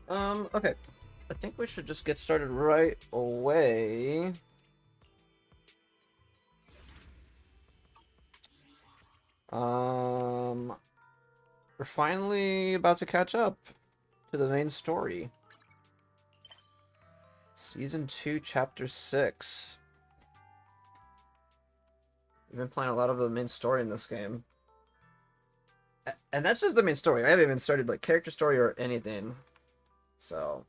Okay. I think we should just get started right away. Um, we're finally about to catch up to the main story. Season 2, Chapter 6. We've been playing a lot of the main story in this game. And that's just the main story. I haven't even started, like, character story or anything. So...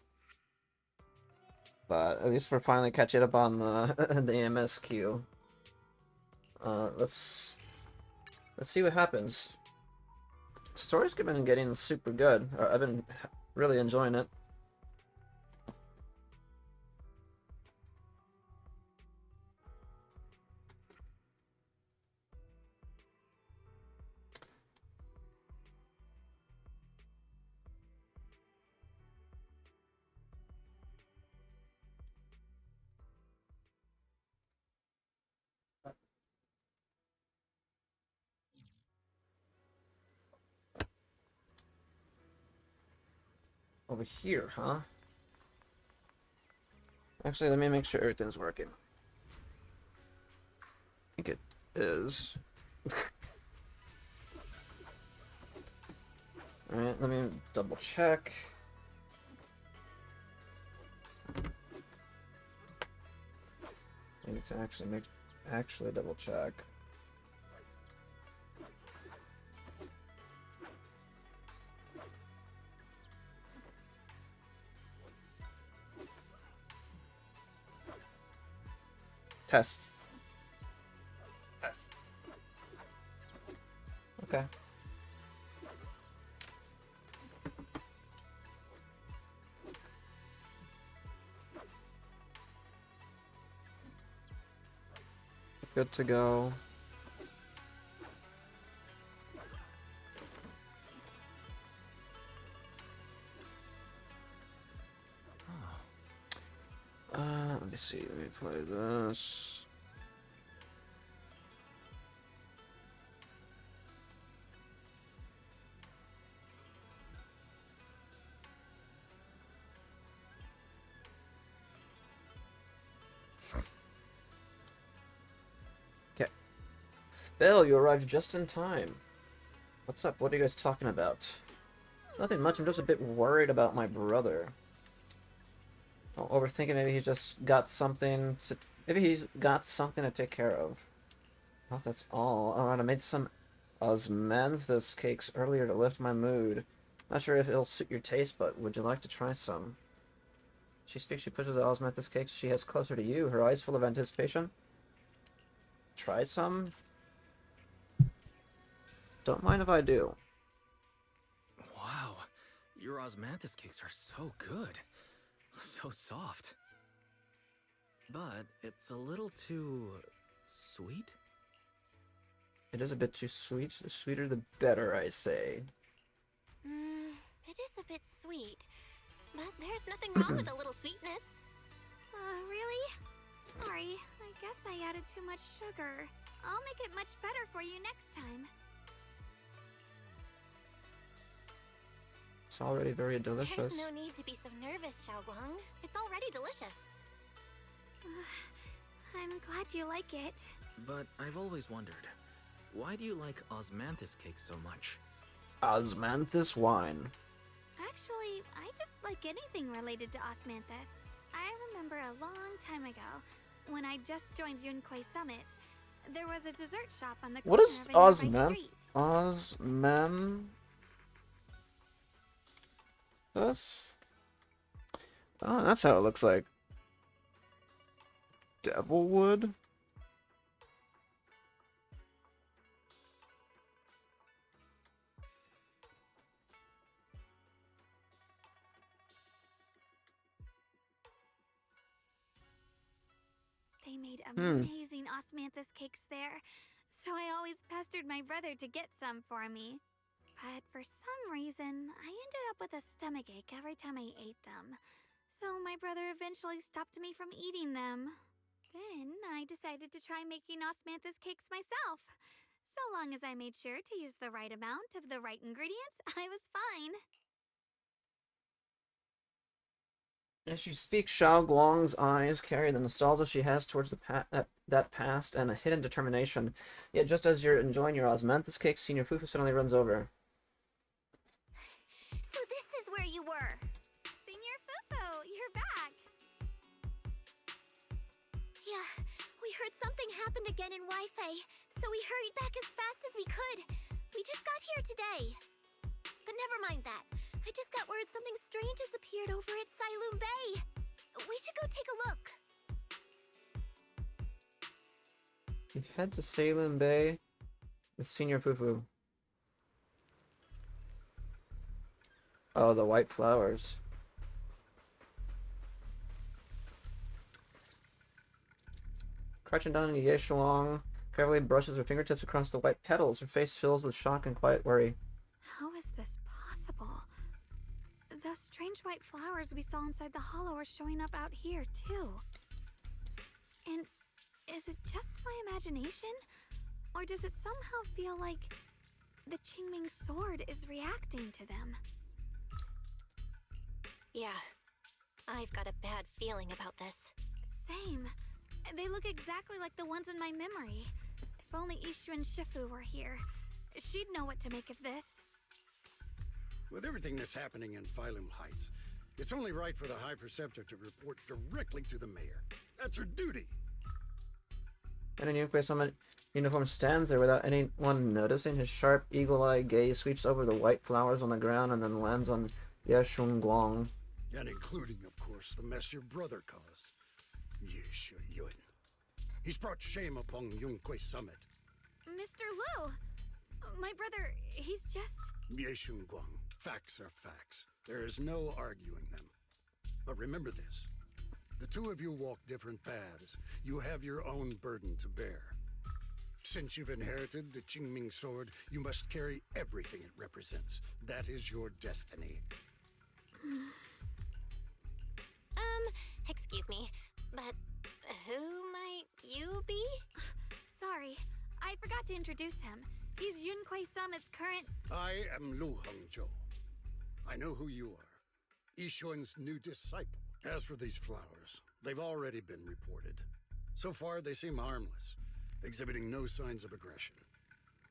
But at least we're finally catching up on the, the AMS queue. Let's see what happens. Story's been getting super good. I've been really enjoying it. Over here, huh? Actually, let me make sure everything's working. I think it is. Alright, let me double check. I need to actually double check. Test. Test. Okay. Good to go. Let me see. Let me play this. Okay. Bill, you arrived just in time. What's up? What are you guys talking about? Nothing much. I'm just a bit worried about my brother. Oh, overthinking. Maybe he just got something to. Maybe he's got something to take care of. Well, that's all. Alright, I made some osmanthus cakes earlier to lift my mood. Not sure if it'll suit your taste, but would you like to try some? She speaks. She pushes the osmanthus cakes she has closer to you, her eyes full of anticipation. Try some? Don't mind if I do. Wow, your osmanthus cakes are so good. So soft. But it's a little too... sweet? It is a bit too sweet. The sweeter the better, I say. It is a bit sweet, but there's nothing wrong with a little sweetness. Really? Sorry, I guess I added too much sugar. I'll make it much better for you next time. It's already very delicious. There's no need to be so nervous, Xiaoguang. It's already delicious. I'm glad you like it. But I've always wondered, why do you like osmanthus cakes so much? Osmanthus wine. Actually, I just like anything related to osmanthus. I remember a long time ago, when I just joined Yunquei Summit, there was a dessert shop on the What corner is of a nearby street. Osmanthus? Oh, that's how it looks like. Devilwood? They made amazing osmanthus cakes there, so I always pestered my brother to get some for me. But for some reason, I ended up with a stomachache every time I ate them. So my brother eventually stopped me from eating them. Then I decided to try making osmanthus cakes myself. So long as I made sure to use the right amount of the right ingredients, I was fine. As she speaks, Xiao Guang's eyes carry the nostalgia she has towards that past and a hidden determination. Yet, just as you're enjoying your osmanthus cake, Senior Fufu suddenly runs over. So this is where you were. Senior Fufu, you're back. Yeah, we heard something happened again in Wi-Fi, so we hurried back as fast as we could. We just got here today. But never mind that. I just got word something strange has appeared over at Sailoon Bay. We should go take a look. You head to Salem Bay with Senior Fufu. Oh, the white flowers. Crouching down, Ye Shuang carefully brushes her fingertips across the white petals. Her face fills with shock and quiet worry. How is this possible? Those strange white flowers we saw inside the hollow are showing up out here, too. And is it just my imagination? Or does it somehow feel like the Qingming sword is reacting to them? Yeah, I've got a bad feeling about this. Same. They look exactly like the ones in my memory. If only Ishu and Shifu were here. She'd know what to make of this. With everything that's happening in Phylum Heights, it's only right for the High Preceptor to report directly to the mayor. That's her duty. And in Yunquei Summit, uniform stands there without anyone noticing. His sharp, eagle-eyed gaze sweeps over the white flowers on the ground and then lands on Ye Guang. And including, of course, the mess your brother caused. Ye Yun. He's brought shame upon Yunquei Summit. Mr. Liu! My brother, he's just... Ye Guang. Facts are facts. There is no arguing them. But remember this. The two of you walk different paths. You have your own burden to bear. Since you've inherited the Qingming sword, you must carry everything it represents. That is your destiny. Excuse me, but who might you be? Sorry, I forgot to introduce him. He's Yunquei Summit's current... I am Lu Hengzhou. I know who you are. Yixuan's new disciple. As for these flowers, they've already been reported. So far, they seem harmless, exhibiting no signs of aggression.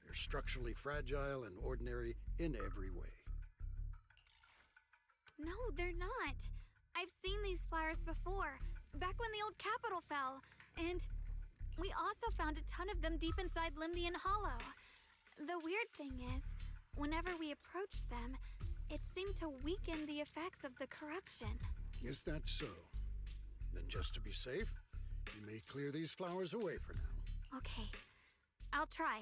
They're structurally fragile and ordinary in every way. No, they're not. I've seen these flowers before, back when the old capital fell, and we also found a ton of them deep inside Limdian Hollow. The weird thing is, whenever we approached them, it seemed to weaken the effects of the corruption. Is that so? Then just to be safe, you may clear these flowers away for now. Okay, I'll try.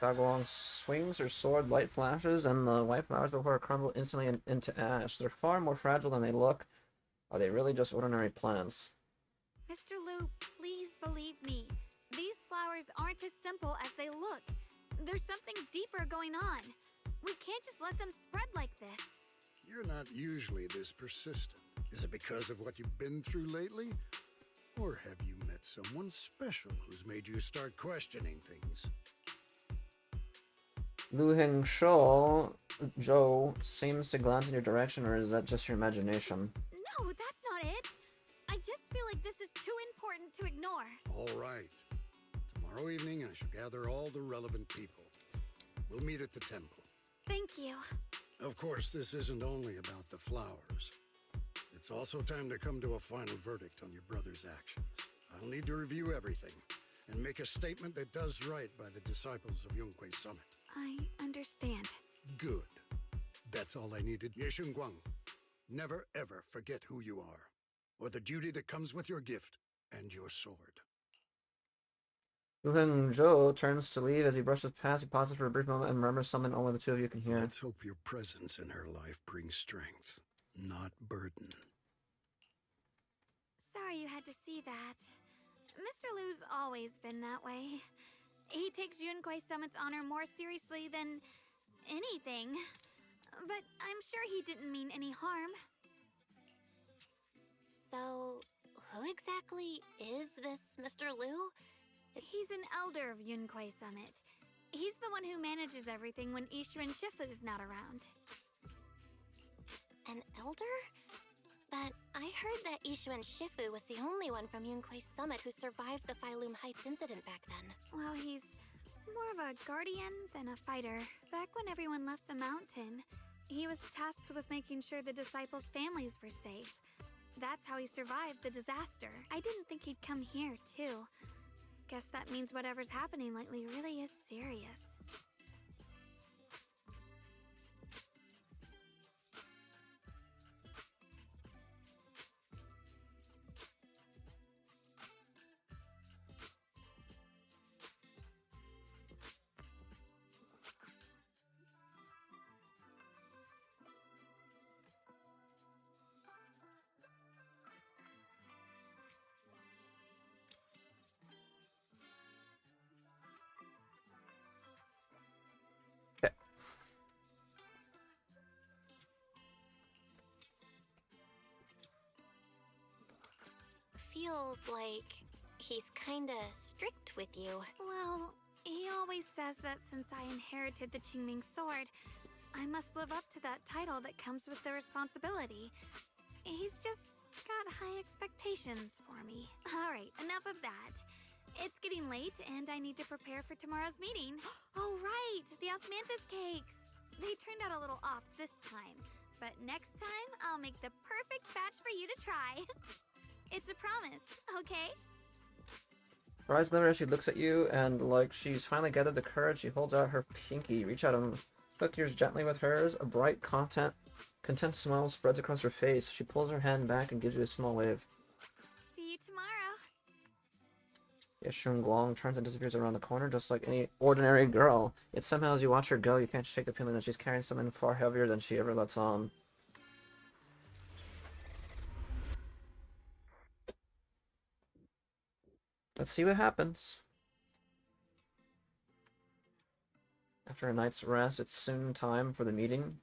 Xiao Guang swings her sword, light flashes, and the white flowers before her crumble instantly into ash. They're far more fragile than they look. Are they really just ordinary plants? Mr. Liu, please believe me. These flowers aren't as simple as they look. There's something deeper going on. We can't just let them spread like this. You're not usually this persistent. Is it because of what you've been through lately? Or have you met someone special who's made you start questioning things? Lu Hengzhou seems to glance in your direction, or is that just your imagination? No, that's not it. I just feel like this is too important to ignore. All right. Tomorrow evening, I shall gather all the relevant people. We'll meet at the temple. Thank you. Of course, this isn't only about the flowers. It's also time to come to a final verdict on your brother's actions. I'll need to review everything and make a statement that does right by the disciples of Yunquei Summit. I understand. Good. That's all I needed. Ye Guang, never ever forget who you are, or the duty that comes with your gift and your sword. Lu Hengzhou turns to leave. As he brushes past, he pauses for a brief moment and murmurs something only the two of you can hear. Let's hope your presence in her life brings strength, not burden. Sorry you had to see that. Mr. Liu's always been that way. He takes Yunquei Summit's honor more seriously than anything. But I'm sure he didn't mean any harm. So, who exactly is this Mr. Liu? He's an elder of Yunquei Summit. He's the one who manages everything when Ishu and Shifu's not around. An elder? I heard that Ishu and Shifu was the only one from Yunque's summit who survived the Phylum Heights incident back then. Well, he's more of a guardian than a fighter. Back when everyone left the mountain, he was tasked with making sure the disciples' families were safe. That's how he survived the disaster. I didn't think he'd come here, too. Guess that means whatever's happening lately really is serious. Okay. Feels like he's kinda strict with you. Well, he always says that since I inherited the Qingming sword, I must live up to that title that comes with the responsibility. He's just got high expectations for me. Alright, enough of that. It's getting late and I need to prepare for tomorrow's meeting. Oh right, the osmanthus cakes! They turned out a little off this time, but next time I'll make the perfect batch for you to try. It's a promise, okay? Her eyes glimmer as she looks at you, and like she's finally gathered the courage, she holds out her pinky. Reach out and hook yours gently with hers. A bright, content smile spreads across her face. She pulls her hand back and gives you a small wave. See you tomorrow. Yeshun Guang turns and disappears around the corner just like any ordinary girl. Yet somehow as you watch her go, you can't shake the feeling that she's carrying something far heavier than she ever lets on. Let's see what happens. After a night's rest, it's soon time for the meeting.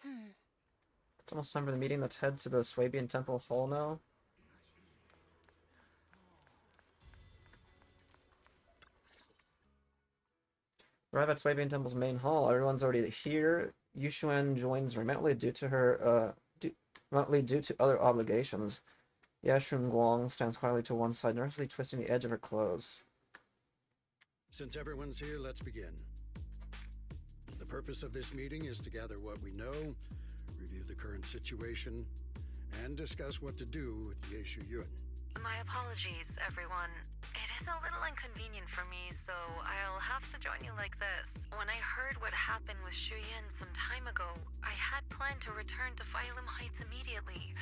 It's almost time for the meeting. Let's head to the Swabian Temple Hall now. Arrive at Swabian Temple's main hall. Everyone's already here. Yushuan joins remotely due to other obligations. Yashun Guang stands quietly to one side, nervously twisting the edge of her clothes. Since everyone's here, let's begin. The purpose of this meeting is to gather what we know, review the current situation, and discuss what to do with Yeshu Yun. My apologies, everyone. It is a little inconvenient for me, so I'll have to join you like this. When I heard what happened with Shu Yin some time ago, I had planned to return to Phylum Heights immediately,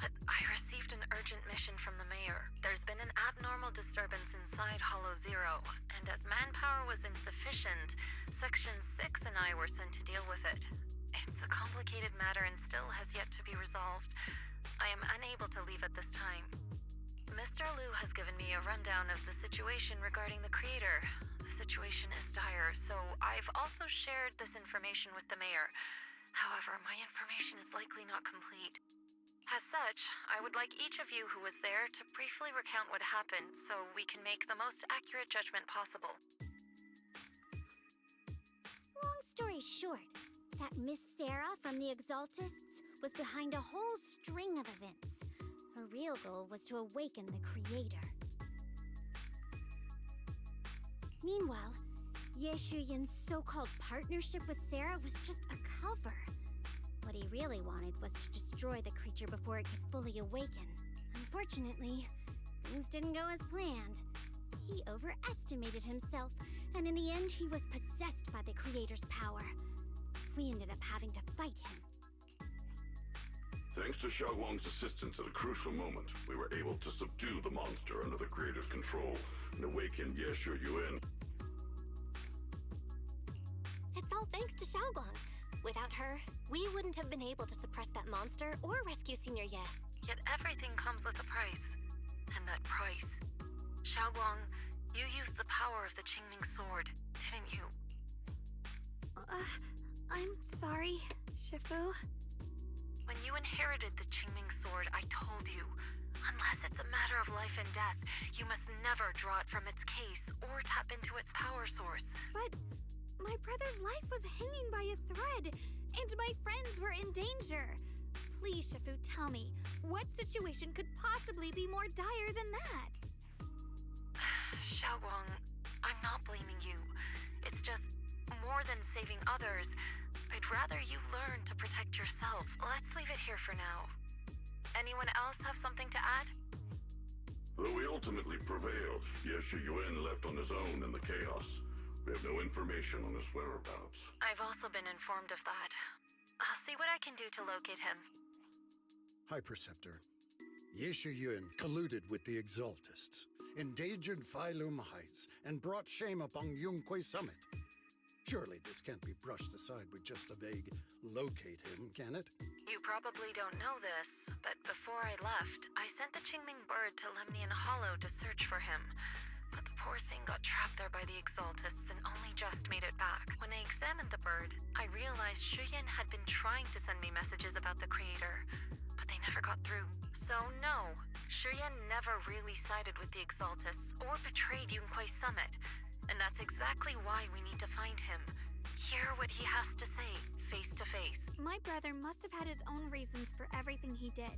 but I received an urgent mission from the mayor. There's been an abnormal disturbance inside Hollow Zero, and as manpower was insufficient, Section 6 and I were sent to deal with it. It's a complicated matter and still has yet to be resolved. I am unable to leave at this time. Mr. Liu has given me a rundown of the situation regarding the creator. The situation is dire, so I've also shared this information with the mayor. However, my information is likely not complete. As such, I would like each of you who was there to briefly recount what happened so we can make the most accurate judgment possible. Long story short, that Miss Sarah from the Exaltists was behind a whole string of events. Her real goal was to awaken the creator. Meanwhile, Yeshu Yin's so-called partnership with Sarah was just a cover. What he really wanted was to destroy the creature before it could fully awaken. Unfortunately, things didn't go as planned. He overestimated himself, and in the end he was possessed by the creator's power. We ended up having to fight him. Thanks to Xiaoguang's assistance at a crucial moment, we were able to subdue the monster under the creator's control and awaken Yeshu Yun. It's all thanks to Xiaoguang. Without her, we wouldn't have been able to suppress that monster or rescue Senior Ye. Yet everything comes with a price. And that price... Xiaoguang, you used the power of the Qingming sword, didn't you? I'm sorry, Shifu. When you inherited the Qingming sword, I told you, unless it's a matter of life and death, you must never draw it from its case or tap into its power source. But my brother's life was hanging by a thread, and my friends were in danger. please, Shifu, tell me, what situation could possibly be more dire than that? Xiaoguang, I'm not blaming you. It's just more than saving others. I'd rather you learn to protect yourself. Let's leave it here for now. Anyone else have something to add? Though we ultimately prevailed, Yeshu Yuen left on his own in the chaos. We have no information on his whereabouts. I've also been informed of that. I'll see what I can do to locate him. High Preceptor, Yeshu Yuen colluded with the Exaltists, endangered Phylum Heights, and brought shame upon Yunque Summit. Surely this can't be brushed aside with just a vague locate him, can it? You probably don't know this, but before I left, I sent the Qingming bird to Lemnian Hollow to search for him. But the poor thing got trapped there by the Exaltists and only just made it back. When I examined the bird, I realized Shuyan had been trying to send me messages about the Creator, but they never got through. So no, Shuyan never really sided with the Exaltists or betrayed Yunque Summit. And that's exactly why we need to find him. Hear what he has to say, face to face. My brother must have had his own reasons for everything he did.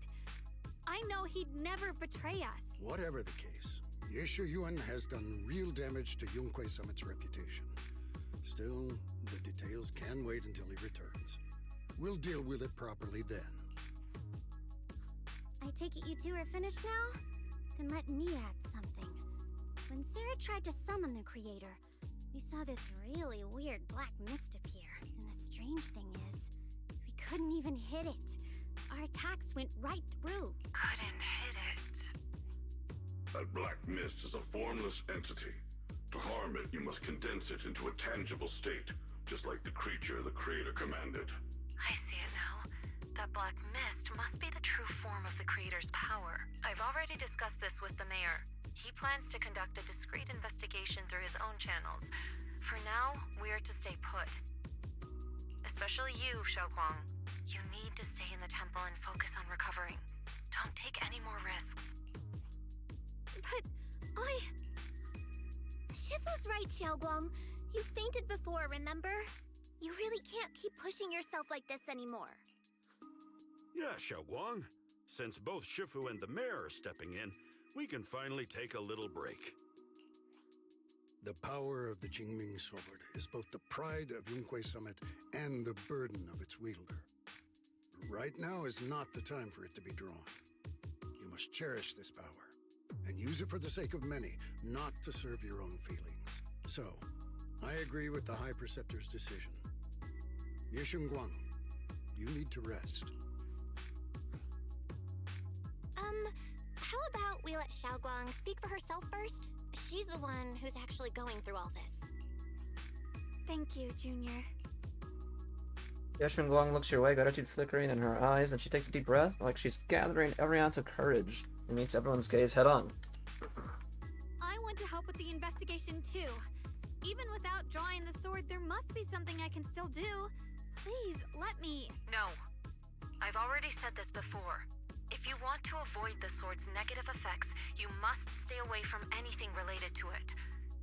I know he'd never betray us. Whatever the case, Yeshu Yuen has done real damage to Yunque Summit's reputation. Still, the details can wait until he returns. We'll deal with it properly then. I take it you two are finished now? Then let me add something. When Sarah tried to summon the Creator, we saw this really weird black mist appear. And the strange thing is, we couldn't even hit it. Our attacks went right through. Couldn't hit it. That black mist is a formless entity. To harm it, you must condense it into a tangible state, just like the creature the Creator commanded. I see it now. That black mist must be the true form of the Creator's power. I've already discussed this with the mayor. He plans to conduct a discreet investigation through his own channels. For now, we are to stay put. Especially you, Xiaoguang. You need to stay in the temple and focus on recovering. Don't take any more risks. But Shifu's right, Xiaoguang. You fainted before, remember? You really can't keep pushing yourself like this anymore. Yeah, Xiaoguang. Since both Shifu and the mayor are stepping in, we can finally take a little break. The power of the Qingming sword is both the pride of Yunque Summit and the burden of its wielder. Right now is not the time for it to be drawn. You must cherish this power, and use it for the sake of many, not to serve your own feelings. So, I agree with the High Preceptor's decision. Yishunguang, you need to rest. How about we let Xiaoguang speak for herself first? She's the one who's actually going through all this. thank you, Junior. Yeshun Guang looks your way, gratitude flickering in her eyes, and she takes a deep breath, like she's gathering every ounce of courage, and meets everyone's gaze head on. I want to help with the investigation too. Even without drawing the sword, there must be something I can still do. Please, let me. No. I've already said this before. If you want to avoid the sword's negative effects, you must stay away from anything related to it.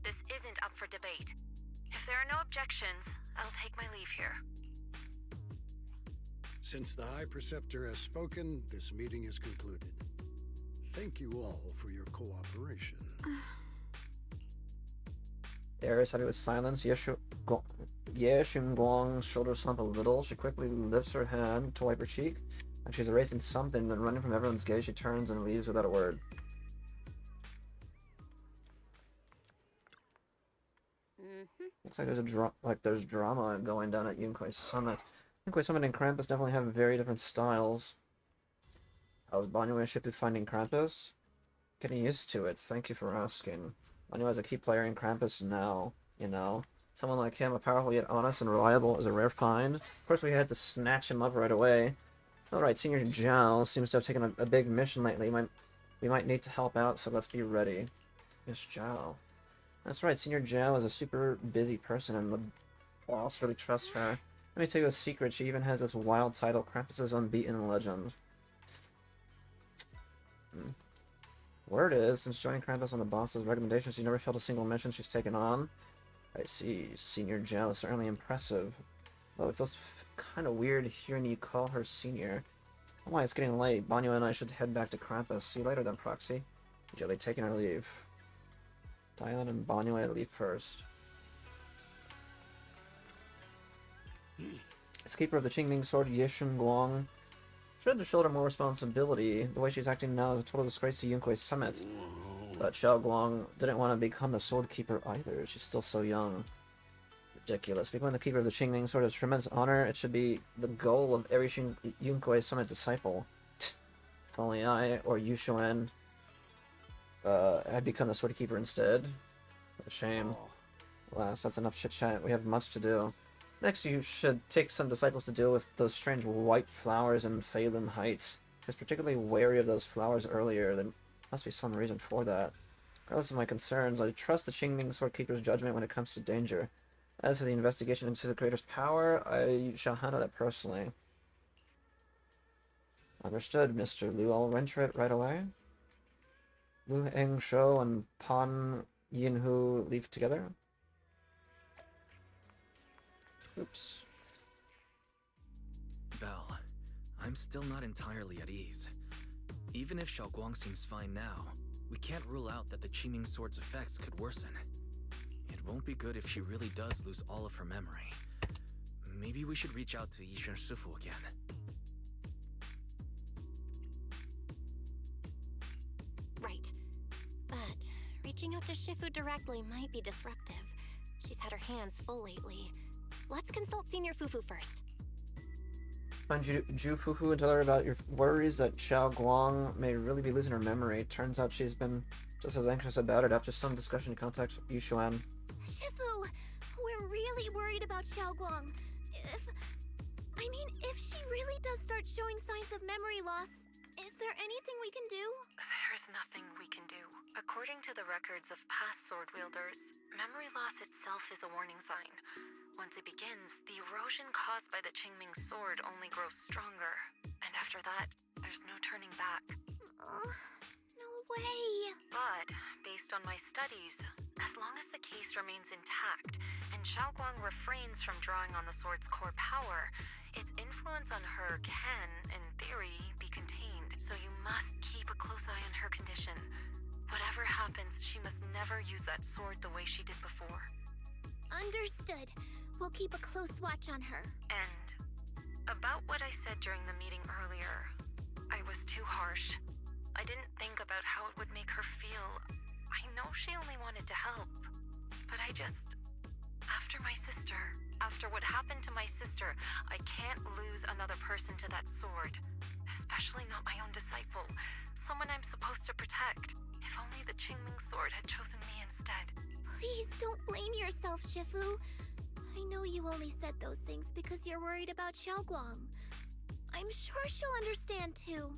This isn't up for debate. If there are no objections, I'll take my leave here. Since the High Preceptor has spoken, this meeting is concluded. Thank you all for your cooperation. The area is heavy with silence. Yeshun Guang's shoulders slump a little. She quickly lifts her hand to wipe her cheek. And she's erasing something, then running from everyone's gaze, she turns and leaves without a word. Looks like there's drama going down at Yunque Summit. Yunque Summit and Krampus definitely have very different styles. How's Banyu and Shifu finding Krampus? Getting used to it, thank you for asking. Banyu is a key player in Krampus now, you know. Someone like him, a powerful yet honest and reliable, is a rare find. Of course we had to snatch him up right away. Alright, Senior Zhao seems to have taken a big mission lately. We might need to help out, so let's be ready. Miss Zhao. That's right, Senior Zhao is a super busy person, and the boss really trusts her. Let me tell you a secret, she even has this wild title, Krampus' Unbeaten Legend. Word is, since joining Krampus on the boss's recommendation, she's never failed a single mission she's taken on. I see, Senior Zhao is certainly impressive. Though it feels kind of weird hearing you call her Senior. Oh my, it's getting late. Banyo and I should head back to Krampus. See you later then, Proxy. Would you like taking our leave? Dylan and Banyo leave first. As keeper of the Qingming sword, Yeshun Guang should shoulder more responsibility. The way she's acting now is a total disgrace to Yunkui's summit. But Xiao Guang didn't want to become the sword keeper either. She's still so young. Ridiculous. Becoming the keeper of the Qingming sword is a tremendous honor. It should be the goal of every Yunkui summit disciple. If only I, or Yu Xuan, had become the sword keeper instead. What a shame. Alas, that's enough chit-chat. We have much to do. Next, you should take some disciples to deal with those strange white flowers in Phelim Heights. She was particularly wary of those flowers earlier. There must be some reason for that. Regardless of my concerns, I trust the Qingming Swordkeeper's judgment when it comes to danger. As for the investigation into the creator's power, I shall handle that personally. Understood, Mr. Liu. I'll enter it right away. Wu Heng Shou and Pan Yinhu leave together. Oops. Belle, I'm still not entirely at ease. Even if Xiaoguang seems fine now, we can't rule out that the Qingming Sword's effects could worsen. It won't be good if she really does lose all of her memory. Maybe we should reach out to Yishen Shifu again. Right. But reaching out to Shifu directly might be disruptive. She's had her hands full lately. Let's consult Senior Fufu first. Find Ju Fufu and tell her about your worries that Xiao Guang may really be losing her memory. Turns out she's been just as anxious about it. After some discussion, he contacts Yu Xuan. Shifu, we're really worried about Xiaoguang. If she really does start showing signs of memory loss, is there anything we can do? There's nothing we can do. According to the records of past sword wielders, memory loss itself is a warning sign. Once it begins, the erosion caused by the Qingming sword only grows stronger. And after that, there's no turning back. No way. But, based on my studies, as long as the case remains intact, and Xiaoguang refrains from drawing on the sword's core power, its influence on her can, in theory, be contained. So you must keep a close eye on her condition. Whatever happens, she must never use that sword the way she did before. Understood. We'll keep a close watch on her. And about what I said during the meeting earlier, I was too harsh. I didn't think about how it would make her feel. I know she only wanted to help, but after what happened to my sister, I can't lose another person to that sword. Especially not my own disciple, someone I'm supposed to protect. If only the Qingming sword had chosen me instead. Please don't blame yourself, Shifu. I know you only said those things because you're worried about Xiaoguang. I'm sure she'll understand too.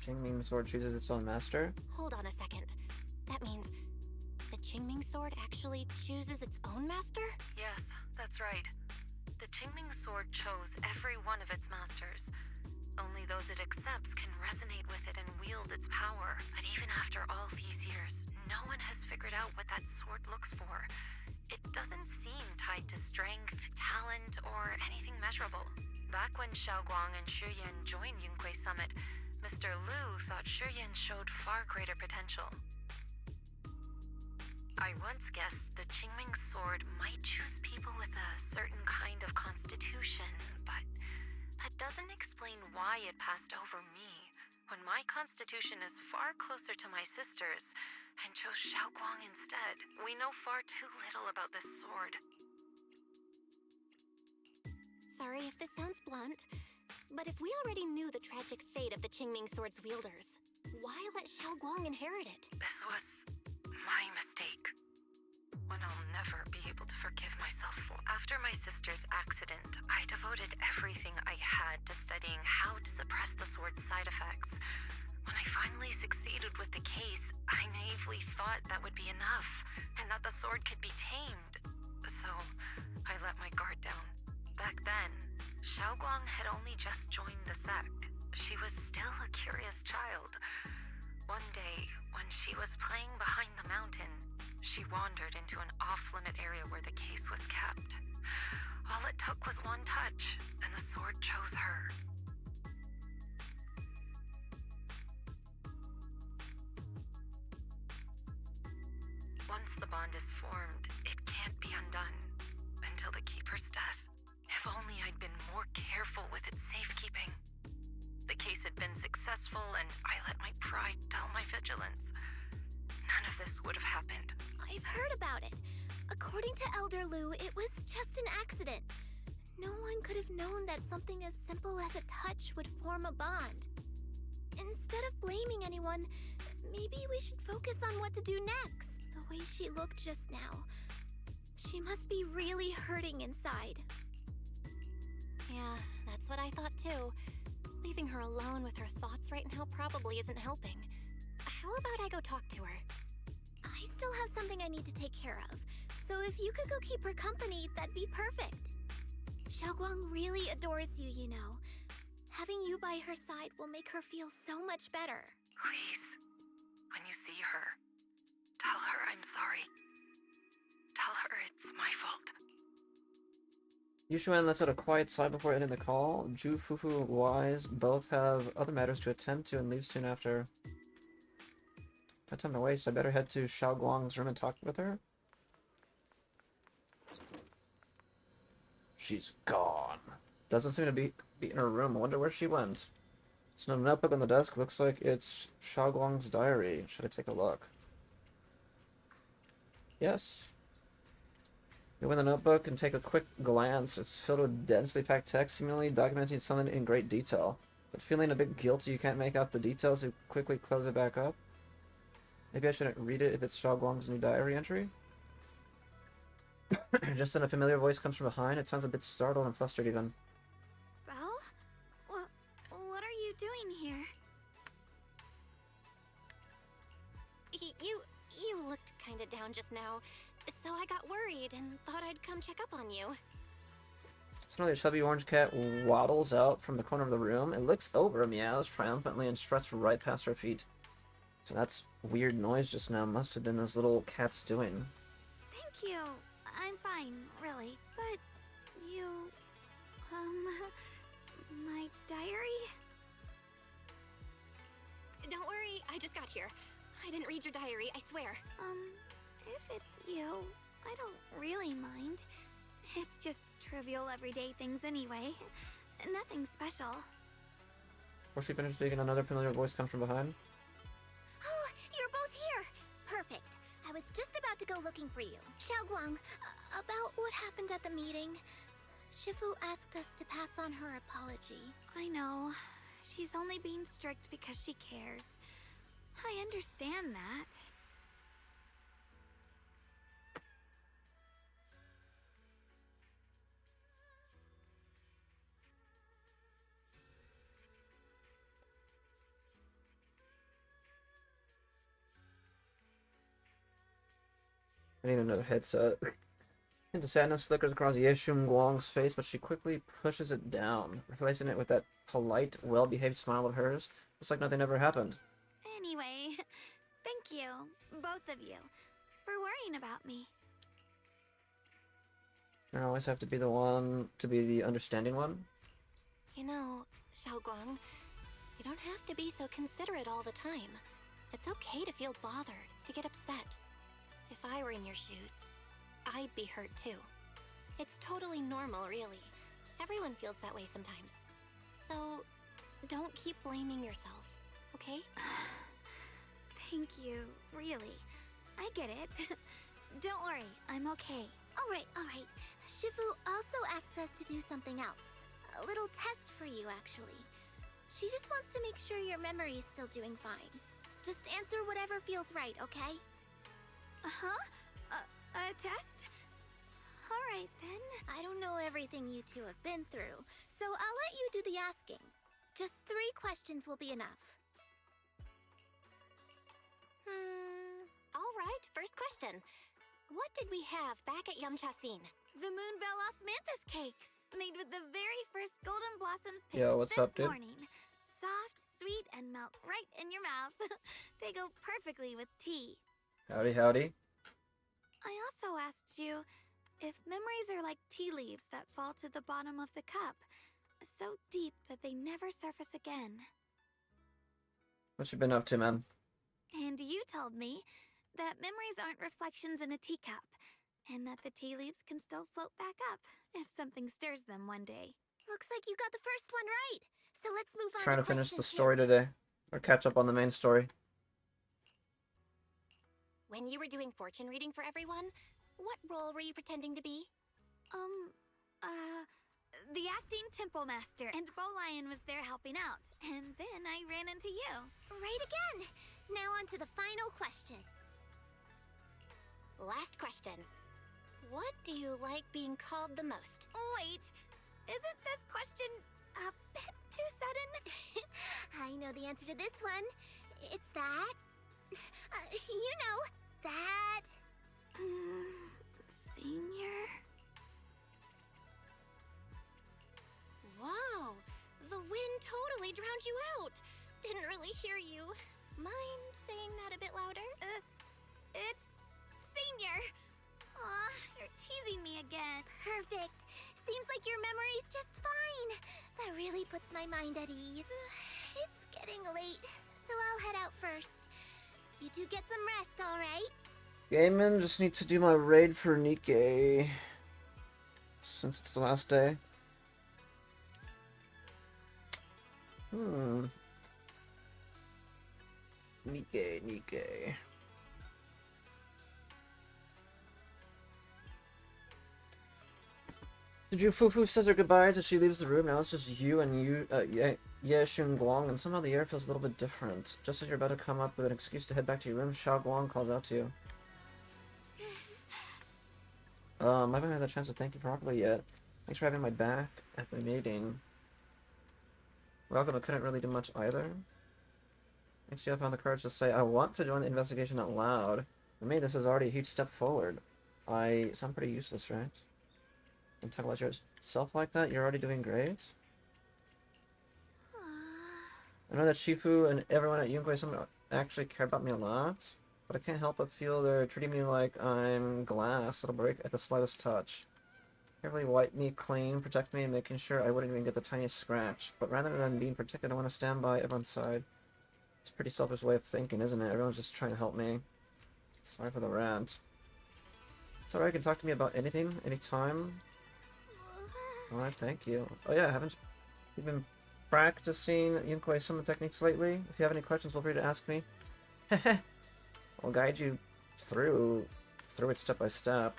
Qingming sword chooses its own master? Hold on a second. That means the Qingming sword actually chooses its own master? Yes, that's right. The Qingming sword chose every one of its masters. Only those it accepts can resonate with it and wield its power. But even after all these years, no one has figured out what that sword looks for. It doesn't seem tied to strength, talent, or anything measurable. Back when Xiaoguang and Shuyan joined Yunkuei Summit, Mr. Liu thought Shuyan showed far greater potential. I once guessed the Qingming sword might choose people with a certain kind of constitution, but that doesn't explain why it passed over me, when my constitution is far closer to my sister's, and chose Xiaoguang instead. We know far too little about this sword. Sorry if this sounds blunt, but if we already knew the tragic fate of the Qingming sword's wielders, why let Xiaoguang inherit it? This was my mistake. One I'll never be able to forgive myself for. After my sister's accident, I devoted everything I had to studying how to suppress the sword's side effects. When I finally succeeded with the case, I naively thought that would be enough, and that the sword could be tamed. So, I let my guard down. Back then, Xiaoguang had only just joined the sect. She was still a curious child. One day, when she was playing behind the mountain, she wandered into an off-limit area where the case was kept. All it took was one touch, and the sword chose her. bond is formed, it can't be undone. Until the Keeper's death. If only I'd been more careful with its safekeeping. The case had been successful, and I let my pride dull my vigilance. None of this would have happened. I've heard about it. According to Elder Lu, it was just an accident. No one could have known that something as simple as a touch would form a bond. Instead of blaming anyone, maybe we should focus on what to do next. The way she looked just now. She must be really hurting inside. Yeah, that's what I thought too. Leaving her alone with her thoughts right now probably isn't helping. How about I go talk to her? I still have something I need to take care of, so if you could go keep her company, that'd be perfect. Xiaoguang really adores you, you know. Having you by her side will make her feel so much better. Please, when you see her, tell her I'm sorry. Tell her it's my fault. Yushuan lets out a quiet sigh before ending the call. Ju, Fufu, and Wise both have other matters to attend to and leave soon after. No time to waste. I better head to Xiao Guang's room and talk with her. She's gone. Doesn't seem to be in her room. I wonder where she went. There's no notebook on the desk. Looks like it's Xiao Guang's diary. Should I take a look? Yes. You open the notebook and take a quick glance. It's filled with densely packed text, seemingly documenting something in great detail. But feeling a bit guilty you can't make out the details, you quickly close it back up. Maybe I shouldn't read it if it's Xiao Guang's new diary entry? Just then a familiar voice comes from behind. It sounds a bit startled and flustered even. Belle? What are you doing here? You looked kinda down just now, so I got worried and thought I'd come check up on you. Suddenly a chubby orange cat waddles out from the corner of the room. It looks over, meows triumphantly, and struts right past her feet. So that's weird noise just now must have been this little cat's doing. Thank you. I'm fine, really. But you... my diary? Don't worry, I just got here. I didn't read your diary, I swear. If it's you, I don't really mind. It's just trivial everyday things anyway. Nothing special. Before she finished speaking, another familiar voice comes from behind. Oh, you're both here! Perfect. I was just about to go looking for you. Xiaoguang, about what happened at the meeting. Shifu asked us to pass on her apology. I know. She's only being strict because she cares. I understand that. I need another headset. The sadness flickers across Yeshun Guang's face, but she quickly pushes it down, replacing it with that polite, well-behaved smile of hers. It's like nothing ever happened. Anyway, thank you, both of you, for worrying about me. I always have to be the one to be the understanding one. You know, Xiaoguang, you don't have to be so considerate all the time. It's okay to feel bothered, to get upset. If I were in your shoes, I'd be hurt too. It's totally normal, really. Everyone feels that way sometimes. So, don't keep blaming yourself, okay? Thank you, really. I get it. Don't worry, I'm okay. Alright. Shifu also asked us to do something else. A little test for you, actually. She just wants to make sure your memory's still doing fine. Just answer whatever feels right, okay? Huh? A test? Alright then. I don't know everything you two have been through, so I'll let you do the asking. Just 3 questions will be enough. Alright, first question. What did we have back at Yamchasin? The Moonbell Osmanthus cakes, made with the very first golden blossoms picked Yo, what's this up, dude? morning. Soft, sweet, and melt right in your mouth. They go perfectly with tea. Howdy, howdy. I also asked you if memories are like tea leaves that fall to the bottom of the cup, so deep that they never surface again. What you been up to, man? And you told me that memories aren't reflections in a teacup, and that the tea leaves can still float back up if something stirs them one day. Looks like you got the first one right. So let's move on Trying to to finish question the 2. story today. Or catch up on the main story. When you were doing fortune reading for everyone, what role were you pretending to be? The acting temple master, and Bowlion was there helping out, and then I ran into you. Right again. Now on to the final question. Last question. What do you like being called the most? Wait, isn't this question a bit too sudden? I know the answer to this one. It's that. You know, that. Senior? Whoa! The wind totally drowned you out! Didn't really hear you. Mind saying that a bit louder? It's Senior. Aw, you're teasing me again. Perfect. Seems like your memory's just fine. That really puts my mind at ease. It's getting late, so I'll head out first. You two get some rest, alright? Gaiman, just need to do my raid for Nikkei. Since it's the last day. Nikkei. Did you Fufu says her goodbyes as she leaves the room? Now it's just you and Ye Shun Guang, and somehow the air feels a little bit different. Just as you're about to come up with an excuse to head back to your room, Xiao Guang calls out to you. I haven't had the chance to thank you properly yet. Thanks for having my back at the meeting. Welcome, I couldn't really do much either. Thanks to you, I found the courage to say I want to join the investigation out loud. For me, this is already a huge step forward. I sound pretty useless, right? And talk about yourself like that? You're already doing great? I know that Shifu and everyone at Yunkai actually care about me a lot, but I can't help but feel they're treating me like I'm glass that'll break at the slightest touch. Carefully wipe me clean, protect me, making sure I wouldn't even get the tiniest scratch. But rather than being protected, I want to stand by everyone's side. It's a pretty selfish way of thinking, isn't it? Everyone's just trying to help me. Sorry for the rant. It's alright, you can talk to me about anything, anytime. Alright, thank you. Oh yeah, haven't you been practicing Yunkai summon techniques lately? If you have any questions, feel free to ask me. I'll guide you through it step by step.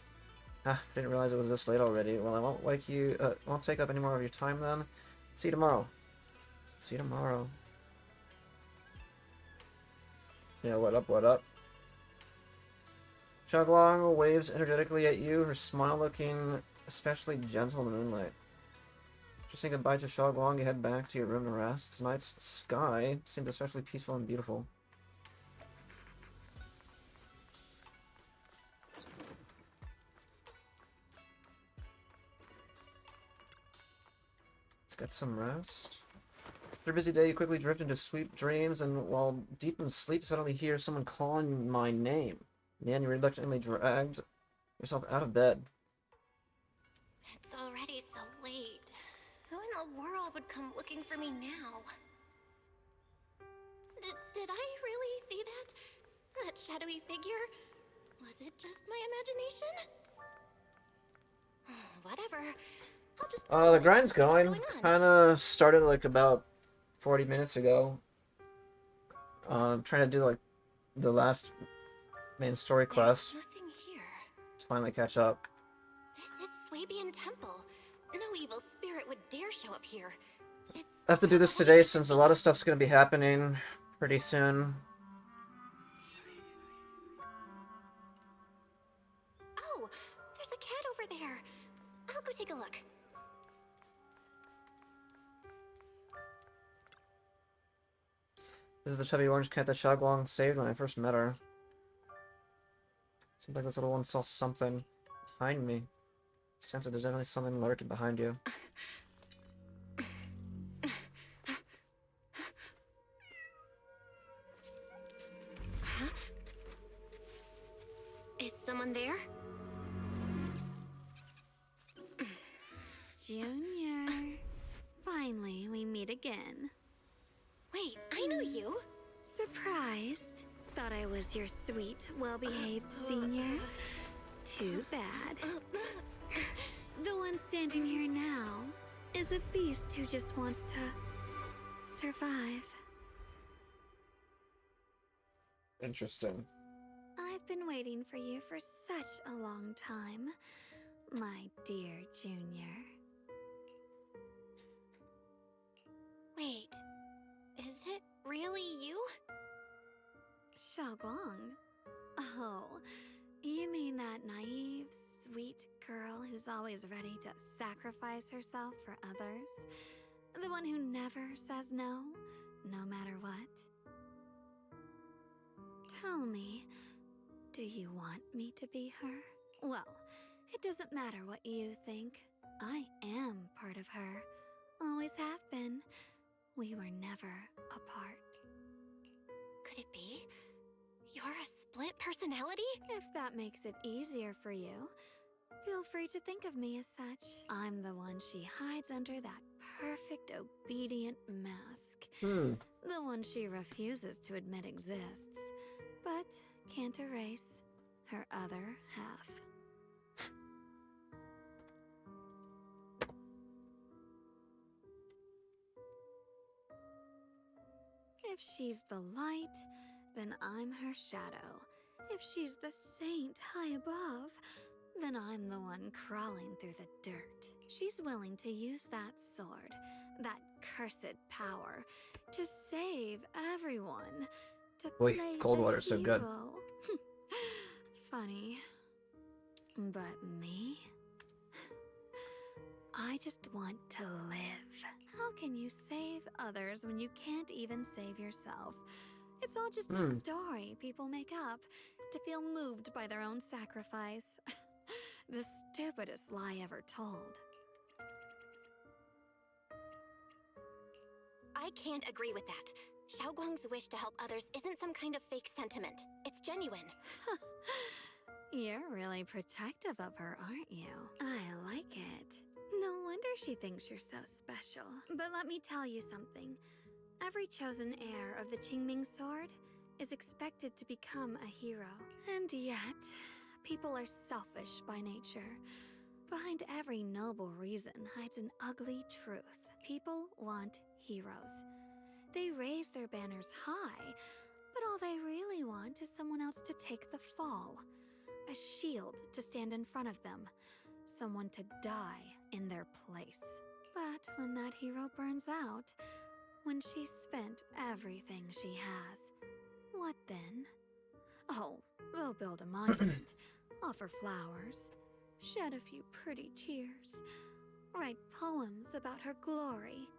Ah, didn't realize it was this late already. Well, I won't take up any more of your time then. See you tomorrow. See you tomorrow. Yeah, what up, what up? Xiaoguang waves energetically at you, her smile looking especially gentle in the moonlight. Just saying goodbye to Xiaoguang, you head back to your room to rest. Tonight's sky seemed especially peaceful and beautiful. Let's get some rest. After a busy day, you quickly drift into sweet dreams, and while deep in sleep, suddenly hear someone calling my name. In the end, you reluctantly dragged yourself out of bed. It's already so late. Who in the world would come looking for me now? Did I really see that? That shadowy figure? Was it just my imagination? Whatever. I'll just The grind's see what's going. on. Kinda started like about 40 minutes ago. Trying to do like the last main story quest There's nothing here. to finally catch up. This is Swabian Temple. No evil spirit would dare show up here. It's I have to do this probably today just since a me. lot of stuff's gonna be happening pretty soon. Oh, there's a cat over there. I'll go take a look. This is the chubby orange cat that Xiaoguang saved when I first met her. Seems like this little one saw something behind me. Sense that there's definitely something lurking behind you. Huh? Is someone there? Junior. Finally, we meet again. Wait, I know you. Surprised? thought I was your sweet, well-behaved senior. Too bad. The one standing here now is a beast who just wants to survive. Interesting. I've been waiting for you for such a long time, my dear Junior. Wait, is it really you? Xiaoguang? Oh, you mean that naive, sweet girl who's always ready to sacrifice herself for others? The one who never says no, no matter what? Tell me, do you want me to be her? Well, it doesn't matter what you think. I am part of her. Always have been. We were never apart. Could it be? You're a split personality? If that makes it easier for you, feel free to think of me as such. I'm the one she hides under that perfect, obedient mask. The one she refuses to admit exists, but can't erase her other half. If she's the light, then I'm her shadow. If she's the saint high above, then I'm the one crawling through the dirt. She's willing to use that sword, that cursed power, to save everyone, to Boy, play cold the water's so good. hero. Funny. But me? I just want to live. How can you save others when you can't even save yourself? It's all just a story people make up to feel moved by their own sacrifice. The stupidest lie ever told. I can't agree with that. Xiaoguang's wish to help others isn't some kind of fake sentiment. It's genuine. You're really protective of her, aren't you? I like it. No wonder she thinks you're so special. But let me tell you something. Every chosen heir of the Qingming sword is expected to become a hero. And yet, people are selfish by nature. Behind every noble reason hides an ugly truth. People want heroes. They raise their banners high, but all they really want is someone else to take the fall. A shield to stand in front of them. Someone to die in their place. But when that hero burns out, when she's spent everything she has, what then? Oh, they'll build a monument, offer flowers, shed a few pretty tears, write poems about her glory,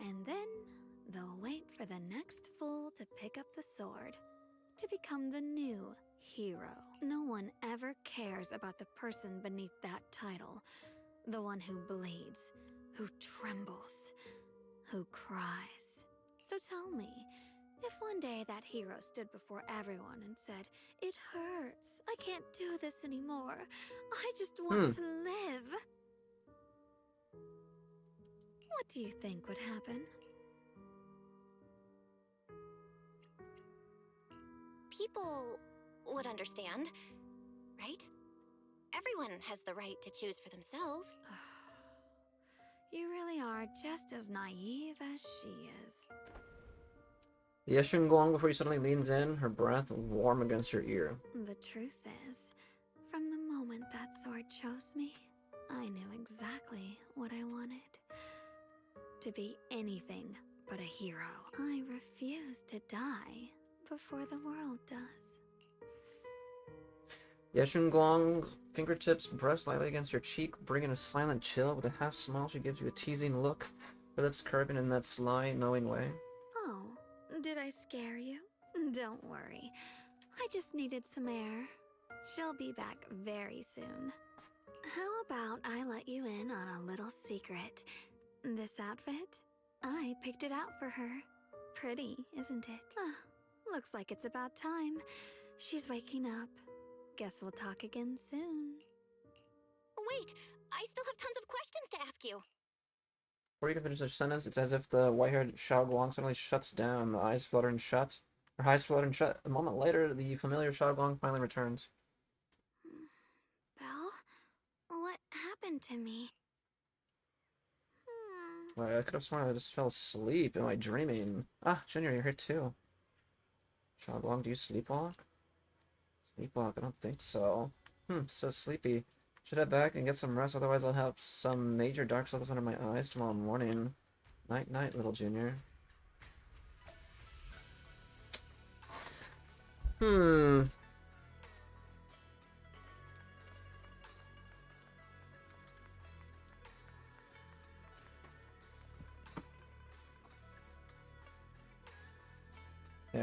and then they'll wait for the next fool to pick up the sword, to become the new hero. No one ever cares about the person beneath that title, the one who bleeds, who trembles, who cries. So tell me, if one day that hero stood before everyone and said, "It hurts, I can't do this anymore, I just want to live," what do you think would happen? People would understand, right? Everyone has the right to choose for themselves. You really are just as naive as she is. Yeshun Guang before he suddenly leans in, her breath warm against her ear. The truth is, from the moment that sword chose me, I knew exactly what I wanted. To be anything but a hero. I refuse to die before the world does. Yeshun Guang's fingertips press lightly against your cheek, bringing a silent chill. With a half smile, she gives you a teasing look, her lips curving in that sly, knowing way. Oh, did I scare you? Don't worry. I just needed some air. She'll be back very soon. How about I let you in on a little secret? This outfit? I picked it out for her. Pretty, isn't it? Looks like it's about time. She's waking up. Guess we'll talk again soon. Wait, I still have tons of questions to ask you. Before you can finish their sentence, it's as if the white-haired Xiao Guang suddenly shuts down, the eyes fluttering shut. Her eyes floating shut. A moment later, the familiar Shaoguang finally returns. Belle? What happened to me? Wait, I could have sworn I just fell asleep. Am I dreaming? Ah, Junior, you're here too. Shaoguang, do you sleepwalk? Sleepwalk? I don't think so. So sleepy. Should head back and get some rest, otherwise I'll have some major dark circles under my eyes tomorrow morning. Night, night, little Junior. Yeah,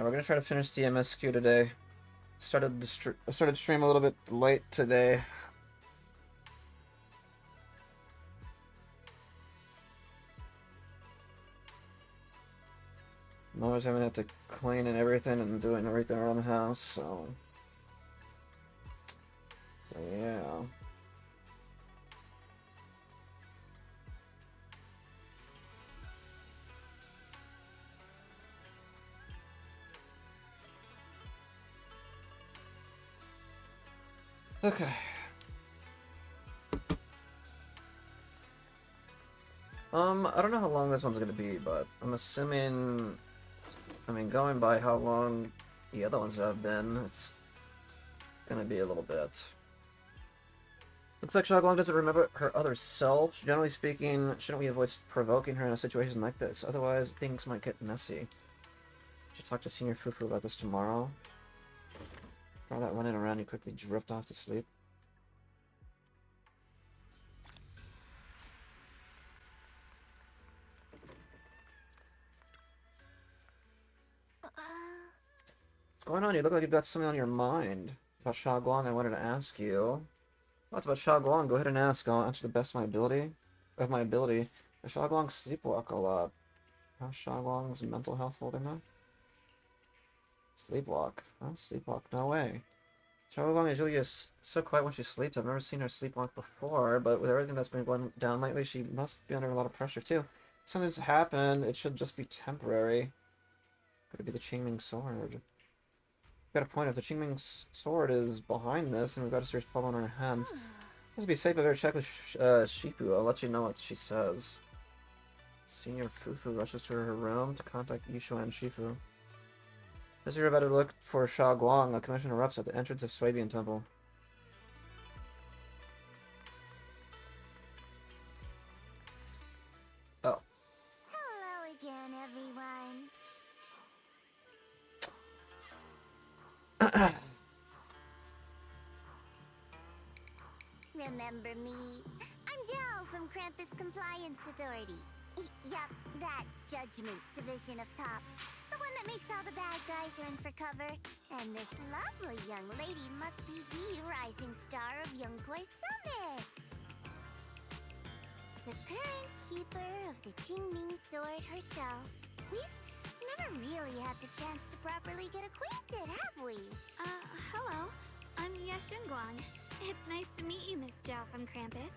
we're gonna try to finish the MSQ today. Started stream a little bit late today. I'm always having to clean and everything and doing everything around the house, so yeah. Okay. I don't know how long this one's gonna be, but I'm assuming, I mean, going by how long the other ones have been, it's gonna be a little bit. Looks like Shaoguang doesn't remember her other self. Generally speaking, shouldn't we avoid provoking her in a situation like this? Otherwise, things might get messy. Should talk to Senior Fufu about this tomorrow. For all that running around, you quickly drift off to sleep. What's going on? You look like you've got something on your mind. About Shaoguang, I wanted to ask you. Oh, it's about Shaoguang. Go ahead and ask. I'll answer the best of my ability. Does Shaoguang sleepwalk a lot? How's Shaoguang's mental health holding up? Sleepwalk? Huh? Sleepwalk? No way. Shaoguang is usually so quiet when she sleeps. I've never seen her sleepwalk before, but with everything that's been going down lately, she must be under a lot of pressure too. Something's happened. It should just be temporary. Could it be the Qingming sword? Got a point. If the Qingming sword is behind this, and we've got a serious problem on our hands, let's be safe. I better check with Shifu. I'll let you know what she says. Senior Fufu rushes to her room to contact Yushu and Shifu. As you're about to look for Shaoguang, a commotion erupts at the entrance of Swabian Temple. Oh. Hello again, everyone. Remember me? I'm Jill from Krampus Compliance Authority. Yup, that Judgment Division of Tops. The one that makes all the bad guys run for cover. And this lovely young lady must be the rising star of Youngkoi Summit. The current keeper of the Qingming sword herself. We've never really had the chance to properly get acquainted, have we? Hello. I'm Yashunguang. It's nice to meet you, Miss Zhao from Krampus.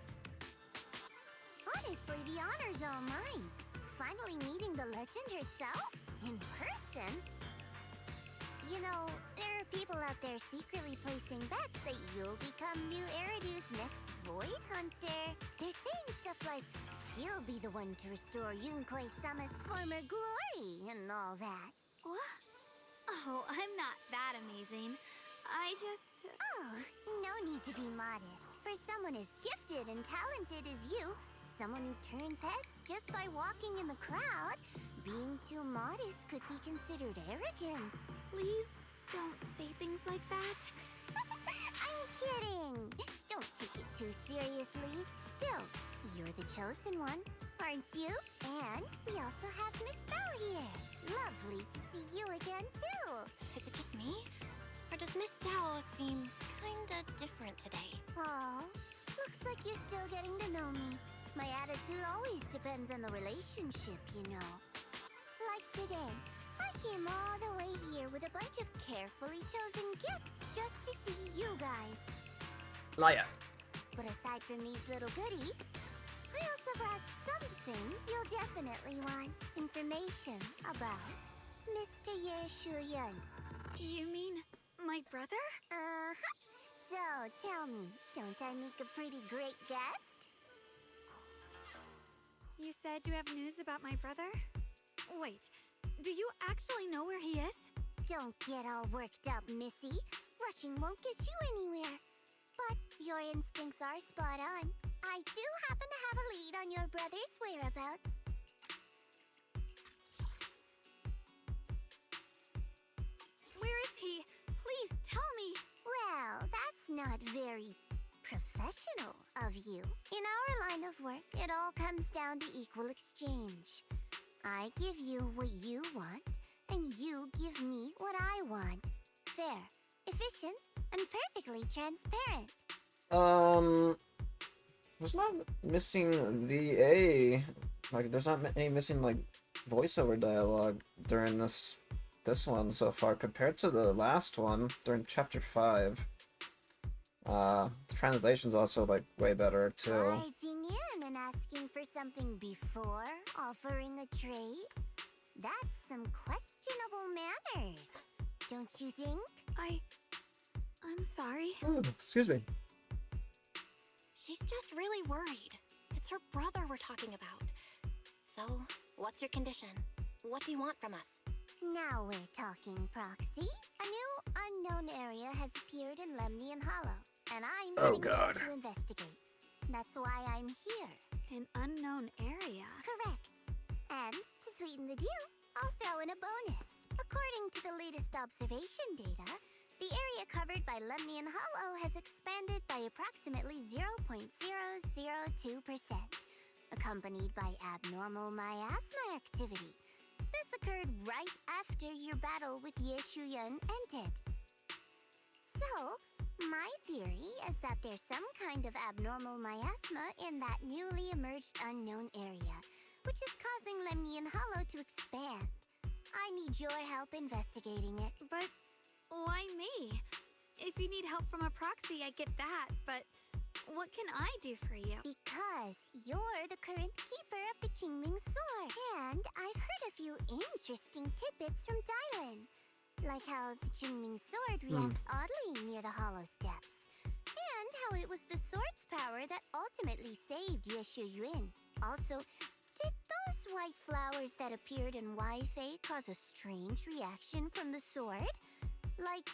Honestly, the honor's all mine. Finally meeting the legend herself? In person? You know, there are people out there secretly placing bets that you'll become new Eridu's next Void Hunter. They're saying stuff like, she'll be the one to restore Youngkoi Summit's former glory and all that. What? Oh, I'm not that amazing. I just... Oh, no need to be modest. For someone as gifted and talented as you, someone who turns heads just by walking in the crowd, being too modest could be considered arrogance. Please don't say things like that. I'm kidding. Don't take it too seriously. Still, you're the chosen one, aren't you? And we also have Miss Belle here. Lovely to see you again, too. Is it just me? Or does Miss Zhao seem kinda different today? Aw, looks like you're still getting to know me. My attitude always depends on the relationship, you know. Like today, I came all the way here with a bunch of carefully chosen gifts just to see you guys. Liar. But aside from these little goodies, I also brought something you'll definitely want. Information about Mr. Ye Shuyan. You mean my brother? Uh-huh. So, tell me, don't I make a pretty great guest? You said you have news about my brother? Wait, do you actually know where he is? Don't get all worked up, Missy. Rushing won't get you anywhere. But your instincts are spot on. I do happen to have a lead on your brother's whereabouts. Where is he? Please tell me. Well, that's not very professional of you. In our line of work, it all comes down to equal exchange. I give you what you want, and you give me what I want. Fair, efficient, and perfectly transparent. There's not missing VA. Like, there's not any missing, like, voiceover dialogue during this one so far compared to the last one during chapter 5. The translation's also, like, way better, too. Barging in and asking for something before offering a trade? That's some questionable manners, don't you think? I'm sorry. Oh, excuse me. She's just really worried. It's her brother we're talking about. So, what's your condition? What do you want from us? Now we're talking, Proxy. A new unknown area has appeared in Lemnian Hollow, and I'm heading there to investigate. That's why I'm here. An unknown area? Correct. And to sweeten the deal, I'll throw in a bonus. According to the latest observation data, the area covered by Lemnian Hollow has expanded by approximately 0.002%, accompanied by abnormal miasma activity. This occurred right after your battle with Ye Shuyan ended. So, my theory is that there's some kind of abnormal miasma in that newly emerged unknown area, which is causing Lemnian Hollow to expand. I need your help investigating it. But why me? If you need help from a proxy, I get that, but what can I do for you? Because you're the current keeper of the Qingming Sword. And I've heard a few interesting tidbits from Dylan. Like how the Qingming Sword reacts oddly near the hollow steps. And how it was the sword's power that ultimately saved Ye Shuyuan. Also, did those white flowers that appeared in Wai-Fei cause a strange reaction from the sword? Like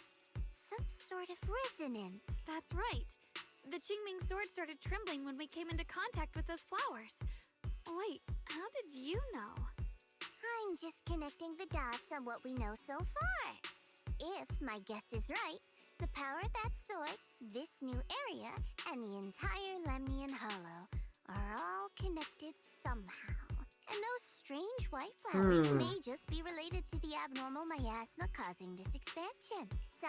some sort of resonance. That's right. The Qingming sword started trembling when we came into contact with those flowers. Wait, how did you know? I'm just connecting the dots on what we know so far. If my guess is right, the power of that sword, this new area, and the entire Lemnian Hollow are all connected somehow. And those strange white flowers may just be related to the abnormal miasma causing this expansion. So,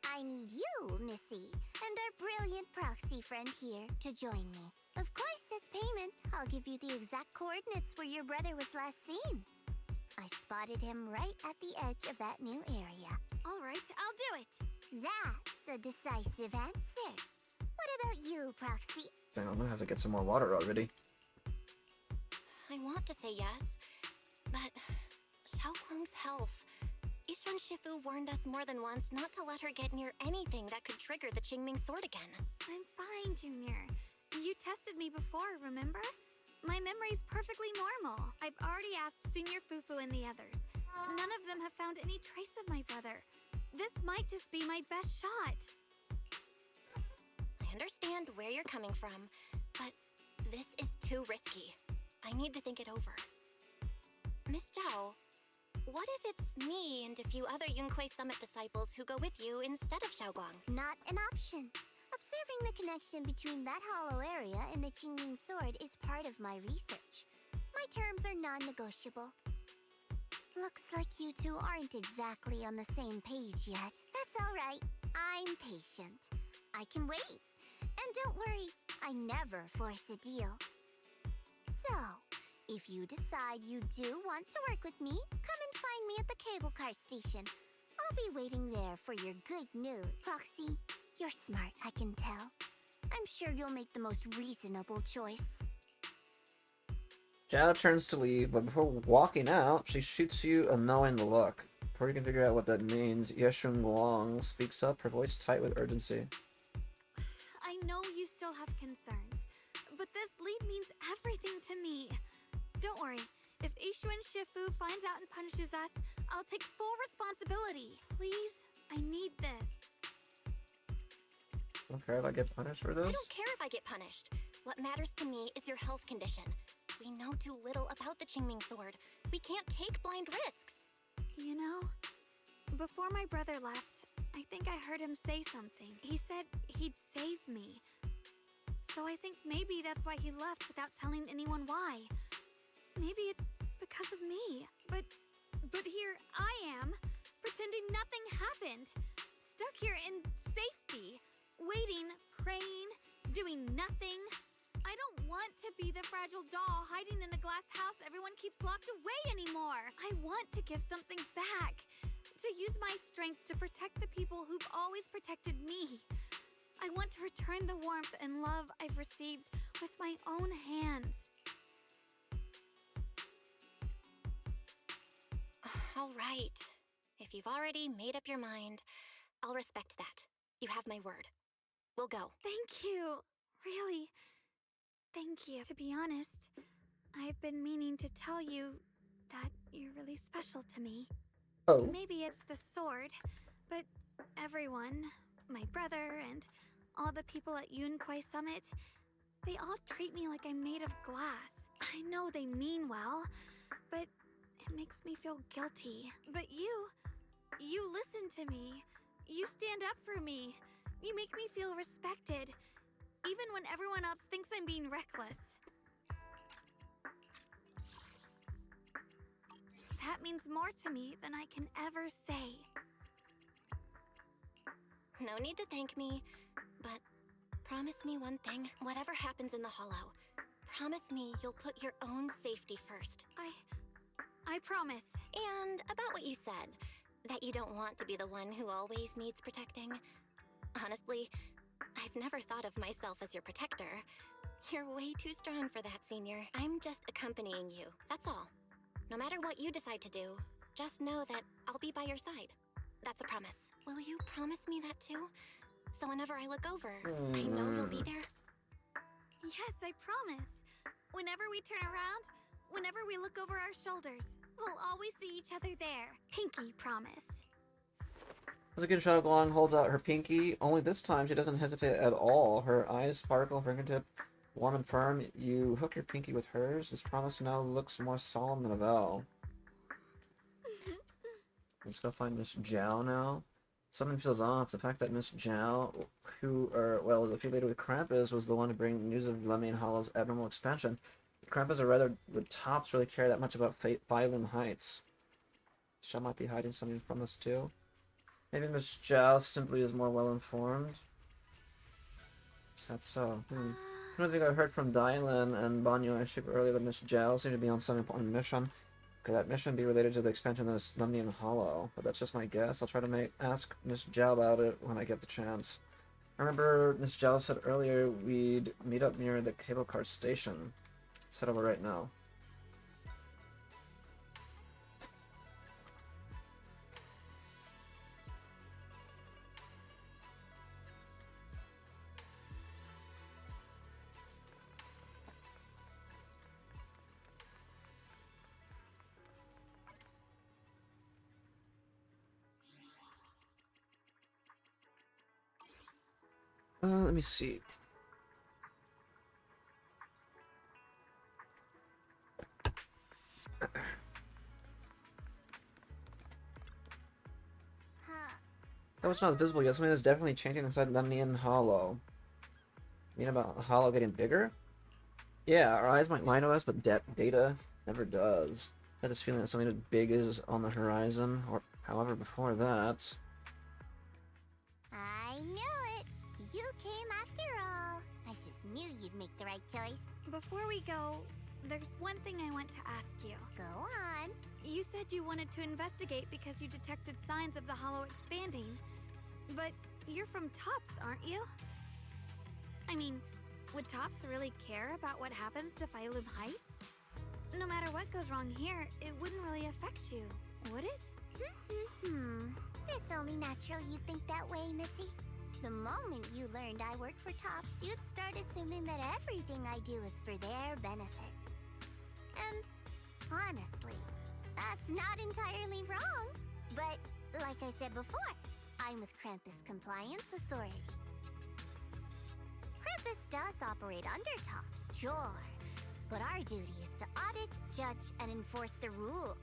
I need you, Missy, and our brilliant proxy friend here to join me. Of course, as payment, I'll give you the exact coordinates where your brother was last seen. I spotted him right at the edge of that new area. All right, I'll do it. That's a decisive answer. What about you, Proxy? Dang, I'm gonna have to get some more water already. I want to say yes, but Xiaoguang's health. Yishuan Shifu warned us more than once not to let her get near anything that could trigger the Qingming sword again. I'm fine, Junior. You tested me before, remember? My memory's perfectly normal. I've already asked Senior Fufu and the others. None of them have found any trace of my brother. This might just be my best shot. I understand where you're coming from, but this is too risky. I need to think it over. Miss Zhao, what if it's me and a few other Yunquei Summit disciples who go with you instead of Xiaoguang? Not an option. Observing the connection between that hollow area and the Qingming sword is part of my research. My terms are non-negotiable. Looks like you two aren't exactly on the same page yet. That's all right. I'm patient. I can wait. And don't worry, I never force a deal. So, if you decide you do want to work with me, come and find me at the cable car station. I'll be waiting there for your good news. Proxy, you're smart, I can tell. I'm sure you'll make the most reasonable choice. Zhao turns to leave, but before walking out, she shoots you a knowing look. Before you can figure out what that means, Yeshun Guang speaks up, her voice tight with urgency. I know you still have concerns, but this lead means everything to me. Don't worry. If Ishuan Shifu finds out and punishes us, I'll take full responsibility. Please? I need this. Don't care if I get punished for I this? don't care if I get punished. What matters to me is your health condition. We know too little about the Qingming sword. We can't take blind risks. You know, before my brother left, I think I heard him say something. He said he'd save me. So I think maybe that's why he left without telling anyone why. Maybe it's because of me. But here I am, pretending nothing happened. Stuck here in safety, waiting, praying, doing nothing. I don't want to be the fragile doll hiding in a glass house everyone keeps locked away anymore. I want to give something back. To use my strength to protect the people who've always protected me. I want to return the warmth and love I've received with my own hands. All right. If you've already made up your mind, I'll respect that. You have my word. We'll go. Thank you. Really. Thank you. To be honest, I've been meaning to tell you that you're really special to me. Oh. Maybe it's the sword, but everyone, my brother and all the people at Yunquai Summit, they all treat me like I'm made of glass. I know they mean well, but it makes me feel guilty. But you listen to me. You stand up for me. You make me feel respected, even when everyone else thinks I'm being reckless. That means more to me than I can ever say. No need to thank me, but promise me one thing. Whatever happens in the Hollow, promise me you'll put your own safety first. I promise. And about what you said, that you don't want to be the one who always needs protecting. Honestly, I've never thought of myself as your protector. You're way too strong for that, Senior. I'm just accompanying you, that's all. No matter what you decide to do, just know that I'll be by your side. That's a promise. Will you promise me that too? So whenever I look over, I know you'll be there? Yes, I promise. Whenever we turn around, whenever we look over our shoulders, we'll always see each other there. Pinky promise. Once again, Xiaoguang holds out her pinky, only this time she doesn't hesitate at all. Her eyes sparkle, fingertip warm and firm. You hook your pinky with hers. This promise now looks more solemn than a vow. Let's go find Miss Zhao now. Something feels off. The fact that Miss Zhao, who, was affiliated with Krampus, was the one to bring news of Lemmy and Hollow's abnormal expansion. Krampus, or rather, would Tops really care that much about Phylum Heights? Zhao might be hiding something from us too. Maybe Miss Zhao simply is more well-informed. Is that so? Another thing I heard from Dylan and Banyo Ship earlier that Miss Zhao seemed to be on some important mission. Could that mission be related to the expansion of this Lemnian Hollow? But that's just my guess. I'll try to ask Miss Zhao about it when I get the chance. I remember Miss Zhao said earlier we'd meet up near the cable car station. Let's head over right now. Let me see. Oh, it's not visible yet. Something is definitely changing inside Lemnian Hollow. You mean about the Hollow getting bigger? Yeah, our eyes might lie to us, but data never does. I had this feeling that something big is on the horizon, or however before that. I knew it! You came after all. I just knew you'd make the right choice. Before we go, there's one thing I want to ask you. Go on. You said you wanted to investigate because you detected signs of the Hollow expanding. But you're from Tops, aren't you? I mean, would Tops really care about what happens to Phylum Heights? goes wrong here, it wouldn't really affect you, would it? It's only natural you'd think that way, Missy. The moment you learned I work for Tops, you'd start assuming that everything I do is for their benefit. And honestly, that's not entirely wrong. But like I said before, I'm with Krampus Compliance Authority. Krampus does operate under Tops, sure. But our duty is to audit, judge, and enforce the rules.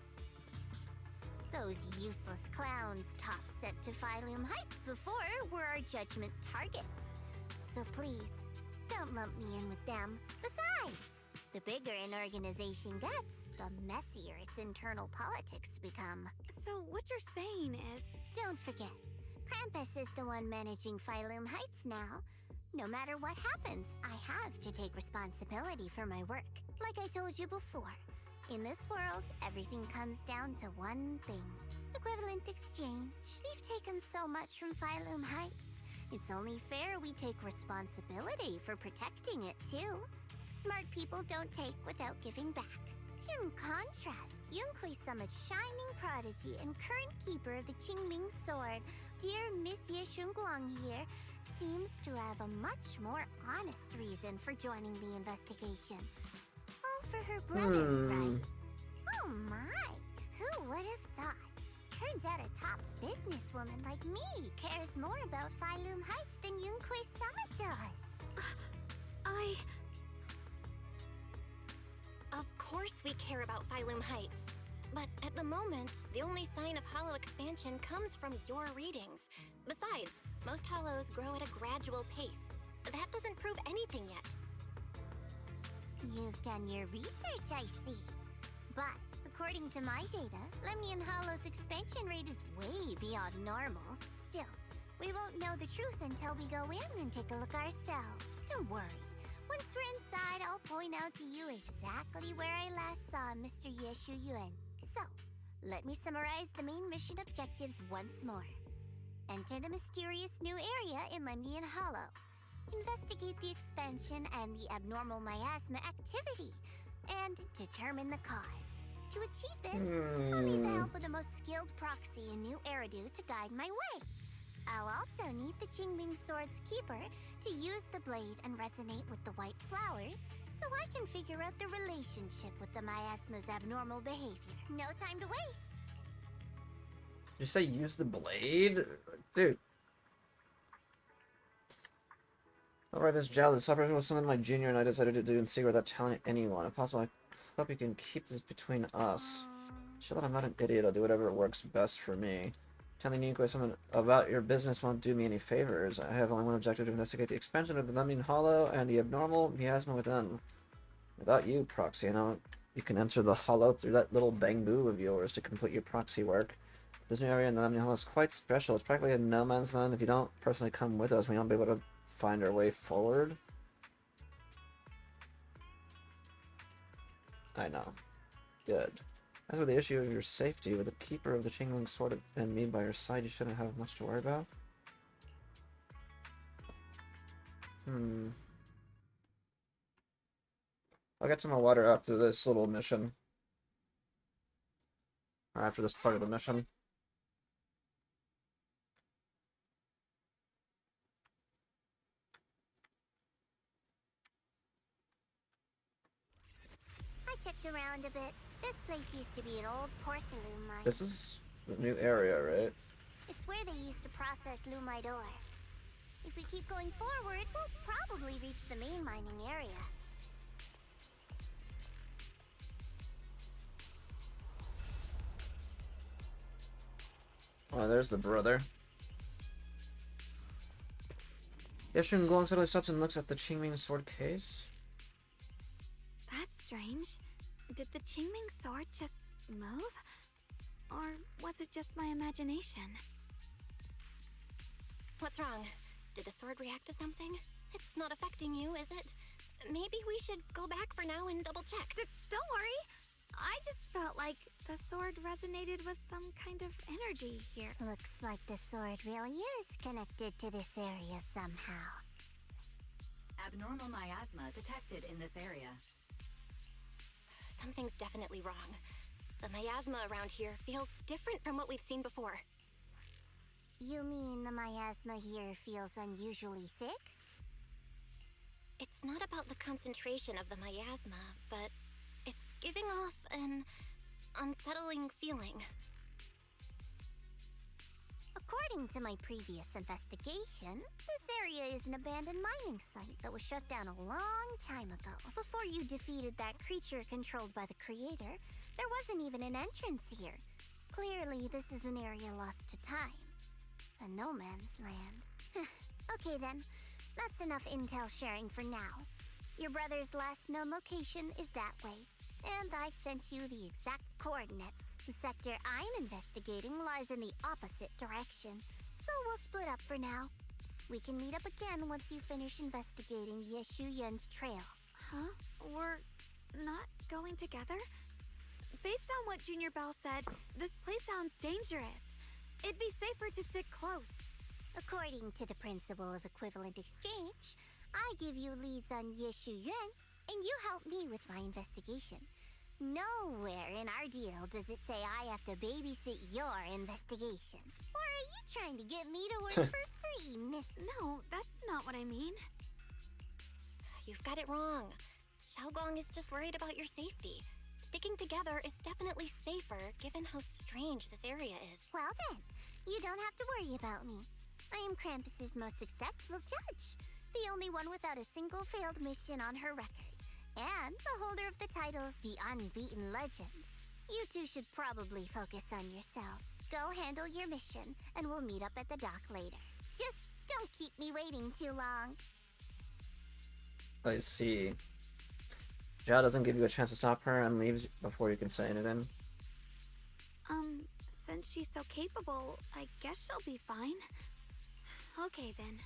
Those useless clowns Tops sent to Phylum Heights before were our judgment targets. So please, don't lump me in with them. Besides, the bigger an organization gets, the messier its internal politics become. So what you're saying is... Don't forget, Krampus is the one managing Phylum Heights now. No matter what happens, I have to take responsibility for my work. Like I told you before, in this world, everything comes down to one thing. Equivalent exchange. We've taken so much from Phylum Heights. It's only fair we take responsibility for protecting it, too. Smart people don't take without giving back. In contrast, Yunhui Summit's shining prodigy and current keeper of the Qingming Sword, dear Monsieur Shunguang here, seems to have a much more honest reason for joining the investigation. All for her brother, right? Oh my! Who would have thought? Turns out a Tops businesswoman like me cares more about Phylum Heights than Yunhui Summit does. Of course we care about Phylum Heights. But at the moment, the only sign of hollow expansion comes from your readings. Besides, most hollows grow at a gradual pace. That doesn't prove anything yet. You've done your research, I see. But according to my data, Lemnian Hollow's expansion rate is way beyond normal. Still, we won't know the truth until we go in and take a look ourselves. Don't worry. Once we're inside, I'll point out to you exactly where I last saw Mr. Yeshu Yuan. So, let me summarize the main mission objectives once more. Enter the mysterious new area in Lemnian Hollow. Investigate the expansion and the abnormal miasma activity, and determine the cause. To achieve this, I'll need the help of the most skilled proxy in New Eridu to guide my way. I'll also need the Qingming Sword's keeper to use the blade and resonate with the white flowers, so I can figure out the relationship with the miasma's abnormal behavior. No time to waste. Did you say use the blade? Dude. Alright, Miss Zhao, this operation was something my junior and I decided to do in secret without telling anyone. If possible, I hope you can keep this between us. Show that I'm not an idiot, I'll do whatever works best for me. Telling Yunhui something about your business won't do me any favors. I have only one objective: to investigate the expansion of the Lemnian Hollow and the abnormal miasma within. About you, Proxy, I know you can enter the Hollow through that little bamboo of yours to complete your proxy work. This new area in the Lemnian Hollow is quite special. It's practically a no man's land. If you don't personally come with us, we won't be able to find our way forward. I know. Good. As for the issue of your safety, with the keeper of the Qingling Sword and me by your side, you shouldn't have much to worry about. I'll get some more water after this little mission. Or after this part of the mission. I checked around a bit. This place used to be an old porcelain mine. This is the new area, right? It's where they used to process lumite ore. If we keep going forward, we'll probably reach the main mining area. Oh, there's the brother. Yeshun Guang suddenly stops and looks at the Qingming Sword case. That's strange. Did the Qingming Sword just move? Or was it just my imagination? What's wrong? Did the sword react to something? It's not affecting you, is it? Maybe we should go back for now and double check. Don't worry. I just felt like the sword resonated with some kind of energy here. Looks like the sword really is connected to this area somehow. Abnormal miasma detected in this area. something's definitely wrong. The miasma around here feels different from what we've seen before. You mean the miasma here feels unusually thick? It's not about the concentration of the miasma, but it's giving off an unsettling feeling. According to my previous investigation, this area is an abandoned mining site that was shut down a long time ago. Before you defeated that creature controlled by the Creator, there wasn't even an entrance here. Clearly, this is an area lost to time. A no man's land. Okay then, that's enough intel sharing for now. Your brother's last known location is that way, and I've sent you the exact coordinates. The sector I'm investigating lies in the opposite direction, so we'll split up for now. We can meet up again once you finish investigating Yeshu Yen's trail. Huh? We're not going together? Based on what Junior Bell said, this place sounds dangerous. It'd be safer to stick close. According to the principle of equivalent exchange, I give you leads on Yeshu Yuan, and you help me with my investigation. Nowhere in our deal does it say I have to babysit your investigation. Or are you trying to get me to work for free, miss? No, that's not what I mean. You've got it wrong. Xiaoguang is just worried about your safety. Sticking together is definitely safer, given how strange this area is. Well then, you don't have to worry about me. I am Krampus's most successful judge. The only one without a single failed mission on her record. And the holder of the title, the Unbeaten Legend. You two should probably focus on yourselves. Go handle your mission, and we'll meet up at the dock later. Just don't keep me waiting too long. I see. Zhao doesn't give you a chance to stop her and leaves before you can say anything. Since she's so capable, I guess she'll be fine. Okay then,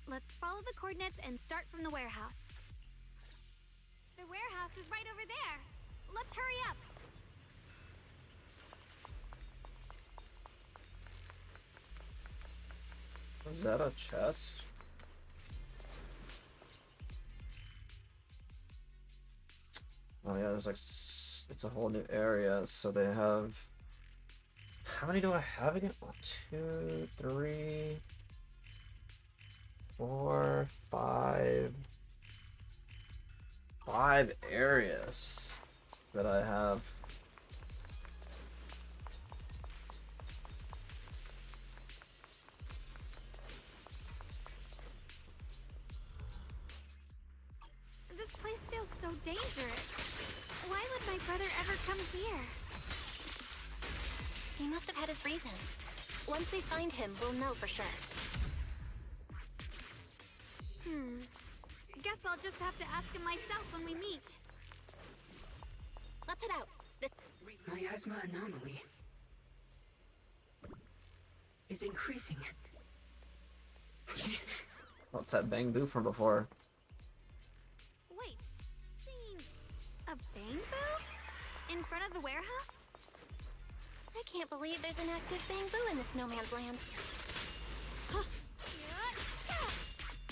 let's follow the coordinates and start from the warehouse. The warehouse is right over there. Let's hurry up. Is that a chest? Oh yeah, there's like, it's a whole new area, so they have... How many do I have again? 1, 2, 3, 4, 5... 5 areas that I have. This place feels so dangerous. Why would my brother ever come here? He must have had his reasons. Once we find him, we'll know for sure. Guess I'll just have to ask him myself when we meet. Let's head out. This Miasma anomaly is increasing. What's that bamboo from before? Wait, seeing a bamboo? In front of the warehouse? I can't believe there's an active bamboo in the snowman's land.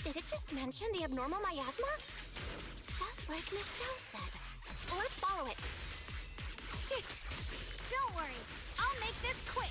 Did it just mention the abnormal miasma? Just like Miss Zhao said. Let's follow it. Shit! Don't worry, I'll make this quick.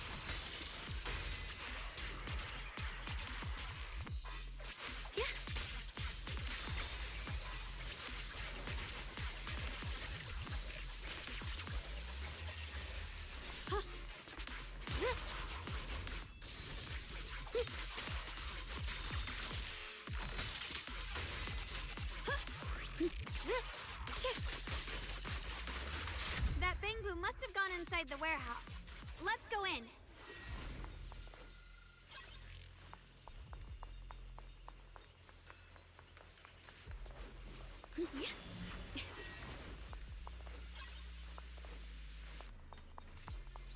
That bamboo must have gone inside the warehouse. Let's go in.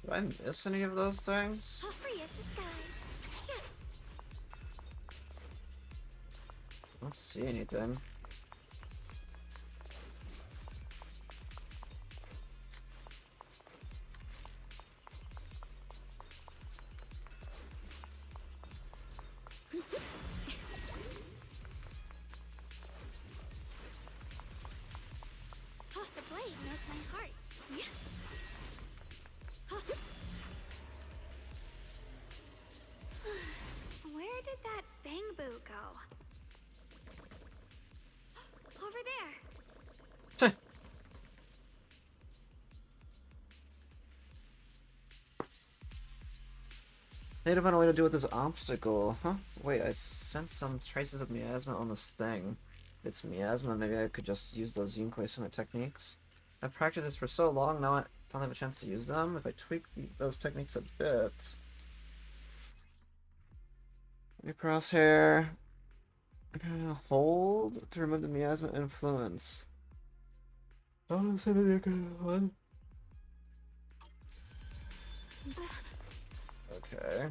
Do I miss any of those things? How free is the skies? Shit! I don't see anything. The blade knows my heart. I need to find a way to deal with this obstacle. Huh? Wait, I sense some traces of miasma on this thing. If it's miasma, maybe I could just use those Yunquei Summit techniques. I've practiced this for so long, now I finally have a chance to use them. If I tweak those techniques a bit... Let me crosshair. Hold to remove the miasma influence. Oh, send me the one. Okay.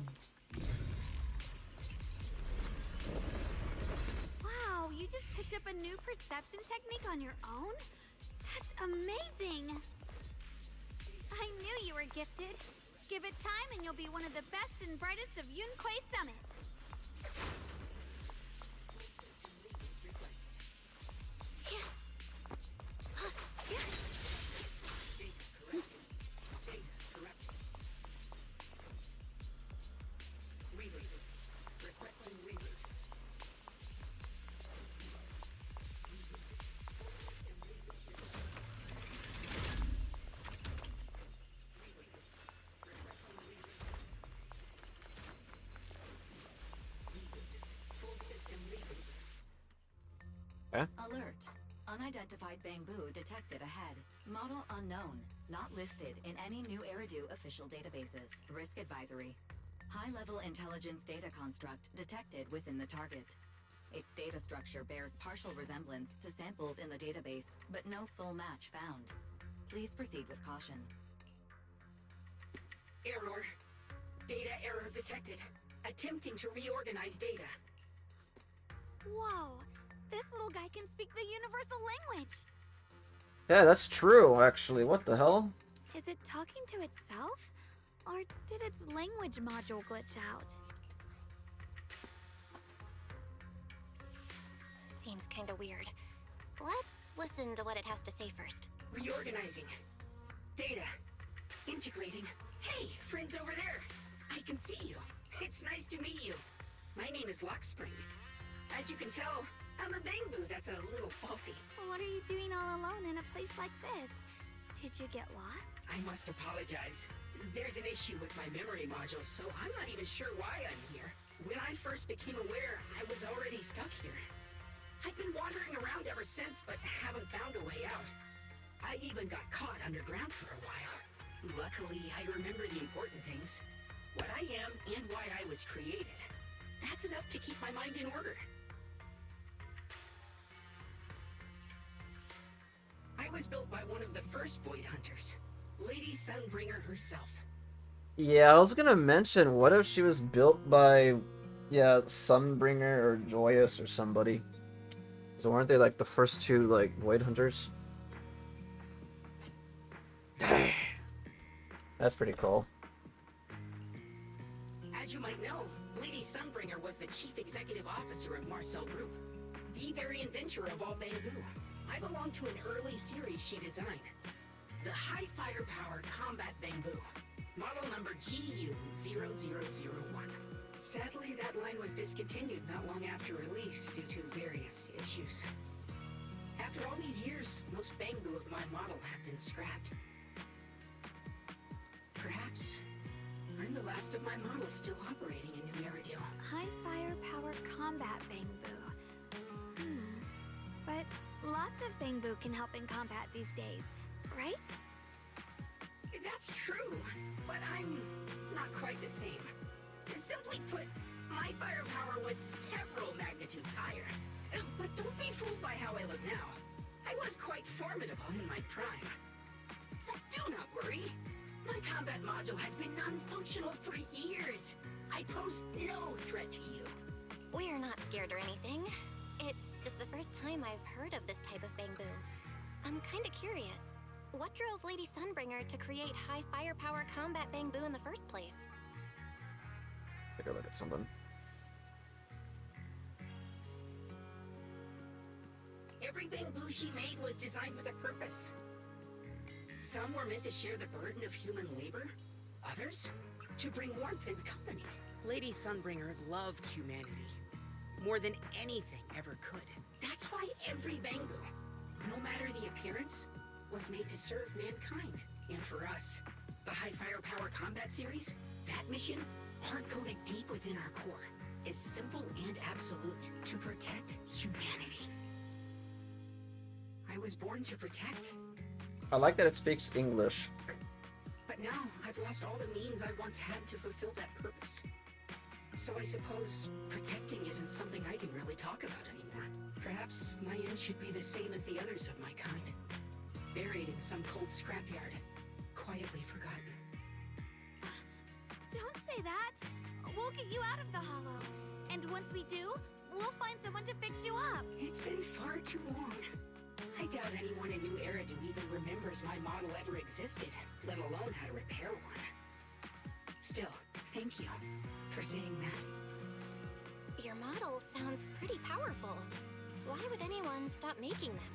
Wow, you just picked up a new perception technique on your own? That's amazing! I knew you were gifted. Give it time and you'll be one of the best and brightest of Yunquei Summit. Alert. Unidentified Bangbu detected ahead. Model unknown. Not listed in any new Eridu official databases. Risk advisory. High-level intelligence data construct detected within the target. Its data structure bears partial resemblance to samples in the database, but no full match found. Please proceed with caution. Error. Data error detected. Attempting to reorganize data. Whoa, this little guy can speak the universal language. Yeah, that's true, actually. What the hell? Is it talking to itself? Or did its language module glitch out? Seems kinda weird. Let's listen to what it has to say first. Reorganizing. Data. Integrating. Hey, friends over there. I can see you. It's nice to meet you. My name is Luckspring. As you can tell, I'm a Bangbu that's a little faulty. What are you doing all alone in a place like this? Did you get lost? I must apologize. There's an issue with my memory module, so I'm not even sure why I'm here. When I first became aware, I was already stuck here. I've been wandering around ever since, but haven't found a way out. I even got caught underground for a while. Luckily, I remember the important things. What I am and why I was created. That's enough to keep my mind in order. I was built by one of the first Void Hunters, Lady Sunbringer herself. Yeah, I was gonna mention, what if she was built by, yeah, Sunbringer or Joyous or somebody? So weren't they like the first two, like, Void Hunters? Dang. That's pretty cool. As you might know, Lady Sunbringer was the chief executive officer of Marcel Group, the very inventor of all Bangbu. I belong to an early series she designed, the High Firepower Combat Bangbu, model number GU0001. Sadly, that line was discontinued not long after release due to various issues. After all these years, most Bangbu of my model have been scrapped. Perhaps I'm the last of my models still operating in New Eridu. High firepower combat Bangbu. But lots of Bangbu can help in combat these days, right? That's true, but I'm not quite the same. Simply put, my firepower was several magnitudes higher. But don't be fooled by how I look now. I was quite formidable in my prime. But do not worry. My combat module has been non-functional for years. I pose no threat to you. We're not scared or anything. It's just the first time I've heard of this type of Bangbu. I'm kinda curious. What drove Lady Sunbringer to create high firepower combat Bangbu in the first place? Take a look at something. Every Bangbu she made was designed with a purpose. Some were meant to share the burden of human labor. Others, to bring warmth and company. Lady Sunbringer loved humanity. More than anything ever could. That's why every Bangbu, no matter the appearance, was made to serve mankind. And for us, the High Firepower Combat Series, that mission hard-coded deep within our core, is simple and absolute: to protect humanity. I was born to protect. I like that it speaks English. But now I've lost all the means I once had to fulfill that purpose. So I suppose protecting isn't something I can really talk about anymore. Perhaps my end should be the same as the others of my kind. Buried in some cold scrapyard, quietly forgotten. Don't say that! We'll get you out of the hollow. And once we do, we'll find someone to fix you up. It's been far too long. I doubt anyone in New Eridu even remembers my model ever existed, let alone how to repair one. Still, thank you for saying that. Your model sounds pretty powerful. Why would anyone stop making them?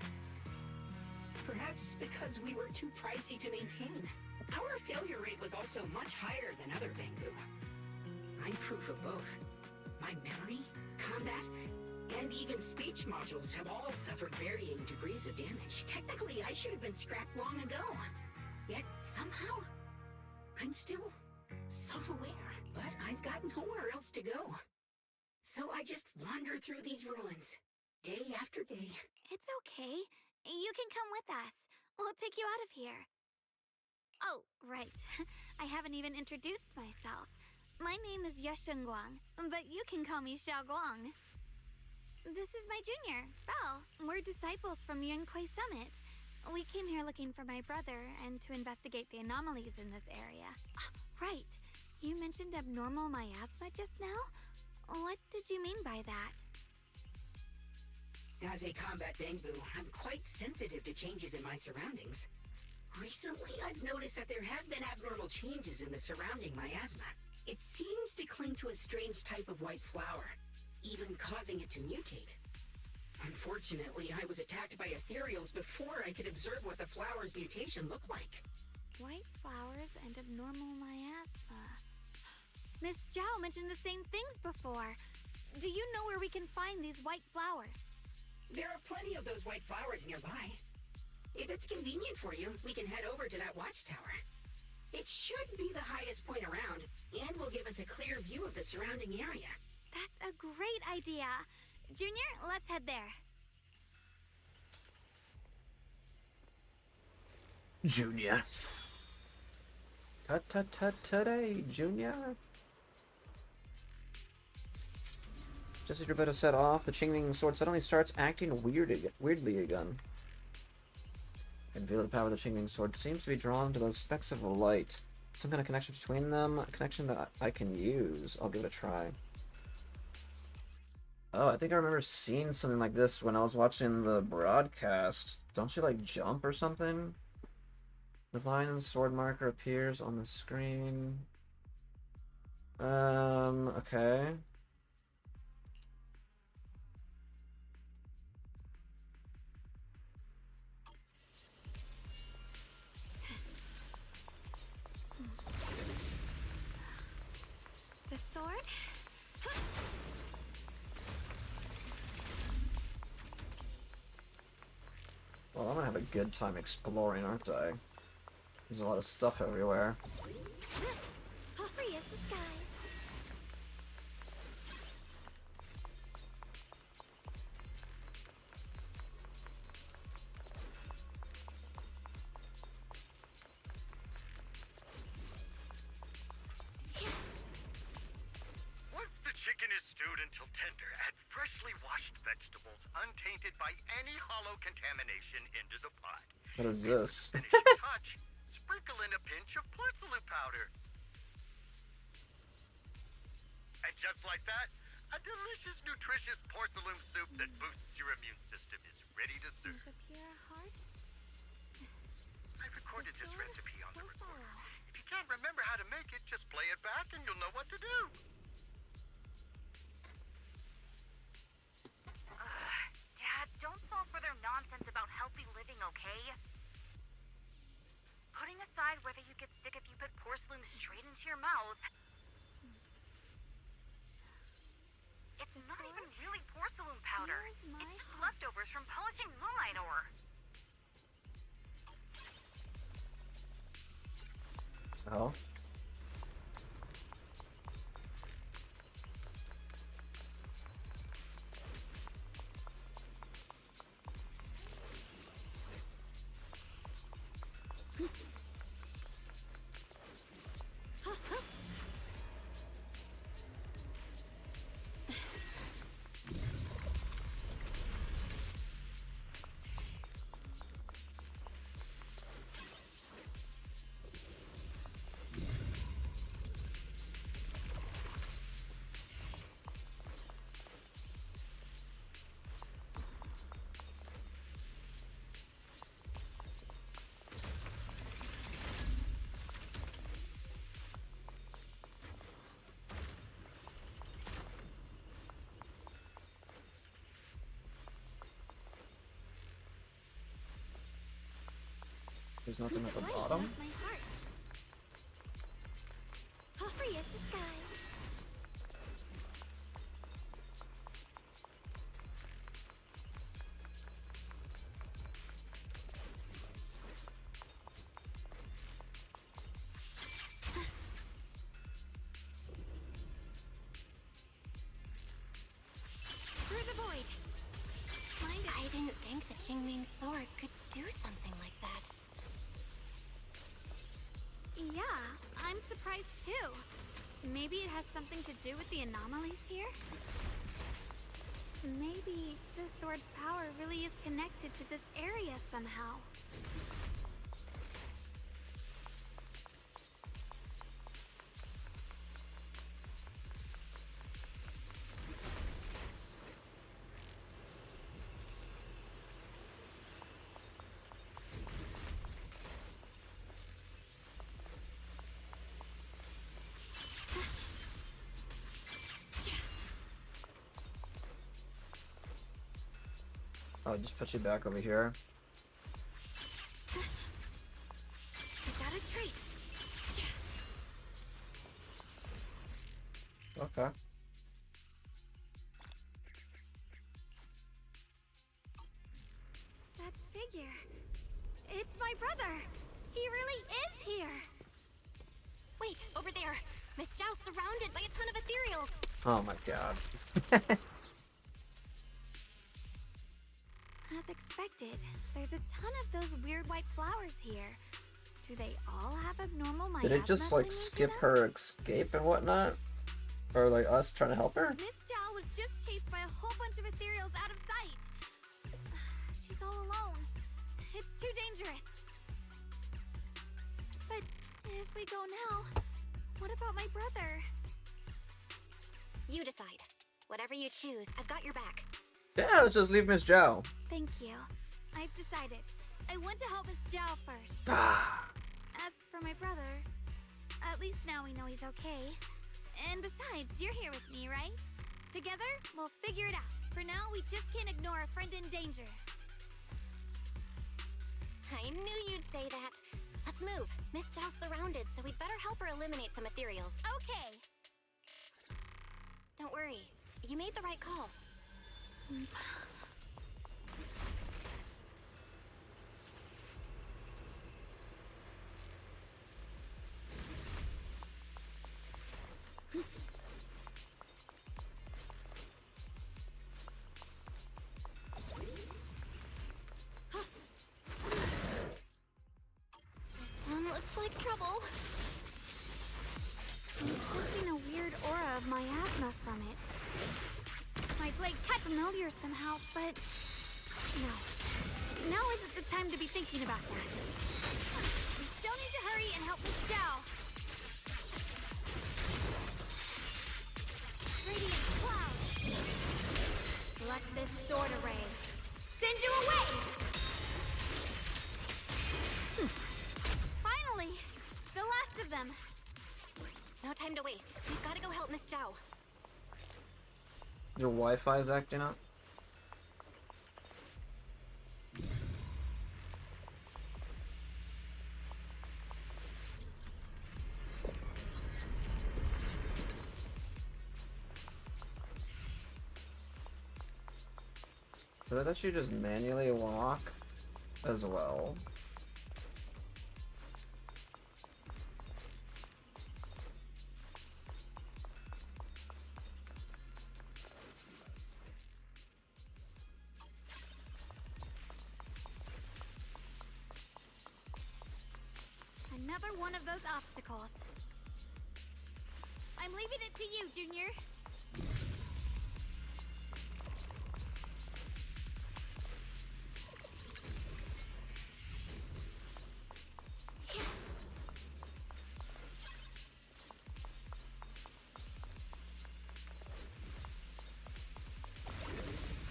Perhaps because we were too pricey to maintain. Our failure rate was also much higher than other Bangbu. I'm proof of both. My memory, combat, and even speech modules have all suffered varying degrees of damage. Technically, I should have been scrapped long ago. Yet, somehow, I'm still self-aware. But I've got nowhere else to go. So I just wander through these ruins, day after day. It's okay. You can come with us. We'll take you out of here. Oh, right. I haven't even introduced myself. My name is Yeshengguang, but you can call me Xiaoguang. This is my junior, Belle. We're disciples from Yunquai Summit. We came here looking for my brother and to investigate the anomalies in this area. Right. You mentioned abnormal miasma just now? What did you mean by that? As a combat Bangbu, I'm quite sensitive to changes in my surroundings. Recently, I've noticed that there have been abnormal changes in the surrounding miasma. It seems to cling to a strange type of white flower, even causing it to mutate. Unfortunately, I was attacked by ethereals before I could observe what the flower's mutation looked like. White flowers and abnormal miasma. Miss Zhao mentioned the same things before. Do you know where we can find these white flowers? There are plenty of those white flowers nearby. If it's convenient for you, we can head over to that watchtower. It should be the highest point around, and will give us a clear view of the surrounding area. That's a great idea. Junior, let's head there. Junior. Today, Junior. Just as you're about to set off, the Qingling sword suddenly starts acting weirdly again. And feel the power of the Qingling sword seems to be drawn to those specks of light. Some kind of connection between them, a connection that I can use. I'll give it a try. Oh, I think I remember seeing something like this when I was watching the broadcast. Don't you, like, jump or something? The lion's sword marker appears on the screen. Okay. The sword? Well, I'm gonna have a good time exploring, aren't I? There's a lot of stuff everywhere. Free as the skies. Once the chicken is stewed until tender, add freshly washed vegetables untainted by any hollow contamination into the pot. What is this? Finishing touch, sprinkle in a pinch of porcelain powder. And just like that, a delicious, nutritious porcelain soup that boosts your immune system is ready to serve. The pure heart? I recorded this recipe on the recorder. If you can't remember how to make it, just play it back and you'll know what to do. Dad, don't fall for their nonsense about healthy living, okay? Putting aside whether you get sick if you put porcelain straight into your mouth, it's not even really porcelain powder. It's just leftovers from polishing moonlight ore. Oh. There's nothing at the Light bottom. warms my heart. Free as the skies. Through the void. I didn't think the Qingming sword could do something like that. Yeah, I'm surprised too. Maybe it has something to do with the anomalies here? Maybe the sword's power really is connected to this area somehow. I'll just put you back over here. I got a trace. Okay. That figure. It's my brother. He really is here. Wait, over there. Miss Zhao's surrounded by a ton of ethereals. Oh my god. As expected, there's a ton of those weird white flowers here. Do they all have abnormal miasma? Did it just like clinging to skip them? her escape and whatnot? Or like us trying to help her? Miss Zhao was just chased by a whole bunch of ethereals out of sight. She's all alone. It's too dangerous. But if we go now, what about my brother? You decide. Whatever you choose, I've got your back. Yeah, let's just leave Miss Zhao. Thank you. I've decided. I want to help Miss Zhao first. Ah. As for my brother, at least now we know he's okay. And besides, you're here with me, right? Together, we'll figure it out. For now, we just can't ignore a friend in danger. I knew you'd say that. Let's move. Miss Zhao's surrounded, so we'd better help her eliminate some ethereals. Okay. Don't worry. You made the right call. This one looks like trouble. I'm sensing a weird aura of miasma from it. My blade cut familiar somehow, but no. Now isn't the time to be thinking about that. We still need to hurry and help Miss Zhao. Radiant clouds. Let this sword array send you away. Finally, the last of them. No time to waste. We've got to go help Miss Zhao. Your Wi-Fi's acting up? So that actually just manually walk as well. Another one of those obstacles. I'm leaving it to you, Junior.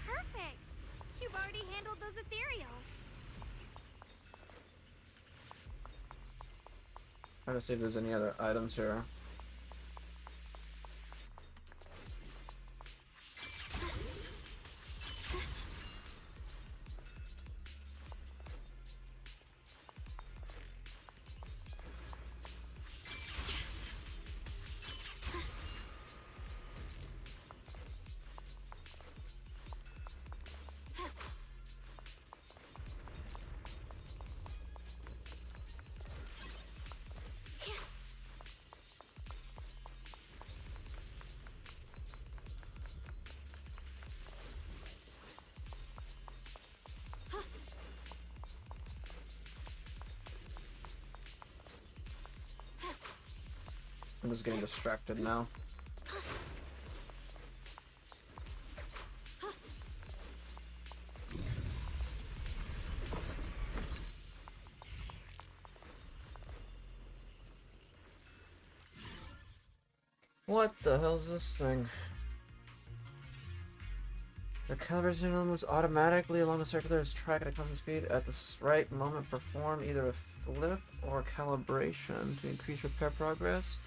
Perfect! You've already handled those ethereals. Trying to see if there's any other items here. I'm just getting distracted now. What the hell is this thing? The calibration signal moves automatically along a circular track at a constant speed. At the right moment, perform either a flip or calibration to increase repair progress.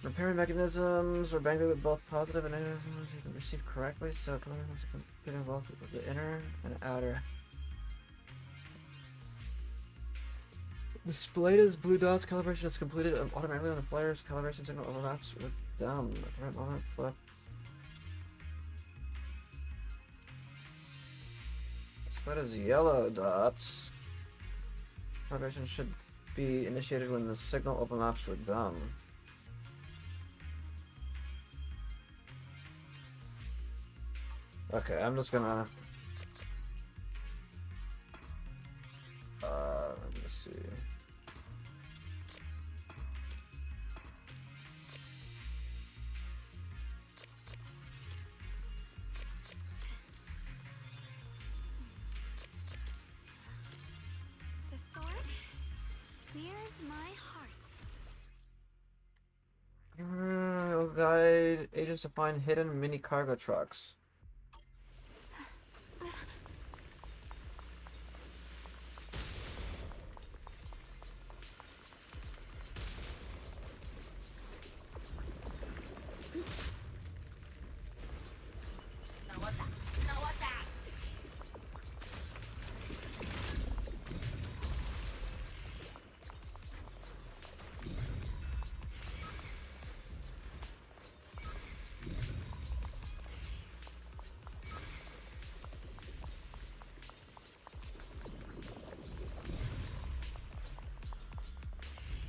Repairing mechanisms or banging with both positive and negative signals you can receive correctly, so calibration both the inner and outer. Displayed as blue dots, calibration is completed automatically on the player's calibration signal overlaps with them. At the right moment, flip. Displayed as yellow dots. Calibration should be initiated when the signal overlaps with them. Okay, I'm just gonna... let me see... The sword clears my heart. It'll guide agents to find hidden mini cargo trucks.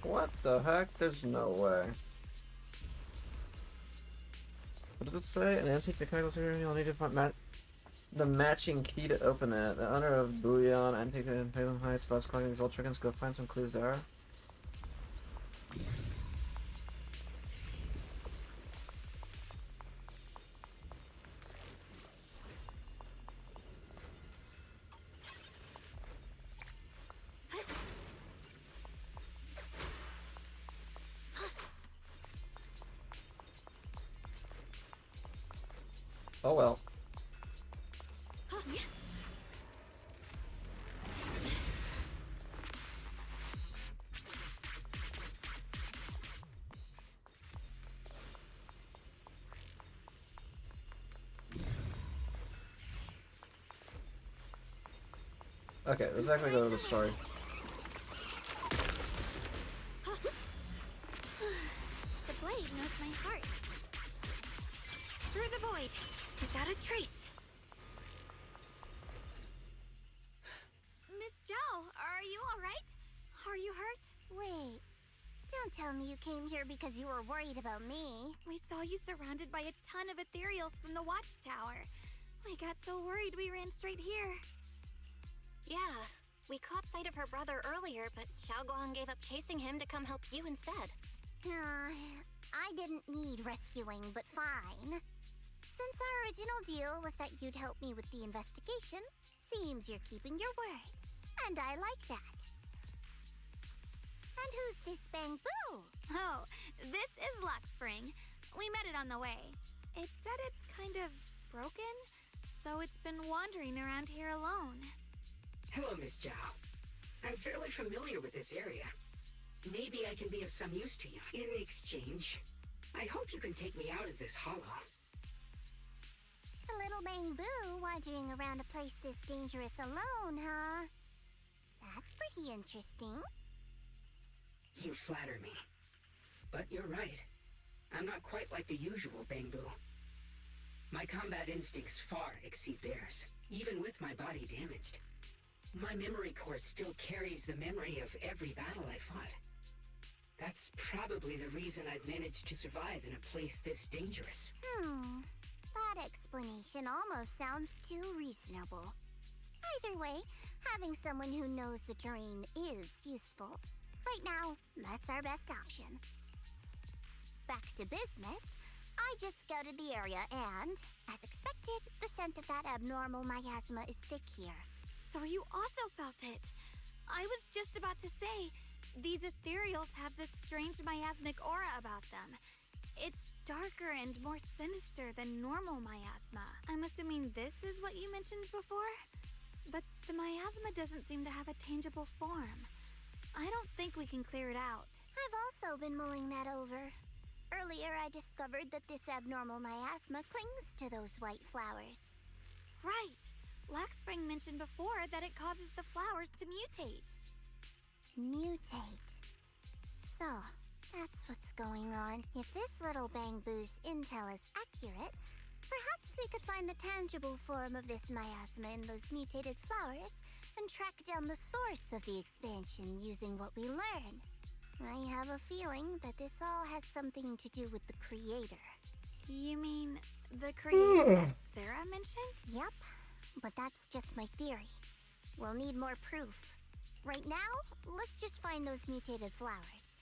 What the heck? There's no way. What does it say? An antique mechanical cylinder, you'll need to find the matching key to open it. The owner of Bouillon, Antique and Palem Heights loves collecting these old chickens. Go find some clues there. Oh well. Okay, let's actually go to the story. The blade knows my heart. Through the void, without a trace. Miss Zhao, are you alright? Are you hurt? Wait, don't tell me you came here because you were worried about me. We saw you surrounded by a ton of ethereals from the watchtower. We got so worried we ran straight here. Yeah, we caught sight of her brother earlier, but Xiaoguang gave up chasing him to come help you instead. I didn't need rescuing, but fine. Since our original deal was that you'd help me with the investigation, seems you're keeping your word. And I like that. And who's this Bangbu? Oh, this is Luckspring. We met it on the way. It said it's kind of broken, so it's been wandering around here alone. Hello, Miss Zhao. I'm fairly familiar with this area. Maybe I can be of some use to you. In exchange, I hope you can take me out of this hollow. A little Bangbu wandering around a place this dangerous alone, huh? That's pretty interesting. You flatter me. But you're right. I'm not quite like the usual Bangbu. My combat instincts far exceed theirs, even with my body damaged. My memory core still carries the memory of every battle I fought. That's probably the reason I've managed to survive in a place this dangerous. That explanation almost sounds too reasonable. Either way, having someone who knows the terrain is useful. Right now, that's our best option. back to business, I just scouted the area and, as expected, the scent of that abnormal miasma is thick here. So you also felt it. I was just about to say, these ethereals have this strange miasmic aura about them. It's darker and more sinister than normal miasma. I'm assuming this is what you mentioned before? But the miasma doesn't seem to have a tangible form. I don't think we can clear it out. I've also been mulling that over. Earlier, I discovered that this abnormal miasma clings to those white flowers. Right. Blackspring mentioned before that it causes the flowers to mutate. Mutate. So, that's what's going on. If this little Bangbu's intel is accurate, perhaps we could find the tangible form of this miasma in those mutated flowers and track down the source of the expansion using what we learn. I have a feeling that this all has something to do with the creator. You mean the creator that Sarah mentioned? Yep, but that's just my theory. We'll need more proof. Right now, let's just find those mutated flowers.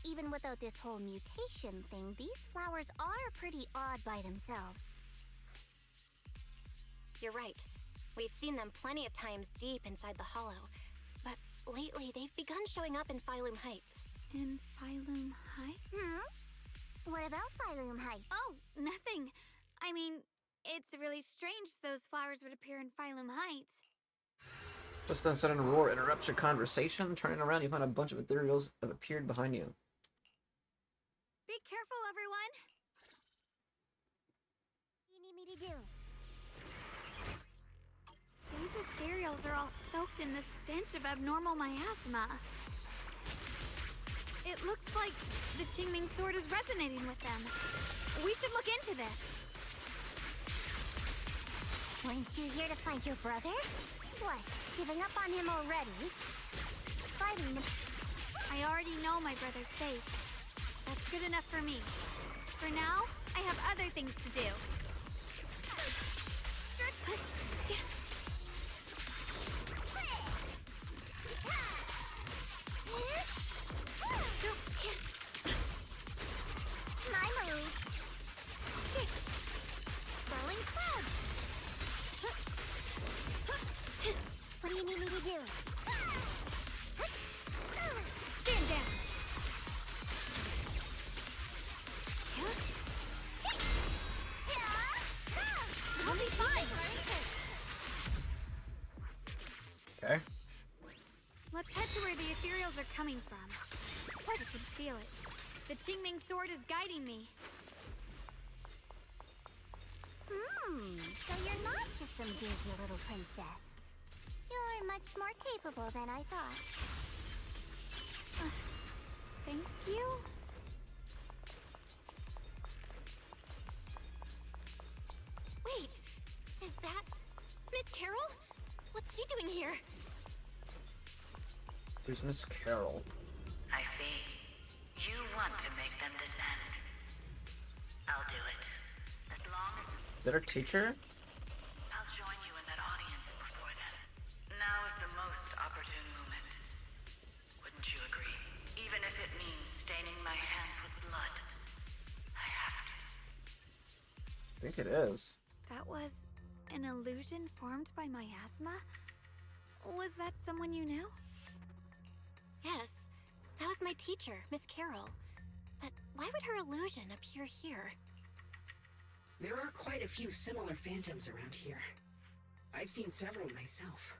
Even without this whole mutation thing, these flowers are pretty odd by themselves. You're right. We've seen them plenty of times deep inside the hollow. But lately, they've begun showing up in Phylum Heights. In Phylum Heights? What about Phylum Heights? Oh, nothing. I mean, it's really strange those flowers would appear in Phylum Heights. Just a sudden roar interrupts your conversation. Turning around, you find a bunch of ethereals have appeared behind you. Be careful, everyone! What do you need me to do? These ethereals are all soaked in the stench of abnormal miasma. It looks like the Qingming sword is resonating with them. We should look into this. Weren't you here to find your brother? What, giving up on him already? Fighting the... I already know my brother's safe. That's good enough for me. For now, I have other things to do. My move! Swirling clouds! What do you need me to do? Stand down! I'll be fine! Okay. Let's head to where the ethereals are coming from. I can feel it. The Qingming sword is guiding me. So you're not just some goofy little princess. You're much more capable than I thought. Thank you? Wait, is that Miss Carol? What's she doing here? Who's Miss Carol? I see. You want to make them descend. I'll do it. As long as Is that her teacher? I'll join you in that audience before then. Now is the most opportune moment. Wouldn't you agree? Even if it means staining my hands with blood. I have to. I think it is. That was an illusion formed by miasma? Was that someone you knew? Yes, that was my teacher, Miss Carol. But why would her illusion appear here? There are quite a few similar phantoms around here. I've seen several myself.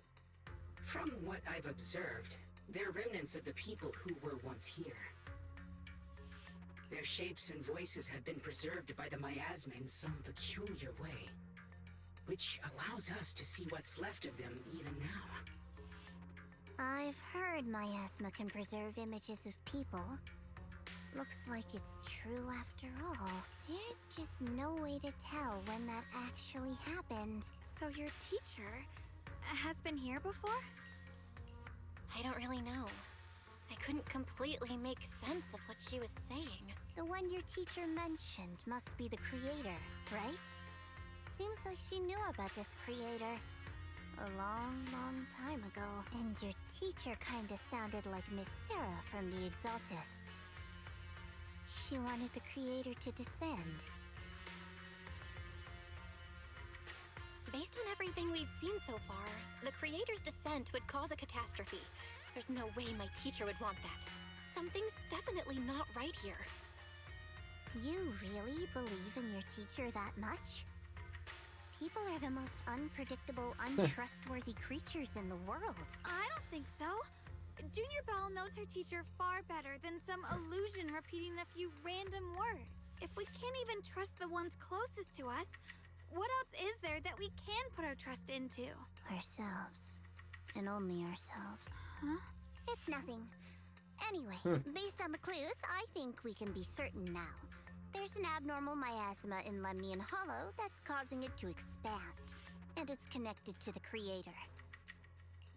From what I've observed, they're remnants of the people who were once here. Their shapes and voices have been preserved by the miasma in some peculiar way, which allows us to see what's left of them even now. I've heard miasma can preserve images of people. Looks like it's true after all. There's just no way to tell when that actually happened. So your teacher has been here before? I don't really know. I couldn't completely make sense of what she was saying. The one your teacher mentioned must be the creator, right? Seems like she knew about this creator a long, long time ago. And your teacher kinda sounded like Miss Sarah from the Exaltists. She wanted the creator to descend. Based on everything we've seen so far, the creator's descent would cause a catastrophe. There's no way my teacher would want that. Something's definitely not right here. You really believe in your teacher that much? People are the most unpredictable, untrustworthy creatures in the world. I don't think so. Junior Belle knows her teacher far better than some illusion repeating a few random words. If we can't even trust the ones closest to us, what else is there that we can put our trust into? Ourselves. And only ourselves. Huh? It's nothing. Anyway, based on the clues, I think we can be certain now. There's an abnormal miasma in Lemnian Hollow that's causing it to expand. And it's connected to the creator.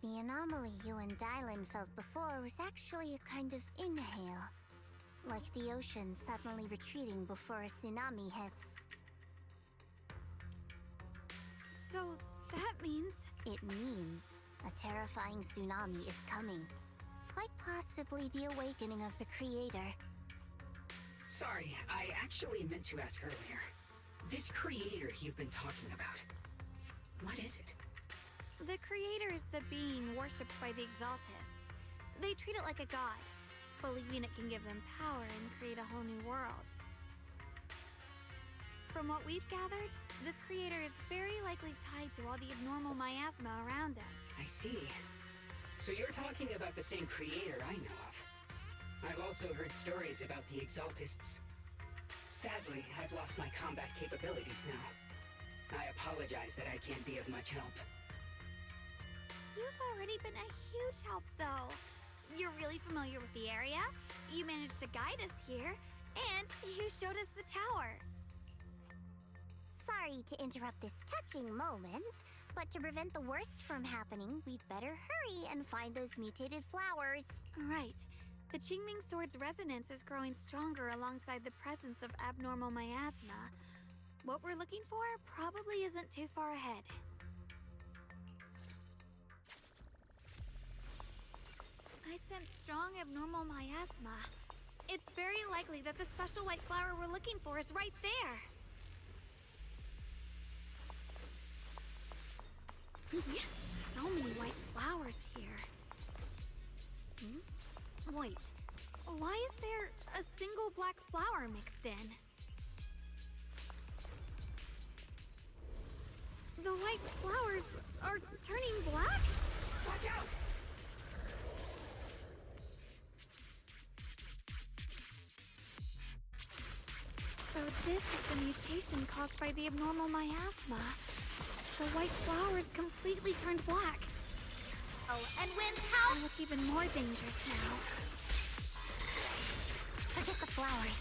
The anomaly you and Dylan felt before was actually a kind of inhale. Like the ocean suddenly retreating before a tsunami hits. So, that means... It means a terrifying tsunami is coming. Quite possibly the awakening of the creator. Sorry, I actually meant to ask earlier. This creator you've been talking about, what is it? The creator is the being worshipped by the Exaltists. They treat it like a god, believing it can give them power and create a whole new world. From what we've gathered, this creator is very likely tied to all the abnormal miasma around us. I see. So you're talking about the same creator I know of. I've also heard stories about the Exaltists. Sadly, I've lost my combat capabilities now. I apologize that I can't be of much help. You've already been a huge help, though. You're really familiar with the area, you managed to guide us here, and you showed us the tower. Sorry to interrupt this touching moment, but to prevent the worst from happening, we'd better hurry and find those mutated flowers. Right. The Qingming Sword's resonance is growing stronger alongside the presence of abnormal miasma. What we're looking for probably isn't too far ahead. I sense strong abnormal miasma. It's very likely that the special white flower we're looking for is right there. So many white flowers here. Wait, why is there a single black flower mixed in? The white flowers are turning black? Watch out! So this is the mutation caused by the abnormal miasma. The white flowers completely turned black. Oh, and winds how? They look even more dangerous now. Forget the flowers.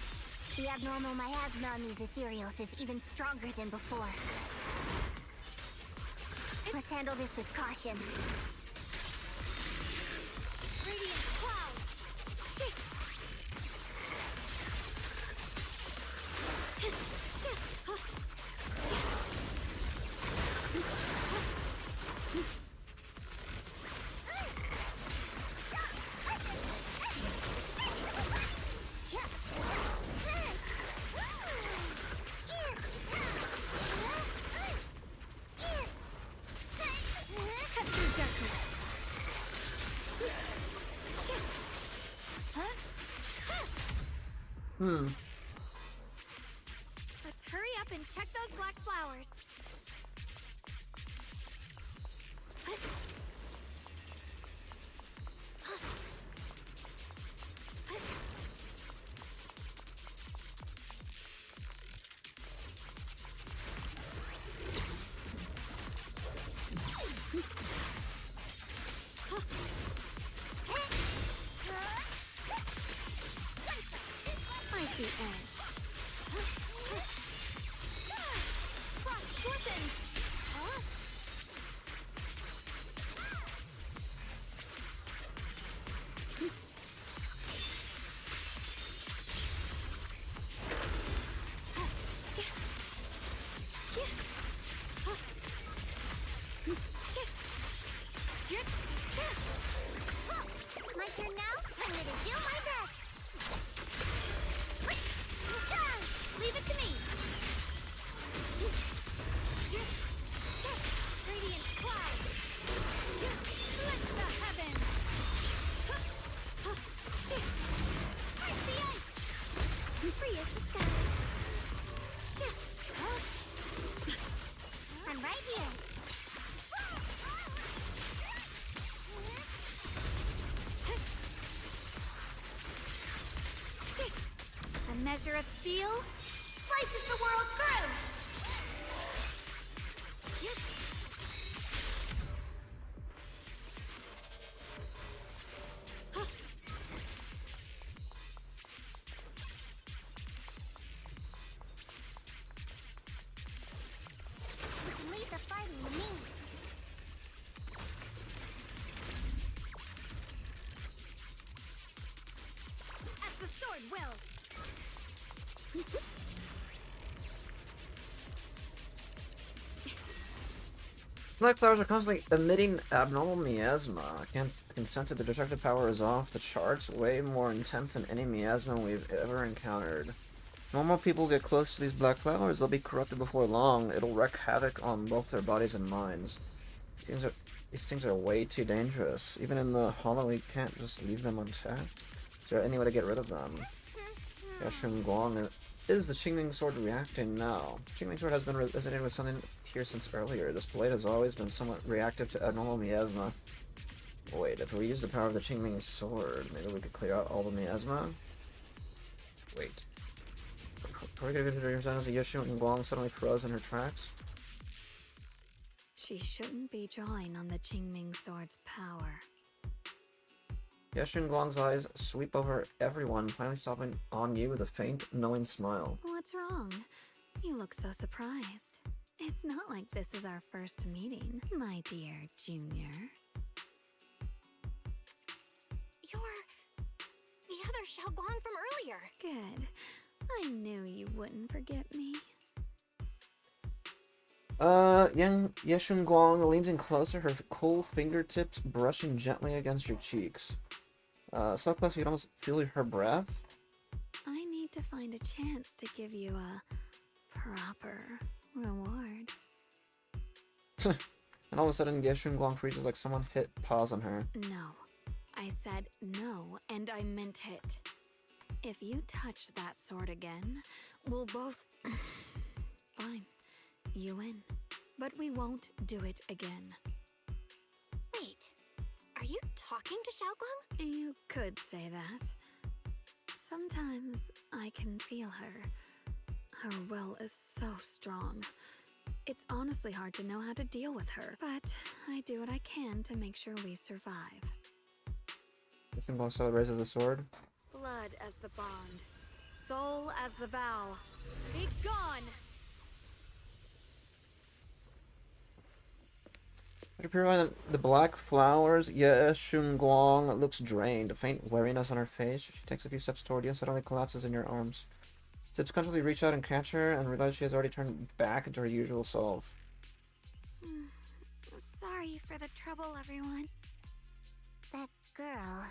The abnormal miasma on these ethereals is even stronger than before. Let's handle this with caution. Radiant cloud! Shit! Let's hurry up and check those black flowers. I see edge. Listen! My turn now? I'm gonna do my best! free as the sky. I'm right here. A measure of steel slices the world through. You can leave the fighting to me. As the sword wills. Black flowers are constantly emitting abnormal miasma. I can sense that the destructive power is off the charts, way more intense than any miasma we've ever encountered. Normal people get close to these black flowers, they'll be corrupted before long. It'll wreak havoc on both their bodies and minds. These things are way too dangerous. Even in the hollow, we can't just leave them untapped. Is there any way to get rid of them? Yashun Guang, is the Qingling Sword reacting now? Qingling Sword has been resonating with something here since earlier. This blade has always been somewhat reactive to abnormal miasma. Wait, if we use the power of the Qingling Sword, maybe we could clear out all the miasma? Wait. Yashun Guang suddenly froze in her tracks? She shouldn't be drawing on the Qingming Sword's power. Yashun Guang's eyes sweep over everyone, finally stopping on you with a faint, knowing smile. What's wrong? You look so surprised. It's not like this is our first meeting, my dear Junior. You're the other Xiaoguang from earlier. Good. I knew you wouldn't forget me. Yashun Guang leans in closer, her cool fingertips brushing gently against your cheeks. So close you can almost feel her breath. I need to find a chance to give you a proper reward. And all of a sudden, Yashun Guang freezes like someone hit pause on her. No. I said no, and I meant it. If you touch that sword again, we'll both... Fine. You win. But we won't do it again. Wait, are you talking to Xiaoguang? You could say that. Sometimes I can feel her. Her will is so strong. It's honestly hard to know how to deal with her, but I do what I can to make sure we survive. Yashun Guang so raises the sword. Blood as the bond. Soul as the vow. Be gone! After purifying the black flowers, Yashun Guang looks drained, a faint weariness on her face. She takes a few steps toward you, suddenly collapses in your arms. Subconsciously reach out and catch her, and realize she has already turned back into her usual self. Sorry for the trouble, everyone. That girl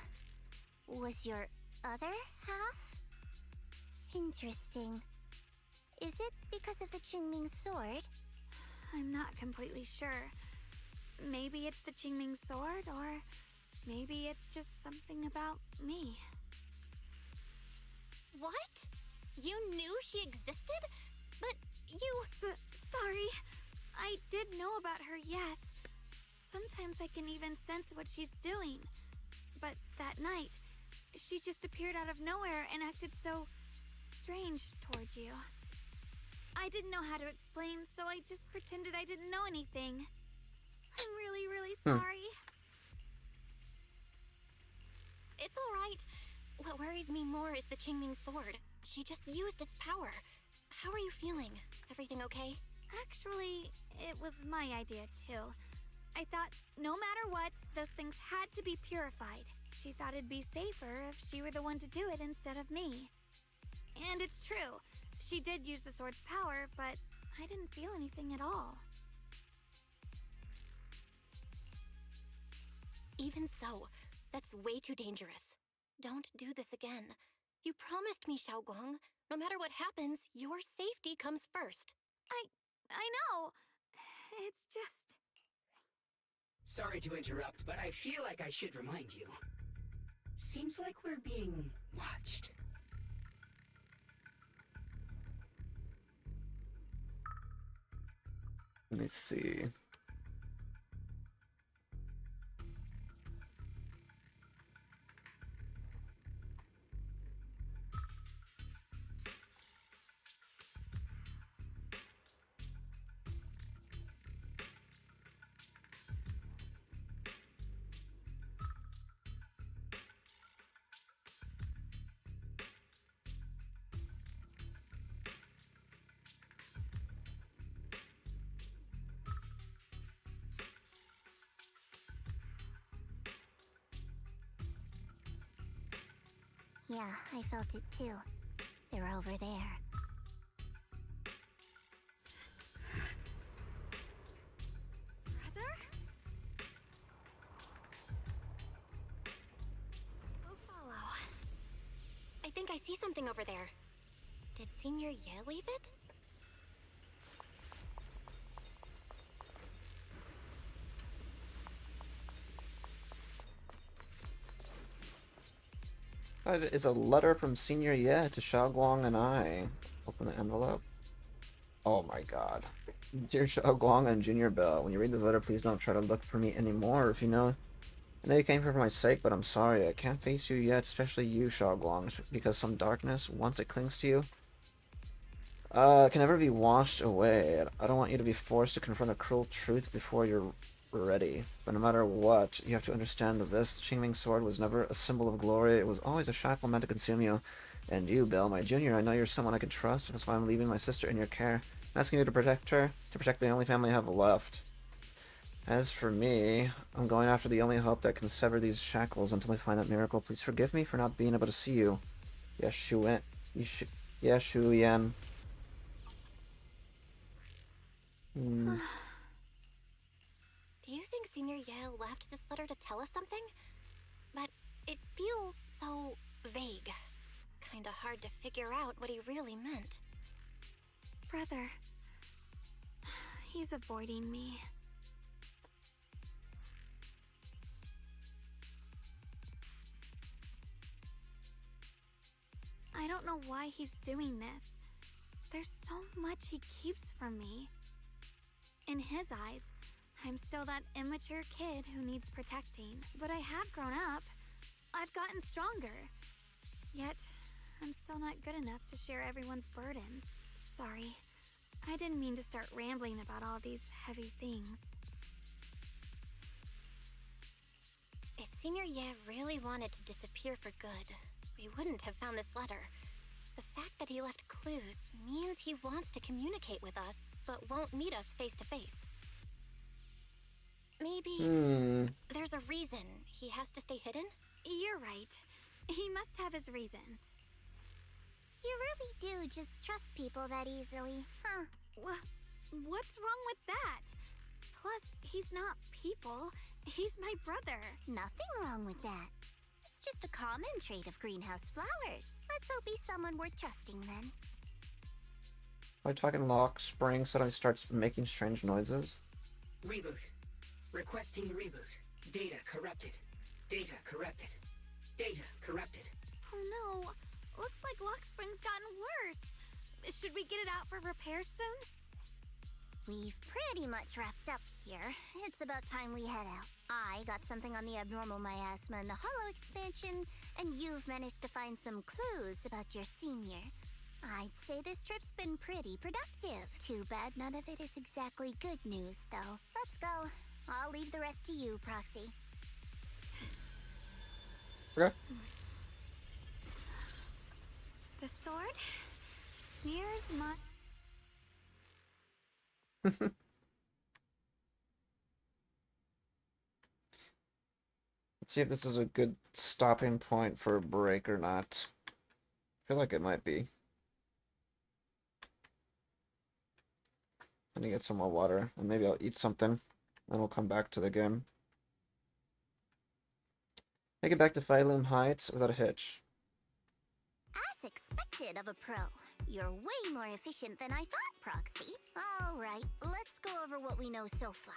was your other half? Interesting. Is it because of the Qingming Sword? I'm not completely sure. Maybe it's the Qingming Sword, or maybe it's just something about me. What? You knew she existed? But you... Sorry. I did know about her, yes. Sometimes I can even sense what she's doing. But that night, she just appeared out of nowhere and acted so strange towards you. I didn't know how to explain, so I just pretended I didn't know anything. I'm really, really sorry. It's alright. What worries me more is the Qingming Sword. She just used its power. How are you feeling? Everything okay? Actually, it was my idea too. I thought no matter what, those things had to be purified. She thought it'd be safer if she were the one to do it instead of me. And it's true. She did use the sword's power, but I didn't feel anything at all. Even so, that's way too dangerous. Don't do this again. You promised me, Xiaoguang. No matter what happens, your safety comes first. I know. It's just... Sorry to interrupt, but I feel like I should remind you. Seems like we're being watched. Let me see. Yeah, I felt it too. They're over there. Brother? We'll follow. I think I see something over there. Did Senior Ye leave it? That is a letter from Senior Ye to Xiaoguang and I. Open the envelope. Oh my god. Dear Xiaoguang and Junior Bell, when you read this letter, please don't try to look for me anymore. If you know, I know you came here for my sake, but I'm sorry. I can't face you yet, especially you, Xiaoguang, because some darkness, once it clings to you, can never be washed away. I don't want you to be forced to confront a cruel truth before you're ready. But no matter what, you have to understand that this Qingming sword was never a symbol of glory. It was always a shackle meant to consume you. And you, Belle, my junior, I know you're someone I can trust. That's why I'm leaving my sister in your care. I'm asking you to protect her, to protect the only family I have left. As for me, I'm going after the only hope that can sever these shackles until I find that miracle. Please forgive me for not being able to see you. Shu Yan. Do you think Senior Ye left this letter to tell us something? But it feels so vague. Kinda hard to figure out what he really meant. Brother. He's avoiding me. I don't know why he's doing this. There's so much he keeps from me. In his eyes, I'm still that immature kid who needs protecting. But I have grown up. I've gotten stronger. Yet, I'm still not good enough to share everyone's burdens. Sorry. I didn't mean to start rambling about all these heavy things. If Senior Ye really wanted to disappear for good, we wouldn't have found this letter. The fact that he left clues means he wants to communicate with us, but won't meet us face to face. Maybe there's a reason he has to stay hidden? You're right. He must have his reasons. You really do just trust people that easily, huh? What's wrong with that? Plus, he's not people. He's my brother. Nothing wrong with that. It's just a common trait of greenhouse flowers. Let's hope he's someone worth trusting then. Are you talking lock spring suddenly starts making strange noises? Reboot. Requesting reboot. Data corrupted. Data corrupted. Data corrupted. Oh no. Looks like Lock Spring's gotten worse. Should we get it out for repairs soon? We've pretty much wrapped up here. It's about time we head out. I got something on the abnormal miasma and the hollow expansion, and you've managed to find some clues about your senior. I'd say this trip's been pretty productive. Too bad none of it is exactly good news, though. Let's go. I'll leave the rest to you, Proxy. Okay. The sword mirrors my... Let's see if this is a good stopping point for a break or not. I feel like it might be. I need to get some more water, and maybe I'll eat something, then we'll come back to the game. Make it back to Phylum Heights without a hitch. As expected of a pro. You're way more efficient than I thought, Proxy. Alright, let's go over what we know so far.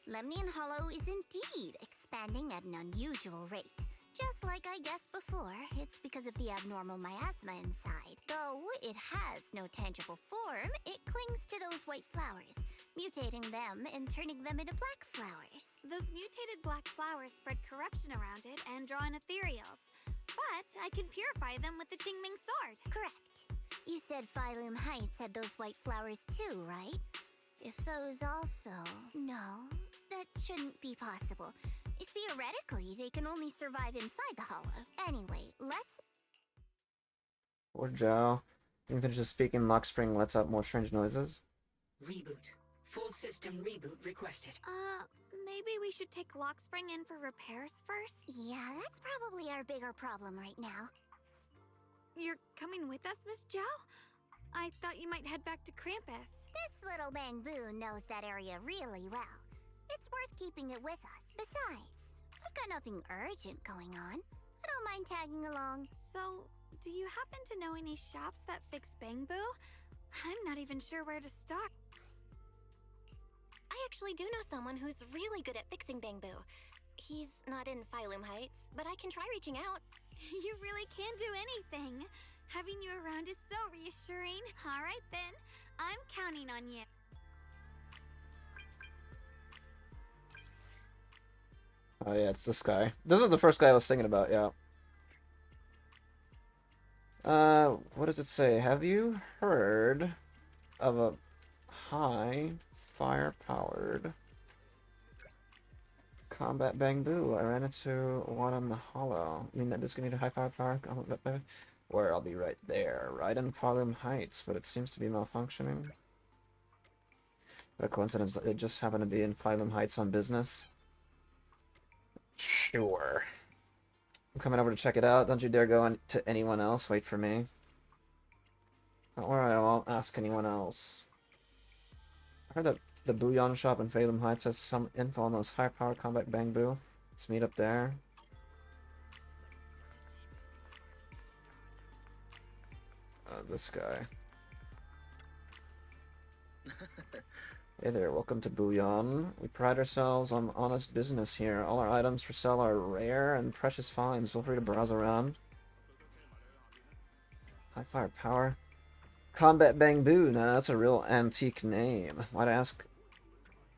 Lemnian Hollow is indeed expanding at an unusual rate. Just like I guessed before, it's because of the abnormal miasma inside. Though it has no tangible form, it clings to those white flowers, mutating them and turning them into black flowers. Those mutated black flowers spread corruption around it and draw in ethereals. But I can purify them with the Qingming sword. Correct. You said Phylum Heights had those white flowers too, right? If those also... No, that shouldn't be possible. Theoretically, they can only survive inside the hollow. Anyway, let's... Poor Joe. He finishes speaking, lock spring lets out more strange noises. Reboot. Full system reboot requested. Maybe we should take Lockspring in for repairs first? Yeah, that's probably our bigger problem right now. You're coming with us, Miss Joe? I thought you might head back to Krampus. This little Bangbu knows that area really well. It's worth keeping it with us. Besides, I've got nothing urgent going on. I don't mind tagging along. So, do you happen to know any shops that fix Bangbu? I'm not even sure where to start. I actually do know someone who's really good at fixing Bangbu. He's not in Phylum Heights, but I can try reaching out. You really can do anything. Having you around is so reassuring. All right then, I'm counting on you. Oh yeah, it's this guy. This is the first guy I was thinking about, yeah. What does it say? Have you heard of a high fire-powered combat Bangbu? I ran into one on the hollow. I mean, that is going to need a high firepower combat, where I'll be right there, right in Phylum Heights, but it seems to be malfunctioning. What a coincidence that it just happened to be in Phylum Heights on business. Sure. I'm coming over to check it out. Don't you dare go on to anyone else. Wait for me. Don't worry, I won't ask anyone else. I heard that the Bouillon shop in Phylum Heights has some info on those high-power combat Bangbu. Let's meet up there. This guy. Hey there, welcome to Bouillon. We pride ourselves on honest business here. All our items for sale are rare and precious finds. Feel free to browse around. High firepower. Combat Bangbu. Now that's a real antique name. Why'd I ask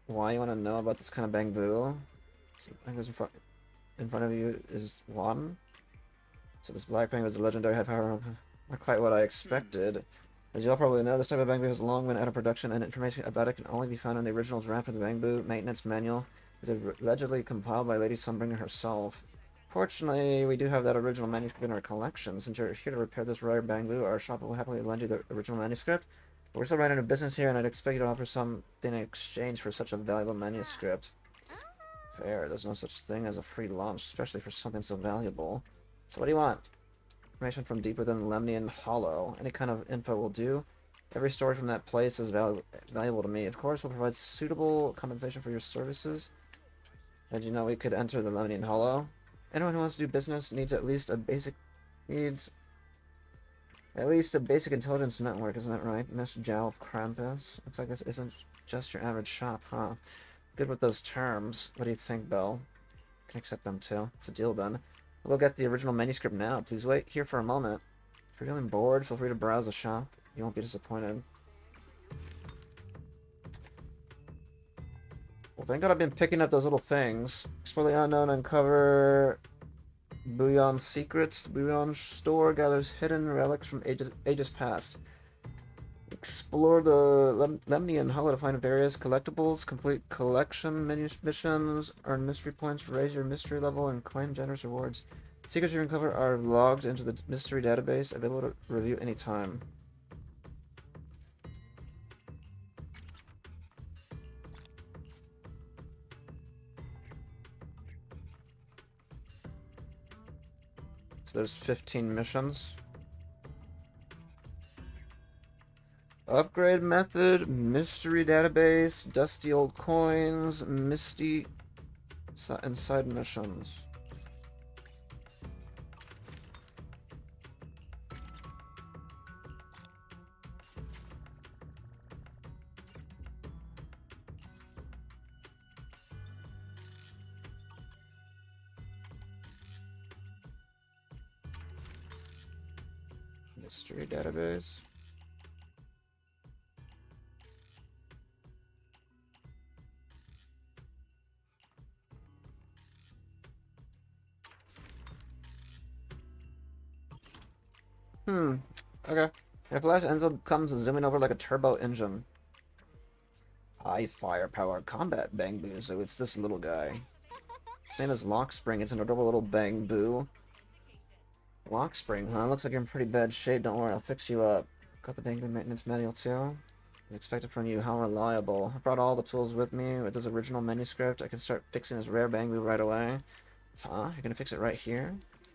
why you want to know about this kind of Bangbu? I think in front of you is one. So this black Bangbu is a legendary high power. Not quite what I expected. As you all probably know, this type of Bangbu has long been out of production, and information about it can only be found in the original draft of the Bangbu Maintenance Manual, which is allegedly compiled by Lady Sunbringer herself. Fortunately, we do have that original manuscript in our collection. Since you're here to repair this rare Bangbu, our shop will happily lend you the original manuscript. But we're still running a business here, and I'd expect you to offer something in exchange for such a valuable manuscript. Fair. There's no such thing as a free lunch, especially for something so valuable. So what do you want? Information from deep within Lemnian Hollow. Any kind of info will do. Every story from that place is valuable to me. Of course, we'll provide suitable compensation for your services. Did you know we could enter the Lemnian Hollow? Anyone who wants to do business needs at least a basic intelligence network, isn't that right, Miss Zhao of Krampus? Looks like this isn't just your average shop, huh? Good with those terms. What do you think, Belle? Can accept them too. It's a deal then. We'll get the original manuscript now. Please wait here for a moment. If you're feeling bored, feel free to browse the shop. You won't be disappointed. Well, thank God I've been picking up those little things. Explore the unknown, uncover Bouillon's secrets. The Bouillon store gathers hidden relics from ages past. Explore the Lemnian Hollow to find various collectibles, complete collection missions, earn mystery points, raise your mystery level, and claim generous rewards. Secrets you uncover are logged into the mystery database, available to review anytime. So there's 15 missions. Upgrade method, mystery database, dusty old coins, misty and side missions. Mystery database. Okay. If Flash Enzo comes zooming over like a turbo engine. High firepower combat Bang Boo, so it's this little guy. His name is Lockspring. It's an adorable little Bang Boo. Lockspring, huh? Looks like you're in pretty bad shape. Don't worry, I'll fix you up. Got the Bang Boo maintenance manual too. As expected from you, how reliable. I brought all the tools with me. With this original manuscript, I can start fixing this rare Bang Boo right away. Huh? You're gonna fix it right here?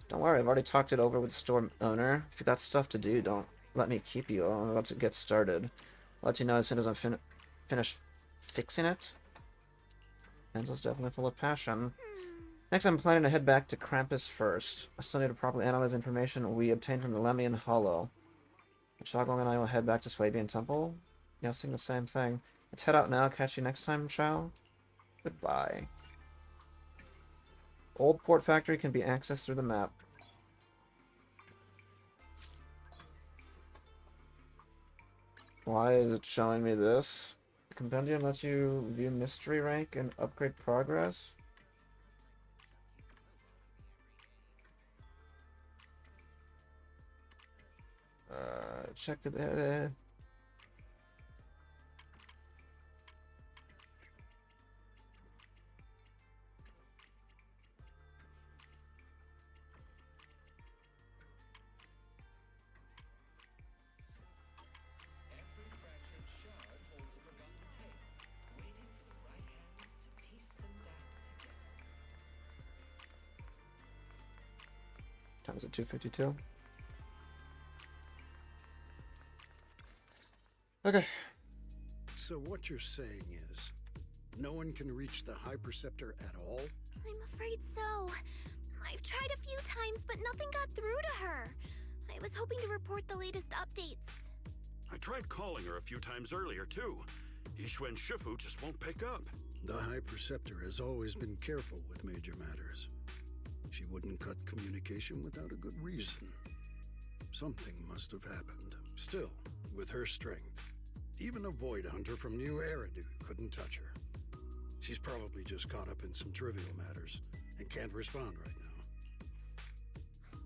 Don't worry, I've already talked it over with the store owner. If you got stuff to do, don't let me keep you. I'm about to get started. I'll let you know as soon as I'm finished fixing it. Enzo's definitely full of passion. Next, I'm planning to head back to Krampus first. I still need to properly analyze information we obtained from the Lemnian Hollow. Shagong and I will head back to Swabian Temple. Yeah, I'll sing the same thing. Let's head out now. Catch you next time, Shao. Goodbye. Old Port Factory can be accessed through the map. Why is it showing me this? The compendium lets you view mystery rank and upgrade progress. Check the... Time is it 2:52? Okay. So what you're saying is, no one can reach the High Preceptor at all? I'm afraid so. I've tried a few times, but nothing got through to her. I was hoping to report the latest updates. I tried calling her a few times earlier, too. Yishuen Shifu just won't pick up. The High Preceptor has always been careful with major matters. She wouldn't cut communication without a good reason. Something must have happened. Still, with her strength, even a Void Hunter from New Eridu couldn't touch her. She's probably just caught up in some trivial matters and can't respond right now.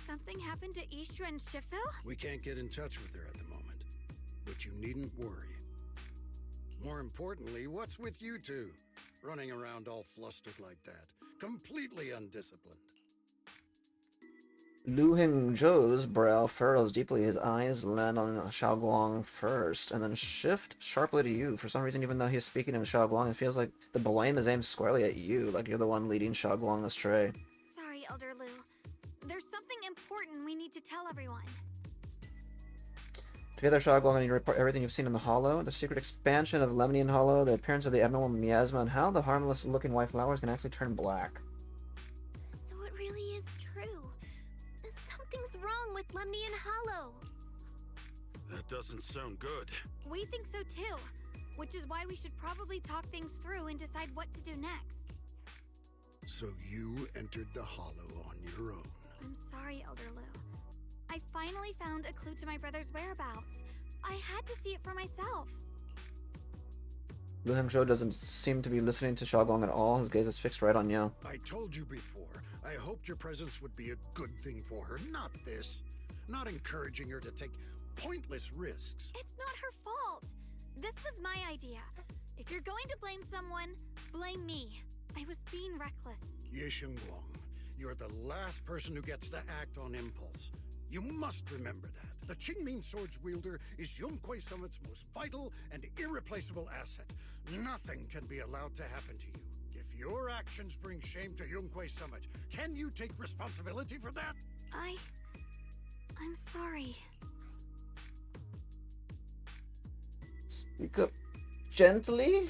Something happened to Ishu and Shifu? We can't get in touch with her at the moment, but you needn't worry. More importantly, what's with you two? Running around all flustered like that, completely undisciplined. Lu Hingzhou's brow furrows deeply. His eyes land on Xiaoguang first, and then shift sharply to you. For some reason, even though he's speaking of Xiaoguang, it feels like the blame is aimed squarely at you, like you're the one leading Xiaoguang astray. Sorry, Elder Lu. There's something important we need to tell everyone. Together, Xiaoguang, and you report everything you've seen in the Hollow, the secret expansion of Lemnian Hollow, the appearance of the abnormal miasma, and how the harmless-looking white flowers can actually turn black. So it really is true. Something's wrong with Lemnian Hollow. That doesn't sound good. We think so too, which is why we should probably talk things through and decide what to do next. So you entered the Hollow on your own. I'm sorry, Elder Lu. I finally found a clue to my brother's whereabouts. I had to see it for myself. Lu Hengzhou doesn't seem to be listening to Xiaoguang at all. His gaze is fixed right on you. I told you before, I hoped your presence would be a good thing for her, not this. Not encouraging her to take pointless risks. It's not her fault. This was my idea. If you're going to blame someone, blame me. I was being reckless. Yisheng Guang, you're the last person who gets to act on impulse. You must remember that. The Qingming Sword's wielder is Yongkui Summit's most vital and irreplaceable asset. Nothing can be allowed to happen to you. If your actions bring shame to Yongkui Summit, can you take responsibility for that? I'm sorry. Speak up gently?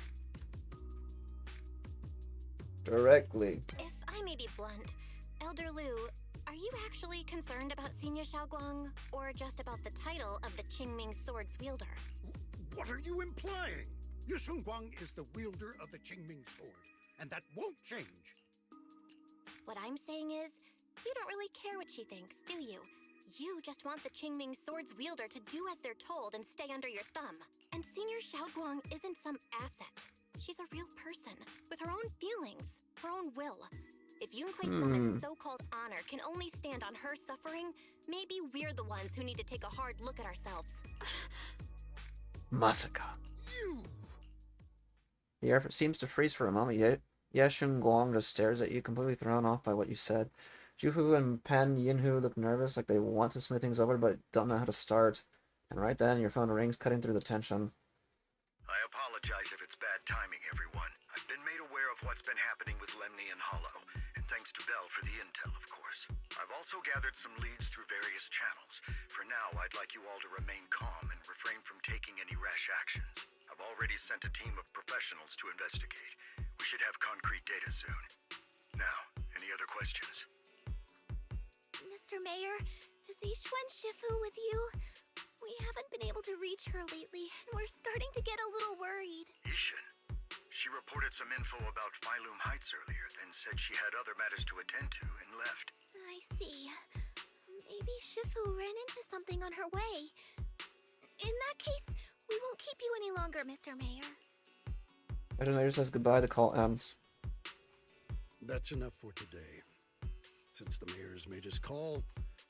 Directly. If I may be blunt, Elder Lu, are you actually concerned about Senior Xiaoguang, or just about the title of the Qingming Sword's wielder? What are you implying? Yisheng Guang is the wielder of the Qingming Sword, and that won't change. What I'm saying is, you don't really care what she thinks, do you? You just want the Qingming sword's wielder to do as they're told and stay under your thumb. And Senior Xiaoguang isn't some asset. She's a real person, with her own feelings, her own will. If Yunquei Summit's so-called honor can only stand on her suffering, maybe we're the ones who need to take a hard look at ourselves. Masaka. The air seems to freeze for a moment, yet Yashun Guang just stares at you, completely thrown off by what you said. Jufu and Pan Yinhu look nervous, like they want to smooth things over, but don't know how to start. And right then, your phone rings, cutting through the tension. I apologize if it's bad timing, everyone. I've been made aware of what's been happening with Lemny and Hollow, and thanks to Bell for the intel, of course. I've also gathered some leads through various channels. For now, I'd like you all to remain calm and refrain from taking any rash actions. I've already sent a team of professionals to investigate. We should have concrete data soon. Now, any other questions? Mr. Mayor, is Yixuan Shifu with you? We haven't been able to reach her lately, and we're starting to get a little worried. Ishin? She reported some info about Phylum Heights earlier, then said she had other matters to attend to and left. I see. Maybe Shifu ran into something on her way. In that case, we won't keep you any longer, Mr. Mayor. Mr. Mayor says goodbye, the call ends. That's enough for today. Since the mayor's made his call,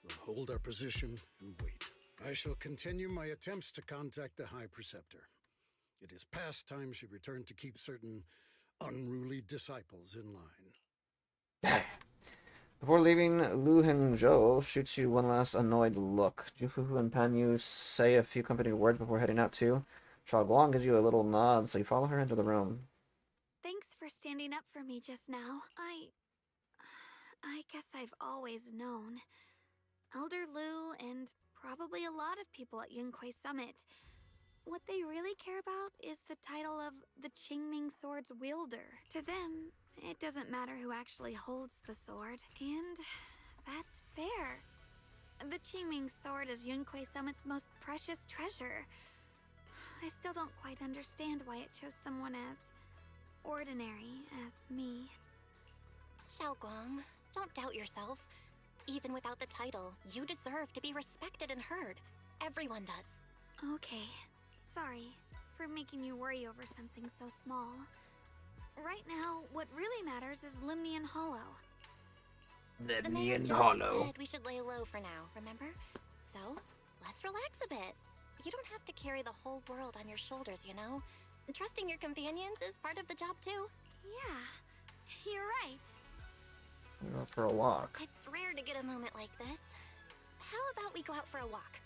we'll hold our position and wait. I shall continue my attempts to contact the High Preceptor. It is past time she returned to keep certain unruly disciples in line. Before leaving, Lu Hengzhou shoots you one last annoyed look. Jufu and Pan Yu say a few comforting words before heading out too. Chao Guang gives you a little nod, so you follow her into the room. Thanks for standing up for me just now. I guess I've always known. Elder Lu and probably a lot of people at Yunquei Summit, what they really care about is the title of the Qingming Sword's wielder. To them, it doesn't matter who actually holds the sword, and that's fair. The Qingming Sword is Yunquei Summit's most precious treasure. I still don't quite understand why it chose someone as ordinary as me. Xiaoguang, don't doubt yourself. Even without the title, you deserve to be respected and heard. Everyone does. Okay. Sorry for making you worry over something so small. Right now, what really matters is Lemny and Hollow. The mayor just said we should lay low for now, remember? So, let's relax a bit. You don't have to carry the whole world on your shoulders, you know? Trusting your companions is part of the job too. Yeah, you're right. We'll go for a walk. It's rare to get a moment like this. How about we go out for a walk?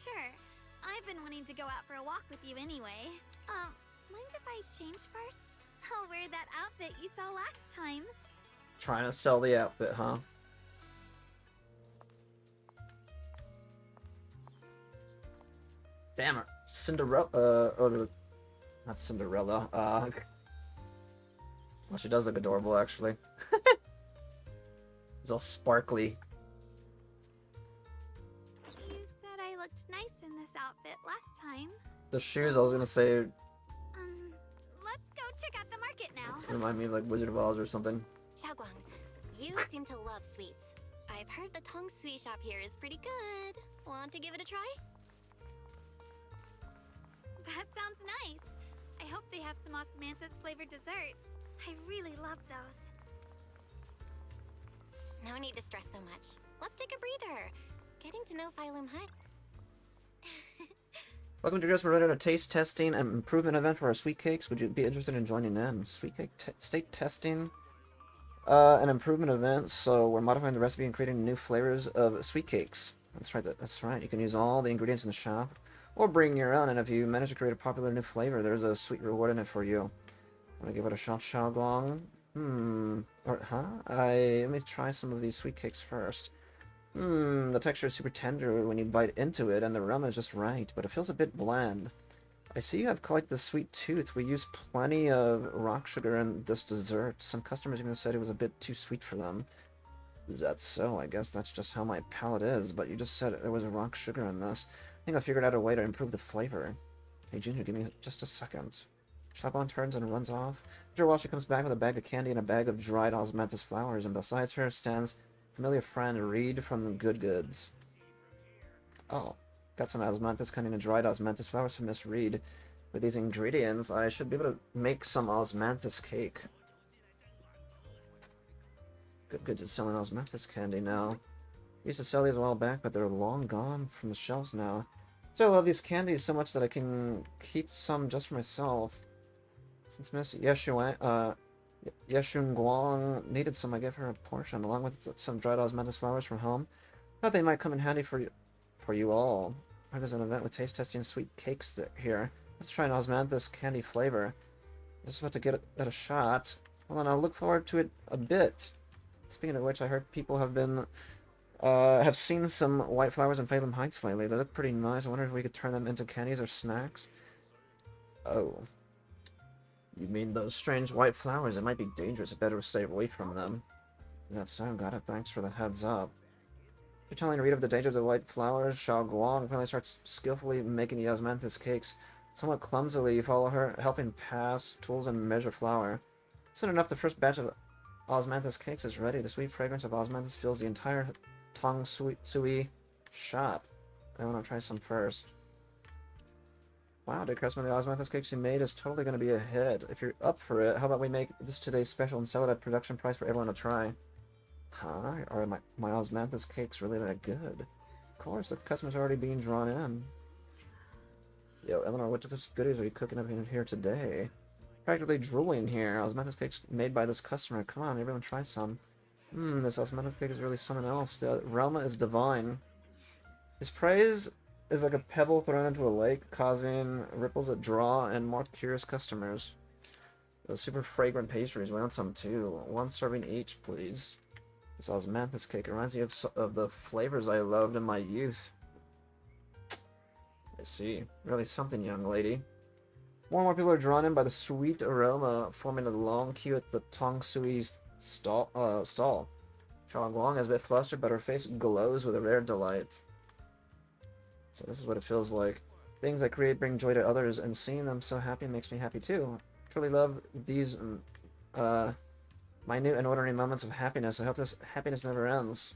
Sure. I've been wanting to go out for a walk with you anyway. Mind if I change first? I'll wear that outfit you saw last time. Trying to sell the outfit, huh? Damn it. Cinderella, or not Cinderella, well, she does look adorable, actually. It's all sparkly. You said I looked nice in this outfit last time. The shoes, I was gonna say, Let's go check out the market now. remind me of like Wizard of Oz or something. Xiaoguang, you seem to love sweets. I've heard the Tong Sui shop here is pretty good. Want to give it a try? That sounds nice. I hope they have some osmanthus flavored desserts. I really love those. No need to stress so much. Let's take a breather. Getting to know Phylum Heights. Welcome to Girls. We're running a taste testing and improvement event for our sweet cakes. Would you be interested in joining in? Sweet cake state testing, an improvement event. So we're modifying the recipe and creating new flavors of sweet cakes. That's right. That's right. You can use all the ingredients in the shop, or bring your own. And if you manage to create a popular new flavor, there's a sweet reward in it for you. Want to give it a shot, Xiaoguang? Let me try some of these sweet cakes first. The texture is super tender when you bite into it, and the aroma is just right, but it feels a bit bland. I see you have quite the sweet tooth. We use plenty of rock sugar in this dessert. Some customers even said it was a bit too sweet for them. Is that so? I guess that's just how my palate is, but you just said there was rock sugar in this. I think I figured out a way to improve the flavor. Hey, Junior, give me just a second. Xiaoguang turns and runs off. After a while, she comes back with a bag of candy and a bag of dried osmanthus flowers, and besides her stands familiar friend, Reed from Good Goods. Oh, got some osmanthus candy and dried osmanthus flowers from Miss Reed. With these ingredients, I should be able to make some osmanthus cake. Good Goods is selling osmanthus candy now. Used to sell these a while back, but they're long gone from the shelves now. So I love these candies so much that I can keep some just for myself. Since Miss Yeshun Guang needed some, I gave her a portion, along with some dried osmanthus flowers from home. Thought they might come in handy for you all. There's an event with taste testing sweet cakes here. Let's try an osmanthus candy flavor. Just about to get at a shot. Hold on, I'll look forward to it a bit. Speaking of which, I heard people have seen some white flowers in Phelan Heights lately. They look pretty nice. I wonder if we could turn them into candies or snacks. Oh. You mean those strange white flowers? It might be dangerous. It's better to stay away from them. Is that so? Got it. Thanks for the heads up. You're telling Reed of the dangers of white flowers. Xiao Guang finally starts skillfully making the osmanthus cakes. Somewhat clumsily, you follow her, helping pass tools and measure flour. Soon enough, the first batch of osmanthus cakes is ready. The sweet fragrance of osmanthus fills the entire Tong Sui shop. I want to try some first. Wow, Dick Cressman, the osmanthus cakes you made is totally going to be a hit. If you're up for it, how about we make this today's special and sell it at production price for everyone to try? Huh? Are my osmanthus cakes really that good? Of course, the customers are already being drawn in. Yo, Eleanor, what goodies are you cooking up in here today? Practically drooling here. Osmanthus cakes made by this customer. Come on, everyone try some. This osmanthus cake is really something else. The aroma is divine. His praise is like a pebble thrown into a lake, causing ripples that draw in more curious customers. Those super fragrant pastries, we want some too. 1 serving each, please. This osmanthus cake reminds me of the flavors I loved in my youth. I see. Really something, young lady. More and more people are drawn in by the sweet aroma, forming a long queue at the Tong Sui's stall. Chao Guang is a bit flustered, but her face glows with a rare delight. So this is what it feels like. Things I create bring joy to others, and seeing them so happy makes me happy too. I truly love these minute and ordinary moments of happiness. I hope this happiness never ends.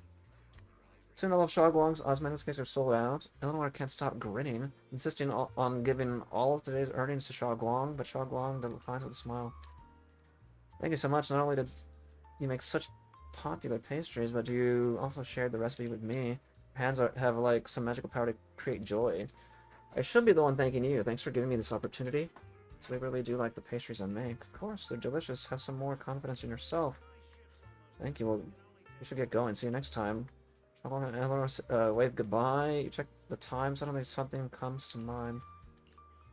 Soon all of Xiao Guang's osmanthus cakes are sold out. Eleanor can't stop grinning, insisting on giving all of today's earnings to Xiao Guang, but Xiao Guang declines with a smile. Thank you so much. Not only did you make such popular pastries, but you also shared the recipe with me. Your hands have like some magical power to create joy. I should be the one thanking you. Thanks for giving me this opportunity. So I really do like the pastries I make. Of course, they're delicious. Have some more confidence in yourself. Thank you. Well, we should get going. See you next time. Eleanor, wave goodbye. You check the time. Suddenly something comes to mind.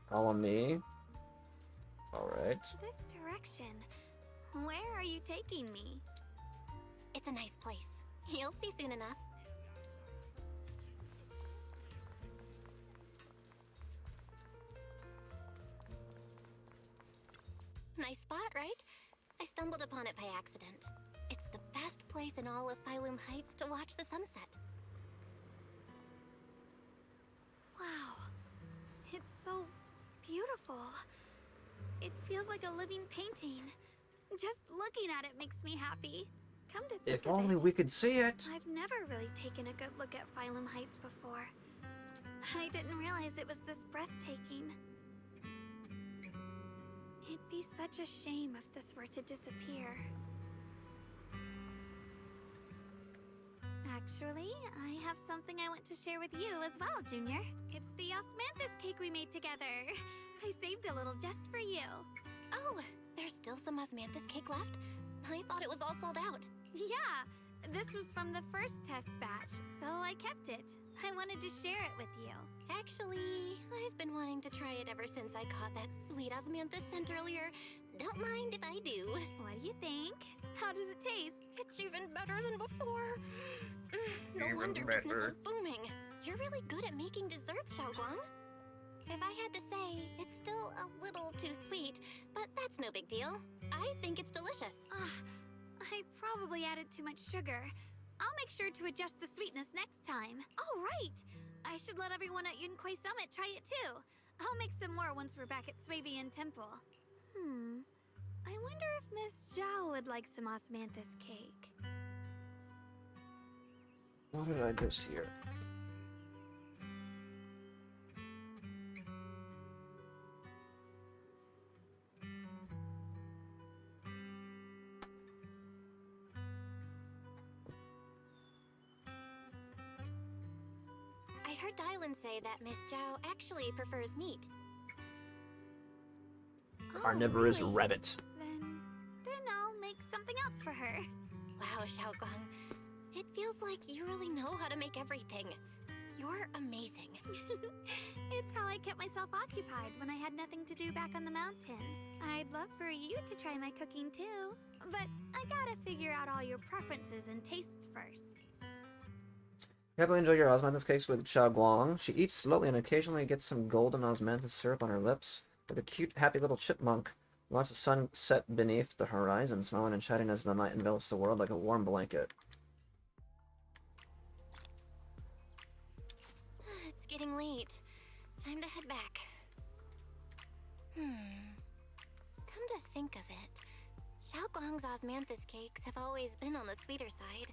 Follow me. Alright. This direction. Where are you taking me? It's a nice place. You'll see soon enough. Nice spot, right? I stumbled upon it by accident. It's the best place in all of Phylum Heights to watch the sunset. Wow. It's so beautiful. It feels like a living painting. Just looking at it makes me happy. Come to think If of only it, we could see it. I've never really taken a good look at Phylum Heights before. I didn't realize it was this breathtaking. It'd be such a shame if this were to disappear. Actually, I have something I want to share with you as well, Junior. It's the osmanthus cake we made together. I saved a little just for you. Oh, there's still some osmanthus cake left? I thought it was all sold out. Yeah, this was from the first test batch, so I kept it. I wanted to share it with you. Actually, I've been wanting to try it ever since I caught that sweet osmanthus scent earlier. Don't mind if I do. What do you think? How does it taste? It's even better than before. No wonder business was booming. You're really good at making desserts, Xiaoguang. If I had to say, it's still a little too sweet, but that's no big deal. I think it's delicious. I probably added too much sugar. I'll make sure to adjust the sweetness next time. Oh, right! I should let everyone at Yunquai Summit try it too. I'll make some more once we're back at Swabian Temple. I wonder if Miss Zhao would like some osmanthus cake. What did I just hear? I heard Dylan say that Miss Zhao actually prefers meat. Carnivorous really? rabbit. Then I'll make something else for her. Wow, Xiaoguang. It feels like you really know how to make everything. You're amazing. It's how I kept myself occupied when I had nothing to do back on the mountain. I'd love for you to try my cooking too, but I gotta figure out all your preferences and tastes first. Happily enjoy your osmanthus cakes with Xiao Guang. She eats slowly and occasionally gets some golden osmanthus syrup on her lips. Like a cute, happy little chipmunk who watches the sun set beneath the horizon, smiling and chatting as the night envelops the world like a warm blanket. It's getting late. Time to head back. Come to think of it, Xiaoguang's osmanthus cakes have always been on the sweeter side.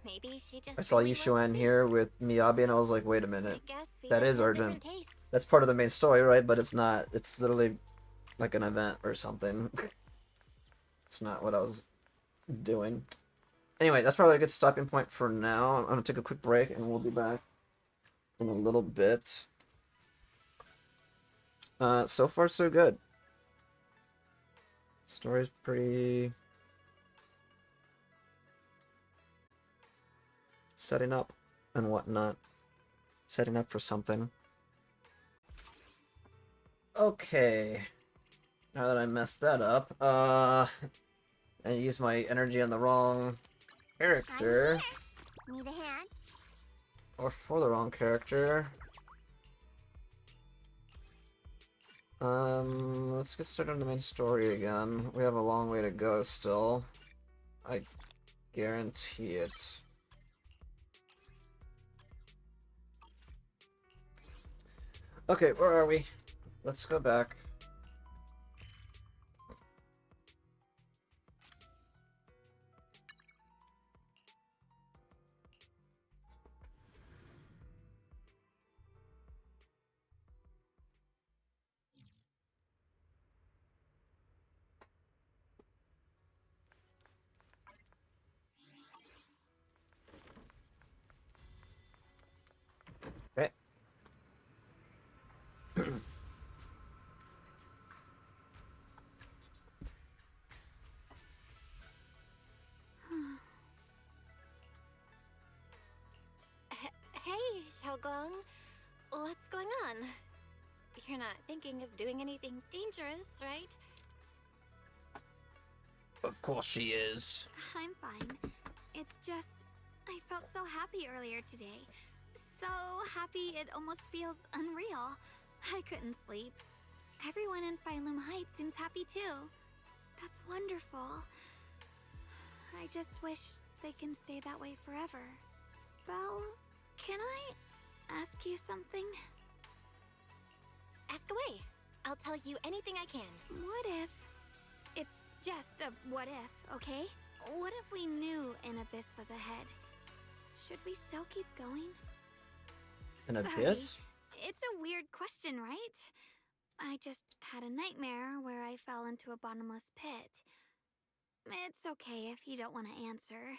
Maybe she just I saw really Yushuan loves here sweets. with Miyabi and I was like, wait a minute. I guess we That just is have urgent. different tastes. That's part of the main story, right? But it's not. It's literally like an event or something. It's not what I was doing. Anyway, that's probably a good stopping point for now. I'm going to take a quick break and we'll be back in a little bit. So far, so good. Story's pretty... setting up and whatnot. Setting up for something. Okay. Now that I messed that up, I used my energy on the wrong character. Need a hand? Or for the wrong character. Let's get started on the main story again. We have a long way to go still. I guarantee it. Okay, where are we? Let's go back. Okay. Hey, Xiaoguang. What's going on? You're not thinking of doing anything dangerous, right? Of course she is. I'm fine. It's just, I felt so happy earlier today. So happy it almost feels unreal. I couldn't sleep. Everyone in Phylum Heights seems happy too. That's wonderful. I just wish they can stay that way forever. Belle, can I ask you something? Ask away. I'll tell you anything I can. What if... It's just a what if, okay? What if we knew an abyss was ahead? Should we still keep going? An Sorry, abyss? It's a weird question, right? I just had a nightmare where I fell into a bottomless pit. It's okay if you don't want to answer.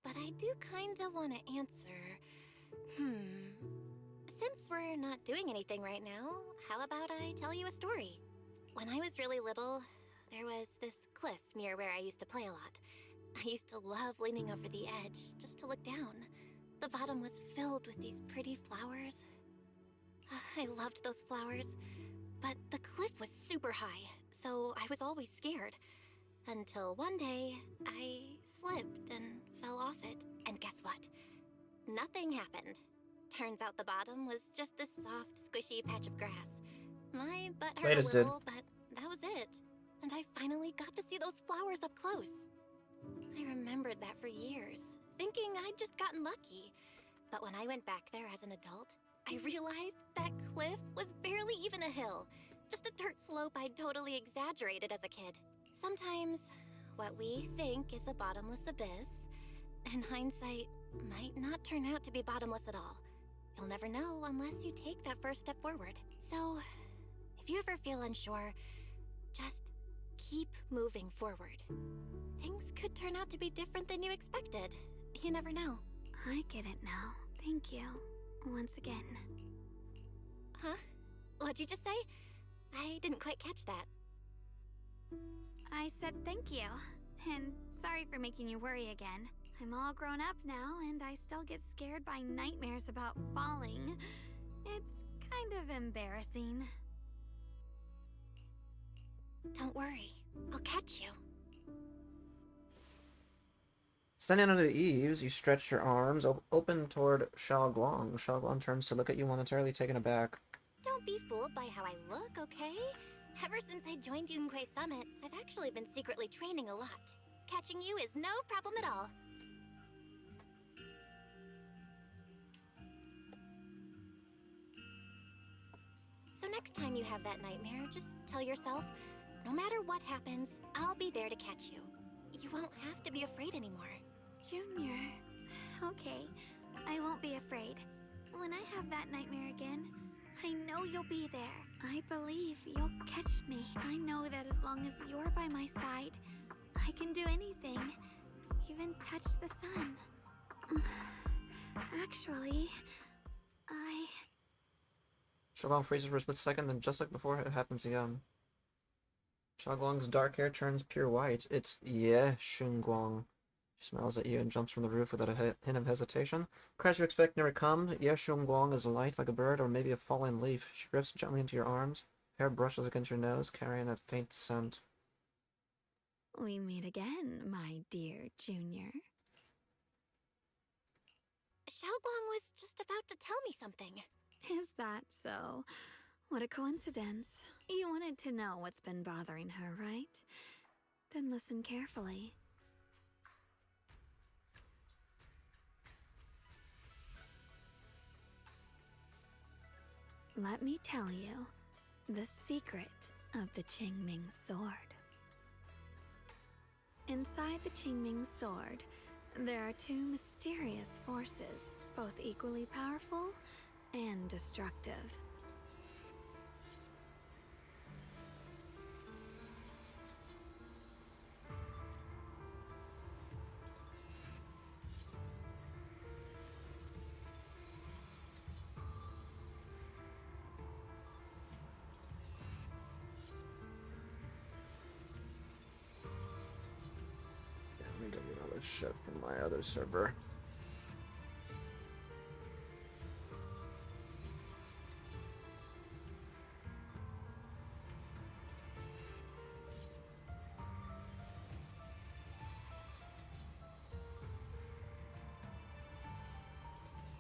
But I do kinda wanna answer. Since we're not doing anything right now, how about I tell you a story? When I was really little, there was this cliff near where I used to play a lot. I used to love leaning over the edge just to look down. The bottom was filled with these pretty flowers. I loved those flowers, but the cliff was super high, so I was always scared. Until one day, I slipped and fell off it, and guess what? Nothing happened. Turns out the bottom was just this soft, squishy patch of grass. My butt hurt Latest, a little, but that was it. And I finally got to see those flowers up close. I remembered that for years, thinking I'd just gotten lucky. But when I went back there as an adult, I realized that cliff was barely even a hill. Just a dirt slope I'd totally exaggerated as a kid. Sometimes, what we think is a bottomless abyss in hindsight, might not turn out to be bottomless at all. You'll never know unless you take that first step forward. So, if you ever feel unsure, just keep moving forward. Things could turn out to be different than you expected. You never know. I get it now. Thank you. Once again. Huh? What'd you just say? I didn't quite catch that. I said thank you. And sorry for making you worry again. I'm all grown up now, and I still get scared by nightmares about falling. It's kind of embarrassing. Don't worry. I'll catch you. Standing under the eaves, you stretch your arms open toward Xiaoguang. Xiaoguang turns to look at you momentarily taken aback. Don't be fooled by how I look, okay? Ever since I joined Yunquei Summit, I've actually been secretly training a lot. Catching you is no problem at all. So next time you have that nightmare, just tell yourself, no matter what happens, I'll be there to catch you. You won't have to be afraid anymore. Junior. Okay, I won't be afraid. When I have that nightmare again, I know you'll be there. I believe you'll catch me. I know that as long as you're by my side, I can do anything. Even touch the sun. Actually, Xiaoguang freezes for a split second, then just like before, it happens again. Xiaoguang's dark hair turns pure white. It's Shunguang. She smiles at you and jumps from the roof without a hint of hesitation. Cries you expect never come. Shunguang is light like a bird or maybe a fallen leaf. She drifts gently into your arms. Hair brushes against your nose, carrying that faint scent. we meet again, my dear Junior. Xiaoguang was just about to tell me something. Is that so? What a coincidence. You wanted to know what's been bothering her, right? Then listen carefully. Let me tell you the secret of the Qingming sword. Inside the Qingming sword, there are two mysterious forces, both equally powerful and destructive. Let me do another shit from my other server.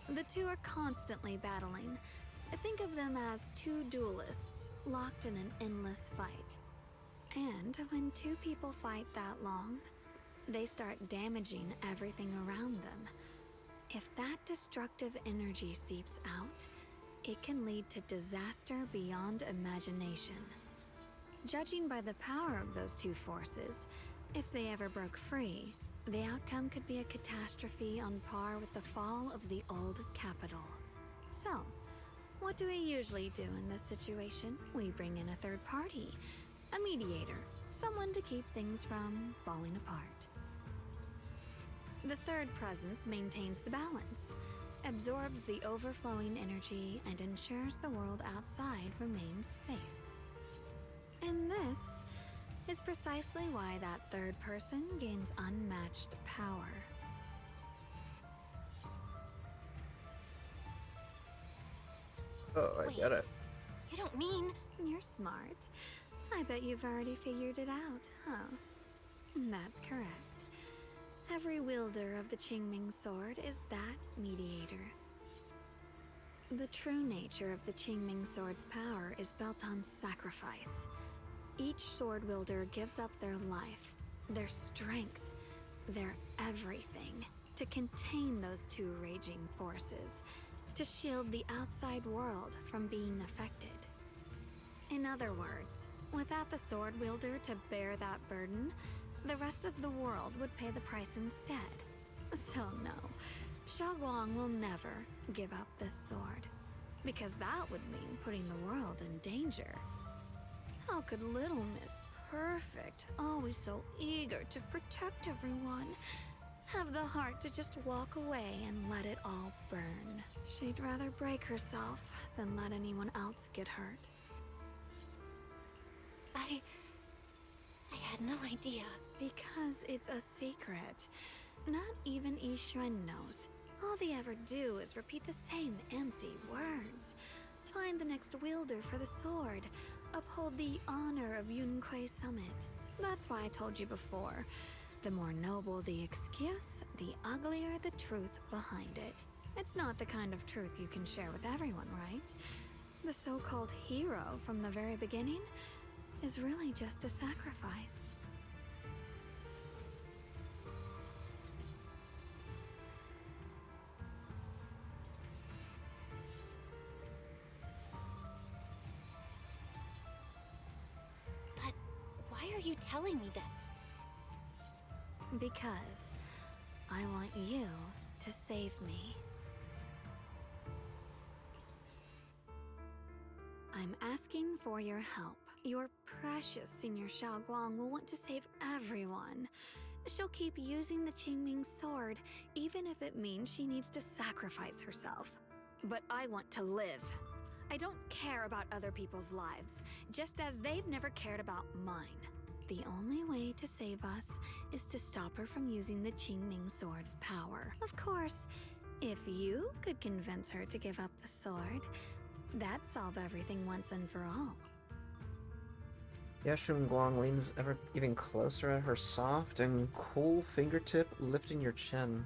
The two are constantly battling. Think of them as two duelists locked in an endless fight. And when two people fight that long, they start damaging everything around them. If that destructive energy seeps out, it can lead to disaster beyond imagination. Judging by the power of those two forces, if they ever broke free, the outcome could be a catastrophe on par with the fall of the old capital. So, what do we usually do in this situation? We bring in a third party, a mediator, someone to keep things from falling apart. The third presence maintains the balance, absorbs the overflowing energy, and ensures the world outside remains safe. And this is precisely why that third person gains unmatched power. Oh, I get it. You don't mean... You're smart. I bet you've already figured it out, huh? That's correct. Every wielder of the Qingming sword is that mediator. The true nature of the Qingming sword's power is built on sacrifice. Each sword wielder gives up their life, their strength, their everything to contain those two raging forces, to shield the outside world from being affected. In other words, without the sword wielder to bear that burden, the rest of the world would pay the price instead. So no, Xiaoguang will never give up this sword. Because that would mean putting the world in danger. How could little Miss Perfect, always so eager to protect everyone, have the heart to just walk away and let it all burn? She'd rather break herself than let anyone else get hurt. I had no idea. Because it's a secret. Not even Yixuan knows. All they ever do is repeat the same empty words. Find the next wielder for the sword. Uphold the honor of Yunquei Summit. That's why I told you before. The more noble the excuse, the uglier the truth behind it. It's not the kind of truth you can share with everyone, right? The so-called hero from the very beginning is really just a sacrifice. But why are you telling me this? Because I want you to save me. I'm asking for your help. Your precious Senior Xiaoguang will want to save everyone. She'll keep using the Qingming sword, even if it means she needs to sacrifice herself. But I want to live. I don't care about other people's lives, just as they've never cared about mine. The only way to save us is to stop her from using the Qingming sword's power. Of course, if you could convince her to give up the sword, that'd solve everything once and for all. Yashun Guang leans even closer at her soft and cool fingertip, lifting your chin.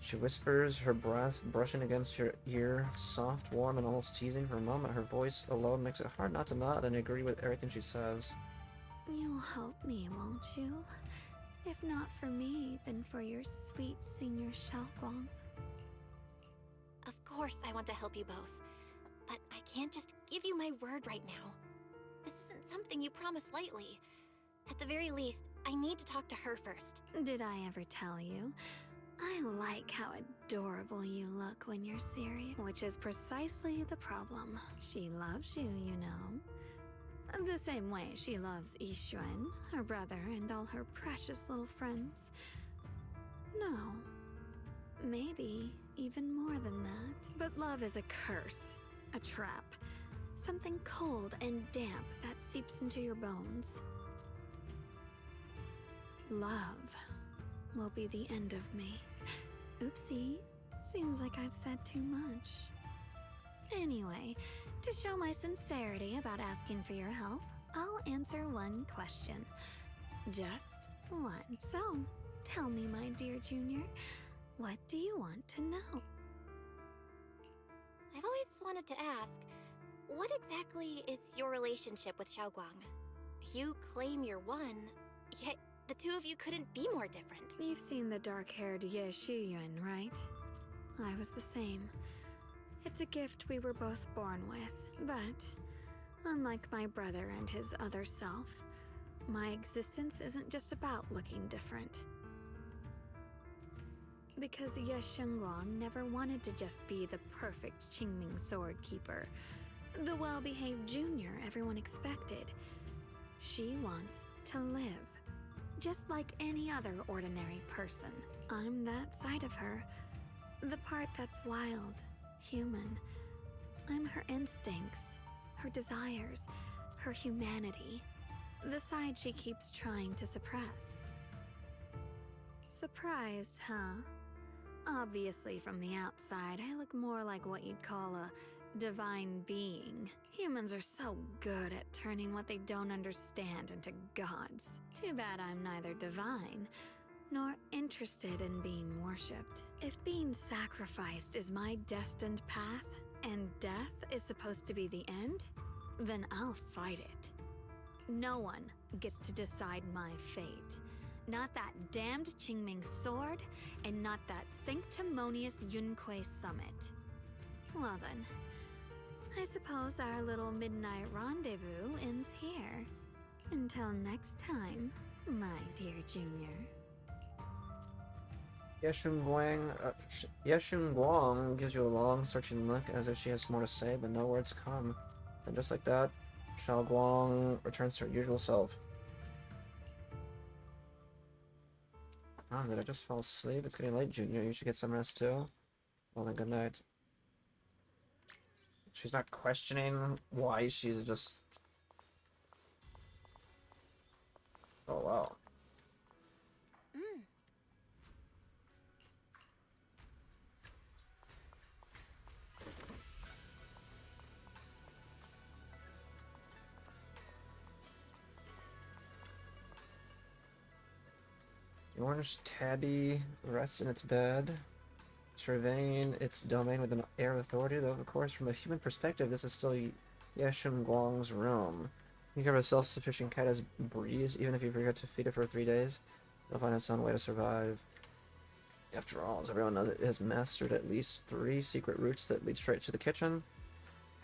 She whispers, her breath brushing against your ear, soft, warm, and almost teasing. For a moment, her voice alone makes it hard not to nod and agree with everything she says. You'll help me, won't you? If not for me, then for your sweet Senior Xiaoguang. Of course I want to help you both. But I can't just give you my word right now. This isn't something you promise lightly. At the very least, I need to talk to her first. Did I ever tell you? I like how adorable you look when you're serious, which is precisely the problem. She loves you, you know. The same way she loves Yixuan, her brother, and all her precious little friends. No. Maybe even more than that. But love is a curse. A trap. Something cold and damp that seeps into your bones. Love will be the end of me. Oopsie. Seems like I've said too much. Anyway, to show my sincerity about asking for your help, I'll answer one question. Just one. So, tell me, my dear Junior, what do you want to know? I've always wanted to ask, what exactly is your relationship with Xiaoguang? You claim you're one, yet the two of you couldn't be more different. You've seen the dark-haired Ye Shiyuan, right? I was the same. It's a gift we were both born with, but unlike my brother and his other self, my existence isn't just about looking different. Because Ye Shengguang never wanted to just be the perfect Qingming sword keeper, the well-behaved junior everyone expected. She wants to live, just like any other ordinary person. I'm that side of her, the part that's wild, human. I'm her instincts, her desires, her humanity, the side she keeps trying to suppress. Surprised, huh? Obviously, from the outside, I look more like what you'd call a divine being. Humans are so good at turning what they don't understand into gods. Too bad I'm neither divine nor interested in being worshipped. If being sacrificed is my destined path, and death is supposed to be the end, then I'll fight it. No one gets to decide my fate. Not that damned Qingming sword, and not that sanctimonious Yunquei Summit. Well then, I suppose our little midnight rendezvous ends here. Until next time, my dear Junior. Yeshun Guang gives you a long, searching look as if she has more to say, but no words come. And just like that, Xiao Guang returns to her usual self. Oh, did I just fall asleep? It's getting late, Junior. You should get some rest too. Well then, good night. She's not questioning why she's just... Oh, wow. The orange tabby rests in its bed, surveying its domain with an air of authority, though of course from a human perspective this is still Yeshun Guang's room. Think of a self-sufficient cat as Breeze, even if you forget to feed it for 3 days, it'll find its own way to survive. After all, as everyone knows, it has mastered at least 3 secret routes that lead straight to the kitchen.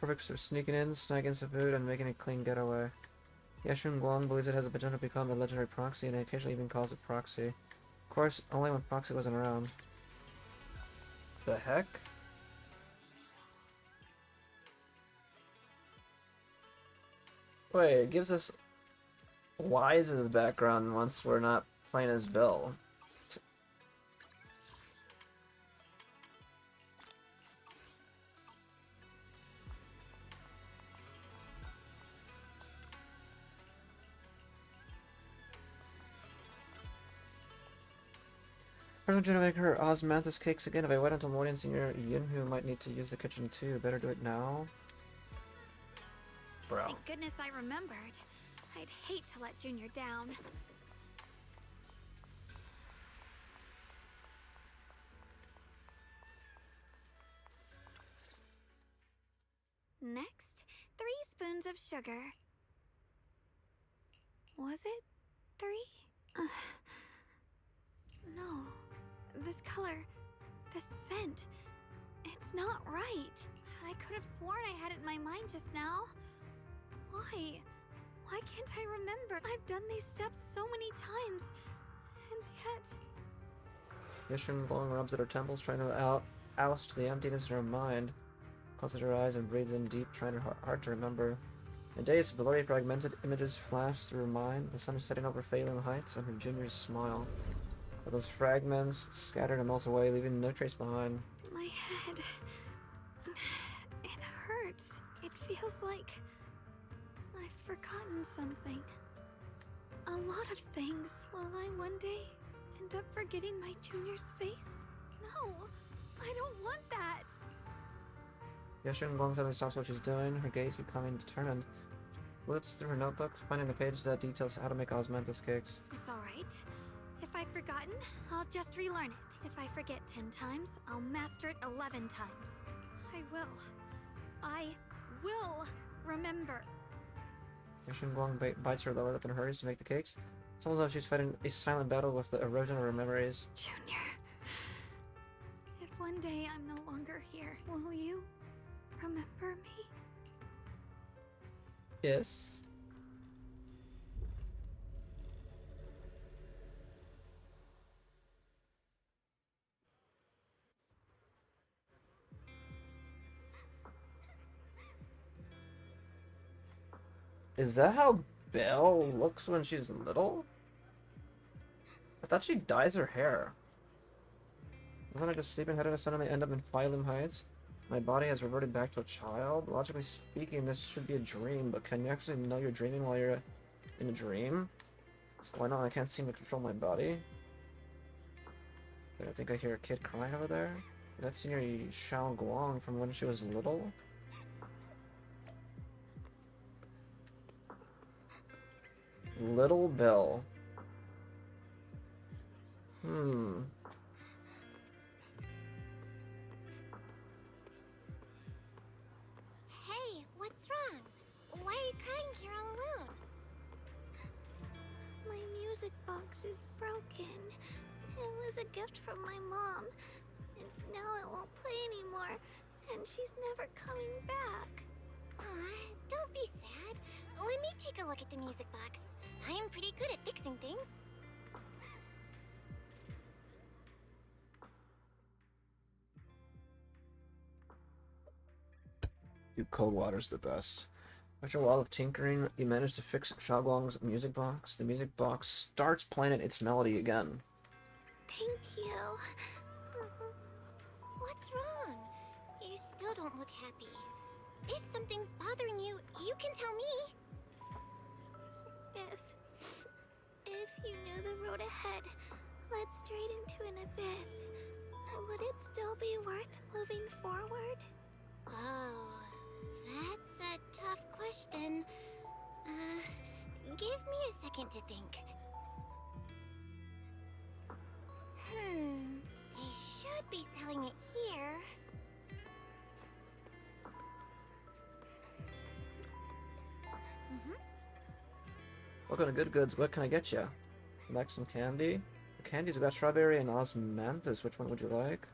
Perfect for sneaking in, snagging some food, and making a clean getaway. Yeshun Guang believes it has the potential to become a legendary proxy, and occasionally even calls it proxy. Of course, only when proxy wasn't around. The heck? Wait, it gives us Wise as background once we're not playing as Bill. I'm trying to make her osmanthus cakes again. If I wait until morning, Senior Yunhu might need to use the kitchen too. Better do it now. Bro. Thank goodness I remembered. I'd hate to let Junior down. Next, 3 spoons of sugar. Was it 3? No. This color, this scent, it's not right. I could have sworn I had it in my mind just now. Why? Why can't I remember? I've done these steps so many times, and yet... Yeshun Guang rubs at her temples, trying to oust the emptiness in her mind. Closes her eyes and breathes in deep, trying hard to remember. A day's blurry, fragmented images flash through her mind. The sun is setting over Phelan Heights, and her Junior's smile. But those fragments scattered and melts away, leaving no trace behind. My head... it hurts. It feels like... I've forgotten something. A lot of things. Will I one day end up forgetting my Junior's face? No! I don't want that! Yeshun Guang suddenly stops what she's doing, her gaze becoming determined. Flips through her notebook, finding the page that details how to make osmanthus cakes. It's alright. If I've forgotten, I'll just relearn it. If I forget 10 times, I'll master it 11 times. I will remember. Yeshun Guang bites her lower lip and hurries to make the cakes. It's almost as though she's fighting a silent battle with the erosion of her memories. Junior, if one day I'm no longer here, will you remember me? Yes. Is that how Belle looks when she's little? I thought she dyes her hair. Wasn't I just sleeping, headed and suddenly end up in Phylum Heights? My body has reverted back to a child? Logically speaking, this should be a dream, but can you actually know you're dreaming while you're in a dream? What's going on? I can't seem to control my body. I think I hear a kid crying over there. That's Senior Xiao Guang from when she was little. Little Bill. Hey, what's wrong? Why are you crying here all alone? My music box is broken. It was a gift from my mom. And now it won't play anymore. And she's never coming back. Aw, don't be sad. Let me take a look at the music box. I am pretty good at fixing things. Dude, cold water's the best. After a while of tinkering, you manage to fix Xiaoguang's music box. The music box starts playing its melody again. Thank you. What's wrong? You still don't look happy. If something's bothering you, you can tell me. If you knew the road ahead led straight into an abyss, would it still be worth moving forward? Oh, that's a tough question. Give me a second to think. They should be selling it here. Welcome to Good Goods. What can I get you? Like some candy? The candies, we got strawberry and osmanthus. Which one would you like?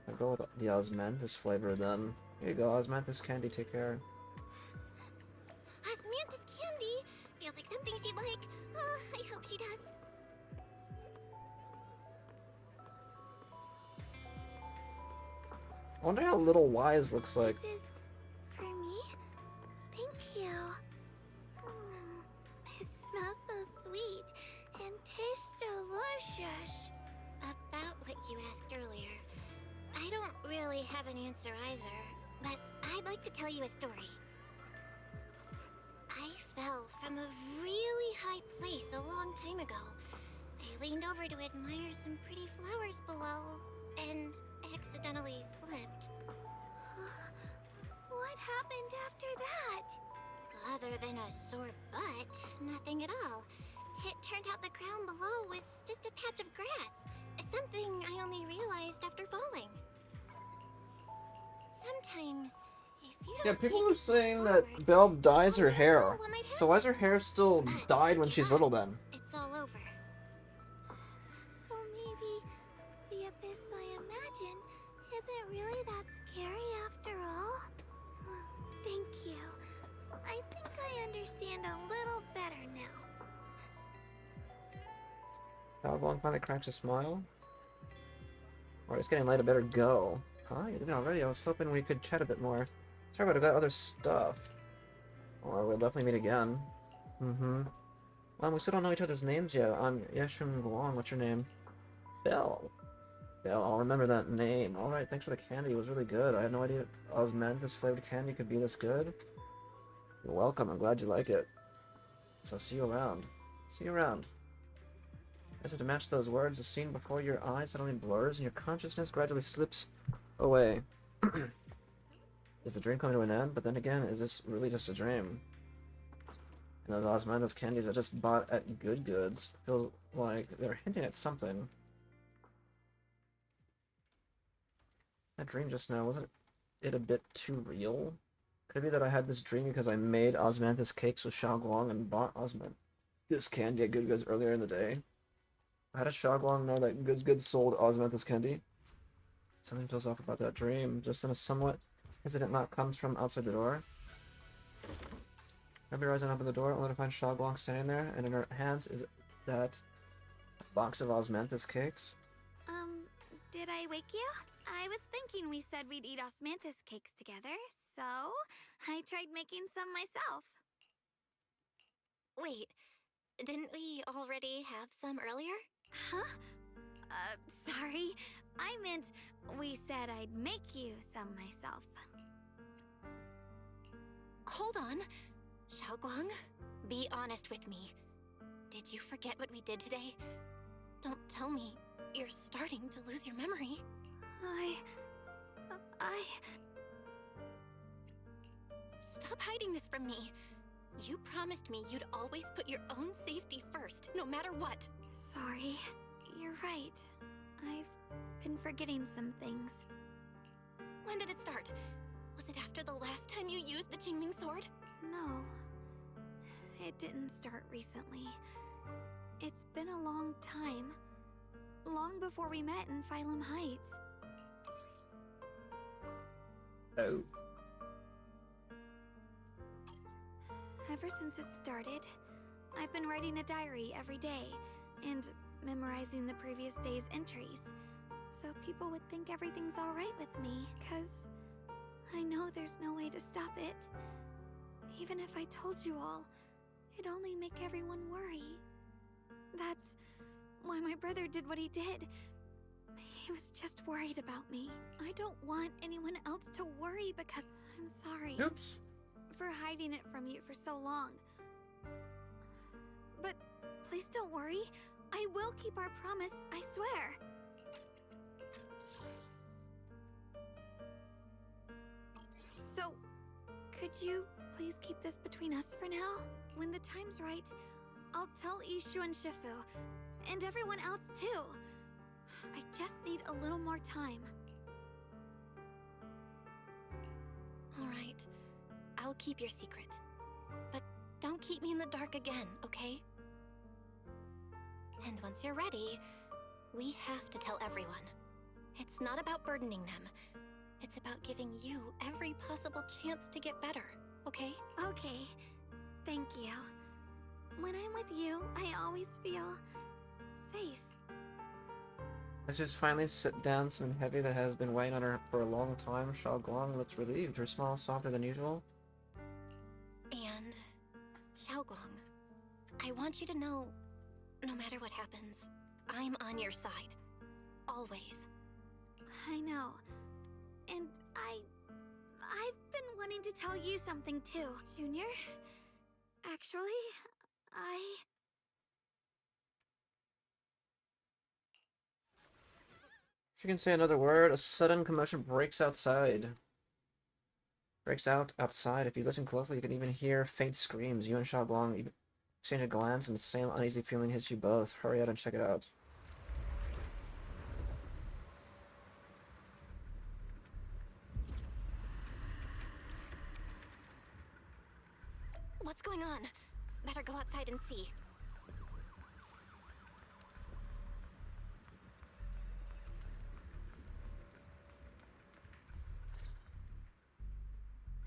I'll go with the osmanthus flavor then. Here you go, osmanthus candy. Take care. Osmanthus candy feels like something she'd like. Oh, I hope she does. I wonder how little Wise looks like. This is for me? Thank you. It smells so sweet and tastes delicious. About what you asked earlier, I don't really have an answer either, but I'd like to tell you a story. I fell from a really high place a long time ago. I leaned over to admire some pretty flowers below, and accidentally slipped. What happened after that? Other than a sore butt, nothing at all. It turned out the ground below was just a patch of grass. Something I only realized after falling. Sometimes, if you don't Yeah, people take are a saying step that forward, Belle dyes her you don't hair. know what might So why is her happen. hair still But dyed don't when give she's up. little then? It's all over. So maybe the abyss I imagine isn't really that scary after all? Thank you. I think I understand a little better now. Xiaoguang finally cracks a smile. Alright, it's getting late, I better go. Huh? You're leaving already? I was hoping we could chat a bit more. Sorry, but I've got other stuff. Or we'll definitely meet again. We still don't know each other's names yet. I'm Yeshun Guang. What's your name? Belle. Belle, I'll remember that name. Alright, thanks for the candy. It was really good. I had no idea osmanthus flavored candy could be this good. You're welcome. I'm glad you like it. So see you around. See you around. As if to match those words, the scene before your eyes suddenly blurs and your consciousness gradually slips away. Is the dream coming to an end? But then again, is this really just a dream? And those osmanthus candies I just bought at Good Goods feel like they're hinting at something. That dream just now, wasn't it a bit too real? Could it be that I had this dream because I made osmanthus cakes with Xiaoguang and bought osmanthus candy at Good Goods earlier in the day? How does Xiaoguang know that Good Goods sold osmanthus candy? Something feels off about that dream. Just in a somewhat hesitant knock comes from outside the door. Ruby rising up in the door, only to find Xiaoguang standing there, and in her hands is that box of osmanthus cakes. Did I wake you? I was thinking we said we'd eat osmanthus cakes together, so I tried making some myself. Wait, didn't we already have some earlier? Huh? Sorry. I meant we said I'd make you some myself. Hold on. Xiaoguang, be honest with me. Did you forget what we did today? Don't tell me you're starting to lose your memory. Stop hiding this from me. You promised me you'd always put your own safety first, no matter what. Sorry. You're right. I've been forgetting some things. When did it start? Was it after the last time you used the Jingming sword? No. It didn't start recently. It's been a long time. Long before we met in Phylum Heights. Oh. Ever since it started, I've been writing a diary every day and memorizing the previous day's entries, so people would think everything's alright with me, 'cause I know there's no way to stop it. Even if I told you all, it'd only make everyone worry. That's why my brother did what he did. He was just worried about me. I don't want anyone else to worry because I'm sorry. Oops. For hiding it from you for so long. But please don't worry. I will keep our promise, I swear. So, could you please keep this between us for now? When the time's right, I'll tell Ishu and Shifu, and everyone else too. I just need a little more time. Alright, I'll keep your secret. But don't keep me in the dark again, okay? And once you're ready, we have to tell everyone. It's not about burdening them. It's about giving you every possible chance to get better, okay? Okay, thank you. When I'm with you, I always feel safe. Let's just finally sit down something heavy that has been weighing on her for a long time. Xiaoguang looks relieved. Her smile softer than usual. And, Xiaoguang, I want you to know, no matter what happens, I'm on your side. Always. I know. And I've been wanting to tell you something too, Junior. Actually, She can say another word. A sudden commotion breaks outside. Breaks out outside. If you listen closely, you can even hear faint screams. You and Xiaoguang even exchange a glance, and the same uneasy feeling hits you both. Hurry out and check it out. What's going on? Better go outside and see.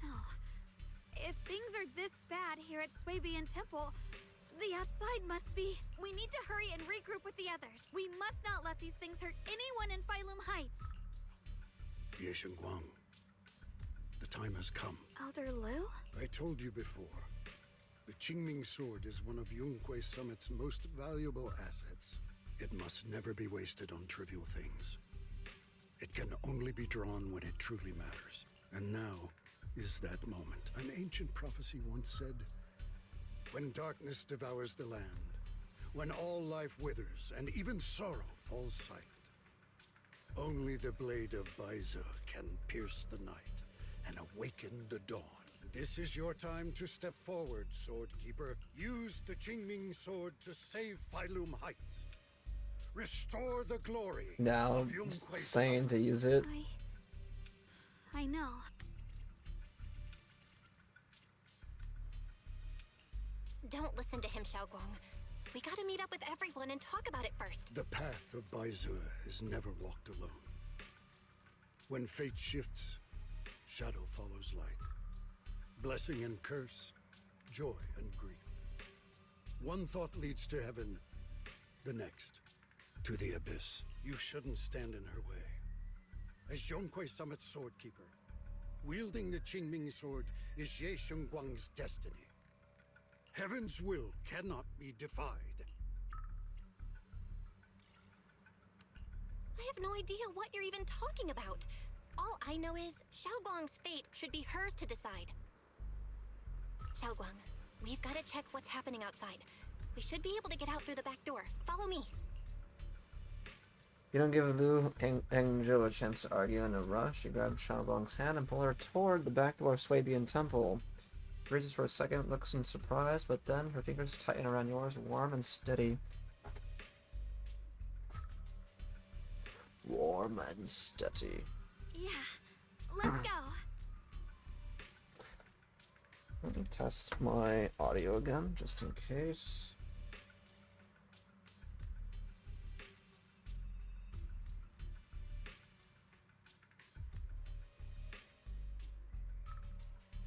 no. If things are this bad here at Swabian Temple, the outside must be. We need to hurry and regroup with the others. We must not let these things hurt anyone in Phylum Heights. Ye Guang, the time has come. Elder Lu? I told you before. The Qingming sword is one of Yunque Summit's most valuable assets. It must never be wasted on trivial things. It can only be drawn when it truly matters. And now is that moment. An ancient prophecy once said, when darkness devours the land, when all life withers and even sorrow falls silent, only the blade of Baize can pierce the night and awaken the dawn. This is your time to step forward, Swordkeeper. Use the Qingming sword to save Phylum Heights. Restore the glory Now, of Yunque saying to use it. I know. Don't listen to him, Xiaoguang. We gotta meet up with everyone and talk about it first. The path of Baize is never walked alone. When fate shifts, shadow follows light. Blessing and curse, joy and grief. One thought leads to heaven, the next to the abyss. You shouldn't stand in her way. As Yunque Summit's swordkeeper, wielding the Qingming sword is Ye Shengguang's destiny. Heaven's will cannot be defied. I have no idea what you're even talking about. All I know is Xiaoguang's fate should be hers to decide. Xiaoguang, we've got to check what's happening outside. We should be able to get out through the back door. Follow me. You don't give Lu Hengzhou a chance to argue in a rush. You grab Xiaoguang's hand and pull her toward the back door of Swabian Temple. Freezes for a second, looks in surprise, but then her fingers tighten around yours, warm and steady. Warm and steady. Yeah, let's go. Let me test my audio again, just in case.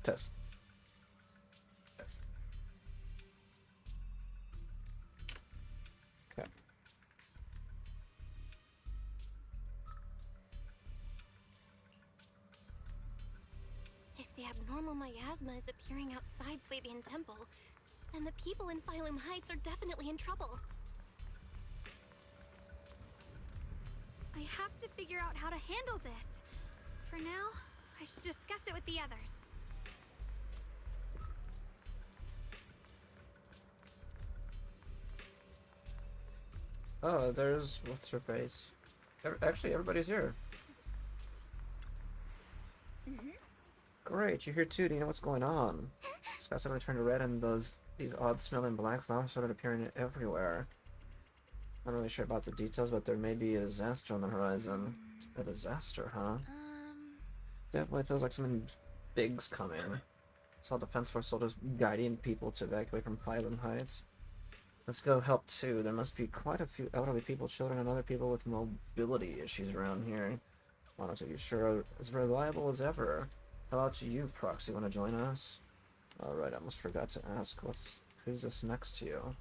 Test. Test. Okay. If the abnormal miasma is appearing outside Swabian Temple, then the people in Phylum Heights are definitely in trouble. I have to figure out how to handle this. For now, I should discuss it with the others. Oh, there's what's her face. Actually, everybody's here. Great, you're here too. Do you know what's going on? The sky suddenly turned red, and these odd-smelling black flowers started appearing everywhere. Not really sure about the details, but there may be a disaster on the horizon. A disaster, huh? Definitely feels like something big's coming. Saw Defense Force soldiers guiding people to evacuate from Phylum Heights. Let's go help too. There must be quite a few elderly people, children, and other people with mobility issues around here. Honestly, you sure as reliable as ever. How about you, Proxy? Want to join us? Alright, I almost forgot to ask. Who's this next to you?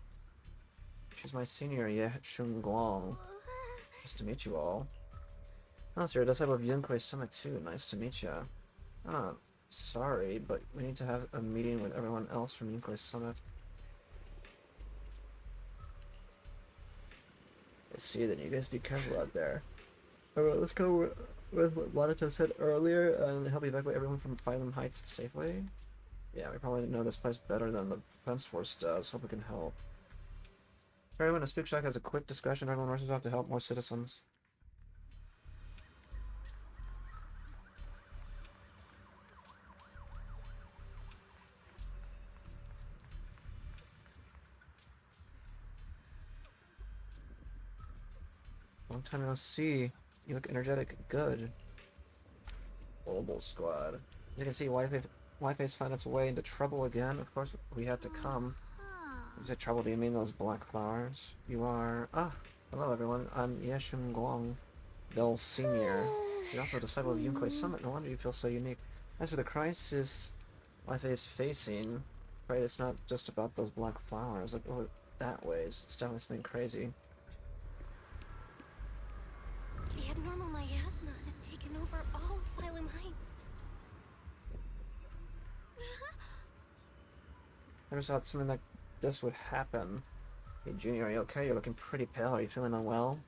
She's my senior, Ye Shun Guang. Nice to meet you all. Oh, so you're a disciple of Yunkuei Summit too. Nice to meet you. Ah, sorry, but we need to have a meeting with everyone else from Yunkuei Summit. I see, then you guys be careful out there. Alright, let's go with what Wadato said earlier and help evacuate everyone from Phylum Heights safely. Yeah, we probably know this place better than the Defense Force does. Hope we can help. Everyone at Spook Shack has a quick discussion. Everyone rushes off to help more citizens. Long time no see. You look energetic. Good. Global Squad. As you can see, Wi-Fi's found its way into trouble again. Of course, we had to come. When you say trouble, do you mean those black flowers? You are... Ah, hello everyone. I'm Yeshun Guang, Bell Senior. So you're also a disciple of Yunkuei Summit. No wonder you feel so unique. As for the crisis Wi-Fi is facing, right, it's not just about those black flowers. Like, oh, that way. It's definitely something crazy. The abnormal miasma has taken over all of Phylum Heights. Never thought something like this would happen. Hey, Junior, are you okay? You're looking pretty pale. Are you feeling unwell?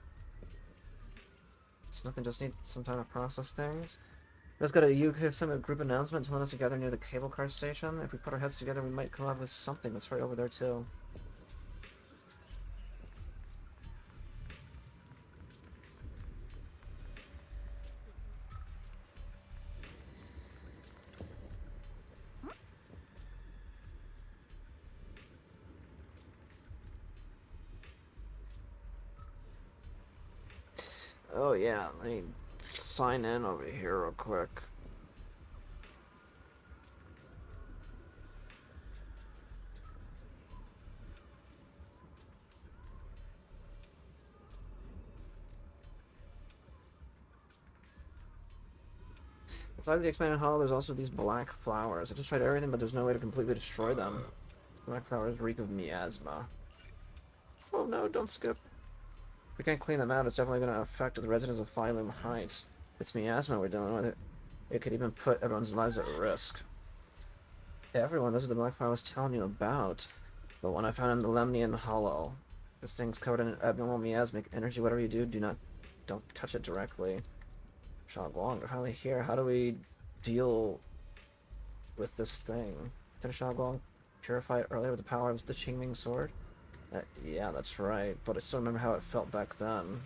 It's nothing, just need some time to process things. Let's go to Yunkuei Summit group announcement telling us to gather near the cable car station. If we put our heads together, we might come up with something that's right over there, too. Oh yeah, let me sign in over here real quick. Inside the expanded hall, there's also these black flowers. I just tried everything, but there's no way to completely destroy them. These black flowers reek of miasma. Oh no, don't skip. If we can't clean them out, it's definitely going to affect the residents of Phylum Heights. It's miasma we're dealing with. It could even put everyone's lives at risk. Everyone, this is the black flower I was telling you about. The one I found in the Lemnian Hollow. This thing's covered in abnormal miasmic energy. Whatever you do, don't touch it directly. Shaoguang, we're finally here. How do we deal with this thing? Did Shaoguang purify it earlier with the power of the Qingming sword? Yeah, that's right. But I still remember how it felt back then.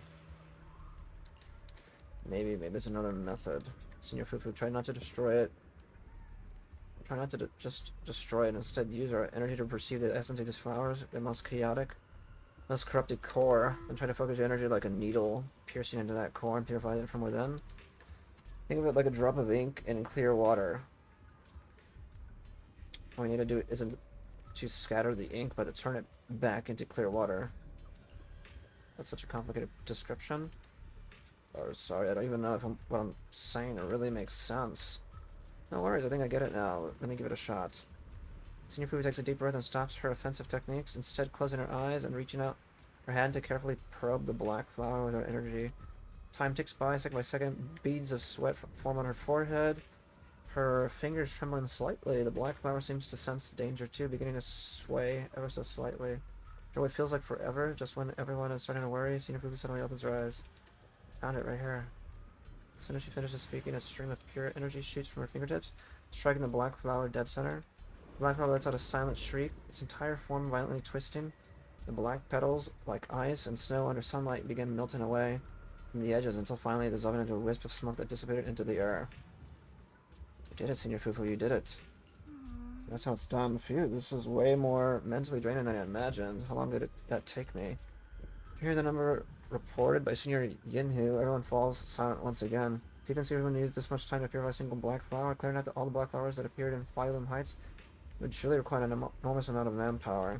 Maybe there's another method. Senior Fufu, try not to destroy it. Try not to just destroy it. Instead, use our energy to perceive the essence of these flowers, the most chaotic, most corrupted core, and try to focus your energy like a needle, piercing into that core and purify it from within. Think of it like a drop of ink in clear water. All you need to do isn't to scatter the ink, but to turn it back into clear water. That's such a complicated description. Oh, sorry, I don't even know if what I'm saying really makes sense. No worries, I think I get it now. Let me give it a shot. Senior Fufu takes a deep breath and stops her offensive techniques, instead closing her eyes and reaching out her hand to carefully probe the black flower with her energy. Time ticks by second, beads of sweat form on her forehead. Her fingers trembling slightly. The black flower seems to sense danger too, beginning to sway ever so slightly. For what feels like forever, just when everyone is starting to worry, Senior Fufu suddenly opens her eyes. Found it right here. As soon as she finishes speaking, a stream of pure energy shoots from her fingertips, striking the black flower dead center. The black flower lets out a silent shriek, its entire form violently twisting. The black petals, like ice and snow under sunlight, begin melting away from the edges until finally dissolving into a wisp of smoke that dissipated into the air. You did it, Senior Fufu, you did it. That's how it's done. Phew, this is way more mentally draining than I imagined. How long did that take me? To hear the number reported by Senior Yinhu, everyone falls silent once again. If you can see everyone used this much time to purify a single black flower, clearing out all the black flowers that appeared in Phylum Heights would surely require an enormous amount of manpower.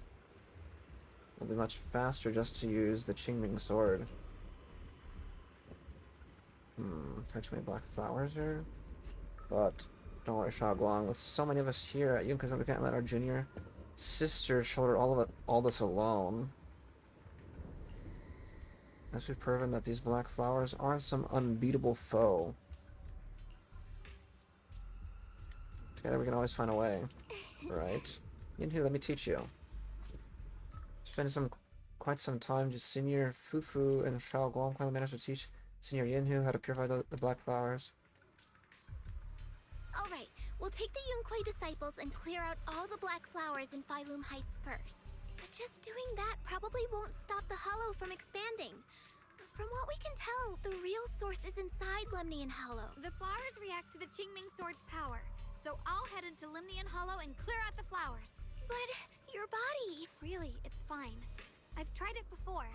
It will be much faster just to use the Qingming sword. Too many black flowers here? But don't worry, Xiaoguang. With so many of us here at Yunka's, we can't let our junior sister shoulder all this alone. As we've proven that these black flowers aren't some unbeatable foe. Together we can always find a way. Right? Yinhu, let me teach you. Spent quite some time, just Senior Fufu and Xiaoguang finally managed to teach Senior Yinhu how to purify the black flowers. Alright, we'll take the Yunquei disciples and clear out all the black flowers in Phylum Heights first. But just doing that probably won't stop the hollow from expanding. From what we can tell, the real source is inside Lemnian Hollow. The flowers react to the Qingming sword's power, so I'll head into Lemnian Hollow and clear out the flowers. But your body... Really, it's fine. I've tried it before.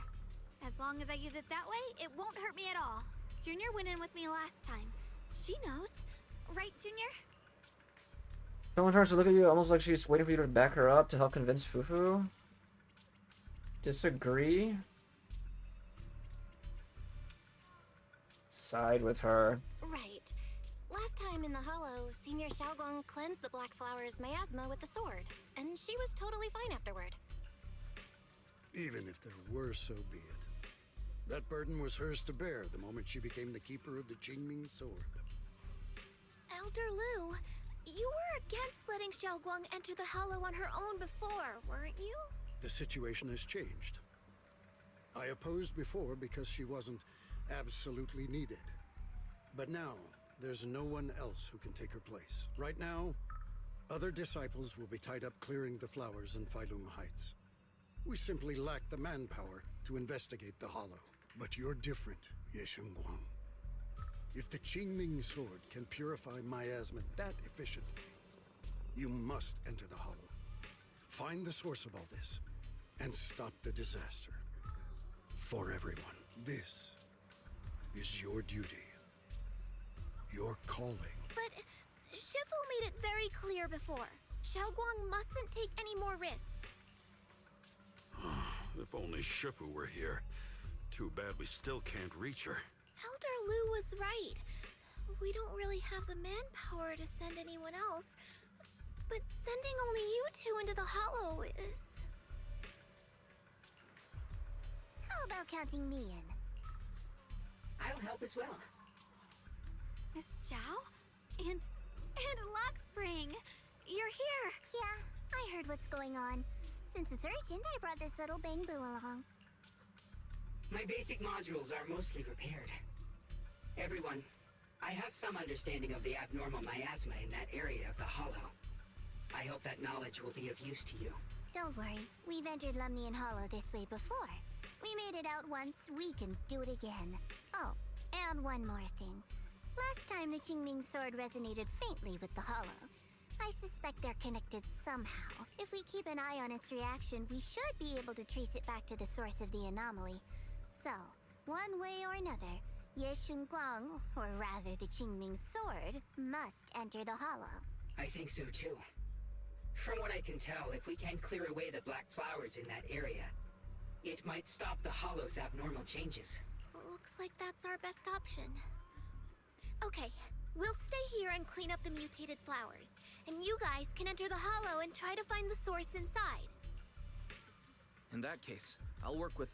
As long as I use it that way, it won't hurt me at all. Junior went in with me last time. She knows. Right, Junior? Someone turns to look at you almost like she's waiting for you to back her up to help convince Fufu. Disagree? Side with her. Right. Last time in the Hollow, Senior Xiaoguang cleansed the black flower's miasma with the sword, and she was totally fine afterward. Even if there were, so be it. That burden was hers to bear the moment she became the keeper of the Qingming sword. Elder Lu, you were against letting Xiaoguang enter the Hollow on her own before, weren't you? The situation has changed. I opposed before because she wasn't absolutely needed. But now, there's no one else who can take her place. Right now, other disciples will be tied up clearing the flowers in Phylum Heights. We simply lack the manpower to investigate the Hollow. But you're different, Ye Shengguang. If the Qingming sword can purify miasma that efficiently, you must enter the Hollow. Find the source of all this, and stop the disaster. For everyone. This is your duty. Your calling. But Shifu made it very clear before. Xiaoguang mustn't take any more risks. If only Shifu were here. Too bad we still can't reach her. Elder Lu was right. We don't really have the manpower to send anyone else. But sending only you two into the Hollow is... How about counting me in? I'll help as well. Miss Zhao? And Luxspring! You're here! Yeah, I heard what's going on. Since it's urgent, I brought this little Bangbu along. My basic modules are mostly repaired. Everyone, I have some understanding of the abnormal miasma in that area of the Hollow. I hope that knowledge will be of use to you. Don't worry, we've entered Lemnian Hollow this way before. We made it out once, we can do it again. Oh, and one more thing. Last time the Qingming sword resonated faintly with the Hollow. I suspect they're connected somehow. If we keep an eye on its reaction, we should be able to trace it back to the source of the anomaly. So, one way or another, Ye Shengguang, or rather the Qingming sword, must enter the Hollow. I think so too. From what I can tell, if we can clear away the black flowers in that area, it might stop the Hollow's abnormal changes. Looks like that's our best option. Okay, we'll stay here and clean up the mutated flowers. And you guys can enter the Hollow and try to find the source inside. In that case, I'll work with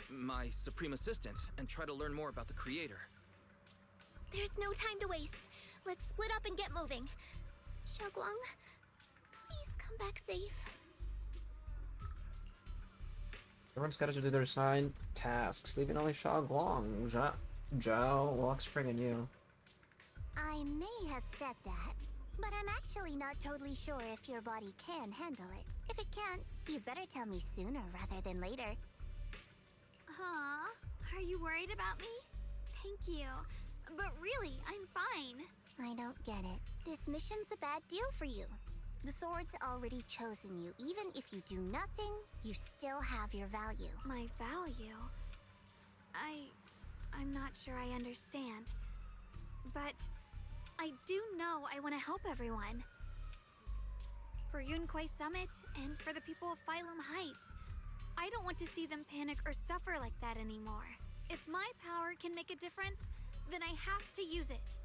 my Supreme Assistant and try to learn more about the Creator. There's no time to waste. let's split up and get moving. Xiaoguang, please come back safe. Everyone's got to do their assigned tasks, leaving only Xiaoguang, Zhao, Lockspring, and you. I may have said that, but I'm actually not totally sure if your body can handle it. If it can't, you'd better tell me sooner rather than later. Huh? Are you worried about me? Thank you. But really, I'm fine. I don't get it. This mission's a bad deal for you. The sword's already chosen you. Even if you do nothing, you still have your value. My value? I'm not sure I understand. But I do know I want to help everyone. For Yunquai Summit and for the people of Phylum Heights. I don't want to see them panic or suffer like that anymore. If my power can make a difference, then I have to use it.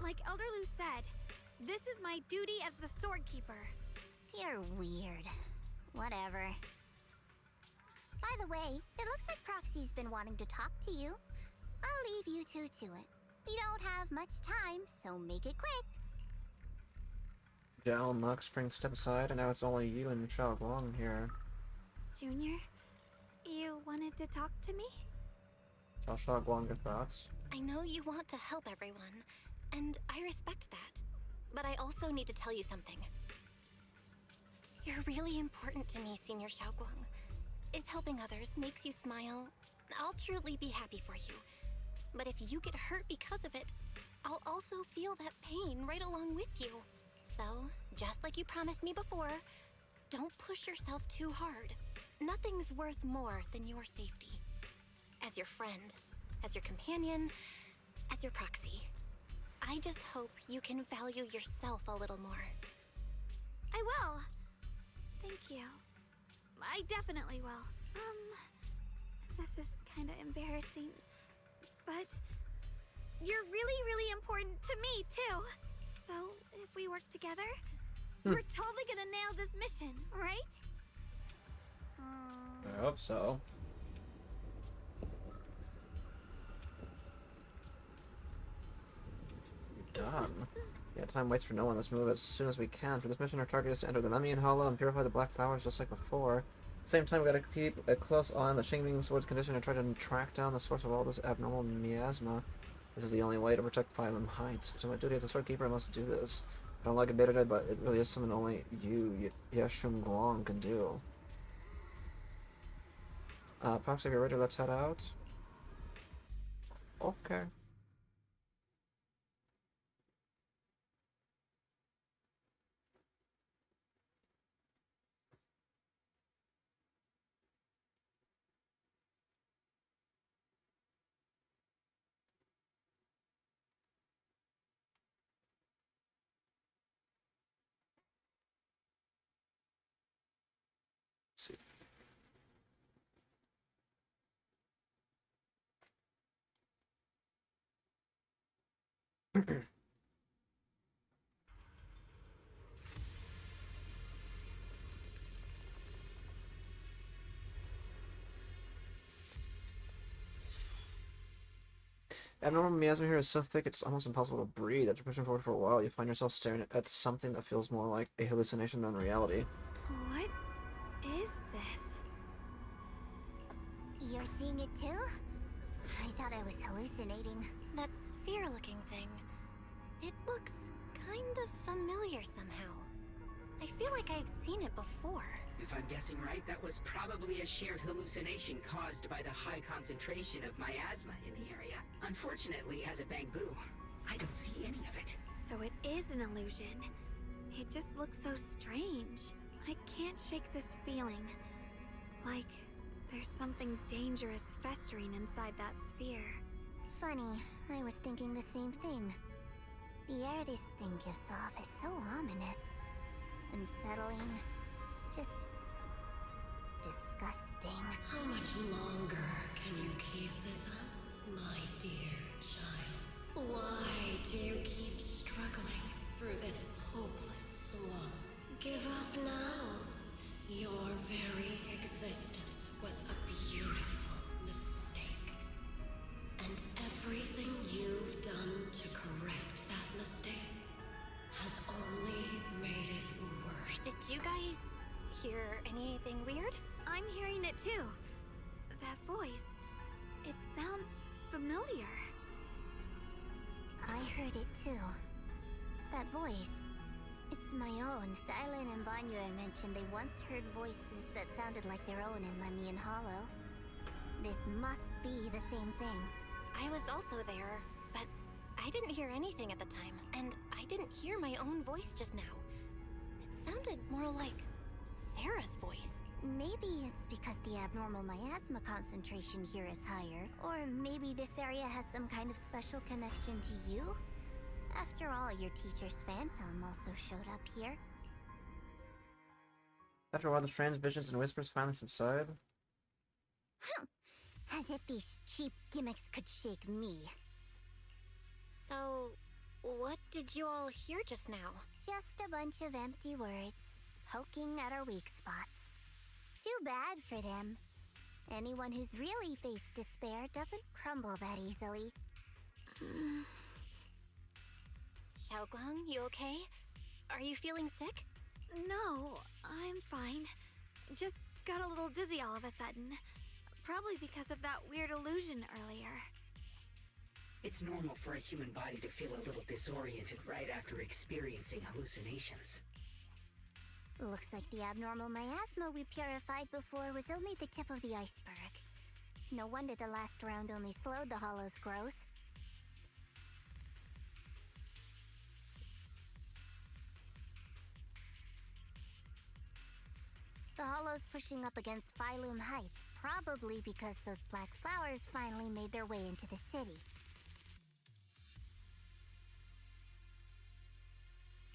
Like Elder Lu said, this is my duty as the Sword Keeper. You're weird. Whatever. By the way, it looks like Proxy's been wanting to talk to you. I'll leave you two to it. We don't have much time, so make it quick. Zhao and Lockspring step aside, and now it's only you and Xiaoguang here. Junior, you wanted to talk to me? Tell Xiaoguang your thoughts. I know you want to help everyone, and I respect that. But I also need to tell you something. You're really important to me, Senior Xiaoguang. If helping others makes you smile, I'll truly be happy for you. But if you get hurt because of it, I'll also feel that pain right along with you. So, just like you promised me before, don't push yourself too hard. Nothing's worth more than your safety. As your friend, as your companion, as your proxy. I just hope you can value yourself a little more. I will. Thank you. I definitely will. This is kind of embarrassing, but you're really, really important to me, too. So, if we work together, we're totally gonna nail this mission, right? I hope so. You're done. Yeah, time waits for no one. Let's move as soon as we can. For this mission, our target is to enter the Lemnian Hollow and purify the black flowers just like before. At the same time, we gotta keep a close eye on the Xingming Sword's condition and try to track down the source of all this abnormal miasma. This is the only way to protect Phylum Heights. So my duty as a sword keeper, I must do this. I don't like it, Beta, but it really is something only you, Yeshun Guang, can do. Pox, if you're ready, let's head out. Okay. Let's see. Abnormal miasma here is so thick it's almost impossible to breathe. After pushing forward for a while, you find yourself staring at something that feels more like a hallucination than reality. What is this? You're seeing it too? I thought I was hallucinating. That sphere-looking thing. It looks kind of familiar somehow. I feel like I've seen it before. If I'm guessing right, that was probably a shared hallucination caused by the high concentration of miasma in the area. Unfortunately, as a Bangbu, I don't see any of it. So it is an illusion. It just looks so strange. I can't shake this feeling. Like there's something dangerous festering inside that sphere. Funny, I was thinking the same thing. The air this thing gives off is so ominous. Unsettling. Just disgusting. How much longer can you keep this up, my dear child? Why do you keep struggling through this hopeless swamp? Give up now. Your very existence was a beautiful mistake. And everything you've done to correct that mistake Did you guys hear anything weird? I'm hearing it too. That voice. It sounds familiar. I heard it too. That voice. It's my own. Dylan and Banya mentioned they once heard voices that sounded like their own in Lemnian Hollow. This must be the same thing. I was also there, but I didn't hear anything at the time, and I didn't hear my own voice just now. It sounded more like Sarah's voice. Maybe it's because the abnormal miasma concentration here is higher, or maybe this area has some kind of special connection to you? After all, your teacher's phantom also showed up here. After a while, the strange visions and whispers finally subside. As if these cheap gimmicks could shake me. So, what did you all hear just now? Just a bunch of empty words, poking at our weak spots. Too bad for them. Anyone who's really faced despair doesn't crumble that easily. Xiaoguang, you okay? Are you feeling sick? No, I'm fine. Just got a little dizzy all of a sudden. Probably because of that weird illusion earlier. It's normal for a human body to feel a little disoriented right after experiencing hallucinations. Looks like the abnormal miasma we purified before was only the tip of the iceberg. No wonder the last round only slowed the hollow's growth. The hollow's pushing up against Phylum Heights, probably because those black flowers finally made their way into the city.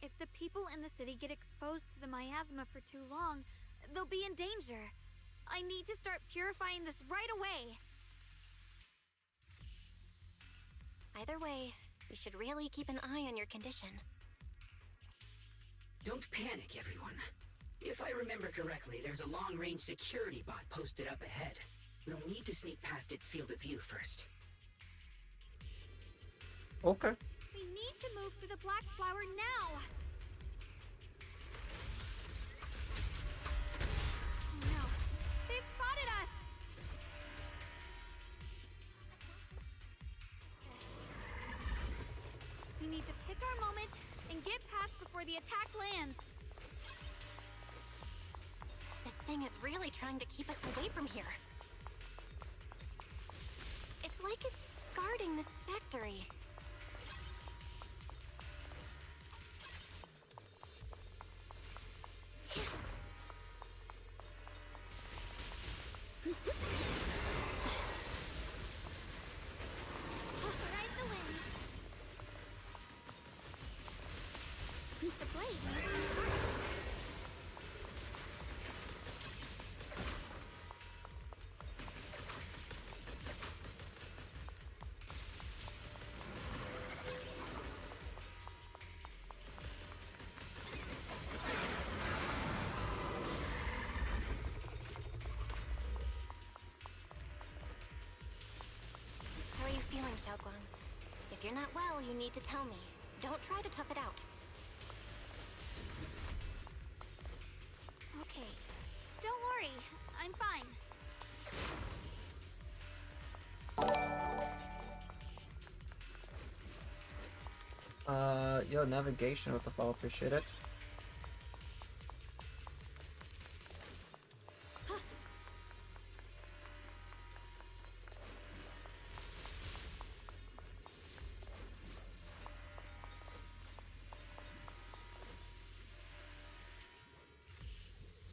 If the people in the city get exposed to the miasma for too long, they'll be in danger. I need to start purifying this right away. Either way, we should really keep an eye on your condition. Don't panic, everyone. If I remember correctly, there's a long-range security bot posted up ahead. We'll need to sneak past its field of view first. Okay. We need to move to the black flower now! Oh no, they've spotted us! We need to pick our moment and get past before the attack lands. This thing is really trying to keep us away from here. It's like it's guarding this factory. Ride the wind. The blade must be hot. How are you feeling, Xiaoguang? If you're not well, you need to tell me. Don't try to tough it out. Okay, don't worry, I'm fine. Yo, navigation, what the fuck, appreciate it.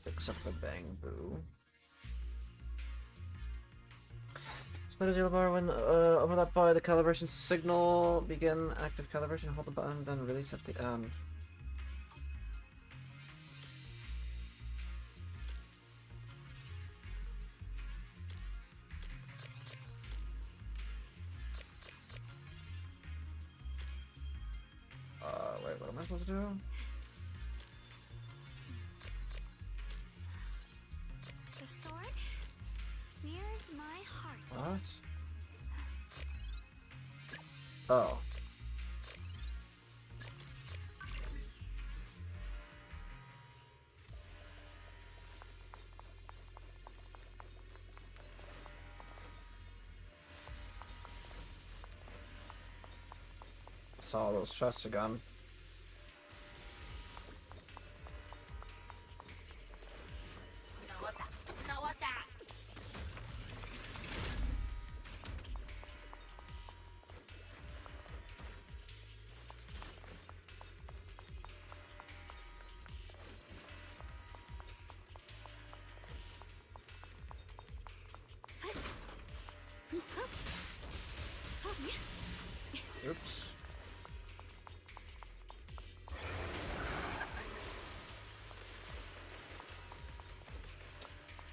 Fix up the bamboo. Spiders yellow bar when overlapped by the calibration signal. Begin active calibration. Hold the button, then release at the end. Wait, what am I supposed to do? The sword mirrors my heart. What? Oh. saw those chests again. Oops.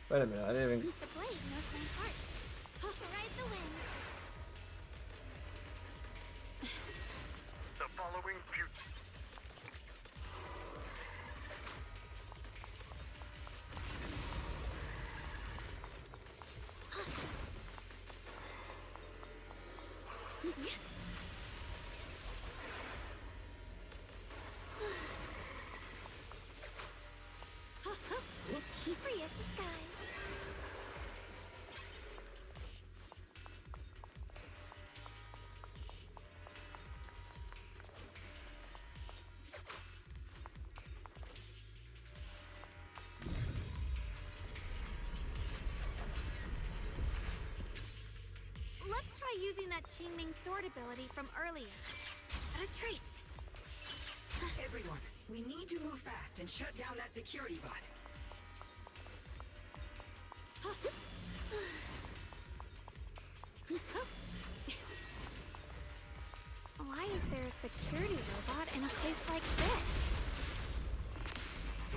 Wait a minute, I didn't even... The blade knows my heart. Ride the wind. The following few... Free as the skies. Let's try using that Qingming sword ability from earlier. At a trace. Everyone, we need to move fast and shut down that security bot. Why is there a security robot in a place like this?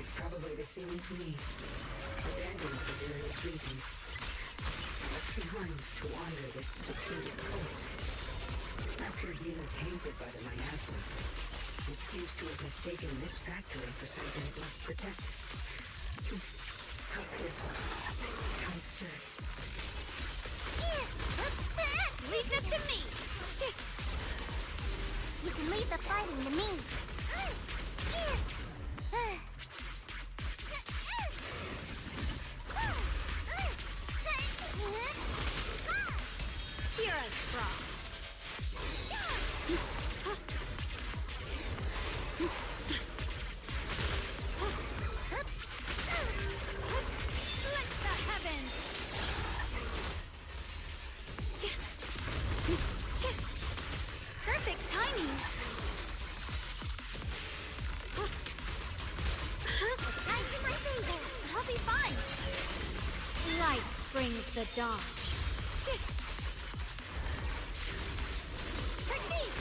It's probably the same as me. Abandoned for various reasons. Left behind to wander this secluded place. After being tainted by the miasma, it seems to have mistaken this factory for something it must protect. How pitiful. How absurd. Leave this to me! You can leave the fighting to me. Hero's Frost. Let the heavens! Perfect timing! Time's in my favor. I'll be fine! Light brings the dawn. Technique!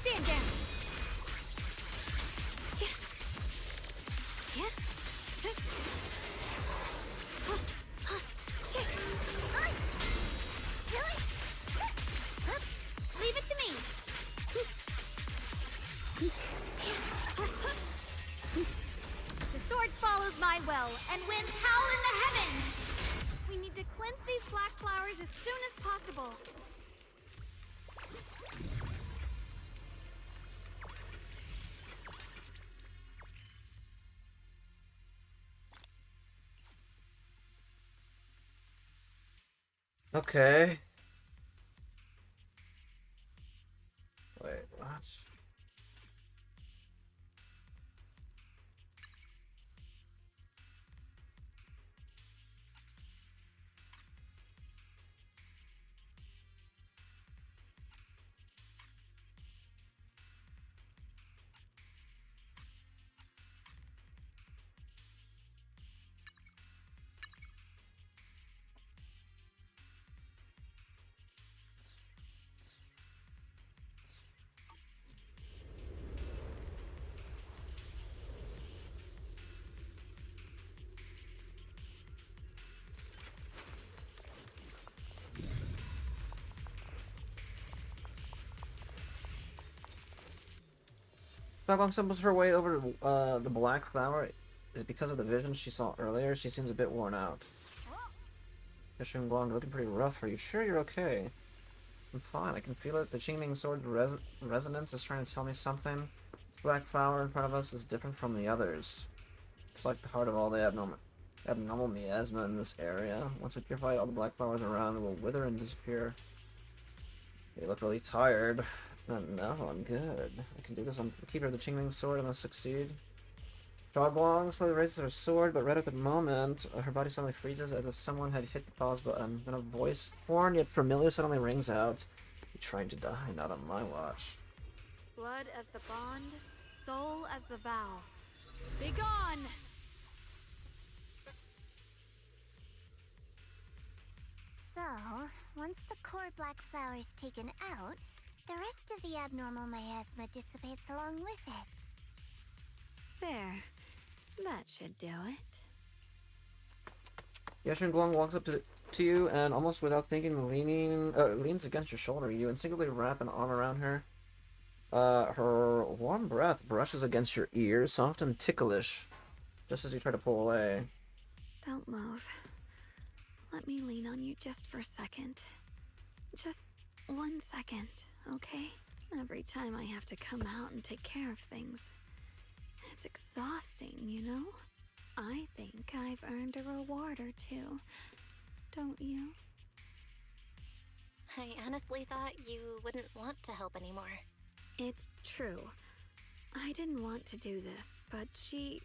Stand down! Leave it to me! The sword follows my will, and winds howl in the heavens! We need to cleanse these black flowers as soon as possible. Okay. Wait, what? Bagong stumbles her way over to the black flower. Is it because of the vision she saw earlier? She seems a bit worn out. Fishing Guang, looking pretty rough. Are you sure you're okay? I'm fine. I can feel it. The Qingming sword's resonance is trying to tell me something. black flower in front of us is different from the others. It's like the heart of all the abnormal miasma in this area. Once we purify all the black flowers around, it will wither and disappear. You look really tired. No, I'm good. I can do this. I'm the keeper of the Qingming sword. I must succeed. Zhaoguang slowly raises her sword, but right at the moment, her body suddenly freezes as if someone had hit the pause button. Then a voice, foreign yet familiar, suddenly rings out. You're trying to die, not on my watch. Blood as the bond, soul as the vow. Begone! So, once the core black flower is taken out, the rest of the abnormal miasma dissipates along with it. There. That should do it. Yashin Guang walks up to you and, almost without thinking, leans against your shoulder. You instinctively wrap an arm around her. Her warm breath brushes against your ears, soft and ticklish, just as you try to pull away. Don't move. Let me lean on you just for a second. Just 1 second, okay? Every time I have to come out and take care of things. It's exhausting, you know? I think I've earned a reward or two. Don't you? I honestly thought you wouldn't want to help anymore. It's true. I didn't want to do this, but she's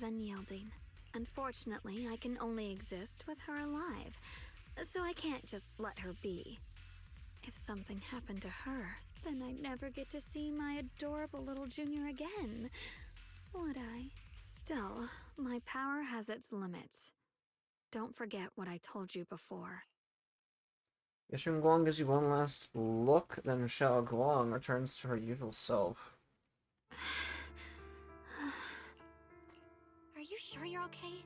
unyielding. Unfortunately, I can only exist with her alive, so I can't just let her be. If something happened to her, then I'd never get to see my adorable little junior again, would I? Still, my power has its limits. Don't forget what I told you before. Yashin Guang gives you one last look, then Xiao Guang returns to her usual self. Are you sure you're okay?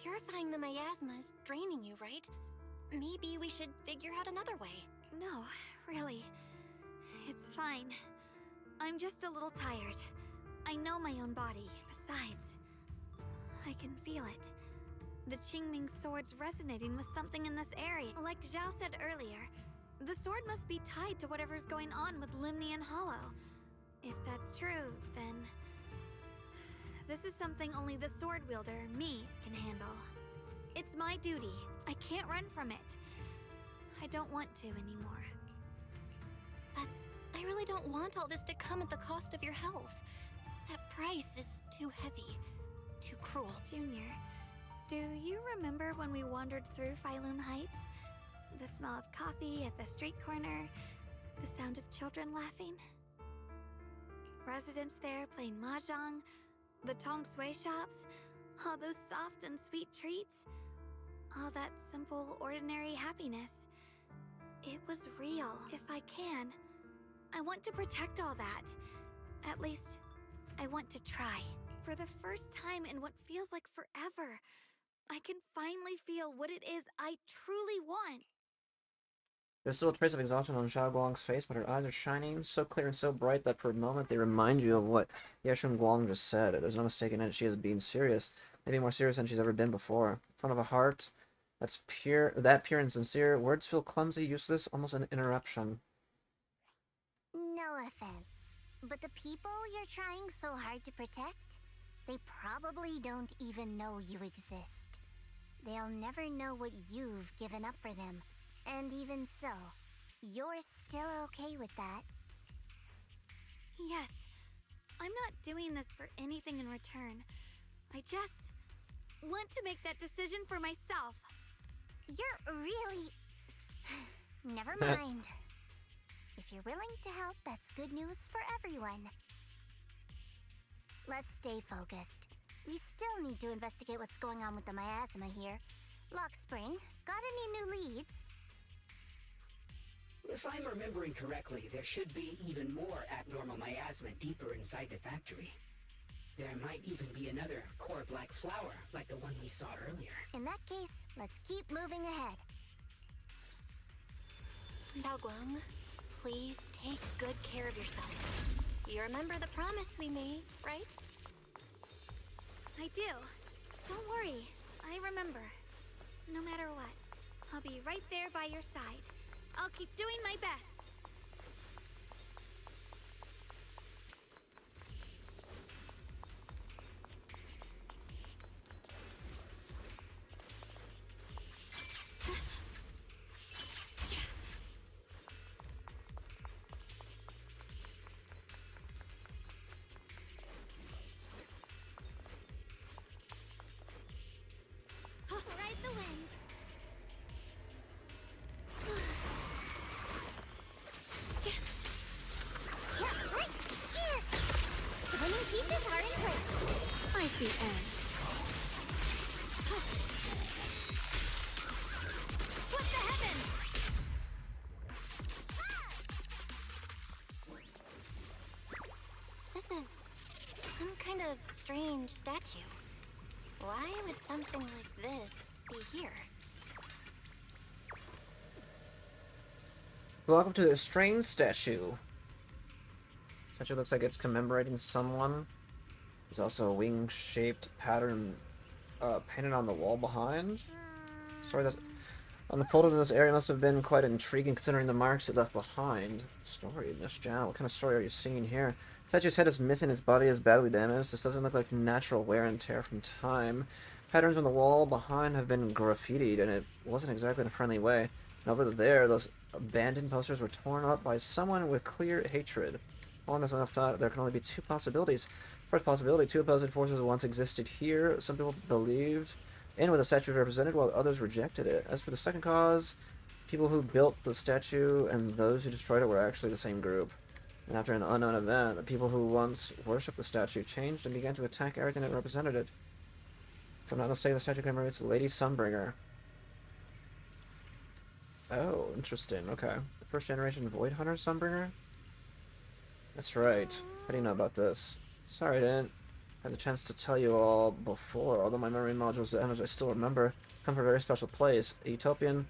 Purifying the miasma is draining you, right? Maybe we should figure out another way. No, really. It's fine. I'm just a little tired. I know my own body. Besides, I can feel it. The Qingming sword's resonating with something in this area. Like Zhao said earlier, the sword must be tied to whatever's going on with Limnian Hollow. If that's true, then this is something only the sword wielder, me, can handle. It's my duty. I can't run from it. I don't want to anymore. But I really don't want all this to come at the cost of your health. That price is too heavy, too cruel. Junior, do you remember when we wandered through Phylum Heights? The smell of coffee at the street corner, the sound of children laughing? Residents there playing mahjong, the tong sui shops, all those soft and sweet treats, all that simple, ordinary happiness. It was real. If I can, I want to protect all that. At least, I want to try. For the first time in what feels like forever, I can finally feel what it is I truly want. There's still a trace of exhaustion on Xiao Guang's face, but her eyes are shining, so clear and so bright that for a moment they remind you of what Yashun Guang just said. There's no mistaking it. She is being serious, maybe more serious than she's ever been before. In front of a heart that's pure and sincere, words feel clumsy, useless, almost an interruption. No offense, but the people you're trying so hard to protect, they probably don't even know you exist. They'll never know what you've given up for them. And even so, you're still okay with that? Yes, I'm not doing this for anything in return. I just want to make that decision for myself. You're really... Never mind. If you're willing to help, that's good news for everyone. Let's stay focused. We still need to investigate what's going on with the miasma here. Lockspring, got any new leads? If I'm remembering correctly, there should be even more abnormal miasma deeper inside the factory. There might even be another core black flower, like the one we saw earlier. In that case, let's keep moving ahead. Xiaoguang, please take good care of yourself. You remember the promise we made, right? I do. Don't worry. I remember. No matter what, I'll be right there by your side. I'll keep doing my best. strange statue. Why would something like this be here? Welcome to the strange statue. Statue looks like it's commemorating someone. There's also a wing-shaped pattern painted on the wall behind. Story that's unfolded in this area must have been quite intriguing considering the marks it left behind. Story, Miss Jan, what kind of story are you seeing here? Statue's head is missing, its body is badly damaged. This doesn't look like natural wear and tear from time. Patterns on the wall behind have been graffitied, and it wasn't exactly in a friendly way. And over there, those abandoned posters were torn up by someone with clear hatred. Following this enough thought, there can only be two possibilities. First possibility, two opposing forces once existed here. Some people believed in what the statue represented, while others rejected it. As for the second cause, people who built the statue and those who destroyed it were actually the same group. And after an unknown event, the people who once worshipped the statue changed and began to attack everything that represented it. If I'm not mistaken, the statue commemorates Lady Sunbringer. Oh, interesting. Okay. The first generation Void Hunter Sunbringer? That's right. How do you know about this? Sorry I didn't have the chance to tell you all before, although my memory modules damaged, I still remember. Come from a very special place. A utopian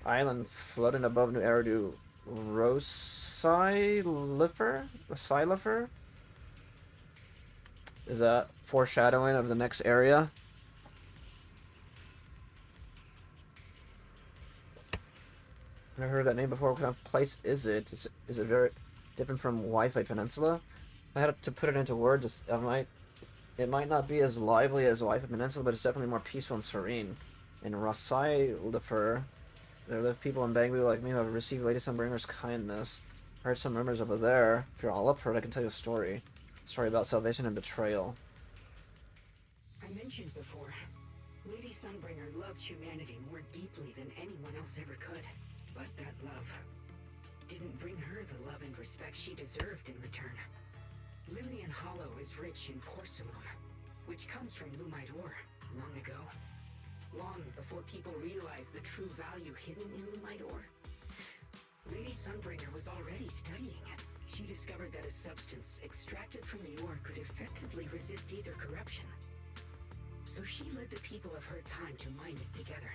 island floating above New Eridu. Rosylifer? Is that foreshadowing of the next area? I've never heard that name before. What kind of place is it? Is it very different from Wi-Fi Peninsula? If I had to put it into words, it might not be as lively as Wi-Fi Peninsula, but it's definitely more peaceful and serene. In Rosylifer, there live people in Bangbu like me who have received Lady Sunbringer's kindness. I heard some rumors over there. If you're all up for it, I can tell you a story. A story about salvation and betrayal. I mentioned before, Lady Sunbringer loved humanity more deeply than anyone else ever could. But that love didn't bring her the love and respect she deserved in return. Limnian Hollow is rich in porcelain, which comes from Lumite ore long ago. Long before people realized the true value hidden in Lumite ore. Lady Sunbringer was already studying it. She discovered that a substance extracted from the ore could effectively resist either corruption. So she led the people of her time to mine it together.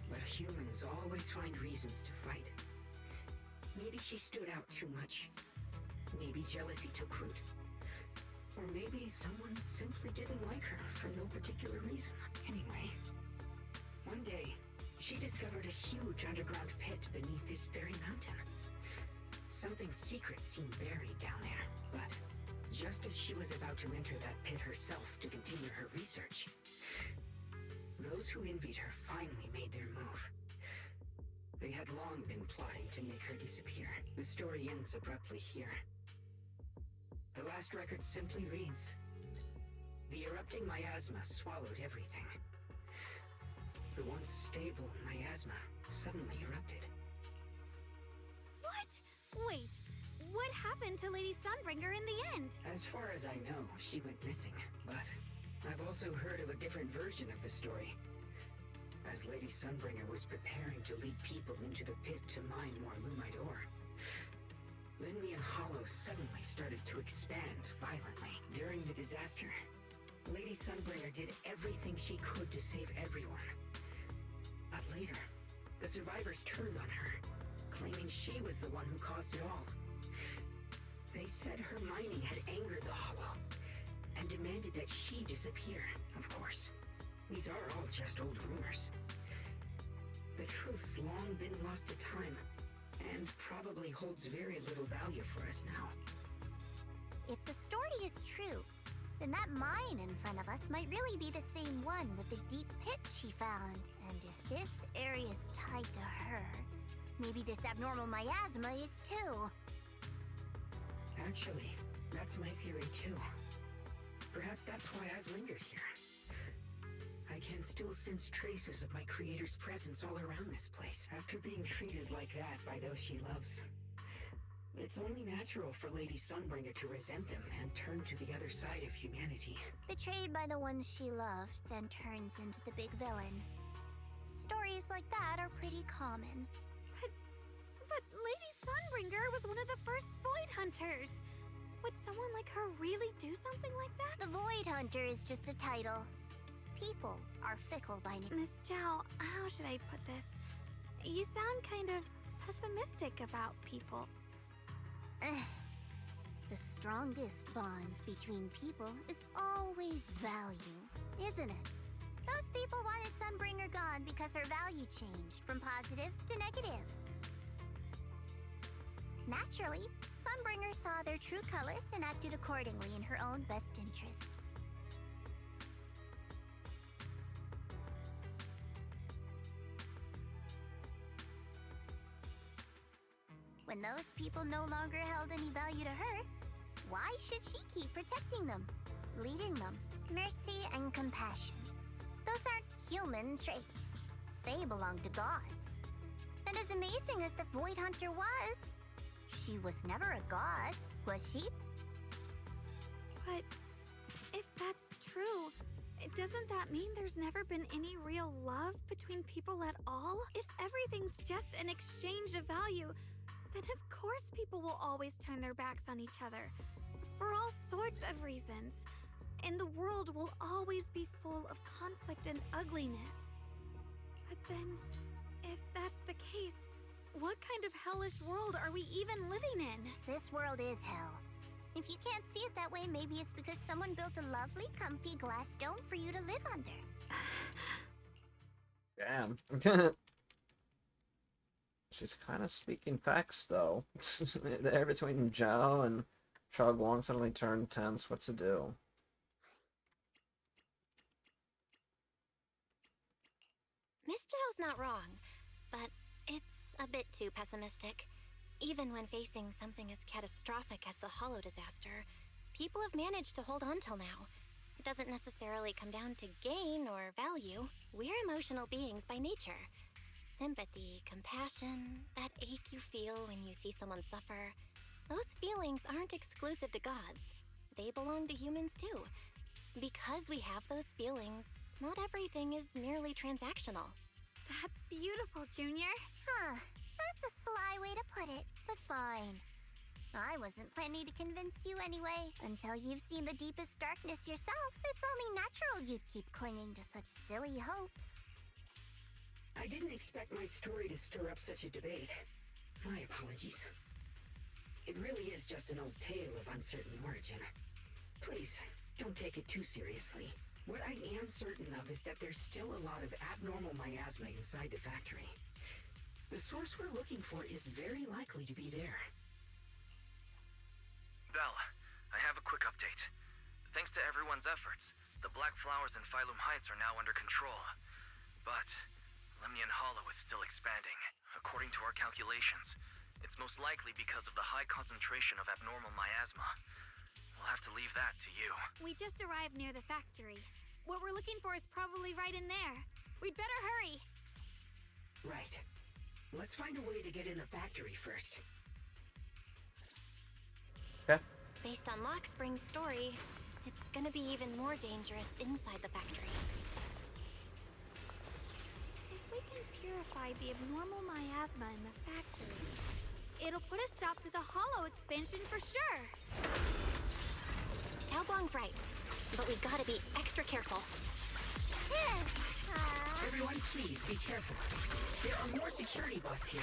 But humans always find reasons to fight. Maybe she stood out too much. Maybe jealousy took root. Or maybe someone simply didn't like her for no particular reason. Anyway, one day, she discovered a huge underground pit beneath this very mountain. Something secret seemed buried down there, but just as she was about to enter that pit herself to continue her research, those who envied her finally made their move. They had long been plotting to make her disappear. The story ends abruptly here. The last record simply reads, "The erupting miasma swallowed everything." The once stable miasma suddenly erupted. What? Wait, what happened to Lady Sunbringer in the end? As far as I know, she went missing, but I've also heard of a different version of the story. As Lady Sunbringer was preparing to lead people into the pit to mine more Lumite ore, Limnian Hollow suddenly started to expand violently. During the disaster, Lady Sunbringer did everything she could to save everyone. But later, the survivors turned on her, claiming she was the one who caused it all. They said her mining had angered the Hollow, and demanded that she disappear. Of course, these are all just old rumors. The truth's long been lost to time, and probably holds very little value for us now. If the story is true, then that mine in front of us might really be the same one with the deep pit she found. And if this area is tied to her, maybe this abnormal miasma is too. Actually, that's my theory too. Perhaps that's why I've lingered here. I can still sense traces of my creator's presence all around this place. After being treated like that by those she loves, it's only natural for Lady Sunbringer to resent them and turn to the other side of humanity. Betrayed by the ones she loved, then turns into the big villain. Stories like that are pretty common. But Lady Sunbringer was one of the first Void Hunters. Would someone like her really do something like that? The Void Hunter is just a title. People are fickle by nature. Miss Zhao, how should I put this? You sound kind of pessimistic about people. The strongest bond between people is always value, isn't it? Those people wanted Sunbringer gone because her value changed from positive to negative. Naturally, Sunbringer saw their true colors and acted accordingly in her own best interest. When those people no longer held any value to her, why should she keep protecting them, leading them? Mercy and compassion. Those aren't human traits. They belong to gods. And as amazing as the Void Hunter was, she was never a god, was she? But if that's true, doesn't that mean there's never been any real love between people at all? If everything's just an exchange of value, then of course people will always turn their backs on each other. For all sorts of reasons. And the world will always be full of conflict and ugliness. But then, if that's the case, what kind of hellish world are we even living in? This world is hell. If you can't see it that way, maybe it's because someone built a lovely, comfy glass dome for you to live under. Damn. She's kind of speaking facts, though. There between Zhao and Xiaoguang suddenly turned tense. What to do? Miss Zhao's not wrong, but it's a bit too pessimistic. Even when facing something as catastrophic as the Hollow disaster, people have managed to hold on till now. It doesn't necessarily come down to gain or value. We're emotional beings by nature. Sympathy, compassion, that ache you feel when you see someone suffer, those feelings aren't exclusive to gods. They belong to humans too. Because we have those feelings, not everything is merely transactional. That's beautiful, Junior. Huh. That's a sly way to put it, but fine. I wasn't planning to convince you anyway. Until you've seen the deepest darkness yourself, it's only natural you'd keep clinging to such silly hopes. I didn't expect my story to stir up such a debate. My apologies. It really is just an old tale of uncertain origin. Please, don't take it too seriously. What I am certain of is that there's still a lot of abnormal miasma inside the factory. The source we're looking for is very likely to be there. Belle, I have a quick update. Thanks to everyone's efforts, the Black Flowers in Phylum Heights are now under control. But Lemnian Hollow is still expanding. According to our calculations, it's most likely because of the high concentration of abnormal miasma. We'll have to leave that to you. We just arrived near the factory. What we're looking for is probably right in there. We'd better hurry. Right. Let's find a way to get in the factory first. Okay. Based on Lockspring's story, it's gonna be even more dangerous inside the factory. If we can purify the abnormal miasma in the factory, it'll put a stop to the Hollow expansion for sure. Xiaoguang's right, but we gotta be extra careful. Everyone, please be careful. There are more security bots here.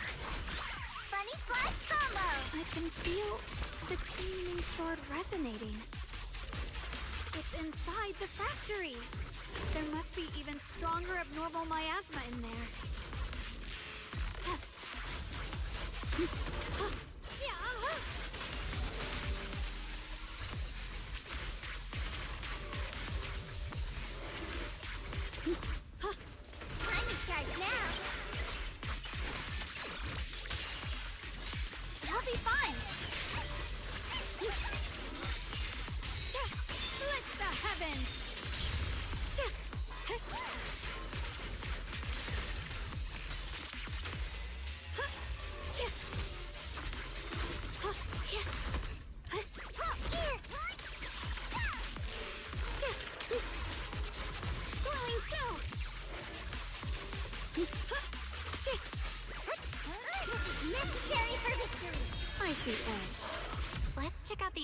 Funny slash combo! I can feel the teaming sword resonating. It's inside the factory. There must be even stronger abnormal miasma in there. Time to charge now! I'll be fine. Split the heavens.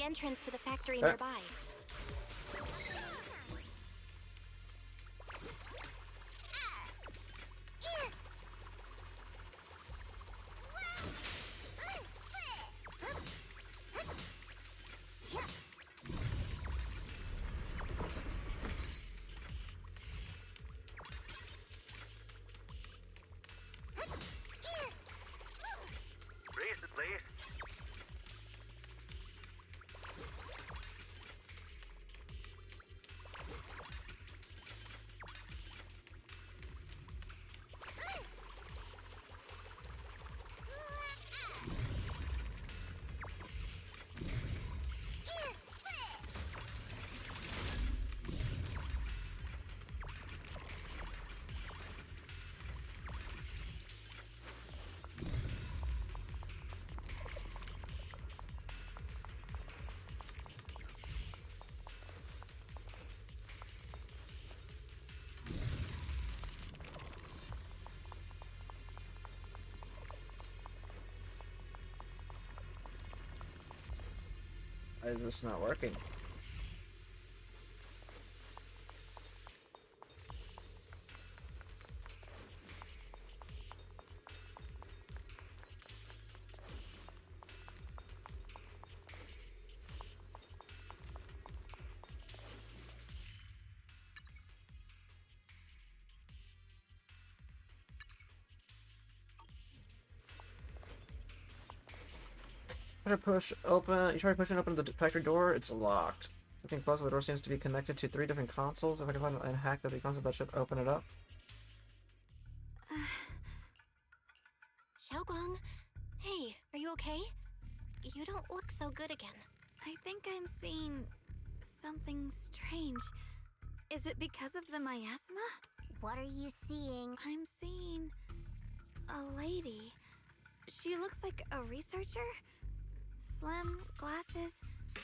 the entrance to the factory Ah. nearby. Raise it, please. Why is this not working? Try to push open. You try pushing open the factory door. It's locked. Looking closer, the door seems to be connected to 3 different consoles. If I can find and hack the console, that should open it up. Xiaoguang, hey, are you okay? You don't look so good again. I think I'm seeing something strange. Is it because of the miasma? What are you seeing? I'm seeing a lady. She looks like a researcher. Slim, glasses,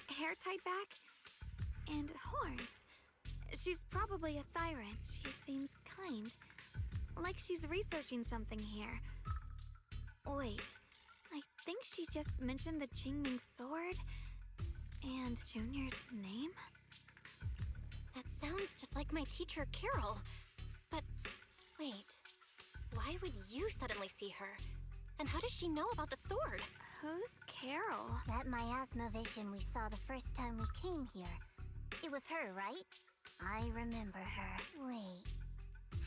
hair tied back, and horns. She's probably a Thyran. She seems kind. Like she's researching something here. Wait, I think she just mentioned the Qingming sword and Junior's name? That sounds just like my teacher, Carol. But wait, why would you suddenly see her? And how does she know about the sword? Who's Carol? That miasma vision we saw the first time we came here. It was her, right? I remember her. Wait,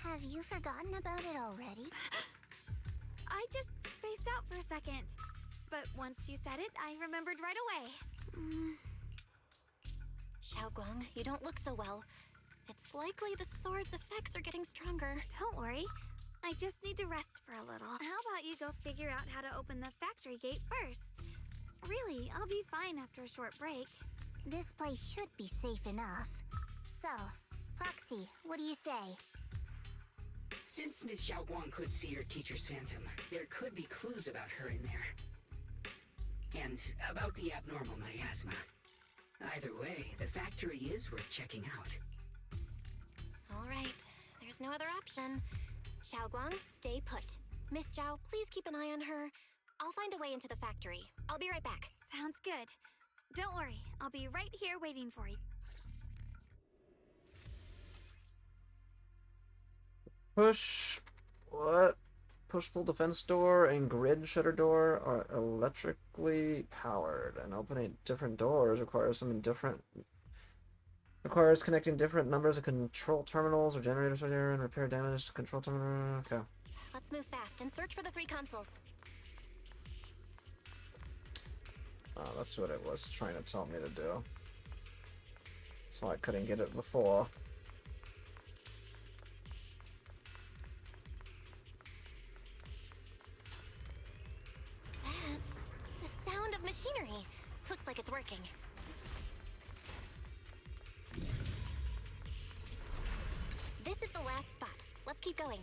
have you forgotten about it already? I just spaced out for a second. But once you said it, I remembered right away. Xiaoguang, you don't look so well. It's likely the sword's effects are getting stronger. Don't worry. I just need to rest for a little. How about you go figure out how to open the factory gate first? Really, I'll be fine after a short break. This place should be safe enough. So, Proxy, what do you say? Since Miss Xiaoguang could see her teacher's phantom, there could be clues about her in there. And about the abnormal miasma. Either way, the factory is worth checking out. All right, there's no other option. Xiaoguang, stay put. Miss Zhao, please keep an eye on her. I'll find a way into the factory. I'll be right back. Sounds good. Don't worry, I'll be right here waiting for you. Push. What? Push full defense door and grid shutter door are electrically powered, and opening different doors requires connecting different numbers of control terminals or generators and repair damaged control terminal. Okay. Let's move fast and search for the 3 consoles. Oh, that's what it was trying to tell me to do. That's why I couldn't get it before. That's the sound of machinery. Looks like it's working. This is the last spot. Let's keep going.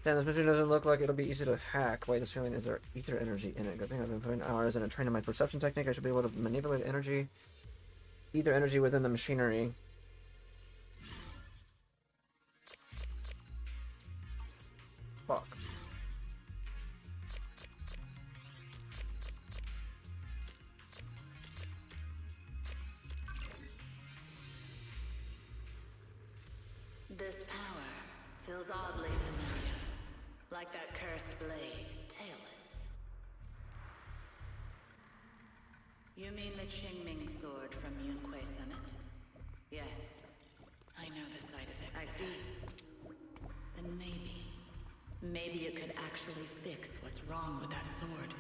Damn, this machine doesn't look like it'll be easy to hack. Wait, this feeling is there ether energy in it? Good thing I've been putting hours in training my perception technique. I should be able to manipulate energy, ether energy within the machinery. Fuck. This power feels oddly familiar. Like that cursed blade, tailless. You mean the Qingming sword from Yunque Summit? Yes. I know the side effects. I see. Then maybe you could actually fix what's wrong with that sword.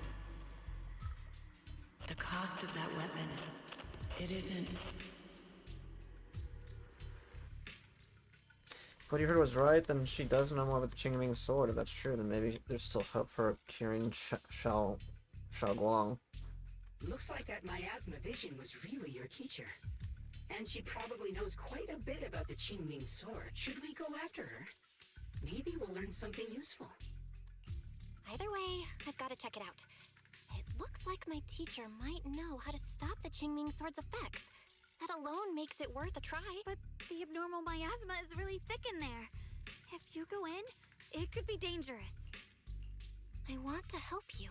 The cost of that weapon, it isn't... If what you heard was right, then she does know more about the Qingming sword. If that's true, then maybe there's still hope for curing Xiao Guang. Looks like that miasma vision was really your teacher. And she probably knows quite a bit about the Qingming sword. Should we go after her? Maybe we'll learn something useful. Either way, I've got to check it out. It looks like my teacher might know how to stop the Qingming sword's effects. That alone makes it worth a try. But the abnormal miasma is really thick in there. If you go in, it could be dangerous. I want to help you.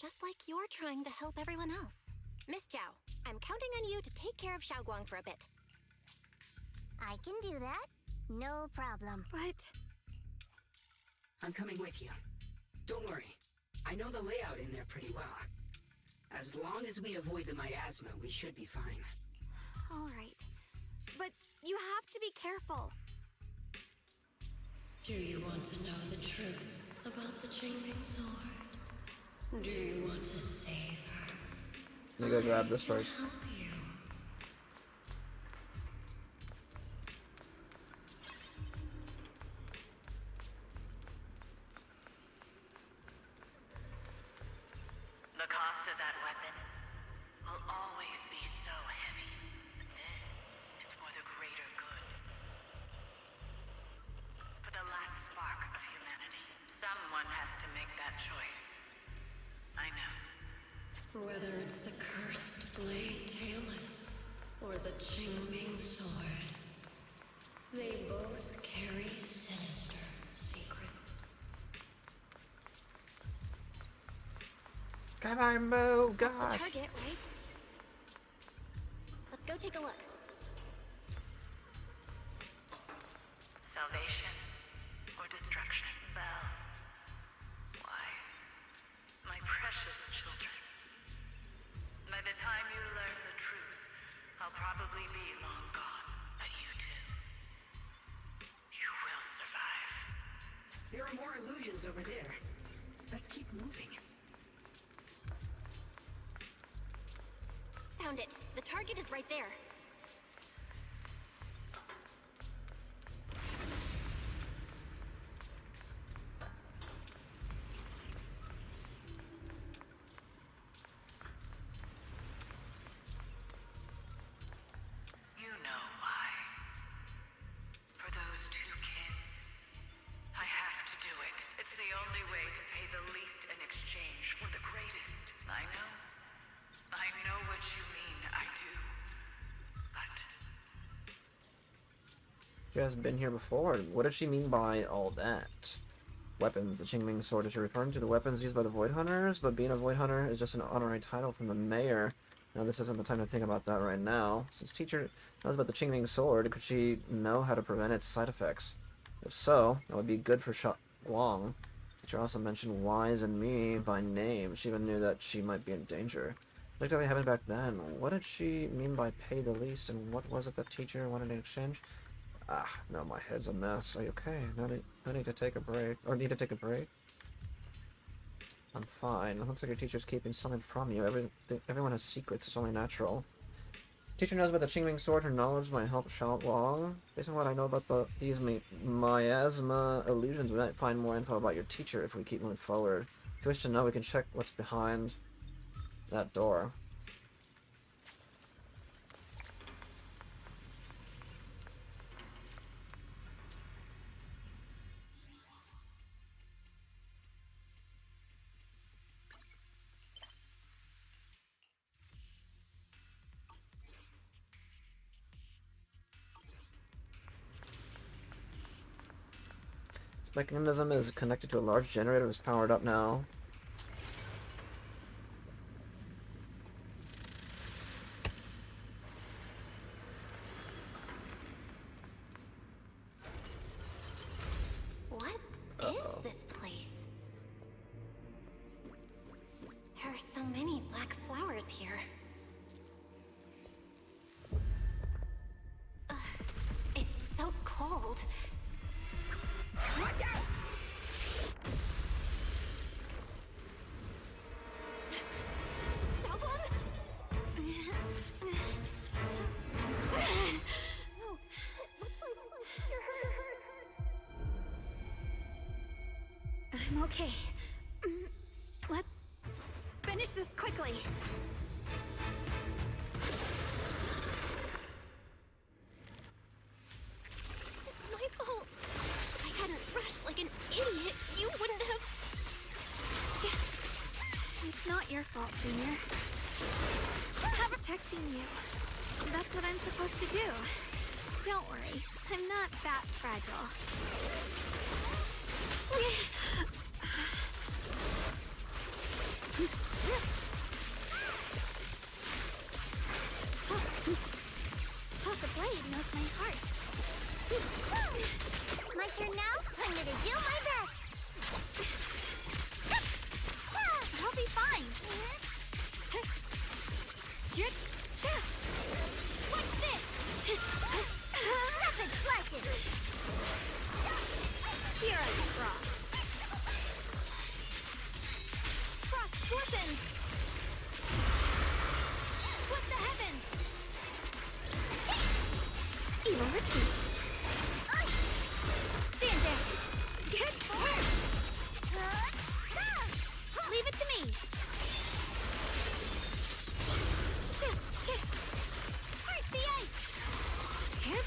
Just like you're trying to help everyone else. Miss Zhao, I'm counting on you to take care of Xiaoguang for a bit. I can do that. No problem. But... I'm coming with you. Don't worry. I know the layout in there pretty well. As long as we avoid the miasma, we should be fine. all right. But you have to be careful. Do you want to know the truth about the Qingming sword? Do you want to save her? Let me go grab this first. Help you. The cost of that weapon will always be so heavy. This is for the greater good. For the last spark of humanity. Someone has to make that choice. I know. Whether it's the cursed blade tailless or the Qingming sword, they both carry sinister secrets. Come on, Mo, That's gosh. the target, right? Let's go take a look. Salvation or destruction? Belle. Why? My precious children. By the time you learn the truth, I'll probably be long gone. But you too. You will survive. There are more illusions over there. Let's keep moving. Found it. The target is right there. You know why. For those two kids. I have to do it. It's the only way to pay the least in exchange for the greatest. I know. I know what you mean. I do. But She hasn't been here before. What does she mean by all that? Weapons. The Qingming sword. Is she referring to the weapons used by the Void Hunters? But being a Void Hunter is just an honorary title from the mayor. Now, this isn't the time to think about that right now. Since teacher knows about the Qingming sword, could she know how to prevent its side effects? If so, that would be good for Guang. Teacher also mentioned Wise and me by name. She even knew that she might be in danger. Looked at what happened back then. What did she mean by pay the least, and what was it the teacher wanted in exchange? Ah, no, my head's a mess. Are you okay? I need to take a break. Or need to take a break? I'm fine. It looks like your teacher's keeping something from you. Everyone has secrets. It's only natural. Teacher knows about the Qingming sword. Her knowledge might help Xiao Guang. Based on what I know about these miasma illusions, we might find more info about your teacher if we keep moving forward. If you wish to know, we can check what's behind that door. Mechanism is connected to a large generator. Is powered up now. What is this place? There are so many black flowers here. Ugh, it's so cold. Watch out! I'm okay. Let's finish this quickly. It's my fault. If I hadn't rushed like an idiot, you wouldn't have... It's not your fault, Junior. I'm protecting you. That's what I'm supposed to do. Don't worry, I'm not that fragile. The blade knows my heart. My turn now? I'm gonna do my best. I'll be fine. What's this? Rapid flashes. Here I frost. Frost fortune. What the heavens? Evil retreats. Stand there. Good work. Leave it to me. Shift. Break the ice. Here.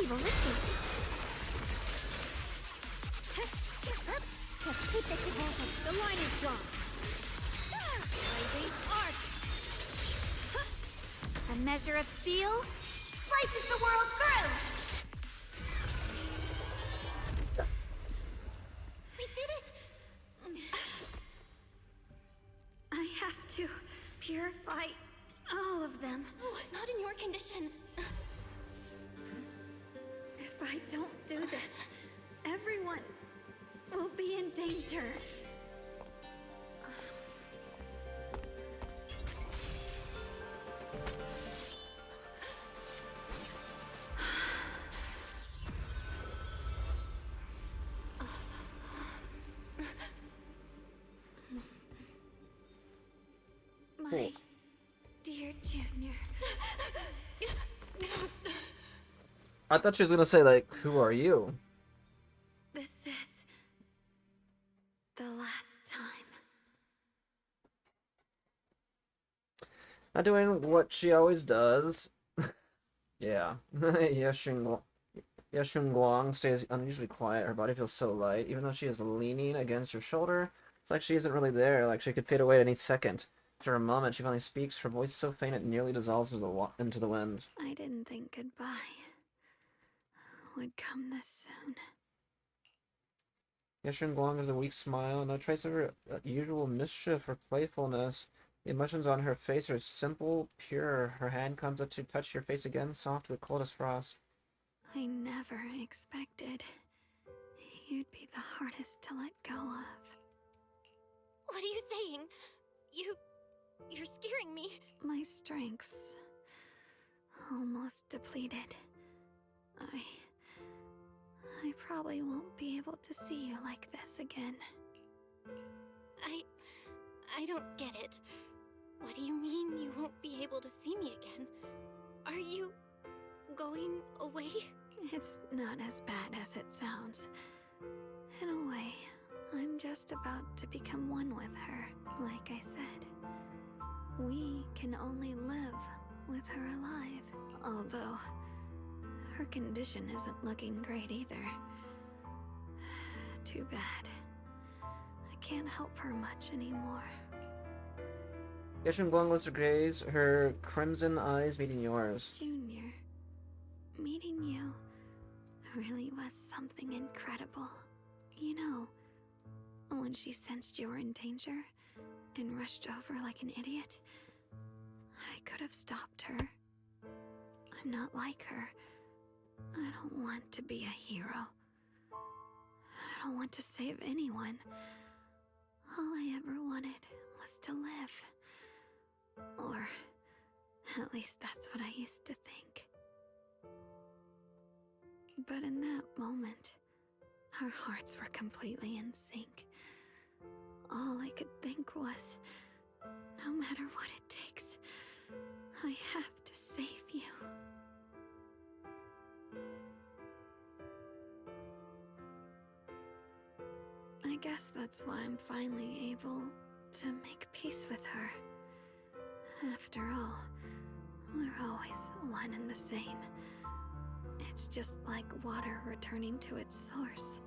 Evil retreats. Let's keep this advantage. The line is drawn. Blazing arc. A measure of steel slices the world through. We did it! I have to purify all of them. Oh, not in your condition. If I don't do this, everyone will be in danger. My dear Junior. I thought she was gonna say, like, who are you? This is the last time. Not doing what she always does. Yeah. Yashun Guang stays unusually quiet. Her body feels so light. Even though she is leaning against your shoulder, it's like she isn't really there, like she could fade away at any second. After a moment, she finally speaks. Her voice is so faint it nearly dissolves into the wind. I didn't think goodbye would come this soon. Yashun Guang has a weak smile, no trace of her usual mischief or playfulness. The emotions on her face are simple, pure. Her hand comes up to touch your face again, soft but cold as frost. I never expected you'd be the hardest to let go of. What are you saying? You're scaring me. My strength's almost depleted. I probably won't be able to see you like this again. I don't get it. What do you mean you won't be able to see me again? Are you going away? It's not as bad as it sounds. In a way, I'm just about to become one with her. Like I said, we can only live with her alive. Although, her condition isn't looking great either. Too bad. I can't help her much anymore. Yashun Guang lets her gaze, her crimson eyes meeting yours. Junior, meeting you really was something incredible. You know, when she sensed you were in danger and rushed over like an idiot, I could have stopped her. I'm not like her. I don't want to be a hero. I don't want to save anyone. All I ever wanted was to live. Or, at least that's what I used to think. But in that moment, our hearts were completely in sync. All I could think was, no matter what it takes, I have to save you. I guess that's why I'm finally able to make peace with her. After all, we're always one and the same. It's just like water returning to its source.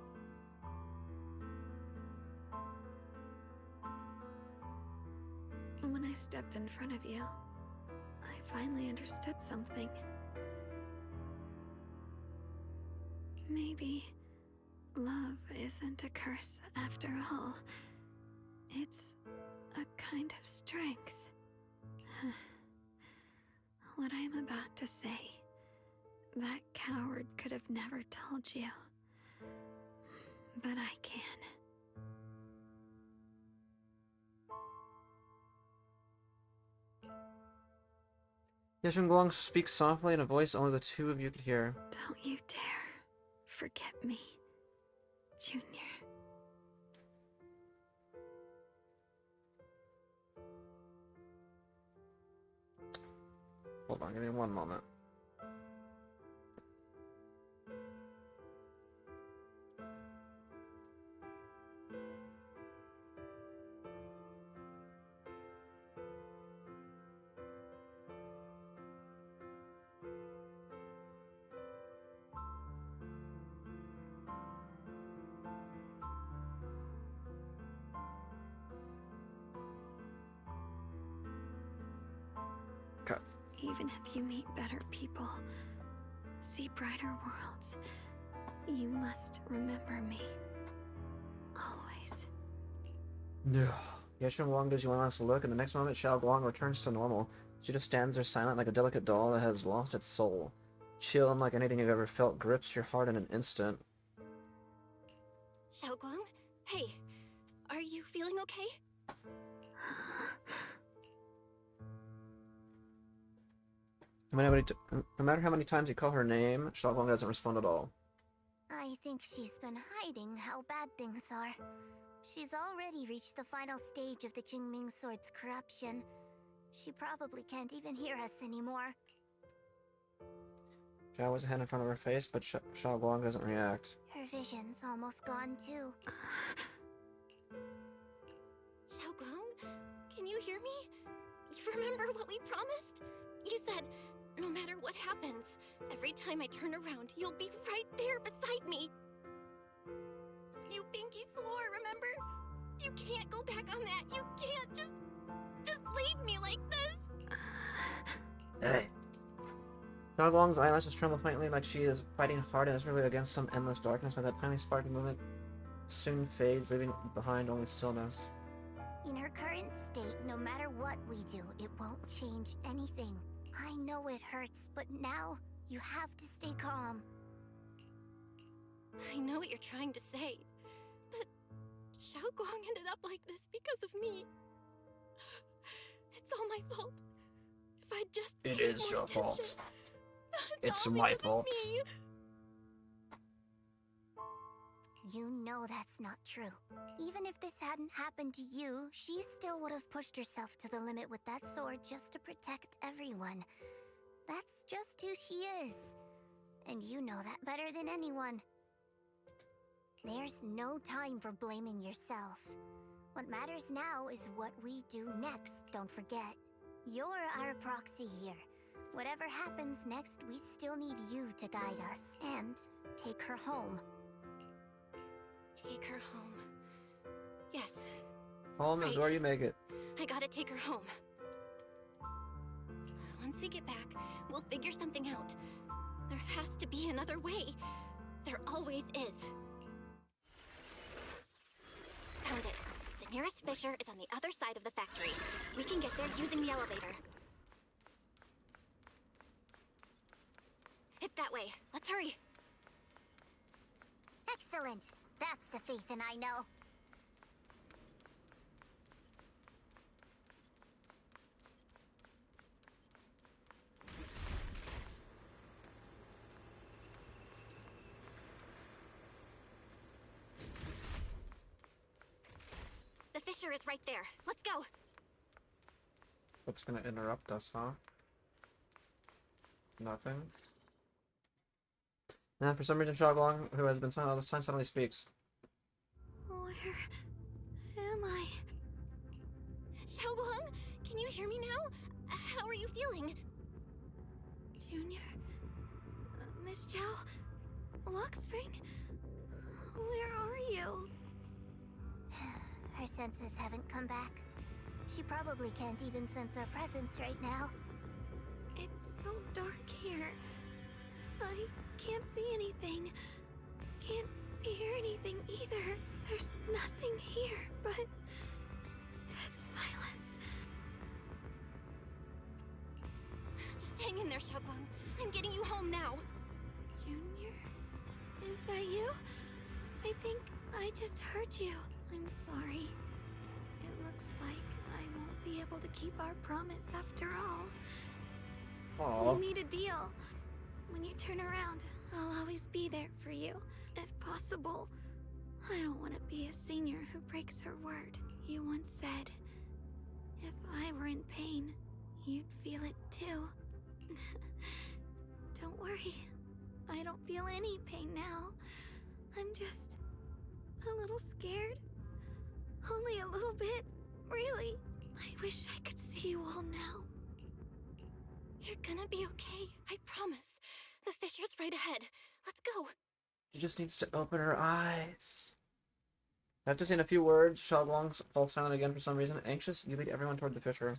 When I stepped in front of you, I finally understood something. Maybe love isn't a curse after all. It's a kind of strength. What I'm about to say, that coward could have never told you. But I can. Yeshun Guang speaks softly in a voice only the two of you could hear. Don't you dare forget me, Junior. Hold on, give me one moment. Even if you meet better people, see brighter worlds, you must remember me. Always. No. Yeshun Guang gives you one last look, and the next moment Xiao Guang returns to normal. She just stands there silent like a delicate doll that has lost its soul. Chill, unlike anything you've ever felt, grips your heart in an instant. Xiaoguang? Hey, are you feeling okay? No matter how many times you call her name, Xiao Guang doesn't respond at all. I think she's been hiding how bad things are. She's already reached the final stage of the Jingming Sword's corruption. She probably can't even hear us anymore. Xiao has a hand in front of her face, but Xiao Guang doesn't react. Her vision's almost gone too. Xiaoguang, can you hear me? You remember what we promised? You said, no matter what happens, every time I turn around, you'll be right there beside me. You pinky swore, remember? You can't go back on that. You can't just leave me like this. Hey. Xiao Guang's eyelashes tremble faintly like she is fighting hard and desperately against some endless darkness, but that tiny spark of movement soon fades, leaving behind only stillness. In her current state, no matter what we do, it won't change anything. I know it hurts, but now you have to stay calm. I know what you're trying to say, but Xiaoguang ended up like this because of me. It's all my fault. If I just It paid is more your attention, fault. It's It's my fault. me. You know that's not true. Even if this hadn't happened to you, she still would have pushed herself to the limit with that sword just to protect everyone. That's just who she is. And you know that better than anyone. There's no time for blaming yourself. What matters now is what we do next, don't forget. You're our proxy here. Whatever happens next, we still need you to guide us and take her home. Take her home. Yes. Home is Right. where you make it. I gotta take her home. Once we get back, we'll figure something out. There has to be another way. There always is. Found it. The nearest fissure is on the other side of the factory. We can get there using the elevator. It's that way. Let's hurry. Excellent. That's the Phaethon I know. The fissure is right there. Let's go. What's gonna interrupt us, huh? Nothing. Now, for some reason, Xiaolong, who has been silent all this time, suddenly speaks. Where am I? Xiaoguang, can you hear me now? How are you feeling? Junior? Miss Chow? Lockspring? Where are you? Her senses haven't come back. She probably can't even sense our presence right now. It's so dark here. I can't see anything. Can't hear anything either. There's nothing here but dead silence. Just hang in there, Xiaoguang. I'm getting you home now. Junior? Is that you? I think I just hurt you. I'm sorry. It looks like I won't be able to keep our promise after all. Aww. We made a deal. When you turn around, I'll always be there for you, if possible. I don't want to be a senior who breaks her word. You once said, if I were in pain, you'd feel it too. Don't worry. I don't feel any pain now. I'm just a little scared. Only a little bit, really. I wish I could see you all now. You're gonna be okay, I promise. The fissure's right ahead. Let's go. She just needs to open her eyes. After saying a few words, Xiaolong falls silent again for some reason. Anxious, you lead everyone toward the fissure.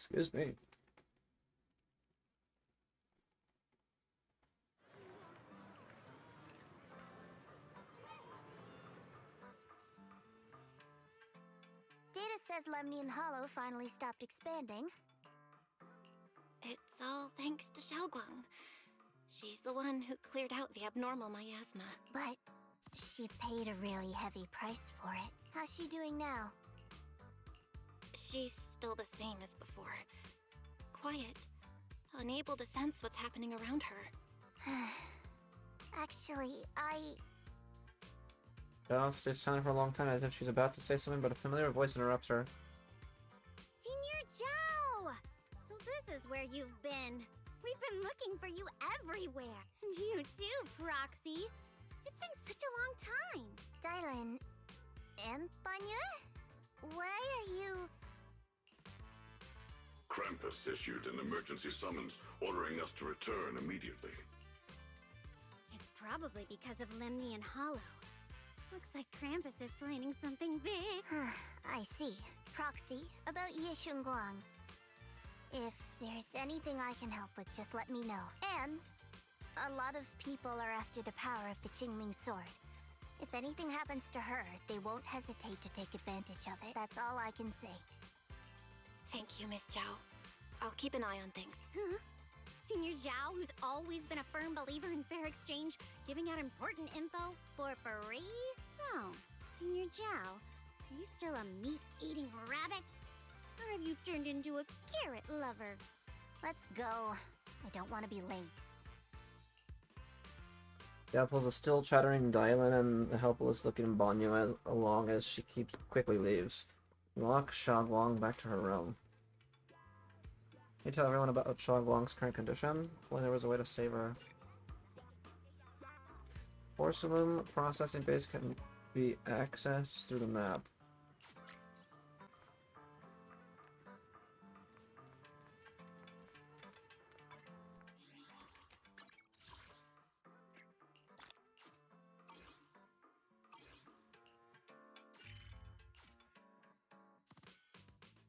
Excuse me. Data says Lemnian Hollow finally stopped expanding. It's all thanks to Xiaoguang. She's the one who cleared out the abnormal miasma. But she paid a really heavy price for it. How's she doing now? She's still the same as before. Quiet, unable to sense what's happening around her. Actually, Belle stays silent for a long time as if she's about to say something, but a familiar voice interrupts her. Senior Zhao! So this is where you've been. We've been looking for you everywhere. And you too, Proxy. It's been such a long time. Dylan and Banya? Why are you... Krampus issued an emergency summons ordering us to return immediately. It's probably because of Lemnian Hollow. Looks like Krampus is planning something big. I see. Proxy, about Yishunguang. If there's anything I can help with, just let me know. And a lot of people are after the power of the Qingming sword. If anything happens to her, they won't hesitate to take advantage of it. That's all I can say. Thank you, Miss Zhao. I'll keep an eye on things. Huh? Senior Zhao, who's always been a firm believer in fair exchange, giving out important info for free? So, Senior Zhao, are you still a meat-eating rabbit? Or have you turned into a carrot lover? Let's go. I don't want to be late. Yeah, pulls a still chattering Dylan and the helpless-looking Banyu along as she quickly leaves. Walk Xiaoguang back to her room. Can you tell everyone about Xiaoguang's current condition? Well, there was a way to save her. Porcelain processing base can be accessed through the map.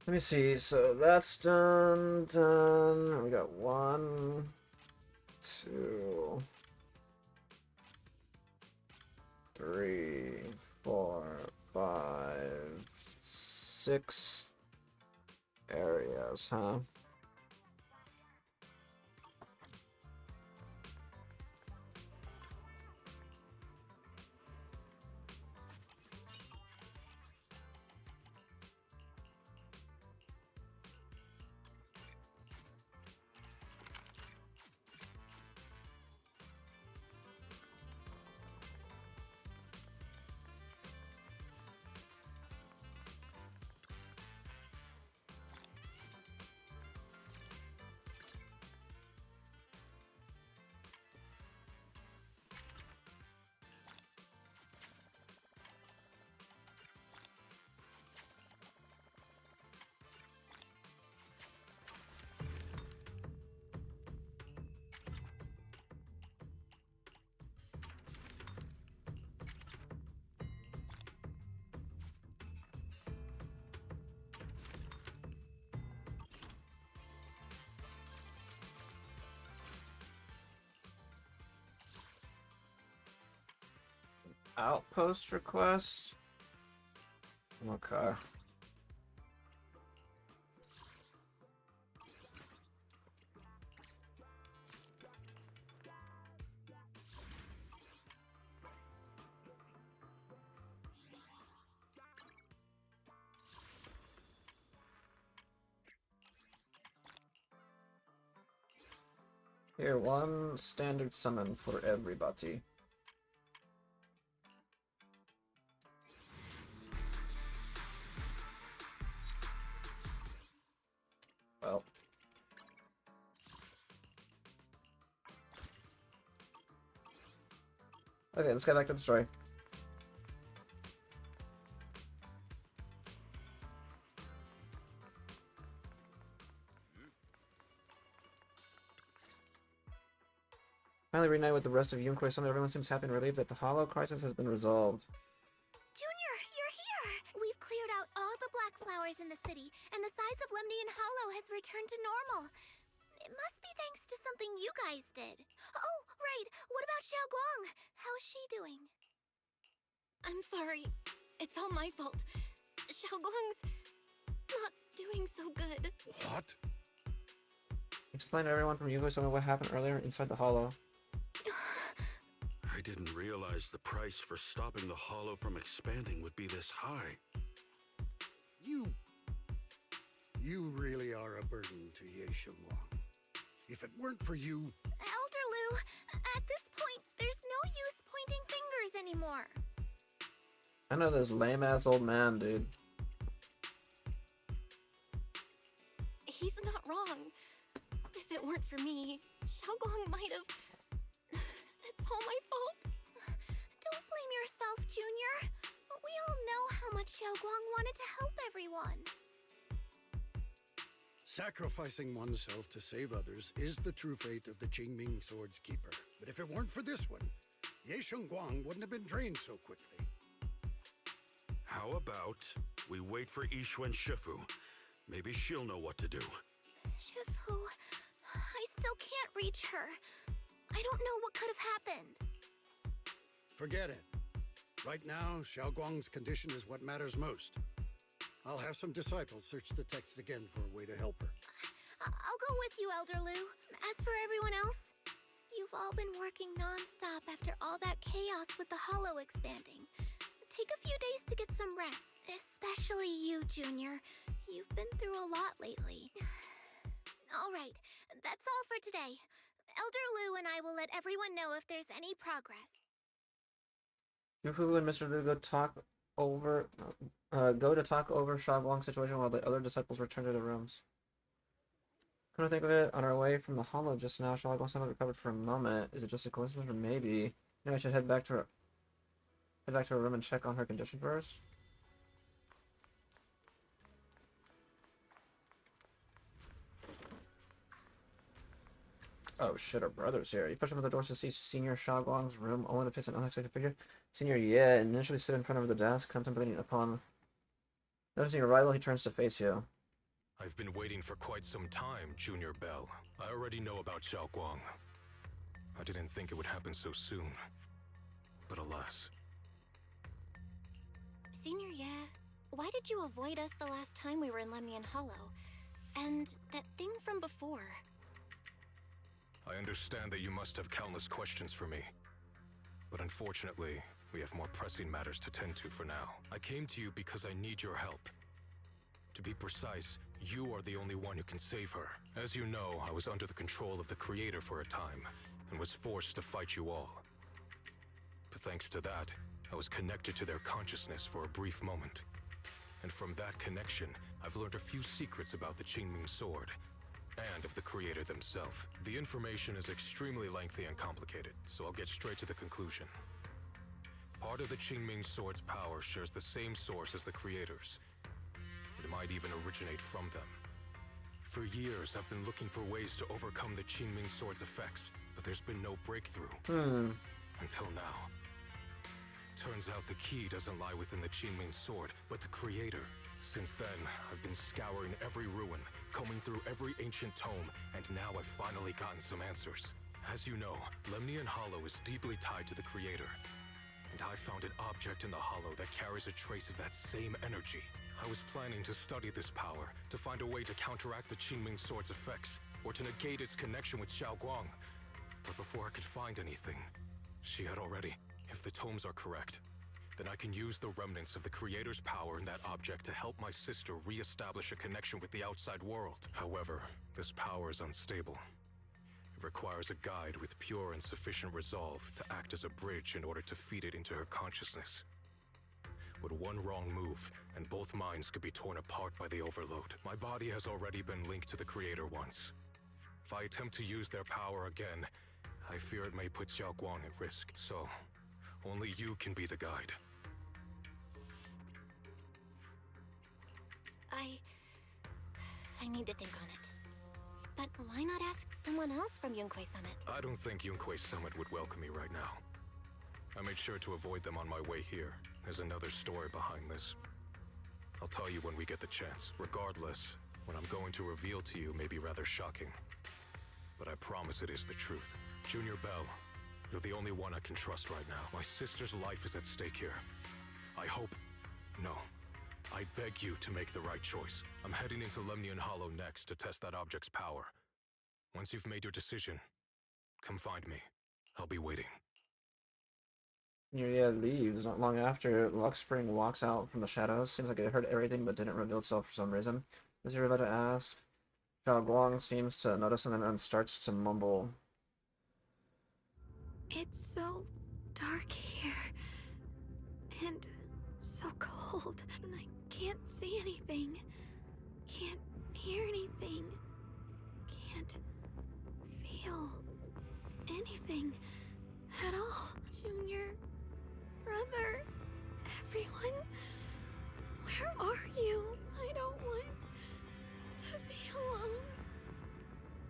Let me see. So that's done. We got 1, 2, 3, 4, 5, 6 areas, huh? Outpost request? Okay. Here, 1 standard summon for everybody. Well. Okay, let's get back to the story. Finally reunited with the rest of Yunko, suddenly everyone seems happy and relieved that the Hollow crisis has been resolved. Junior, you're here! We've cleared out all the black flowers in the city, and the size of Lemnian Hollow has returned to normal. It must be thanks to something you guys did. Oh, right. What about Xiaoguang? How's she doing? I'm sorry. It's all my fault. Xiaoguang's not doing so good. What? Explain to everyone from Yunko what happened earlier inside the Hollow. I didn't realize the price for stopping the Hollow from expanding would be this high. You really are a burden to Ye Shengwang. If it weren't for you... Elder Lu, at this point, there's no use pointing fingers anymore. I know this lame-ass old man, dude. He's not wrong. If it weren't for me, Xiaoguang might have... It's all my fault. Don't blame yourself, Junior. We all know how much Xiaoguang wanted to help everyone. Sacrificing oneself to save others is the true fate of the Qingming Sword's Keeper. But if it weren't for this one, Ye Shengguang wouldn't have been drained so quickly. How about we wait for Yixuan Shifu? Maybe she'll know what to do. Shifu, I still can't reach her. I don't know what could have happened. Forget it. Right now, Xiaoguang's condition is what matters most. I'll have some disciples search the text again for a way to help her. I'll go with you, Elder Lu. As for everyone else, you've all been working non-stop after all that chaos with the Hollow expanding. Take a few days to get some rest, especially you, Junior. You've been through a lot lately. All right, that's all for today. Elder Lu and I will let everyone know if there's any progress. Yufu and Mr. Lu go to talk over Xiaoguang's situation while the other disciples return to their rooms. Come to think of it, on our way from the Hollow just now, Xiaoguang somehow recovered for a moment. Is it just a coincidence, or maybe? Maybe I should head back to her room and check on her condition first. Oh shit, our brother's here. You push open the doors to see Senior Xiaoguang's room, only to face an unexpected figure. Senior, yeah, initially stood in front of the desk, contemplating upon... Noticing your arrival, he turns to face you. I've been waiting for quite some time, Junior Bell. I already know about Xiaoguang. I didn't think it would happen so soon. But alas. Senior Ye, why did you avoid us the last time we were in Lemnian Hollow? And that thing from before? I understand that you must have countless questions for me. But unfortunately, we have more pressing matters to tend to for now. I came to you because I need your help. To be precise, you are the only one who can save her. As you know, I was under the control of the Creator for a time, and was forced to fight you all. But thanks to that, I was connected to their consciousness for a brief moment. And from that connection, I've learned a few secrets about the Qingming Sword, and of the Creator themselves. The information is extremely lengthy and complicated, so I'll get straight to the conclusion. Part of the Qingming Sword's power shares the same source as the Creator's. It might even originate from them. For years, I've been looking for ways to overcome the Qingming Sword's effects, but there's been no breakthrough. Until now. Turns out the key doesn't lie within the Qingming Sword, but the Creator. Since then, I've been scouring every ruin, combing through every ancient tome, and now I've finally gotten some answers. As you know, Lemnian Hollow is deeply tied to the Creator. And I found an object in the Hollow that carries a trace of that same energy. I was planning to study this power, to find a way to counteract the Qingming Sword's effects, or to negate its connection with Xiaoguang. But before I could find anything, she had already. If the tomes are correct, then I can use the remnants of the Creator's power in that object to help my sister re-establish a connection with the outside world. However, this power is unstable. It requires a guide with pure and sufficient resolve to act as a bridge in order to feed it into her consciousness. With one wrong move, and both minds could be torn apart by the overload. My body has already been linked to the Creator once. If I attempt to use their power again, I fear it may put Xiaoguang at risk. So, only you can be the guide. I need to think on it. But why not ask someone else from Yunque Summit? I don't think Yunque Summit would welcome me right now. I made sure to avoid them on my way here. There's another story behind this. I'll tell you when we get the chance. Regardless, what I'm going to reveal to you may be rather shocking. But I promise it is the truth. Junior Bell, you're the only one I can trust right now. My sister's life is at stake here. I hope... No. I beg you to make the right choice. I'm heading into Lemnian Hollow next to test that object's power. Once you've made your decision, come find me. I'll be waiting. Yeah, leaves. Not long after, Luxspring walks out from the shadows. Seems like it heard everything but didn't reveal itself for some reason. Is he about to ask? Xiao Guang seems to notice and then starts to mumble. It's so dark here. And so cold. And I can't see anything. Can't hear anything. Can't feel anything at all. Junior, brother, everyone, where are you? I don't want to be alone.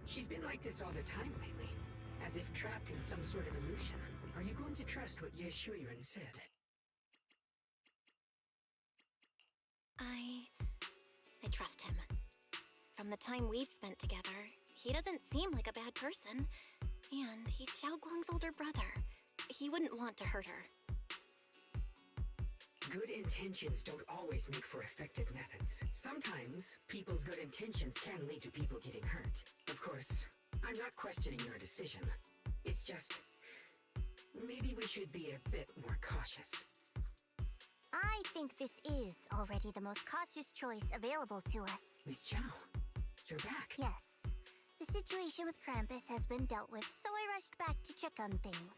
She's been like this all the time lately, as if trapped in some sort of illusion. Are you going to trust what Ye Shuyuan said? I trust him. From the time we've spent together, he doesn't seem like a bad person. And he's Xiaoguang's older brother. He wouldn't want to hurt her. Good intentions don't always make for effective methods. Sometimes, people's good intentions can lead to people getting hurt. Of course, I'm not questioning your decision. It's just... maybe we should be a bit more cautious. I think this is already the most cautious choice available to us. Miss Chow, you're back. Yes. The situation with Krampus has been dealt with, so I rushed back to check on things.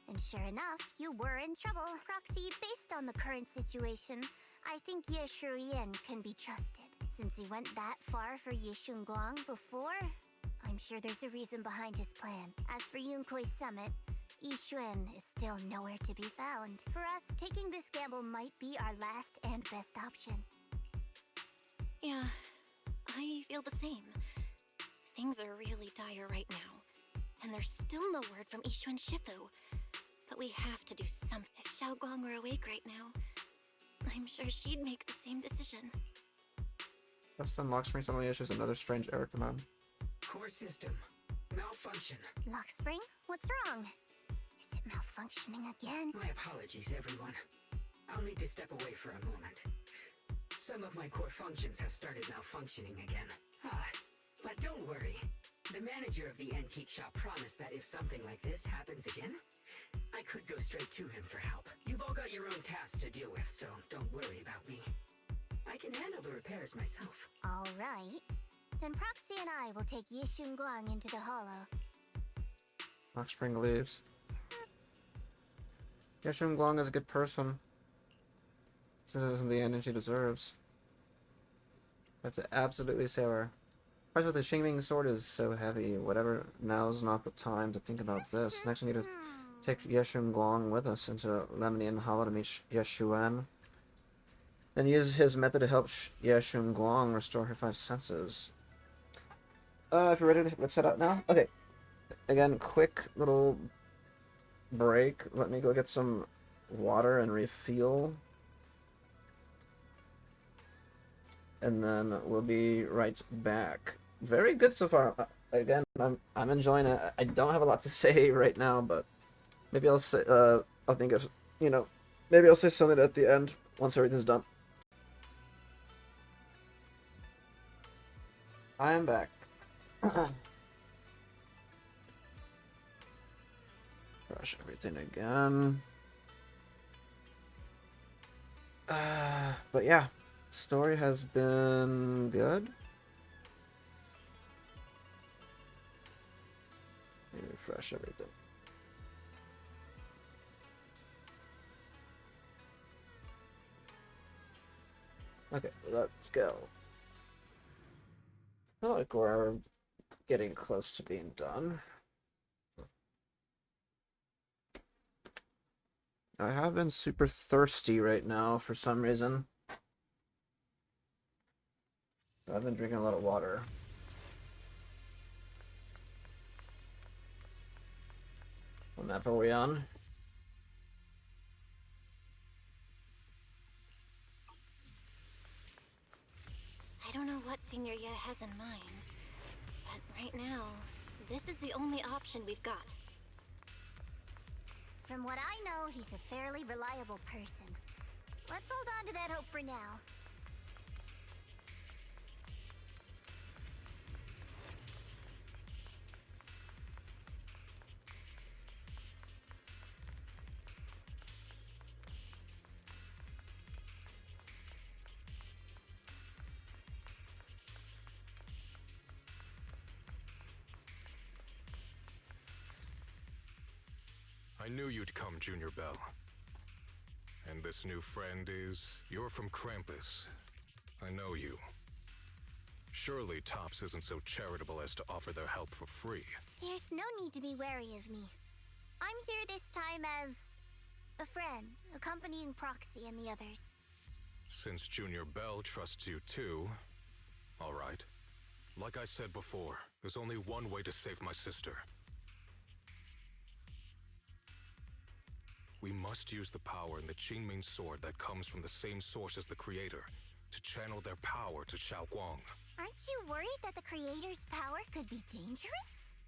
And sure enough, you were in trouble. Proxy, based on the current situation, I think Ye Shuyan can be trusted. Since he went that far for Ye Shunguang before, I'm sure there's a reason behind his plan. As for Yunque Summit, Yixuan is still nowhere to be found. For us, taking this gamble might be our last and best option. Yeah, I feel the same. Things are really dire right now. And there's still no word from Yixuan Shifu. But we have to do something. If Xiaoguang were awake right now, I'm sure she'd make the same decision. Custom lock spring suddenly issues another strange error command. Core system. Malfunction. Lock spring? What's wrong? Is it malfunctioning again? My apologies, everyone. I'll need to step away for a moment. Some of my core functions have started malfunctioning again. But don't worry. The manager of the antique shop promised that if something like this happens again, I could go straight to him for help. You've all got your own tasks to deal with, so don't worry about me. I can handle the repairs myself. All right. Then Proxy and I will take Yishun Guang into the hollow. Lock spring leaves. Yeshun Guang is a good person. This isn't the ending she deserves. That's absolutely Sarah. Price with the Xingming sword is so heavy. Whatever, now's not the time to think about this. Next we need to take Yeshun Guang with us into Lemnian Hollow to meet Yeshuan. Then use his method to help Yeshun Guang restore her 5 senses. If you're ready, let's set out now. Okay. Again, quick little break. Let me go get some water and refuel. And then we'll be right back. Very good so far. Again, I'm enjoying it. I don't have a lot to say right now, but maybe I'll say I'll think of, you know, maybe I'll say something at the end once everything's done. I am back. Brush everything again. But yeah, story has been good. Let me refresh everything. Okay, let's go. I feel like we're getting close to being done. I have been super thirsty right now for some reason. I've been drinking a lot of water. What map are we on? I don't know what Senior Ye has in mind, but right now, this is the only option we've got. From what I know, he's a fairly reliable person. Let's hold on to that hope for now. I knew you'd come, Junior Bell. And this new friend is... You're from Krampus. I know you. Surely Tops isn't so charitable as to offer their help for free. There's no need to be wary of me. I'm here this time as a friend, accompanying Proxy and the others. Since Junior Bell trusts you too, all right. Like I said before, there's only one way to save my sister. We must use the power in the Qingming sword that comes from the same source as the Creator to channel their power to Xiaoguang. Aren't you worried that the Creator's power could be dangerous?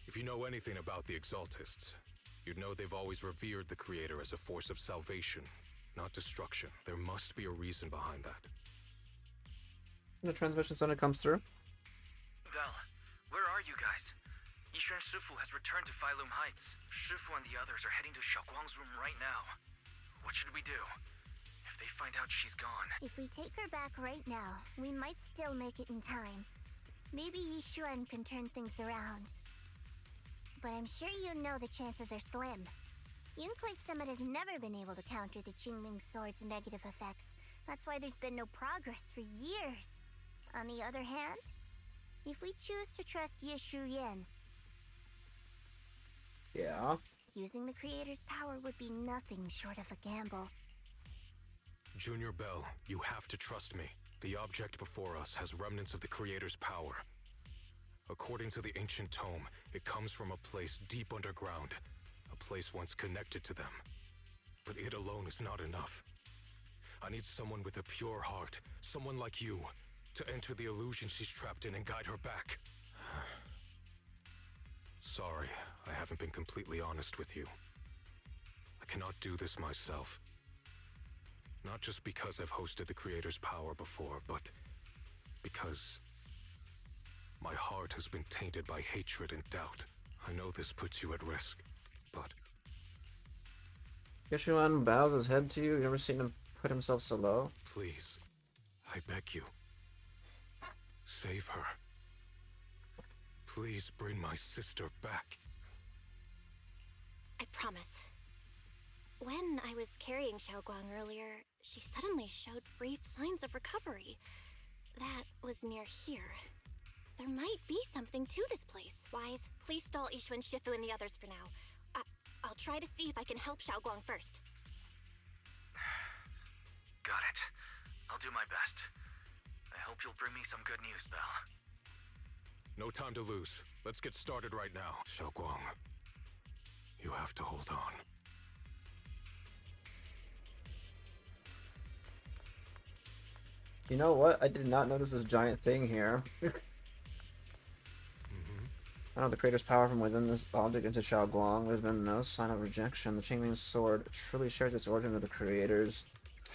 If you know anything about the Exaltists, you'd know they've always revered the Creator as a force of salvation, not destruction. There must be a reason behind that. The transmission center comes through. Bell, where are you guys? Yishuan Shifu has returned to Failum Heights. Shifu and the others are heading to Xiaoguang's room right now. What should we do? If they find out she's gone... If we take her back right now, we might still make it in time. Maybe Yishuan can turn things around. But I'm sure you know the chances are slim. Yunquid Summit has never been able to counter the Qingming sword's negative effects. That's why there's been no progress for years. On the other hand, if we choose to trust Yishu Yan, yeah, using the Creator's power would be nothing short of a gamble. Junior Bell, you have to trust me. The object before us has remnants of the Creator's power. According to the ancient tome, it comes from a place deep underground, a place once connected to them. But it alone is not enough. I need someone with a pure heart, someone like you, to enter the illusion she's trapped in and guide her back. Sorry, I haven't been completely honest with you. I cannot do this myself. Not just because I've hosted the Creator's power before, but because my heart has been tainted by hatred and doubt. I know this puts you at risk, but... Yeshuan bows his head to you. You've never seen him put himself so low. Please, I beg you. Save her. Please bring my sister back. I promise. When I was carrying Xiaoguang earlier, she suddenly showed brief signs of recovery. That was near here. There might be something to this place. Wise, please stall Yishuan, Shifu, and the others for now. I'll try to see if I can help Xiaoguang first. Got it. I'll do my best. I hope you'll bring me some good news, Belle. No time to lose. Let's get started right now. Xiaoguang, you have to hold on. You know what? I did not notice this giant thing here. I know the creator's power from within this object into Xiaoguang. There's been no sign of rejection. The Qingming sword truly shares its origin with the creator's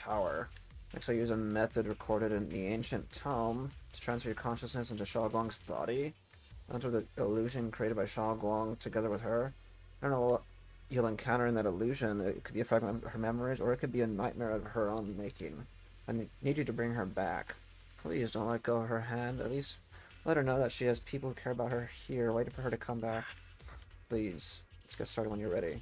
power. Next, I use a method recorded in the ancient tome to transfer your consciousness into Xiaoguang's body. Enter the illusion created by Xiaoguang together with her. I don't know what you'll encounter in that illusion. It could be a fragment of her memories, or it could be a nightmare of her own making. I need you to bring her back. Please don't let go of her hand. At least let her know that she has people who care about her here, waiting for her to come back. Please. Let's get started when you're ready.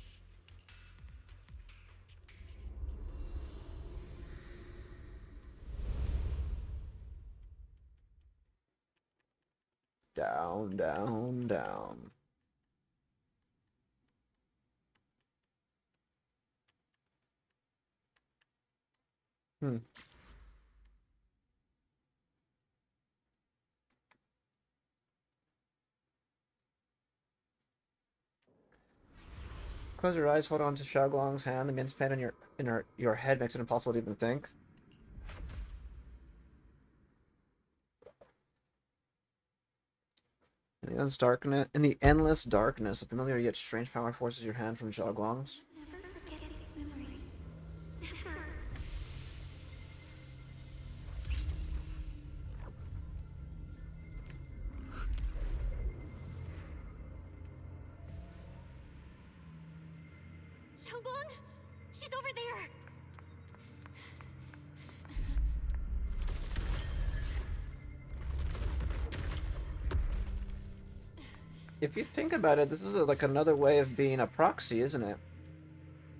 Down, down, down. Close your eyes, hold on to Xiaoguang's hand. The immense pain in your head makes it impossible to even think. In the endless darkness, a familiar yet strange power forces your hand from Xiaoguang's. Never forget these memories. Never. Xiaoguang! She's over there! If you think about it, this is like another way of being a proxy, isn't it?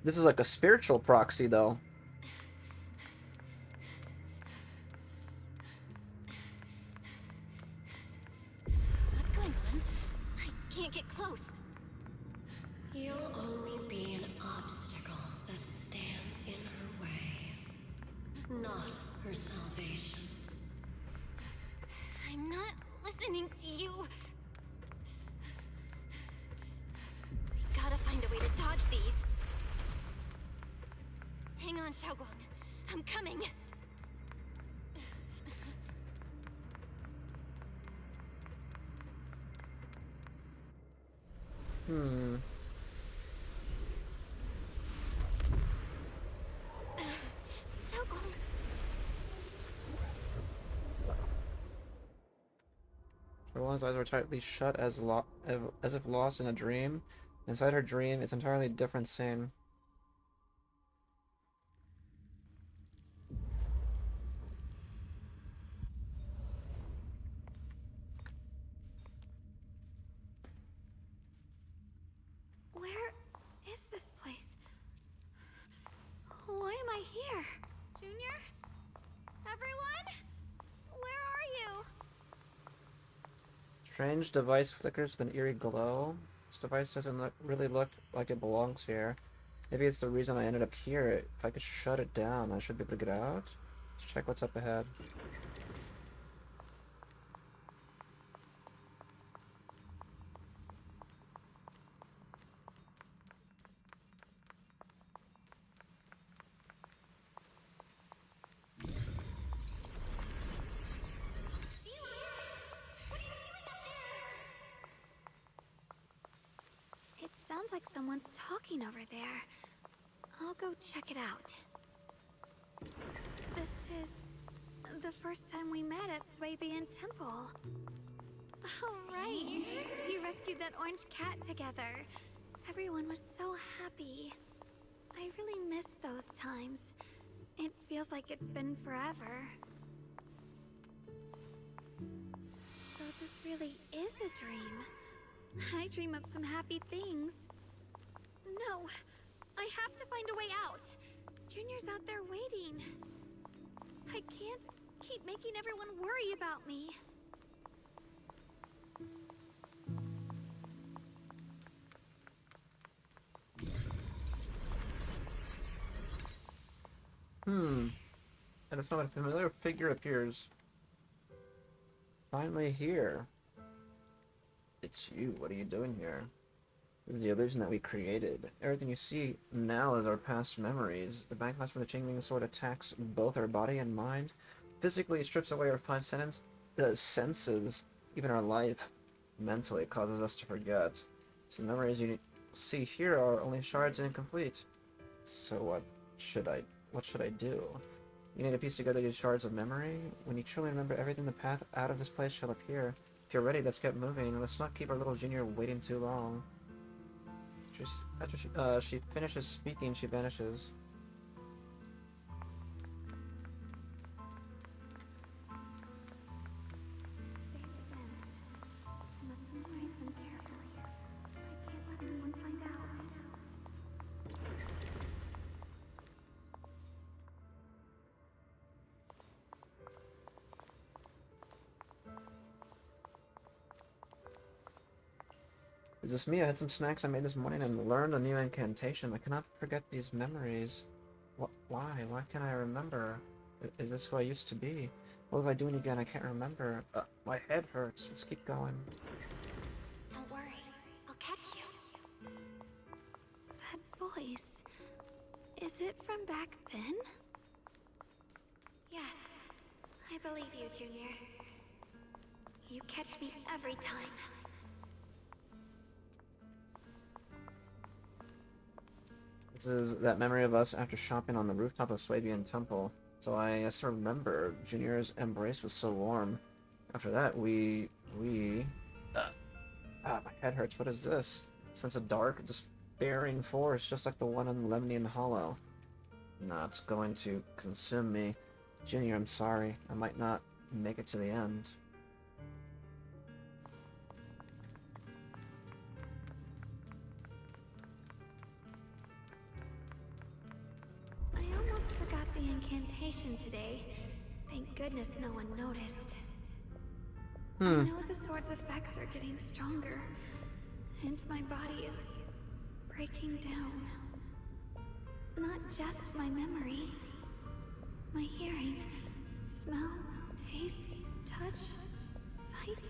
This is like a spiritual proxy, though. What's going on? I can't get close. You'll only be an obstacle that stands in her way, not her salvation. I'm not listening to you. We gotta find a way to dodge these. Hang on, Xiaoguang. I'm coming. Xiaoguang. Xiaoguang's eyes were tightly shut as if lost in a dream. Inside her dream, it's an entirely different scene. Where is this place? Why am I here? Junior? Everyone? Where are you? Strange device flickers with an eerie glow. This device doesn't really look like it belongs here. Maybe it's the reason I ended up here. If I could shut it down, I should be able to get out. Let's check what's up ahead. sounds like someone's talking over there. I'll go check it out. This is the first time we met at Swabian Temple. Oh, right. You rescued that orange cat together. Everyone was so happy. I really miss those times. It feels like it's been forever. So this really is a dream. I dream of some happy things. No, I have to find a way out. Junior's out there waiting. I can't keep making everyone worry about me. And it's not a familiar figure appears. Finally here. It's you. What are you doing here? This is the illusion that we created. Everything you see now is our past memories. The backlash from the Qingling sword attacks both our body and mind. Physically, it strips away our senses, even our life. Mentally, it causes us to forget. So the memories you see here are only shards and incomplete. So what should I do? You need to piece together these shards of memory. When you truly remember everything, the path out of this place shall appear. If you're ready, let's get moving. Let's not keep our little junior waiting too long. After she finishes speaking, she vanishes. Is this me? I had some snacks I made this morning and learned a new incantation. I cannot forget these memories. Why? Why can't I remember? Is this who I used to be? What was I doing again? I can't remember. My head hurts. Let's keep going. Don't worry. I'll catch you. That voice... is it from back then? Yes. I believe you, Junior. You catch me every time. This is that memory of us after shopping on the rooftop of Swabian Temple. So I still remember Junior's embrace was so warm. After that, my head hurts. What is this? Sense of dark, despairing force, just like the one in Lemnian Hollow. Nah, it's going to consume me. Junior, I'm sorry. I might not make it to the end. The incantation today. Thank goodness no one noticed. I know the sword's effects are getting stronger, and my body is breaking down. Not just my memory, my hearing, smell, taste, touch, sight.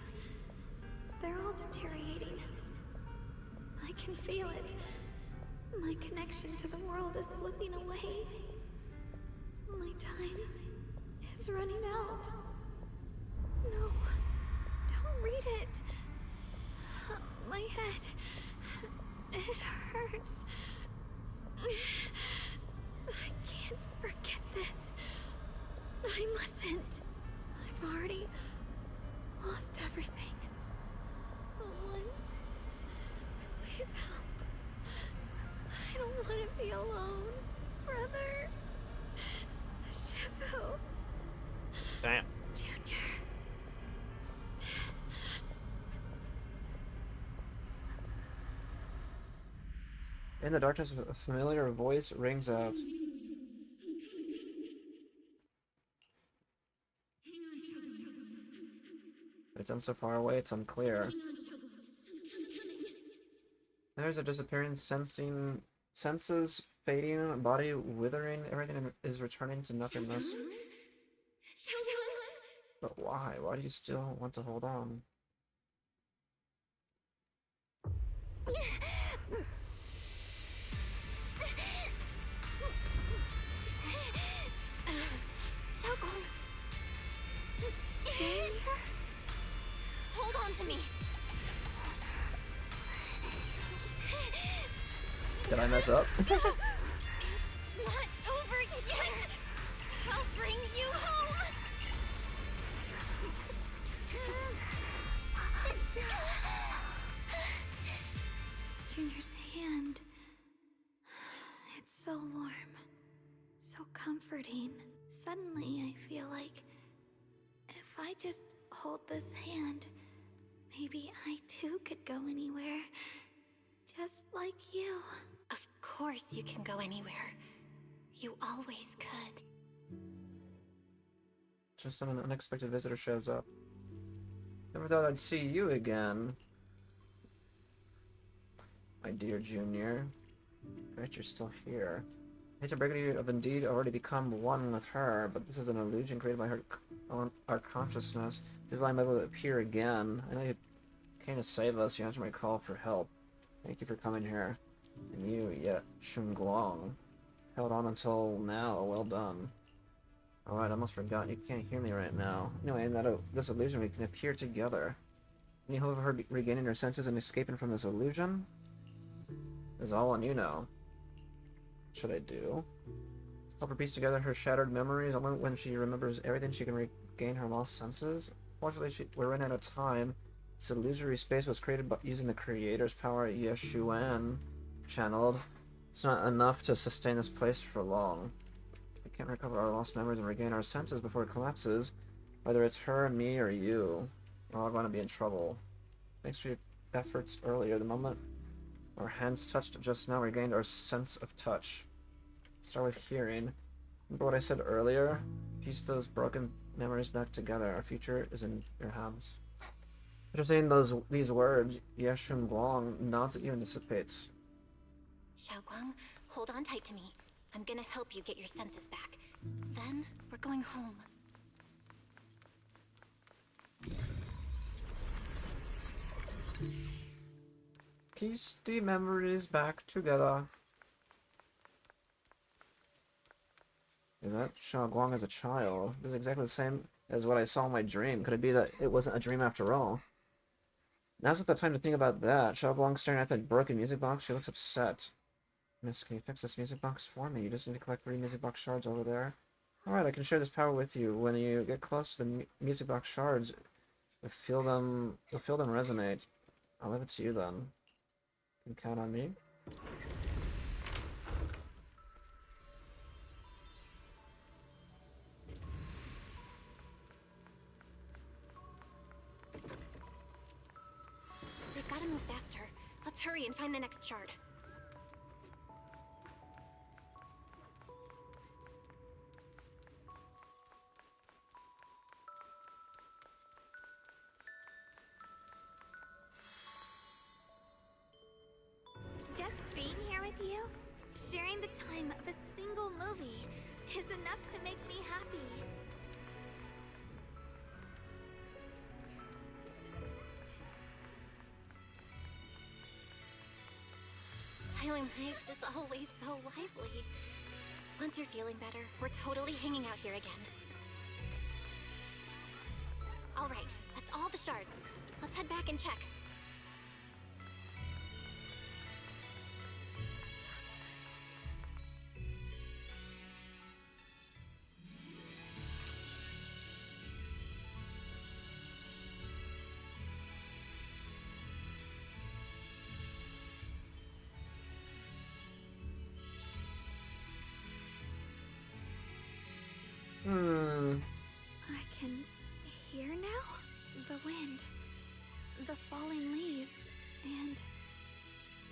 They're all deteriorating. I can feel it. My connection to the world is slipping away. My time is running out. No, don't read it. My head, it hurts. I can't forget this. I mustn't. I've already lost everything. Someone, please help. I don't want to be alone, brother. Damn. Junior. In the darkness, a familiar voice rings out. It sounds so far away, it's unclear. There's a disappearing, senses fading, body withering, everything is returning to nothingness. But why? Why do you still want to hold on? Xiaogong! Hold on to me! Did I mess up? Not over yet! I'll bring you home! Junior's hand. It's so warm. So comforting. Suddenly, I feel like if I just hold this hand, maybe I too could go anywhere. Just like you. Of course you can go anywhere. You always could. Just an unexpected visitor shows up. Never thought I'd see you again. My dear Junior. Great, you're still here. I hate to break it to you, I've indeed already become one with her, but this is an illusion created by our consciousness. This is why I'm able to appear again. I know you came to save us, you answered my call for help. Thank you for coming here. And you, yet, Shun Guang. Held on until now, well done. Alright, I almost forgot, you can't hear me right now. Anyway, in this illusion we can appear together. Any hope of her regaining her senses and escaping from this illusion? Is all on you now. What should I do? Help her piece together her shattered memories. Only when she remembers everything she can regain her lost senses. Fortunately, we're running out of time. This illusory space was created by using the creator's power Yeshuan channeled. It's not enough to sustain this place for long. We can't recover our lost memories and regain our senses before it collapses. Whether it's her, me, or you, we're all going to be in trouble. Thanks for your efforts earlier. The moment our hands touched just now, we regained our sense of touch. Start with hearing. Remember what I said earlier? Piece those broken memories back together. Our future is in your hands. After saying these words, Yeshun Guang nods at you and dissipates. Xiaoguang, hold on tight to me. I'm gonna help you get your senses back. Then, we're going home. Piece the memories back together. Is that Xiao Guang as a child? This is exactly the same as what I saw in my dream. Could it be that it wasn't a dream after all? Now's not the time to think about that. Xiao Guang staring at that broken music box. She looks upset. Miss, can you fix this music box for me? You just need to collect 3 music box shards over there. Alright, I can share this power with you. When you get close to the music box shards, you'll feel them resonate. I'll leave it to you then. You can count on me. We've gotta move faster. Let's hurry and find the next shard. Just being here with you, sharing the time of a single movie, is enough to make me happy. Silent Heights is always so lively. Once you're feeling better, we're totally hanging out here again. Alright, that's all the shards. Let's head back and check. I can hear now? The wind, the falling leaves, and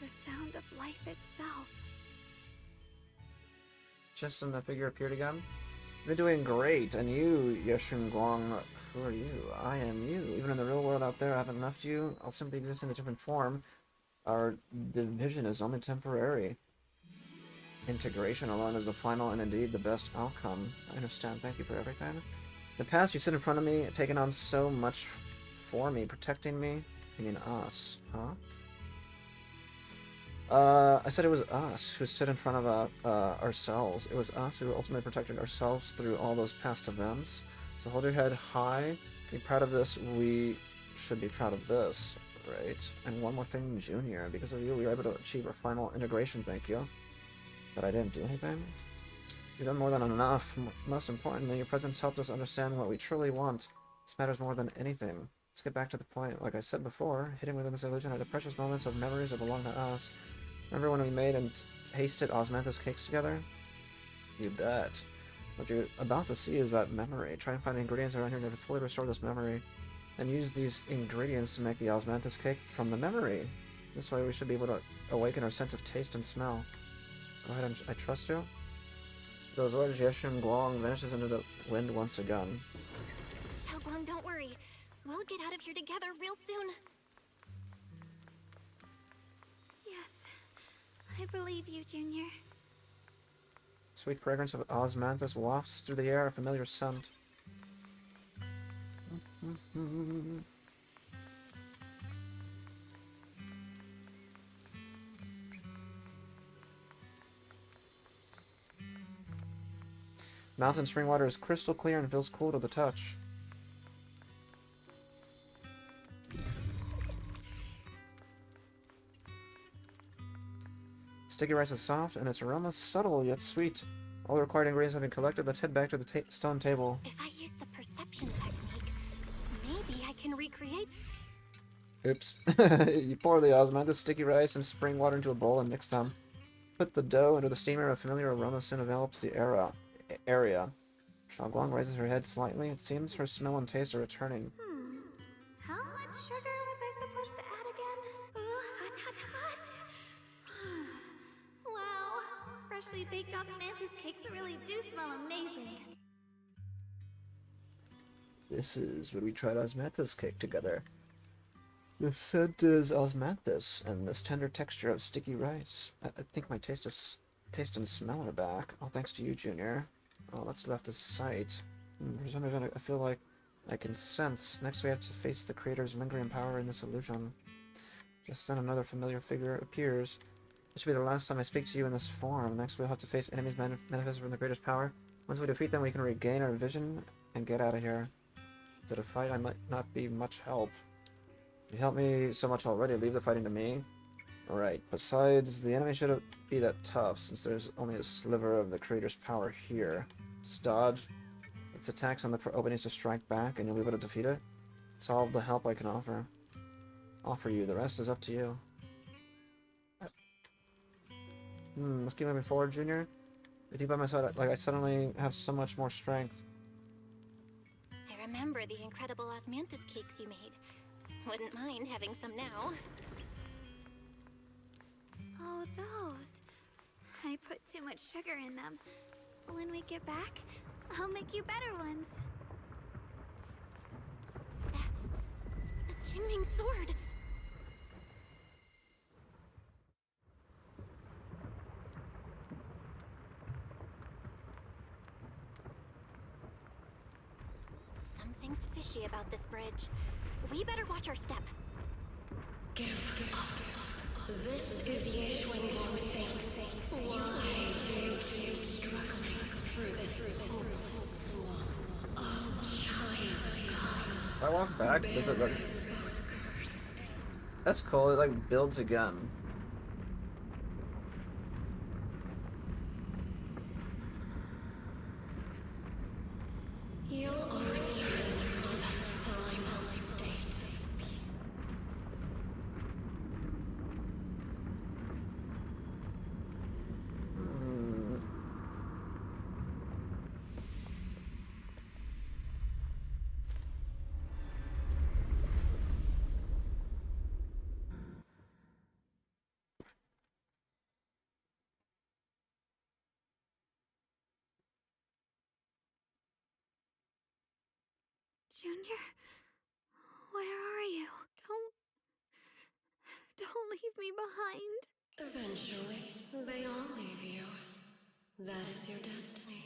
the sound of life itself. Just when the figure appeared again. You're doing great, and you, Yeshun Guang, who are you? I am you. Even in the real world out there, I haven't left you. I'll simply exist in a different form. Our division is only temporary. Integration alone is the final and indeed the best outcome. I understand. Thank you for everything. In the past, you sit in front of me, taking on so much for me, protecting me. You mean us, huh? I said it was us who stood in front of ourselves. It was us who ultimately protected ourselves through all those past events. So hold your head high. Be proud of this. We should be proud of this. Right. And one more thing, Junior. Because of you, we were able to achieve our final integration, thank you. But I didn't do anything? You've done more than enough. Most importantly, your presence helped us understand what we truly want. This matters more than anything. Let's get back to the point. Like I said before, hidden within this illusion are the precious moments of memories that belong to us. Remember when we made and tasted osmanthus cakes together? You bet. What you're about to see is that memory. Try and find the ingredients around here to fully restore this memory. And use these ingredients to make the osmanthus cake from the memory. This way we should be able to awaken our sense of taste and smell. Go ahead, I trust you. Those words, Yeshun Guang vanishes into the wind once again. Xiaoguang, don't worry. We'll get out of here together real soon. Yes, I believe you, Junior. Sweet fragrance of osmanthus wafts through the air, a familiar scent. Mountain spring water is crystal clear and feels cool to the touch. Sticky rice is soft and its aroma subtle yet sweet. All the required ingredients have been collected. Let's head back to the stone table. If I use the perception technique, maybe I can recreate... Oops. You pour the osmanthus, sticky rice, and spring water into a bowl and mix them. Put the dough into the steamer. A familiar aroma soon envelops the area. Xiaoguang raises her head slightly. It seems her smell and taste are returning. How much sugar was I supposed to add again? Hot, hot, hot! Wow, freshly baked osmanthus cakes really do smell amazing. This is when we tried osmanthus cake together. The scent is osmanthus, and this tender texture of sticky rice. I think my taste and smell are back. All thanks to you, Junior. All that's left is sight. For some reason, I feel like I can sense. Next, we have to face the creator's lingering power in this illusion. Just then, another familiar figure appears. This should be the last time I speak to you in this form. Next, we'll have to face enemies manifested from the creator's power. Once we defeat them, we can regain our vision and get out of here. Instead of fight, I might not be much help. You helped me so much already. Leave the fighting to me. Alright, besides, the enemy shouldn't be that tough, since there's only a sliver of the creator's power here. Just dodge its attacks and look for openings to strike back, and you'll be able to defeat it. It's all the help I can offer. You. The rest is up to you. Let's keep moving forward, Junior. With you by my side, I suddenly have so much more strength. I remember the incredible osmanthus cakes you made. Wouldn't mind having some now. Oh, those. I put too much sugar in them. When we get back, I'll make you better ones. That's the Qingming sword. Something's fishy about this bridge. We better watch our step. Give up. This is Yeshun-Guang's fate. Why do you keep struggling through this hopeless swamp? Oh, child of God. If I walk back, does it look... That's cool, it like builds again. You'll return to the primal state of being. Junior, where are you? Don't leave me behind. Eventually, they all leave you. That is your destiny.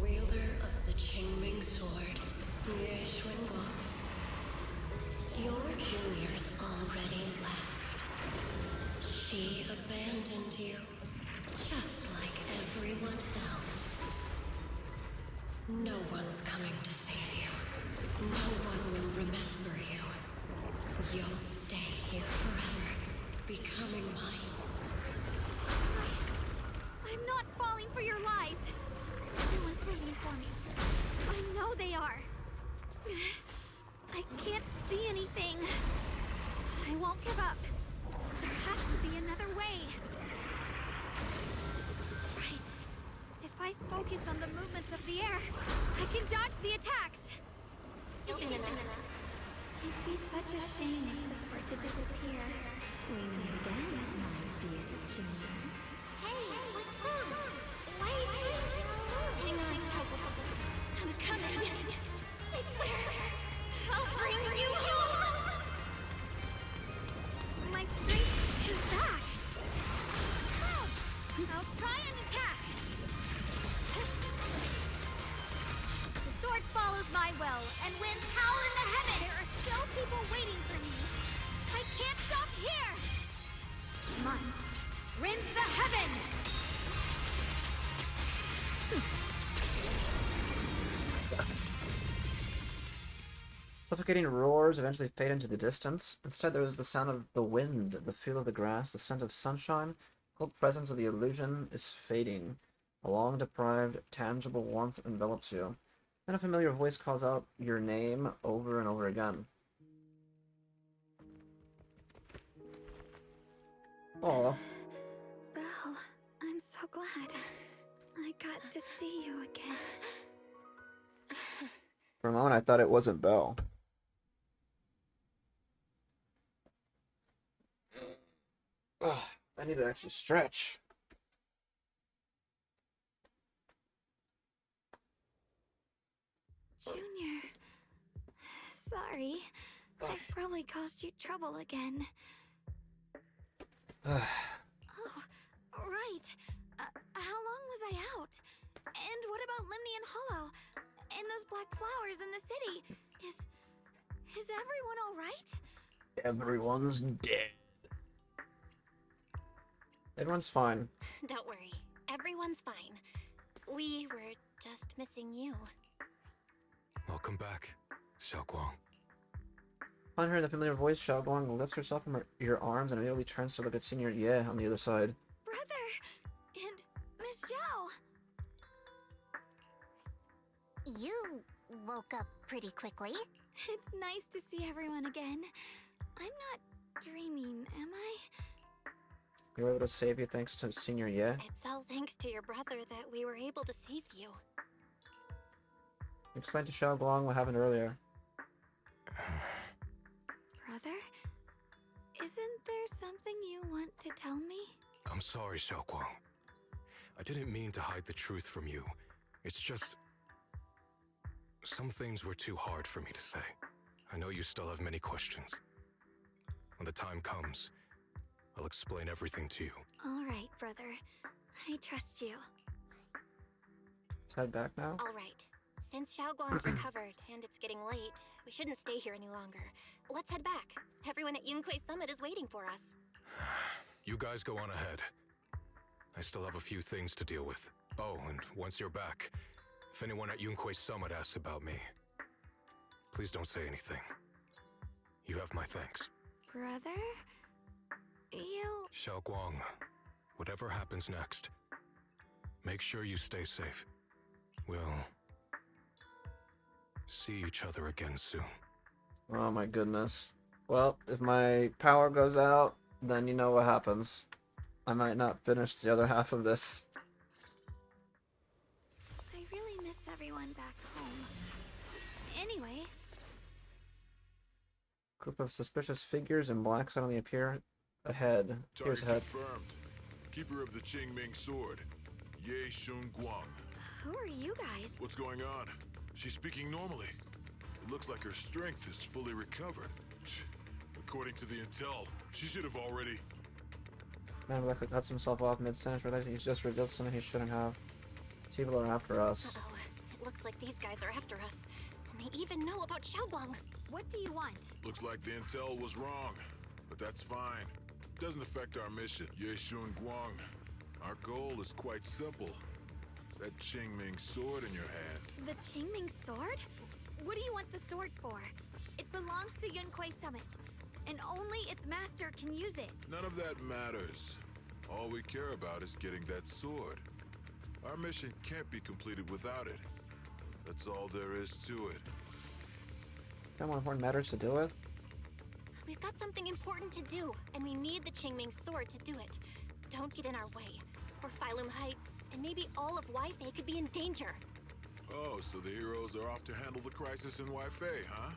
Wielder of the Qingming sword, Yeshun-Guang. Your juniors already left. She abandoned you, just like everyone else. No one's coming to save you. No one will remember you. You'll stay here forever, becoming mine. I'm not falling for your lies. Everyone's waiting for me. I know they are. I can't see anything. I won't give up. There has to be another way. Right. If I focus on the movements of the air, I can dodge the attacks. It'd be such a shame if this were to disappear. We meet again, my dear Junior. Hey, what's wrong? Wait! Hang on, Shogun. I'm coming. I swear, I'll bring you home! My strength is back. I'll try an attack. The sword follows my will and wins howl in the heaven. There are still people waiting for me. I can't stop here. Might rends the heaven. Suffocating roars eventually fade into the distance. Instead, there is the sound of the wind, the feel of the grass, the scent of sunshine. Cold presence of the illusion is fading. A long-deprived, tangible warmth envelops you. Then a familiar voice calls out your name over and over again. Aw. Belle, I'm so glad. I got to see you again. For a moment, I thought it wasn't Belle. Ugh, I need to actually stretch. Junior. Sorry. I've probably caused you trouble again. Oh, right. How long was I out? And what about Limney and Hollow? And those black flowers in the city? Is everyone alright? Everyone's dead. Everyone's fine. Don't worry. Everyone's fine. We were just missing you. Welcome back, Xiaoguang. Upon hearing the familiar voice, Xiaoguang lifts herself from your arms and immediately turns to look at Senior Ye on the other side. Brother! And Miss Zhao! You woke up pretty quickly. It's nice to see everyone again. I'm not dreaming, am I? You were able to save you thanks to Senior Ye? It's all thanks to your brother that we were able to save you. Explain to Xiaoguang what happened earlier. Brother? Isn't there something you want to tell me? I'm sorry, Xiaoguang. I didn't mean to hide the truth from you. It's just... some things were too hard for me to say. I know you still have many questions. When the time comes, I'll explain everything to you. All right, brother. I trust you. Let's head back now. All right. Since Xiaoguang's recovered and it's getting late, we shouldn't stay here any longer. Let's head back. Everyone at Yunquei Summit is waiting for us. You guys go on ahead. I still have a few things to deal with. Oh, and once you're back, if anyone at Yunquei Summit asks about me, please don't say anything. You have my thanks. Brother? You... Xiaoguang, whatever happens next, make sure you stay safe. We'll see each other again soon. Oh my goodness. Well, if my power goes out, then you know what happens. I might not finish the other half of this. I really miss everyone back home. Anyway... Group of suspicious figures in black suddenly appear ahead. Appears ahead. Confirmed. Keeper of the Qingming sword, Ye Shunguang. Who are you guys? What's going on? She's speaking normally. It looks like her strength is fully recovered. According to the intel, she should have already... Man likely cuts himself off mid-sentence, realizing he's just revealed something he shouldn't have. These people are after us. Uh-oh. It looks like these guys are after us. And they even know about Xiaoguang. What do you want? Looks like the intel was wrong, but that's fine. doesn't affect our mission. Ye Shun Guang, our goal is quite simple. That Qingming sword in your hand. The Qingming sword? What do you want the sword for? It belongs to Yunquei Summit, and only its master can use it. None of that matters. All we care about is getting that sword. Our mission can't be completed without it. That's all there is to it. Got more important matters to deal with? We've got something important to do, and we need the Qingming sword to do it. Don't get in our way, or Phylum Heights, and maybe all of Weifei could be in danger. Oh, so the heroes are off to handle the crisis in Weifei, huh?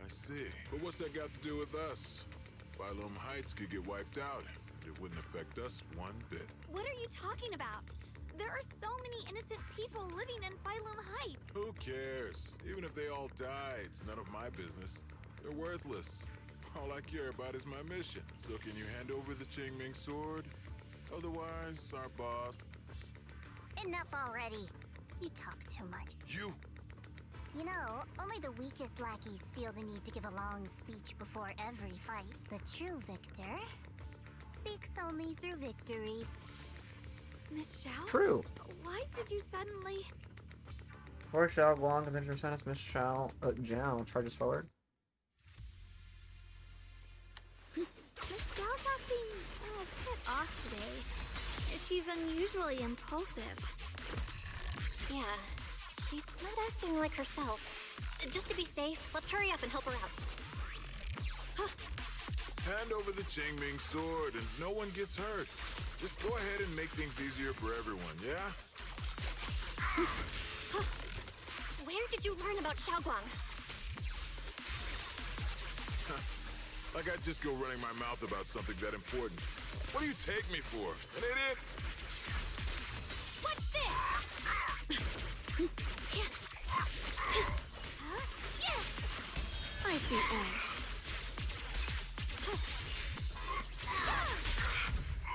I see. But what's that got to do with us? Phylum Heights could get wiped out. It wouldn't affect us one bit. What are you talking about? There are so many innocent people living in Phylum Heights. Who cares? Even if they all die, it's none of my business. They're worthless. All I care about is my mission. So can you hand over the Qingming sword? Otherwise, our boss... Enough already. You talk too much. You? You know, only the weakest lackeys feel the need to give a long speech before every fight. The true victor speaks only through victory. Miss Xiao? True. Why did you suddenly... Or Xiao Guang, Commander Sentence, Miss Xiao, Zhao charges forward. Miss Xiao's acting a bit off today. She's unusually impulsive. Yeah, she's not acting like herself. Just to be safe, let's hurry up and help her out. Hand over the Qingming sword and no one gets hurt. Just go ahead and make things easier for everyone, yeah? Where did you learn about Xiaoguang? Like I'd just go running my mouth about something that important. What do you take me for? An idiot? What's this? I see Ash.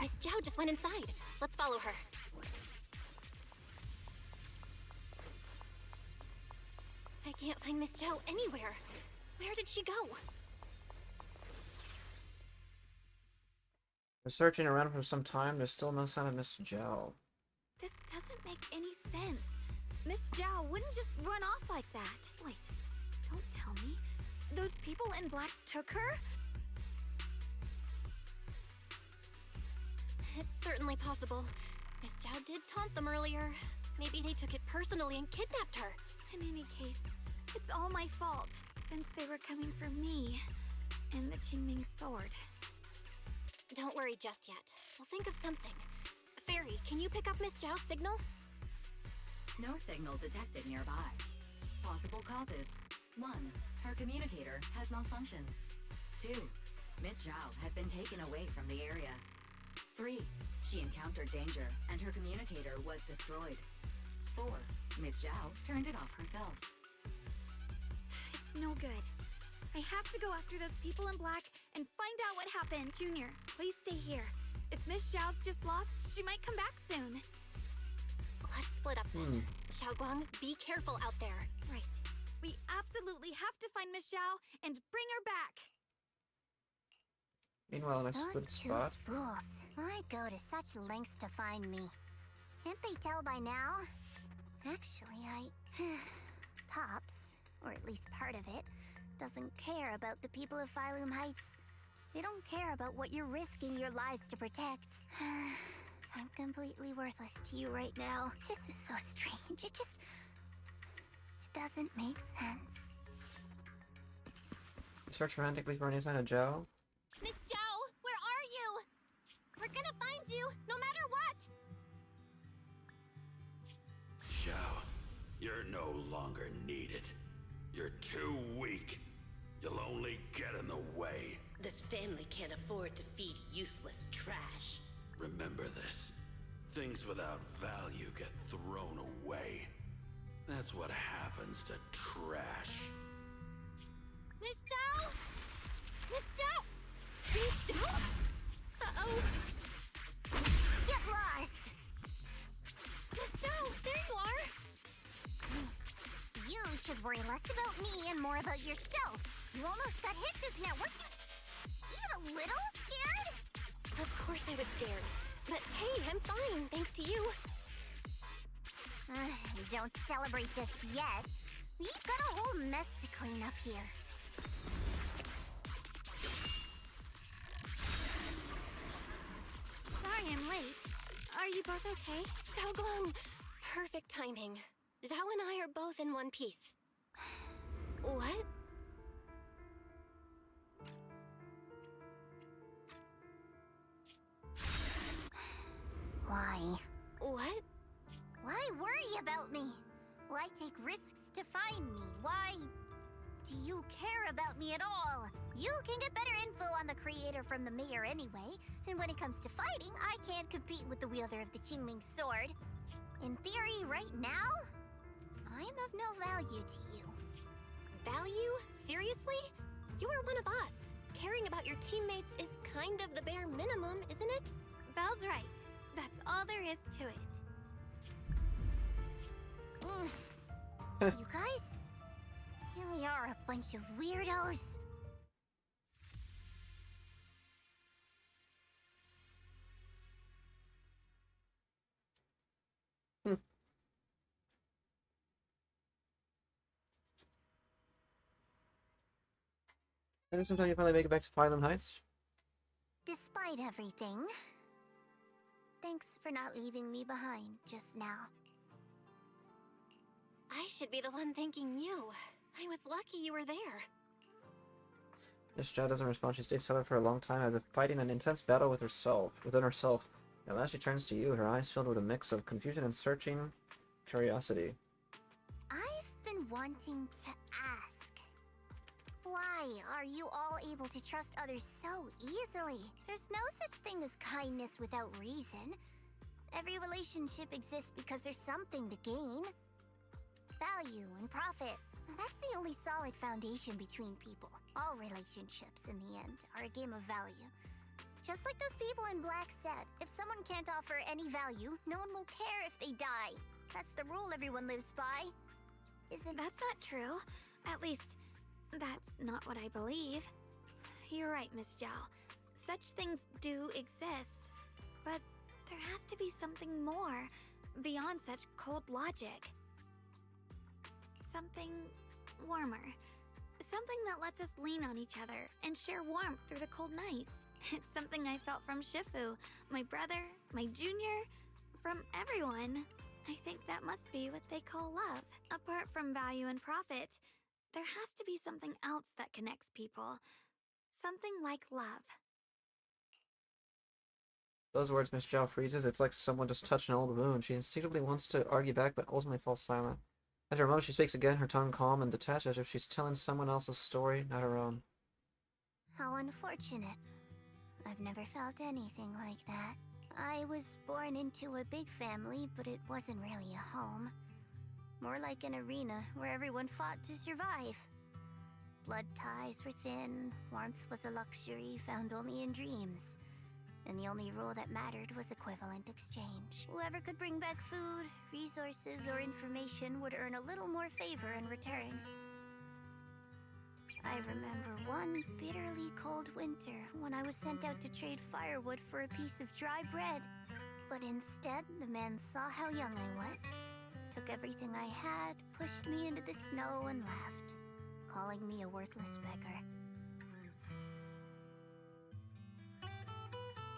Miss Zhao just went inside. Let's follow her. I can't find Miss Zhao anywhere. Where did she go? We're searching around for some time. There's still no sign of Miss Zhao. This doesn't make any sense. Miss Zhao wouldn't just run off like that. Wait, don't tell me. Those people in black took her? It's certainly possible. Miss Zhao did taunt them earlier. Maybe they took it personally and kidnapped her. In any case, it's all my fault, since they were coming for me and the Qingming sword. Don't worry just yet. We'll think of something. Fairy, can you pick up Miss Zhao's signal? No signal detected nearby. Possible causes. 1. Her communicator has malfunctioned. 2. Miss Zhao has been taken away from the area. 3. She encountered danger and her communicator was destroyed. 4. Miss Zhao turned it off herself. It's no good. I have to go after those people in black and find out what happened. Junior, please stay here. If Miss Zhao's just lost, she might come back soon. Let's split up then. Xiaoguang, be careful out there. Right. We absolutely have to find Miss Zhao and bring her back. Meanwhile, in a Those good two spot. fools. Why go to such lengths to find me? Can't they tell by now? Actually, Tops, or at least part of it, doesn't care about the people of Phylum Heights. They don't care about what you're risking your lives to protect. I'm completely worthless to you right now. This is so strange. It doesn't make sense. Search frantically for any sign of Zhao. Miss Zhao, where are you? We're gonna find you, no matter what! Xiao, you're no longer needed. You're too weak. You'll only get in the way. This family can't afford to feed useless trash. Remember this. Things without value get thrown away. That's what happens to trash. Miss Zhao! Miss Zhao! Miss Zhao? Uh-oh. Get lost! Miss Zhao, there you are! You should worry less about me and more about yourself. You almost got hit just now. Weren't you even a little scared? Of course I was scared. But hey, I'm fine, thanks to you. Don't celebrate just yet. We've got a whole mess to clean up here. Sorry I'm late. Are you both okay? Xiaoguang, perfect timing. Zhao and I are both in one piece. What? Why? What? Why worry about me? Why take risks to find me? Why do you care about me at all? You can get better info on the creator from the mayor anyway, and when it comes to fighting, I can't compete with the wielder of the Qingming sword. In theory, right now, I'm of no value to you. Value? Seriously? You are one of us. Caring about your teammates is kind of the bare minimum, isn't it? Belle's right. That's all there is to it. You guys really are a bunch of weirdos. I think sometime you finally make it back to Phylum Heights. Despite everything, thanks for not leaving me behind just now. I should be the one thanking you. I was lucky you were there. Miss Zhao doesn't respond. She stays silent for a long time, as if fighting an intense battle with herself, within herself. At last she turns to you, her eyes filled with a mix of confusion and searching curiosity. I've been wanting to ask. Why are you all able to trust others so easily? There's no such thing as kindness without reason. Every relationship exists because there's something to gain. Value and profit. That's the only solid foundation between people. All relationships, in the end, are a game of value. Just like those people in Black said, if someone can't offer any value, no one will care if they die. That's the rule everyone lives by. Isn't... That's not true. At least, that's not what I believe. You're right, Miss Zhao. Such things do exist. But there has to be something more, beyond such cold logic. Something warmer. Something that lets us lean on each other and share warmth through the cold nights. It's something I felt from Shifu, my brother, my junior, from everyone. I think that must be what they call love. Apart from value and profit, there has to be something else that connects people. Something like love. Those words, Miss Zhao freezes. It's like someone just touched an old wound. She instinctively wants to argue back, but ultimately falls silent. After a moment, she speaks again, her tongue calm and detached, as if she's telling someone else's story, not her own. How unfortunate. I've never felt anything like that. I was born into a big family, but it wasn't really a home. More like an arena where everyone fought to survive. Blood ties were thin, warmth was a luxury found only in dreams. And the only rule that mattered was equivalent exchange. Whoever could bring back food, resources, or information would earn a little more favor in return. I remember one bitterly cold winter when I was sent out to trade firewood for a piece of dry bread. But instead, the man saw how young I was, took everything I had, pushed me into the snow, and laughed, calling me a worthless beggar.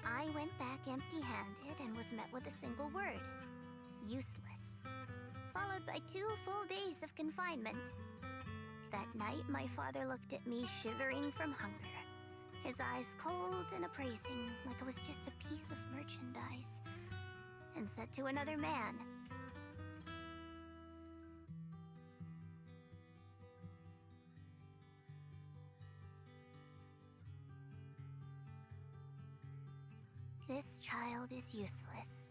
I went back empty-handed and was met with a single word: useless. Followed by 2 full days of confinement. That night, my father looked at me shivering from hunger, his eyes cold and appraising, like I was just a piece of merchandise, and said to another man, "This child is useless.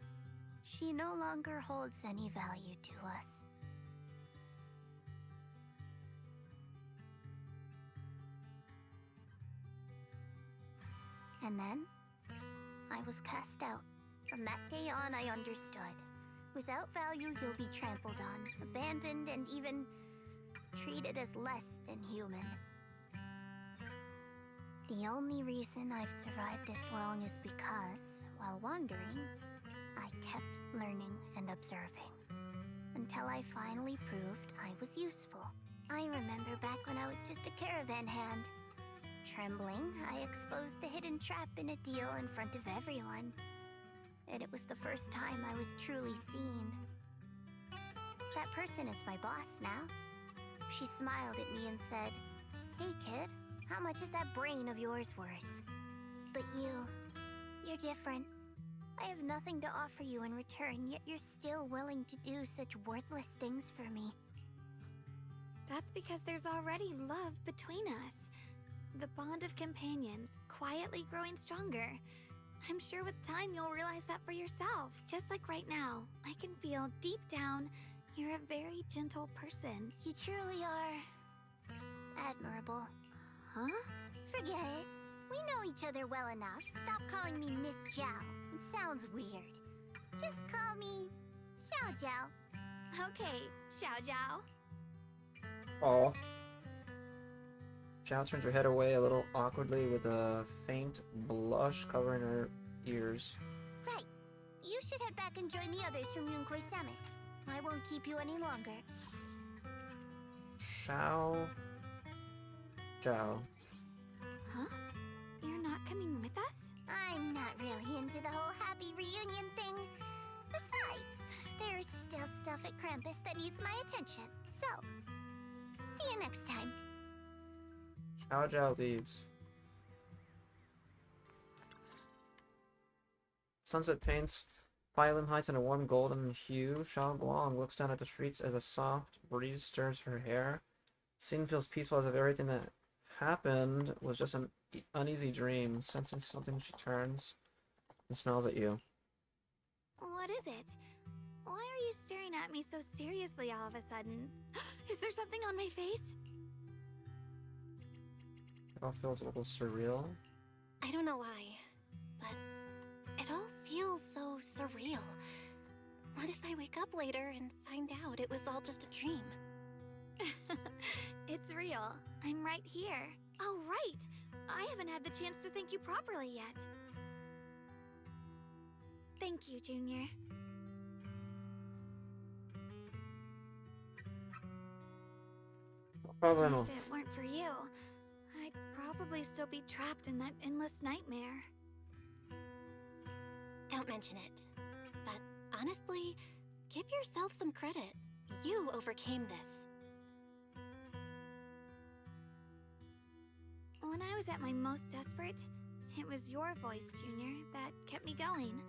She no longer holds any value to us." And then, I was cast out. From that day on, I understood. Without value, you'll be trampled on, abandoned, and even treated as less than human. The only reason I've survived this long is because, while wandering, I kept learning and observing. Until I finally proved I was useful. I remember back when I was just a caravan hand. Trembling, I exposed the hidden trap in a deal in front of everyone. And it was the first time I was truly seen. That person is my boss now. She smiled at me and said, "Hey kid, how much is that brain of yours worth?" But you're different. I have nothing to offer you in return, yet you're still willing to do such worthless things for me. That's because there's already love between us. The bond of companions, quietly growing stronger. I'm sure with time you'll realize that for yourself. Just like right now, I can feel deep down you're a very gentle person. You truly are admirable. Huh? Forget it. We know each other well enough. Stop calling me Miss Zhao. It sounds weird. Just call me Xiao Zhao. Okay, Xiao Zhao. Oh. Zhao turns her head away a little awkwardly with a faint blush covering her ears. Right. You should head back and join the others from Yunkui Summit. I won't keep you any longer. Zhao. Huh? You're not coming with us? I'm not really into the whole happy reunion thing. Besides, there's still stuff at Krampus that needs my attention. So, see you next time. Zhao leaves. Sunset paints Pylon Heights in a warm golden hue. Shao Guang looks down at the streets as a soft breeze stirs her hair. The scene feels peaceful as if everything that happened was just an uneasy dream. Sensing something, she turns and smiles at you. What is it? Why are you staring at me so seriously all of a sudden? Is there something on my face? It all feels a little surreal. I don't know why, but it all feels so surreal. What if I wake up later and find out it was all just a dream? It's real. I'm right here. Oh, right! I haven't had the chance to thank you properly yet. Thank you, Junior. No problem. If it weren't for you, I'd probably still be trapped in that endless nightmare. Don't mention it. But honestly, give yourself some credit. You overcame this. When I was at my most desperate, it was your voice, Junior, that kept me going.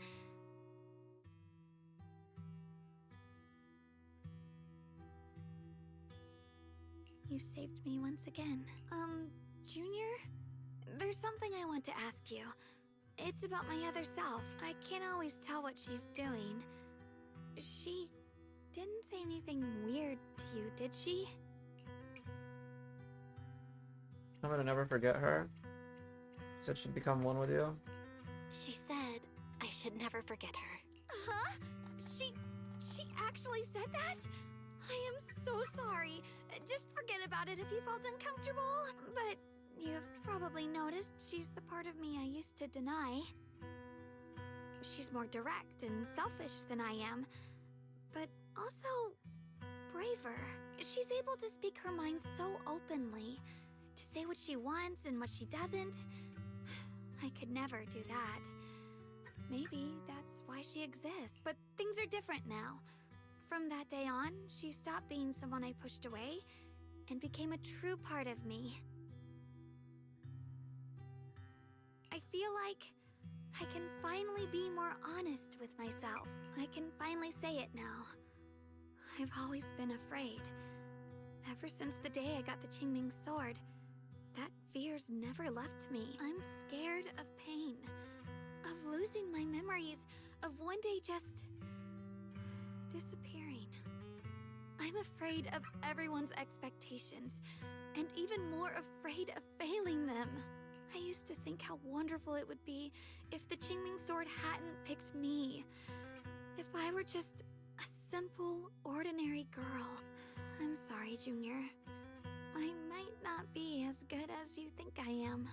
You saved me once again. Junior? There's something I want to ask you. It's about my other self. I can't always tell what she's doing. She didn't say anything weird to you, did she? I'm gonna never forget her. Said she'd become one with you. She said I should never forget her. Huh? She actually said that? I am so sorry. Just forget about it if you felt uncomfortable. But you've probably noticed she's the part of me I used to deny. She's more direct and selfish than I am, but also braver. She's able to speak her mind so openly, to say what she wants and what she doesn't. I could never do that. Maybe that's why she exists, but things are different now. From that day on, she stopped being someone I pushed away and became a true part of me. I feel like I can finally be more honest with myself. I can finally say it now. I've always been afraid. Ever since the day I got the Qingming sword, that fear's never left me. I'm scared of pain, of losing my memories, of one day just disappearing. I'm afraid of everyone's expectations, and even more afraid of failing them. I used to think how wonderful it would be if the Qingming sword hadn't picked me. If I were just a simple, ordinary girl. I'm sorry, Junior. I might not be as good as you think I am.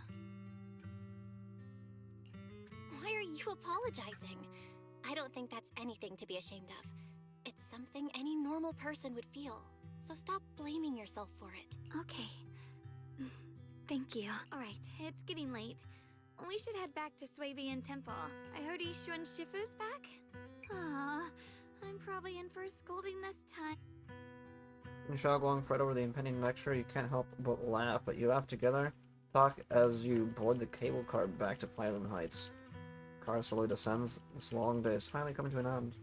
why are you apologizing? I don't think that's anything to be ashamed of. It's something any normal person would feel. So stop blaming yourself for it. Okay. Thank you. Alright, it's getting late. We should head back to Swabian Temple. I heard Ishu and Shifu's back? Aw, I'm probably in for a scolding this time. When Xiaoguang fret over the impending lecture, you can't help but laugh, but you laugh together. Talk as you board the cable car back to Pylon Heights. Car slowly descends. This long day is finally coming to an end.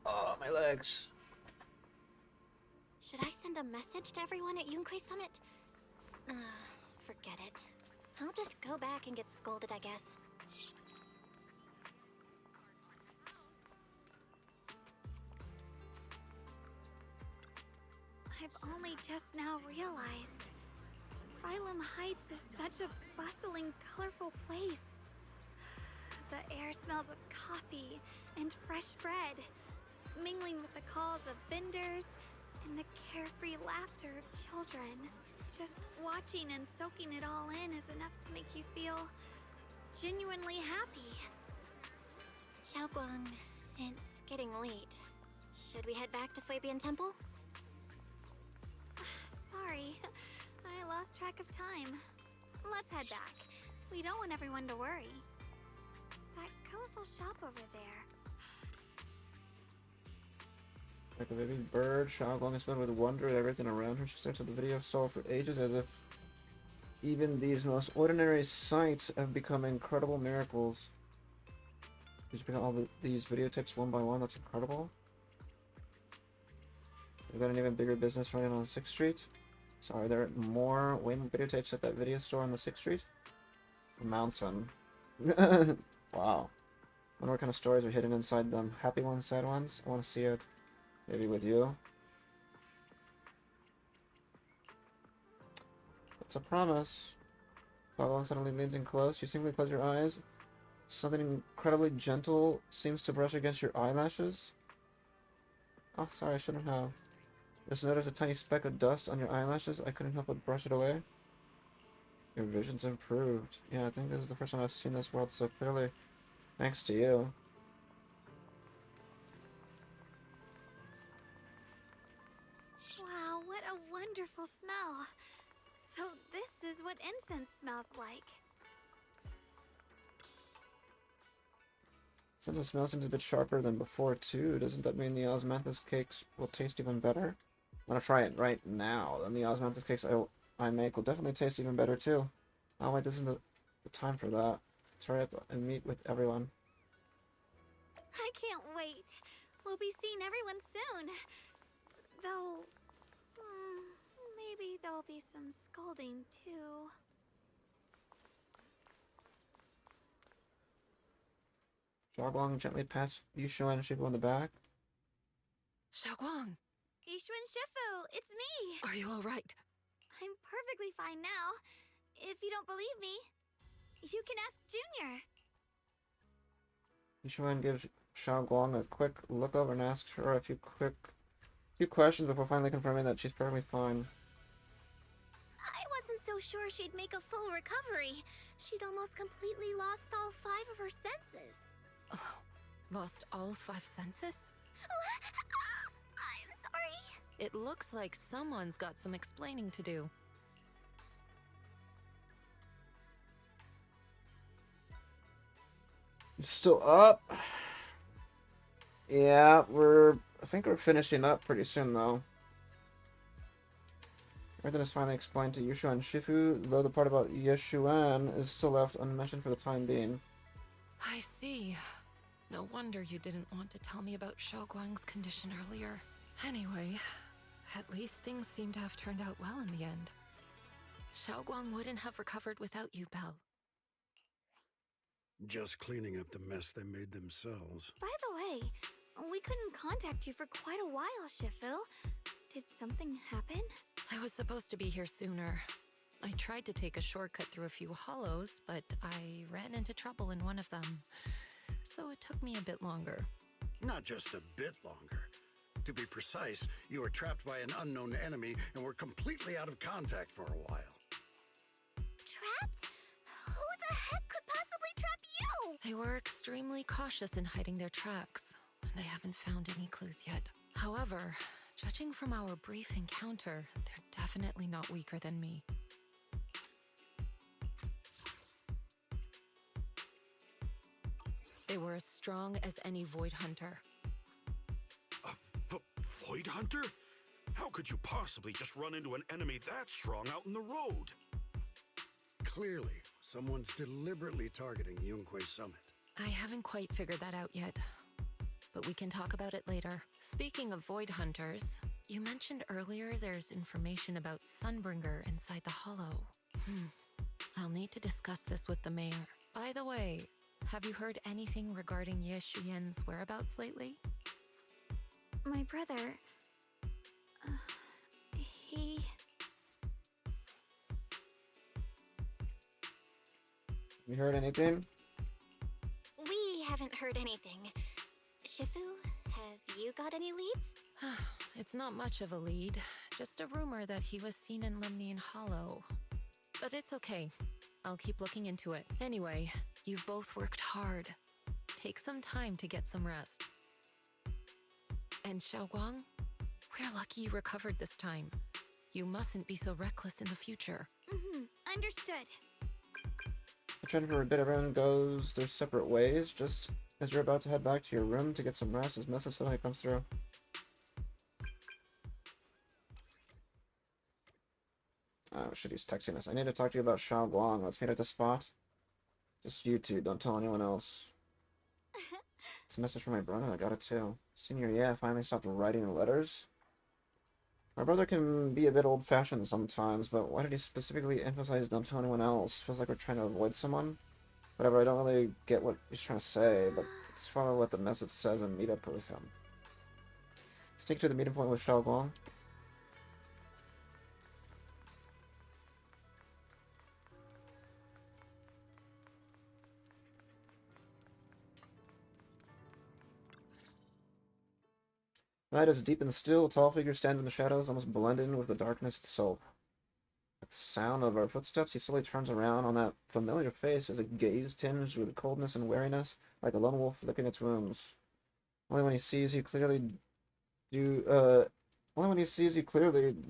Oh, my legs. Should I send a message to everyone at Yunkai Summit? Forget it. I'll just go back and get scolded, I guess. I've only just now realized. Phylum Heights is such a bustling, colorful place. The air smells of coffee and fresh bread, mingling with the calls of vendors and the carefree laughter of children. Just watching and soaking it all in is enough to make you feel genuinely happy. Xiaoguang, it's getting late. Should we head back to Swabian Temple? Sorry, I lost track of time. Let's head back. We don't want everyone to worry. That colorful shop over there. Like a baby bird, Xiaoguang is filled with wonder at everything around her. She stares at the video of Soul for ages, as if even these most ordinary sights have become incredible miracles. Did you pick up all these videotapes one by one? That's incredible. We've got an even bigger business running on 6th Street. So are there way more videotapes at that video store on the 6th Street? The mountain. Wow. Wonder what kind of stories are hidden inside them. Happy ones, sad ones? I want to see it. Maybe with you. It's a promise. Following suddenly leans in close. You simply close your eyes. Something incredibly gentle seems to brush against your eyelashes. Oh, sorry, I shouldn't have. Just noticed a tiny speck of dust on your eyelashes. I couldn't help but brush it away. Your vision's improved. Yeah, I think this is the first time I've seen this world so clearly. Thanks to you. Wow, what a wonderful smell. So this is what incense smells like. Since the smell seems a bit sharper than before too, doesn't that mean the osmanthus cakes will taste even better? I'm gonna try it right now, and the osmanthus cakes I make will definitely taste even better too. Oh wait, this isn't the time for that. Let's hurry up and meet with everyone. I can't wait. We'll be seeing everyone soon. Though, maybe there'll be some scolding too. Xiaoguang gently pats Yushuan and Shifu on the back. Xiaoguang! Ishu and Shifu, it's me! Are you alright? I'm perfectly fine now. If you don't believe me, you can ask Junior. Yushuan gives Xiaoguang a quick look over and asks her a few questions before finally confirming that she's perfectly fine. I wasn't so sure she'd make a full recovery. She'd almost completely lost all 5 of her senses. Oh, lost all 5 senses? I'm sorry. It looks like someone's got some explaining to do. Still up? Yeah, I think we're finishing up pretty soon though. Everything is finally explained to Yushu and Shifu, though the part about Yeshuan is still left unmentioned for the time being. I see. No wonder you didn't want to tell me about Xiaoguang's condition earlier. Anyway, at least things seem to have turned out well in the end. Xiaoguang wouldn't have recovered without you, Belle. Just cleaning up the mess they made themselves. By the way, we couldn't contact you for quite a while, Shifu. Did something happen? I was supposed to be here sooner. I tried to take a shortcut through a few hollows, but I ran into trouble in one of them. So it took me a bit longer. Not just a bit longer. To be precise, you were trapped by an unknown enemy and were completely out of contact for a while. Trapped? Who the heck could possibly trap you? They were extremely cautious in hiding their tracks, and I haven't found any clues yet. However, judging from our brief encounter, they're definitely not weaker than me. They were as strong as any Void Hunter. A Void Hunter? How could you possibly just run into an enemy that strong out in the road? Clearly, someone's deliberately targeting Yunquei Summit. I haven't quite figured that out yet, but we can talk about it later. Speaking of Void Hunters, you mentioned earlier there's information about Sunbringer inside the Hollow. I'll need to discuss this with the mayor. By the way, have you heard anything regarding Ye Shuyen's whereabouts lately? My brother... he... You heard anything? We haven't heard anything. Shifu, have you got any leads? It's not much of a lead, just a rumor that he was seen in Lemnian Hollow. But it's okay. I'll keep looking into it. Anyway, you've both worked hard. Take some time to get some rest. And Xiaoguang, we're lucky you recovered this time. You mustn't be so reckless in the future. Understood. I tried for a bit, everyone goes their separate ways. Just as you're about to head back to your room to get some rest, his message suddenly comes through. Oh shit, he's texting us. I need to talk to you about Shao Guang. Let's meet at the spot. Just you two, don't tell anyone else. It's a message from my brother, I got it too. Senior, yeah, I finally stopped writing letters. My brother can be a bit old-fashioned sometimes, but why did he specifically emphasize don't tell anyone else? Feels like we're trying to avoid someone. Whatever, I don't really get what he's trying to say, but let's follow what the message says and meet up with him. Stick to the meeting point with Shao Guang. The night is deep and still. A tall figure stands in the shadows, almost blended in with the darkness itself. At the sound of our footsteps, he slowly turns around. On that familiar face is a gaze tinged with coldness and wariness, like a lone wolf licking its wounds. Only when he sees you clearly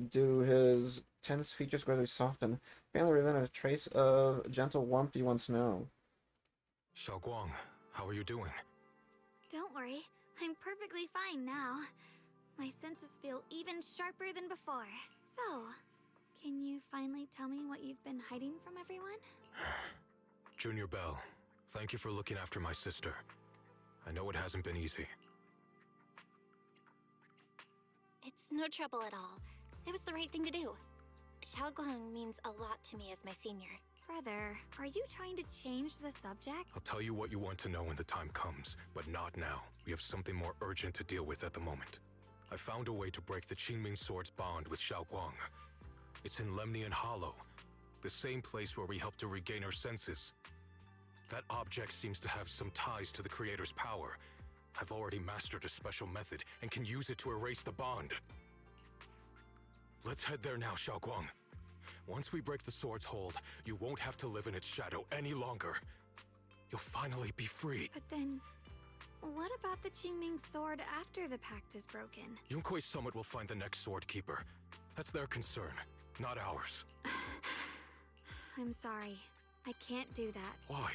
do his tense features gradually soften, faintly revealing a trace of gentle warmth you once know. Shao Guang, how are you doing? Don't worry, I'm perfectly fine now. My senses feel even sharper than before. So, can you finally tell me what you've been hiding from everyone? Junior Bell, thank you for looking after my sister. I know it hasn't been easy. It's no trouble at all. It was the right thing to do. Xiaoguang means a lot to me as my senior. Brother, are you trying to change the subject? I'll tell you what you want to know when the time comes, but not now. We have something more urgent to deal with at the moment. I found a way to break the Qingming Sword's bond with Xiaoguang. It's in Lemnian Hollow, the same place where we helped to regain our senses. That object seems to have some ties to the Creator's power. I've already mastered a special method and can use it to erase the bond. Let's head there now, Xiaoguang. Once we break the sword's hold, you won't have to live in its shadow any longer. You'll finally be free. But then, what about the Qingming Sword after the pact is broken? Yunquei Summit will find the next sword keeper. That's their concern, not ours. I'm sorry. I can't do that. Why?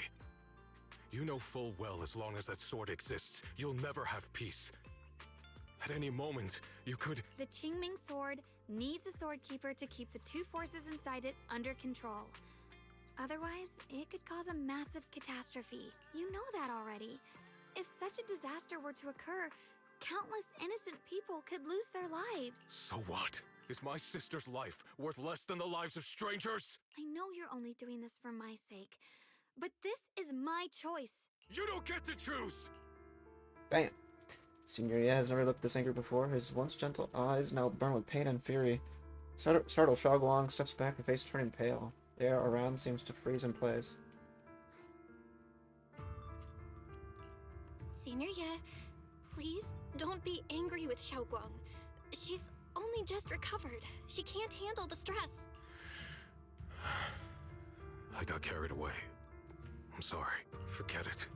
You know full well as long as that sword exists, you'll never have peace. At any moment, you could... The Qingming Sword needs a sword keeper to keep the two forces inside it under control. Otherwise, it could cause a massive catastrophe. You know that already. If such a disaster were to occur, countless innocent people could lose their lives. So what? Is my sister's life worth less than the lives of strangers? I know you're only doing this for my sake, but this is my choice. You don't get to choose! Bam! Senior Ye has never looked this angry before. His once gentle eyes now burn with pain and fury. Startled, Xiaoguang steps back, her face turning pale. The air around seems to freeze in place. Senior Ye, Please, don't be angry with Xiaoguang. She's only just recovered. She can't handle the stress. I got carried away. I'm sorry. Forget it.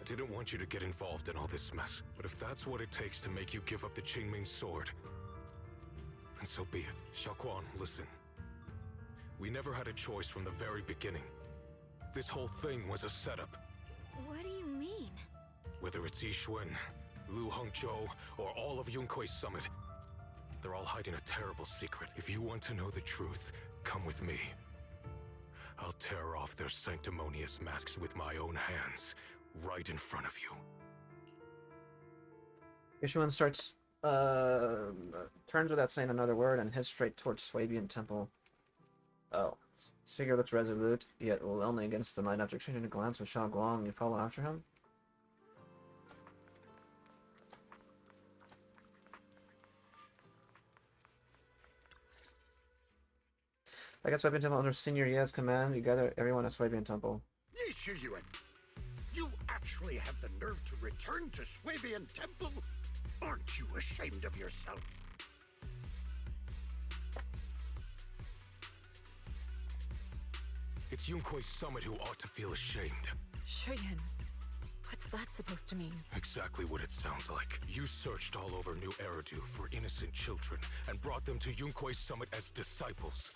I didn't want you to get involved in all this mess, but if that's what it takes to make you give up the Qingming sword, then so be it. Xiaoguang, listen. We never had a choice from the very beginning. This whole thing was a setup. What do you mean? Whether it's Yixuan, Lu Hongzhou, or all of Yunkui's summit, they're all hiding a terrible secret. If you want to know the truth, come with me. I'll tear off their sanctimonious masks with my own hands, right in front of you. Yixuan starts, turns without saying another word and heads straight towards Swabian Temple. Oh. His figure looks resolute, yet will only against the night. After exchanging a glance with Xiaoguang, you follow after him? I guess Swabian Temple under Senior Ye's command, you gather everyone at Swabian Temple. Yixuan, you actually have the nerve to return to Swabian Temple? Aren't you ashamed of yourself? It's Yunkui's summit who ought to feel ashamed. Shuyan, what's that supposed to mean? Exactly what it sounds like. You searched all over New Eridu for innocent children and brought them to Yunkui's summit as disciples.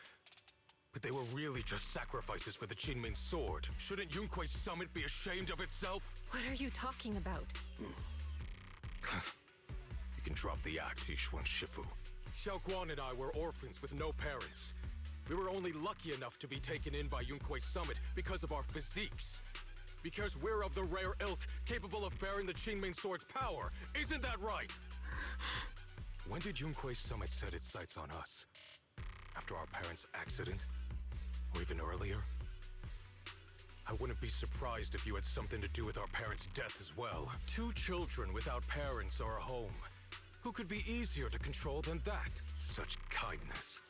But they were really just sacrifices for the Qingming sword. Shouldn't Yunkui's summit be ashamed of itself? What are you talking about? You can drop the act, Yixuan Shifu. Xiaoguang and I were orphans with no parents. We were only lucky enough to be taken in by Yunkui's summit because of our physiques. Because we're of the rare ilk capable of bearing the Qingming sword's power. Isn't that right? When did Yunkui's summit set its sights on us? After our parents' accident? Or even earlier? I wouldn't be surprised if you had something to do with our parents' death as well. 2 children without parents or a home. Who could be easier to control than that? Such kindness.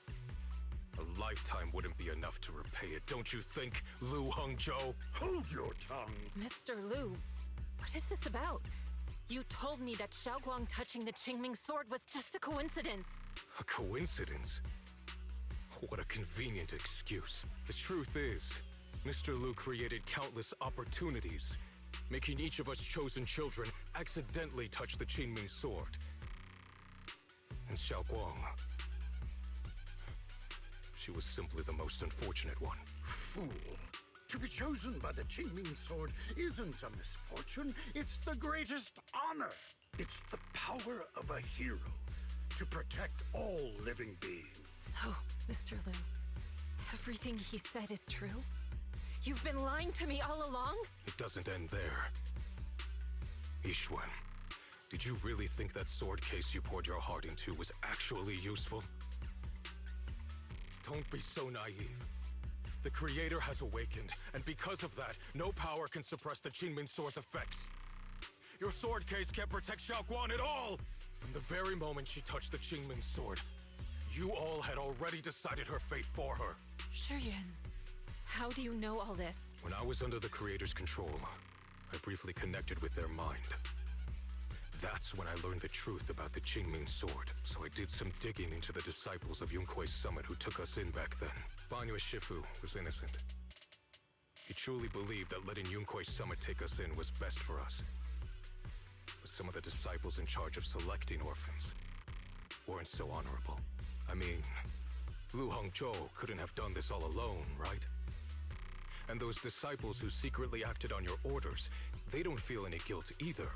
A lifetime wouldn't be enough to repay it, don't you think, Lu Hongzhou? Hold your tongue! Mr. Lu, what is this about? You told me that Xiaoguang touching the Qingming sword was just a coincidence. A coincidence? What a convenient excuse. The truth is, Mr. Lu created countless opportunities, making each of us chosen children accidentally touch the Qingming sword. And Xiaoguang, she was simply the most unfortunate one. Fool! To be chosen by the Qingming sword isn't a misfortune, it's the greatest honor. It's the power of a hero to protect all living beings. So, Mr. Lu, everything he said is true? You've been lying to me all along? It doesn't end there. Yixuan, did you really think that sword case you poured your heart into was actually useful? Don't be so naive. The Creator has awakened, and because of that, no power can suppress the Qingming sword's effects. Your sword case can't protect Xiaoguang at all! From the very moment she touched the Qingming sword, you all had already decided her fate for her. Shuyan, how do you know all this? When I was under the Creator's control, I briefly connected with their mind. That's when I learned the truth about the Qingming sword, so I did some digging into the disciples of Yunkui's summit who took us in back then. Banyue Shifu was innocent. He truly believed that letting Yunkui's summit take us in was best for us. But some of the disciples in charge of selecting orphans weren't so honorable. I mean, Lu Hongzhou couldn't have done this all alone, right? And those disciples who secretly acted on your orders, they don't feel any guilt either,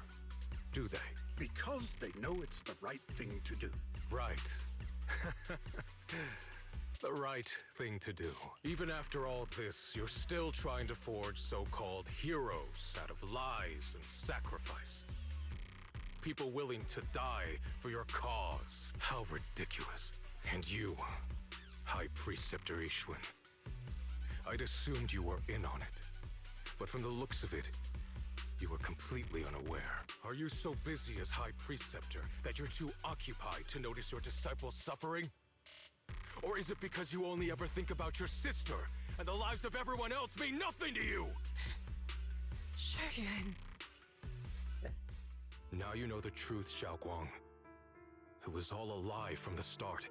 do they? Because they know it's the right thing to do. Right. The right thing to do. Even after all this, you're still trying to forge so-called heroes out of lies and sacrifice. People willing to die for your cause. How ridiculous. And you, High Preceptor Yixuan, I'd assumed you were in on it. But from the looks of it, you were completely unaware. Are you so busy as High Preceptor that you're too occupied to notice your disciples suffering? Or is it because you only ever think about your sister, and the lives of everyone else mean nothing to you? Shuyan. Now you know the truth, Xiaoguang. It was all a lie from the start.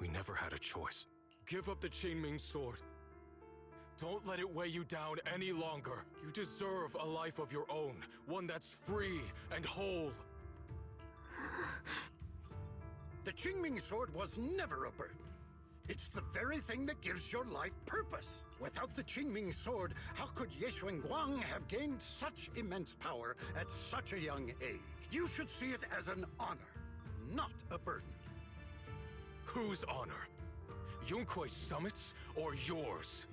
We never had a choice. Give up the Qingming sword. Don't let it weigh you down any longer. You deserve a life of your own, one that's free and whole. The Qingming sword was never a burden. It's the very thing that gives your life purpose. Without the Qingming sword, how could Yeshuang Guang have gained such immense power at such a young age? You should see it as an honor, not a burden. Whose honor? Yunkui's summit's or yours?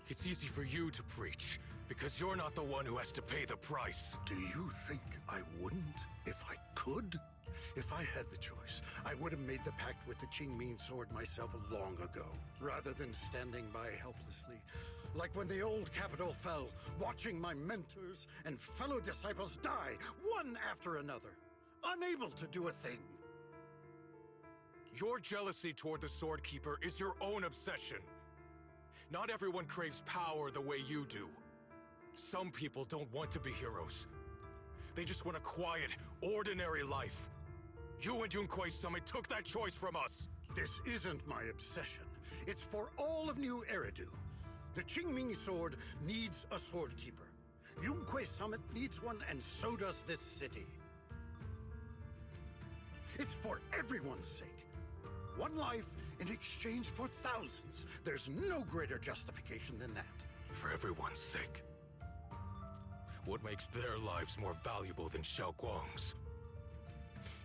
It's easy for you to preach, because you're not the one who has to pay the price. Do you think I wouldn't if I could? If I had the choice, I would have made the pact with the Qingming sword myself long ago, rather than standing by helplessly, like when the old capital fell, watching my mentors and fellow disciples die, one after another, unable to do a thing. Your jealousy toward the Sword Keeper is your own obsession. Not everyone craves power the way you do. Some people don't want to be heroes. They just want a quiet, ordinary life. You and Yunkui's summit took that choice from us. This isn't my obsession. It's for all of New Eridu. The Qingming sword needs a sword keeper. Yunkui's summit needs one, and so does this city. It's for everyone's sake. One life in exchange for thousands. There's no greater justification than that. For everyone's sake. What makes their lives more valuable than Xiaoguang's?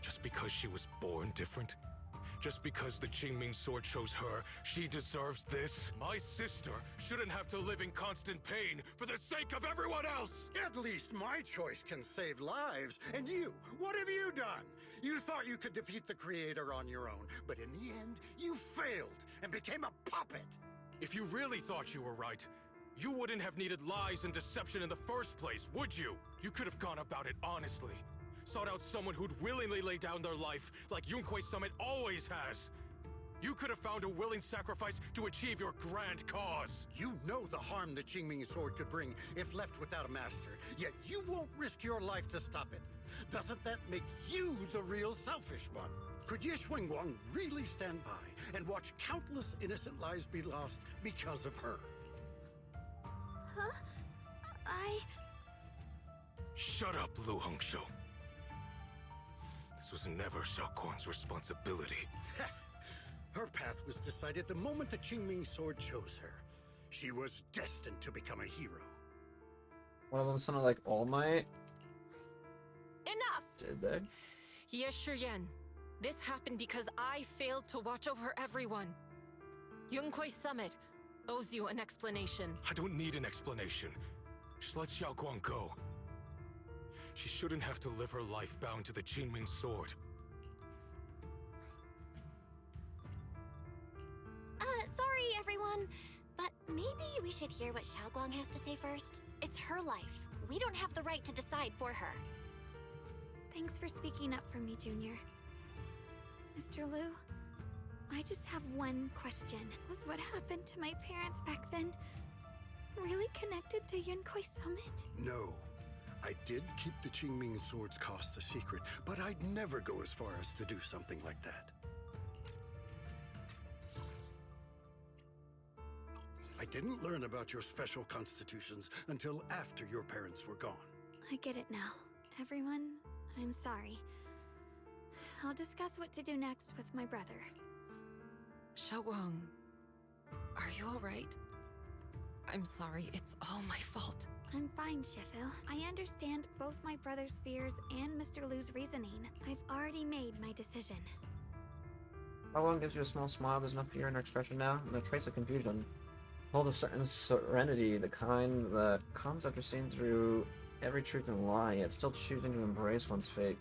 Just because she was born different? Just because the Qingming sword chose her, she deserves this? My sister shouldn't have to live in constant pain for the sake of everyone else! At least my choice can save lives. And you, what have you done? You thought you could defeat the Creator on your own, but in the end, you failed and became a puppet. If you really thought you were right, you wouldn't have needed lies and deception in the first place, would you? You could have gone about it honestly. Sought out someone who'd willingly lay down their life, like Yunkui's summit always has. You could have found a willing sacrifice to achieve your grand cause. You know the harm the Qingming sword could bring if left without a master, yet you won't risk your life to stop it. Doesn't that make you the real selfish one? Could Yeshuang Guang really stand by and watch countless innocent lives be lost because of her? Huh? Shut up, Lu Hongshou. This was never Xiaoguang's responsibility. Her path was decided the moment the Qingming sword chose her. She was destined to become a hero. One of them sounded like All Might. Enough! Did they? Yes, Shuyan. This happened because I failed to watch over everyone. Yunkui's summit owes you an explanation. I don't need an explanation. Just let Xiaoguang go. She shouldn't have to live her life bound to the Qingming sword. Sorry, everyone. But maybe we should hear what Xiaoguang has to say first. It's her life. We don't have the right to decide for her. Thanks for speaking up for me, Junior. Mr. Liu, I just have one question. Was what happened to my parents back then really connected to Yunkui Summit? No. I did keep the Qingming sword's cost a secret, but I'd never go as far as to do something like that. I didn't learn about your special constitutions until after your parents were gone. I get it now. Everyone, I'm sorry. I'll discuss what to do next with my brother. Xiaoguang, are you alright? I'm sorry, it's all my fault. I'm fine, Shifu. I understand both my brother's fears and Mr. Liu's reasoning. I've already made my decision. Xiaoguang gives you a small smile. There's no fear in her expression now, no trace of confusion. Hold a certain serenity, the kind that comes after seeing through every truth and lie, yet still choosing to embrace one's fate.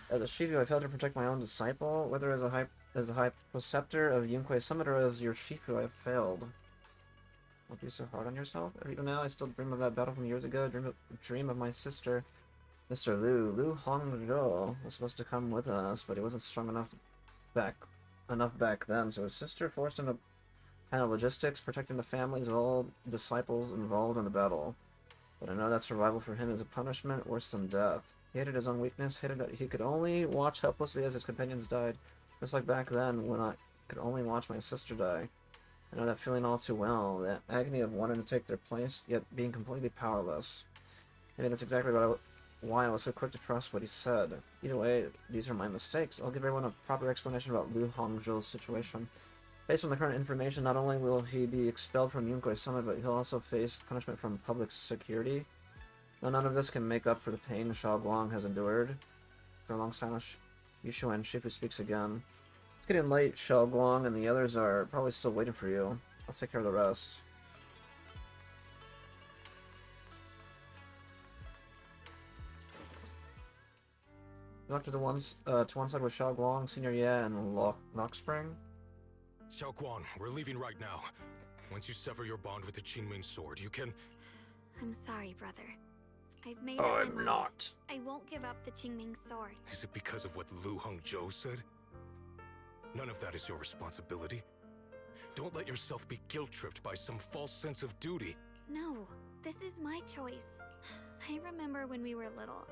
As a Shifu, I failed to protect my own disciple. Whether as a high preceptor of Yunkui's summit or as your Shifu, I failed. Don't be so hard on yourself. Even now, I still dream of that battle from years ago. Dream of my sister, Mr. Lu Hongzhou was supposed to come with us, but he wasn't strong enough back then. So his sister forced him to handle logistics, protecting the families of all disciples involved in the battle. But I know that survival for him is a punishment worse than death. He hated his own weakness, hated that he could only watch helplessly as his companions died, just like back then when I could only watch my sister die. I know that feeling all too well, that agony of wanting to take their place, yet being completely powerless. Maybe that's exactly why I was so quick to trust what he said. Either way, these are my mistakes. I'll give everyone a proper explanation about Lu Hongzhou's situation. Based on the current information, not only will he be expelled from Yunkai Summit, but he'll also face punishment from public security. Though none of this can make up for the pain Xiaoguang has endured. For a long time, Yushu and Shifu speaks again. It's getting late, Xiaoguang, and the others are probably still waiting for you. I'll take care of the rest. You walk to one side with Xiaoguang, Senior Ye, and Lockspring. Xiaoguang, we're leaving right now. Once you sever your bond with the Qingming sword, you can... I'm sorry, brother. I've made up my mind. I'm not. I won't give up the Qingming sword. Is it because of what Lu Hongzhou said? None of that is your responsibility. Don't let yourself be guilt-tripped by some false sense of duty. No, this is my choice. I remember when we were little.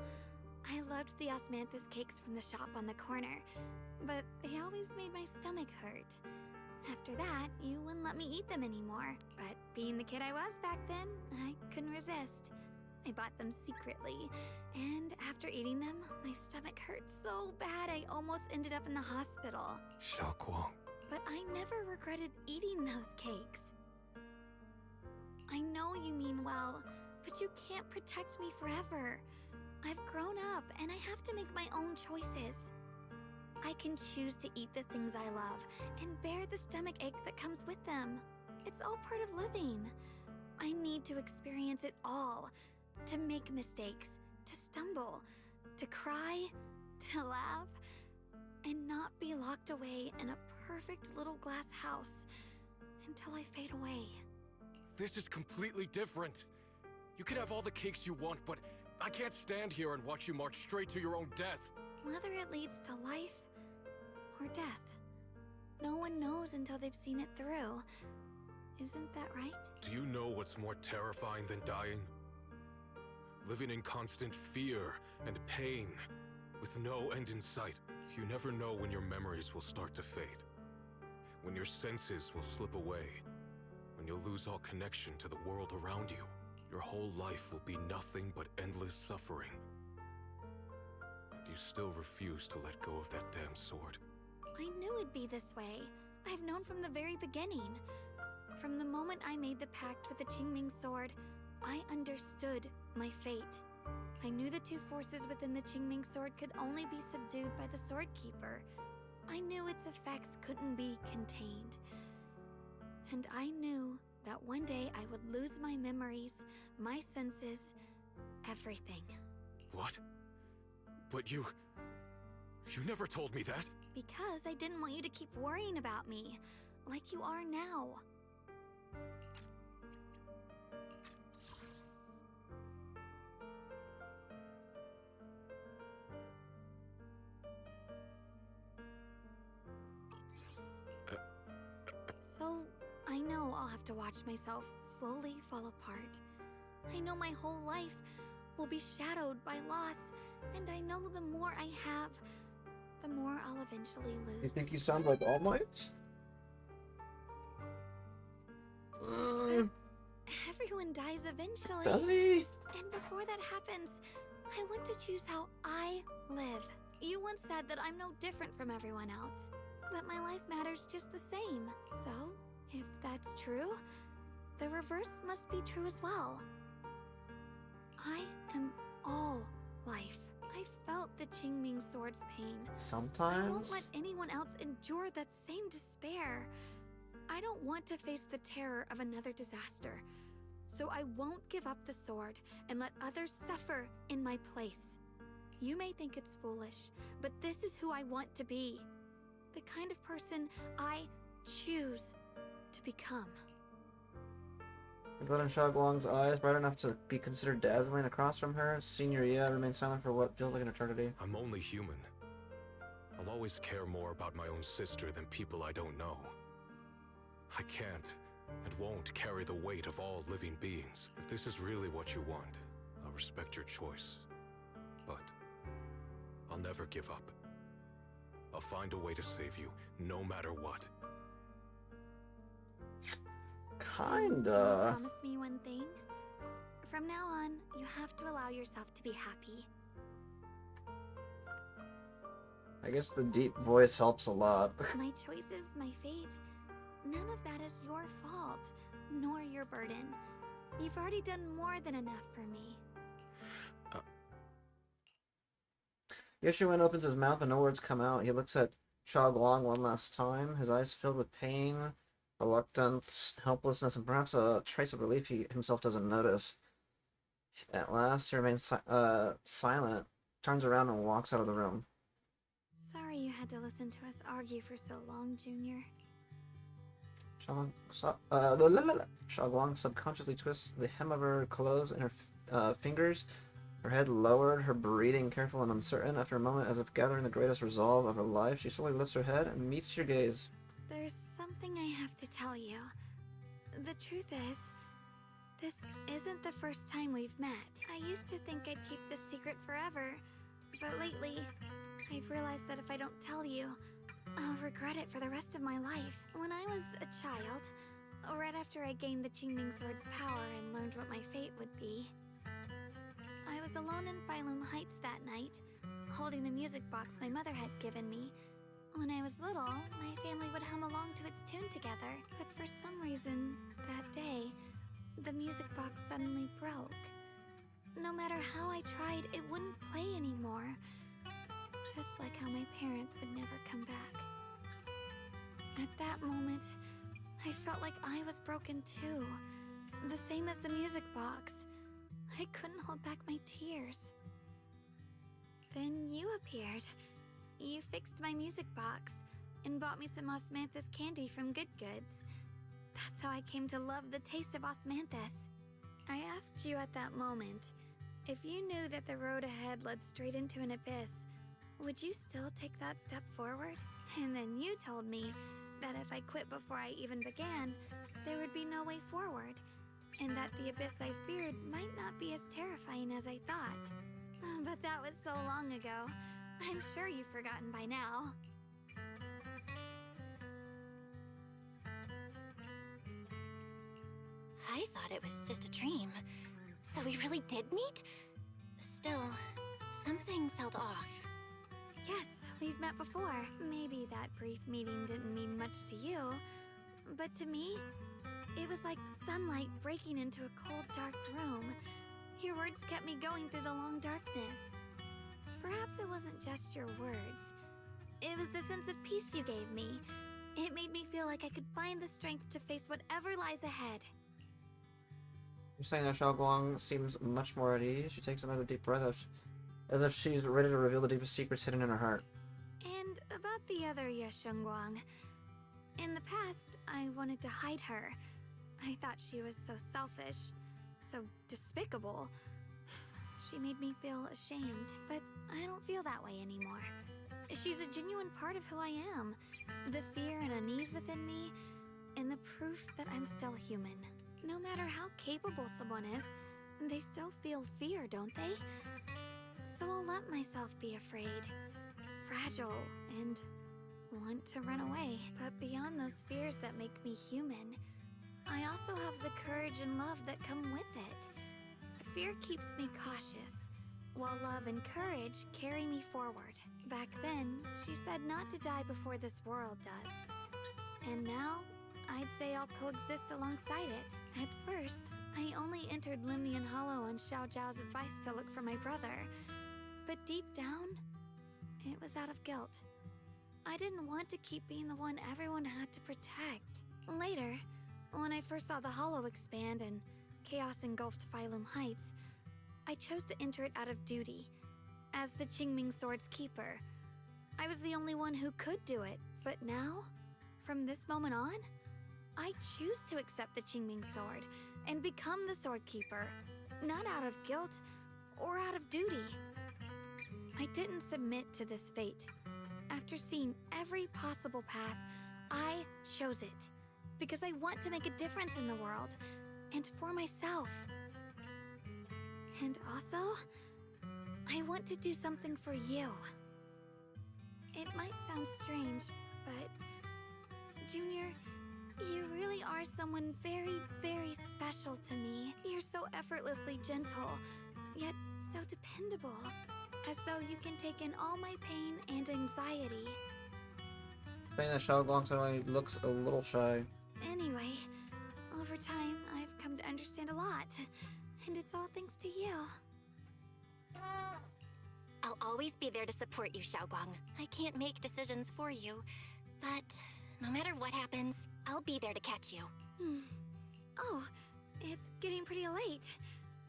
I loved the osmanthus cakes from the shop on the corner, but they always made my stomach hurt. After that, you wouldn't let me eat them anymore. But being the kid I was back then, I couldn't resist. I bought them secretly, and after eating them, my stomach hurt so bad I almost ended up in the hospital. Xiaoguang. But I never regretted eating those cakes. I know you mean well, but you can't protect me forever. I've grown up, and I have to make my own choices. I can choose to eat the things I love, and bear the stomach ache that comes with them. It's all part of living. I need to experience it all. To make mistakes, to stumble, to cry, to laugh, and not be locked away in a perfect little glass house until I fade away. This is completely different. You can have all the cakes you want, but I can't stand here and watch you march straight to your own death. Whether it leads to life or death, no one knows until they've seen it through. Isn't that right? Do you know what's more terrifying than dying? Living in constant fear and pain, with no end in sight. You never know when your memories will start to fade, when your senses will slip away, when you'll lose all connection to the world around you. Your whole life will be nothing but endless suffering. And you still refuse to let go of that damn sword. I knew it'd be this way. I've known from the very beginning. From the moment I made the pact with the Qingming sword, I understood my fate. I knew the two forces within the Qingming sword could only be subdued by the Sword Keeper. I knew its effects couldn't be contained. And I knew that one day I would lose my memories, my senses, everything. What? But you never told me that. Because I didn't want you to keep worrying about me, like you are now. So, I know I'll have to watch myself slowly fall apart. I know my whole life will be shadowed by loss, and I know the more I have, the more I'll eventually lose. You think you sound like All Might? Everyone dies eventually. Does he? And before that happens, I want to choose how I live. You once said that I'm no different from everyone else, that my life matters just the same. So, if that's true, the reverse must be true as well. I am all life. I felt the Qingming sword's pain. Sometimes. I won't let anyone else endure that same despair. I don't want to face the terror of another disaster. So I won't give up the sword and let others suffer in my place. You may think it's foolish, but this is who I want to be. The kind of person I choose to become. His light in Xiaoguang's eyes, bright enough to be considered dazzling. Across from her, Senior Ye remains silent for what feels like an eternity. I'm only human. I'll always care more about my own sister than people I don't know. I can't and won't carry the weight of all living beings. If this is really what you want, I'll respect your choice. But I'll never give up. I'll find a way to save you, no matter what. Kinda. Promise me one thing. From now on, you have to allow yourself to be happy. I guess the deep voice helps a lot. My choices, my fate, none of that is your fault, nor your burden. You've already done more than enough for me. Yeshuan opens his mouth and no words come out. He looks at Xiaoguang one last time, his eyes filled with pain, reluctance, helplessness, and perhaps a trace of relief he himself doesn't notice. At last, he remains silent, turns around and walks out of the room. Sorry you had to listen to us argue for so long, Junior. Xiaoguang subconsciously twists the hem of her clothes in her fingers, her head lowered, her breathing careful and uncertain. After a moment, as if gathering the greatest resolve of her life, she slowly lifts her head and meets your gaze. There's something I have to tell you. The truth is, this isn't the first time we've met. I used to think I'd keep this secret forever, but lately, I've realized that if I don't tell you, I'll regret it for the rest of my life. When I was a child, right after I gained the Qingming Sword's power and learned what my fate would be, I was alone in Phylum Heights that night, holding the music box my mother had given me. When I was little, my family would hum along to its tune together, but for some reason, that day, the music box suddenly broke. No matter how I tried, it wouldn't play anymore. Just like how my parents would never come back. At that moment, I felt like I was broken too. The same as the music box. I couldn't hold back my tears. Then you appeared. You fixed my music box and bought me some osmanthus candy from Good Goods. That's how I came to love the taste of osmanthus. I asked you at that moment, if you knew that the road ahead led straight into an abyss, would you still take that step forward? And then you told me that if I quit before I even began, there would be no way forward, and that the abyss I feared might not be as terrifying as I thought. But that was so long ago. I'm sure you've forgotten by now. I thought it was just a dream. So we really did meet? Still, something felt off. Yes, we've met before. Maybe that brief meeting didn't mean much to you, but to me, it was like sunlight breaking into a cold, dark room. Your words kept me going through the long darkness. Perhaps it wasn't just your words. It was the sense of peace you gave me. It made me feel like I could find the strength to face whatever lies ahead. You're saying that Xiaoguang seems much more at ease. She takes another deep breath as if she's ready to reveal the deepest secrets hidden in her heart. And about the other Yeshengguang. In the past, I wanted to hide her. I thought she was so selfish, so despicable. She made me feel ashamed, but I don't feel that way anymore. She's a genuine part of who I am. The fear and unease within me, and the proof that I'm still human. No matter how capable someone is, they still feel fear, don't they? So I'll let myself be afraid, fragile, and want to run away. But beyond those fears that make me human, I also have the courage and love that come with it. Fear keeps me cautious, while love and courage carry me forward. Back then, she said not to die before this world does. And now, I'd say I'll coexist alongside it. At first, I only entered Limnian Hollow on Xiao Zhao's advice to look for my brother. But deep down, it was out of guilt. I didn't want to keep being the one everyone had to protect. Later, when I first saw the Hollow expand and chaos engulfed Phylum Heights, I chose to enter it out of duty. As the Qingming Sword's keeper, I was the only one who could do it. But now, from this moment on, I choose to accept the Qingming Sword, and become the Sword Keeper, not out of guilt or out of duty. I didn't submit to this fate. After seeing every possible path, I chose it because I want to make a difference in the world and for myself. And also, I want to do something for you. It might sound strange, but Junior, you really are someone very, very special to me. You're so effortlessly gentle, yet so dependable. As though you can take in all my pain and anxiety. I think that Xiaoguang suddenly looks a little shy. Anyway, over time, I've come to understand a lot. And it's all thanks to you. I'll always be there to support you, Xiaoguang. I can't make decisions for you, but no matter what happens, I'll be there to catch you. Oh, it's getting pretty late.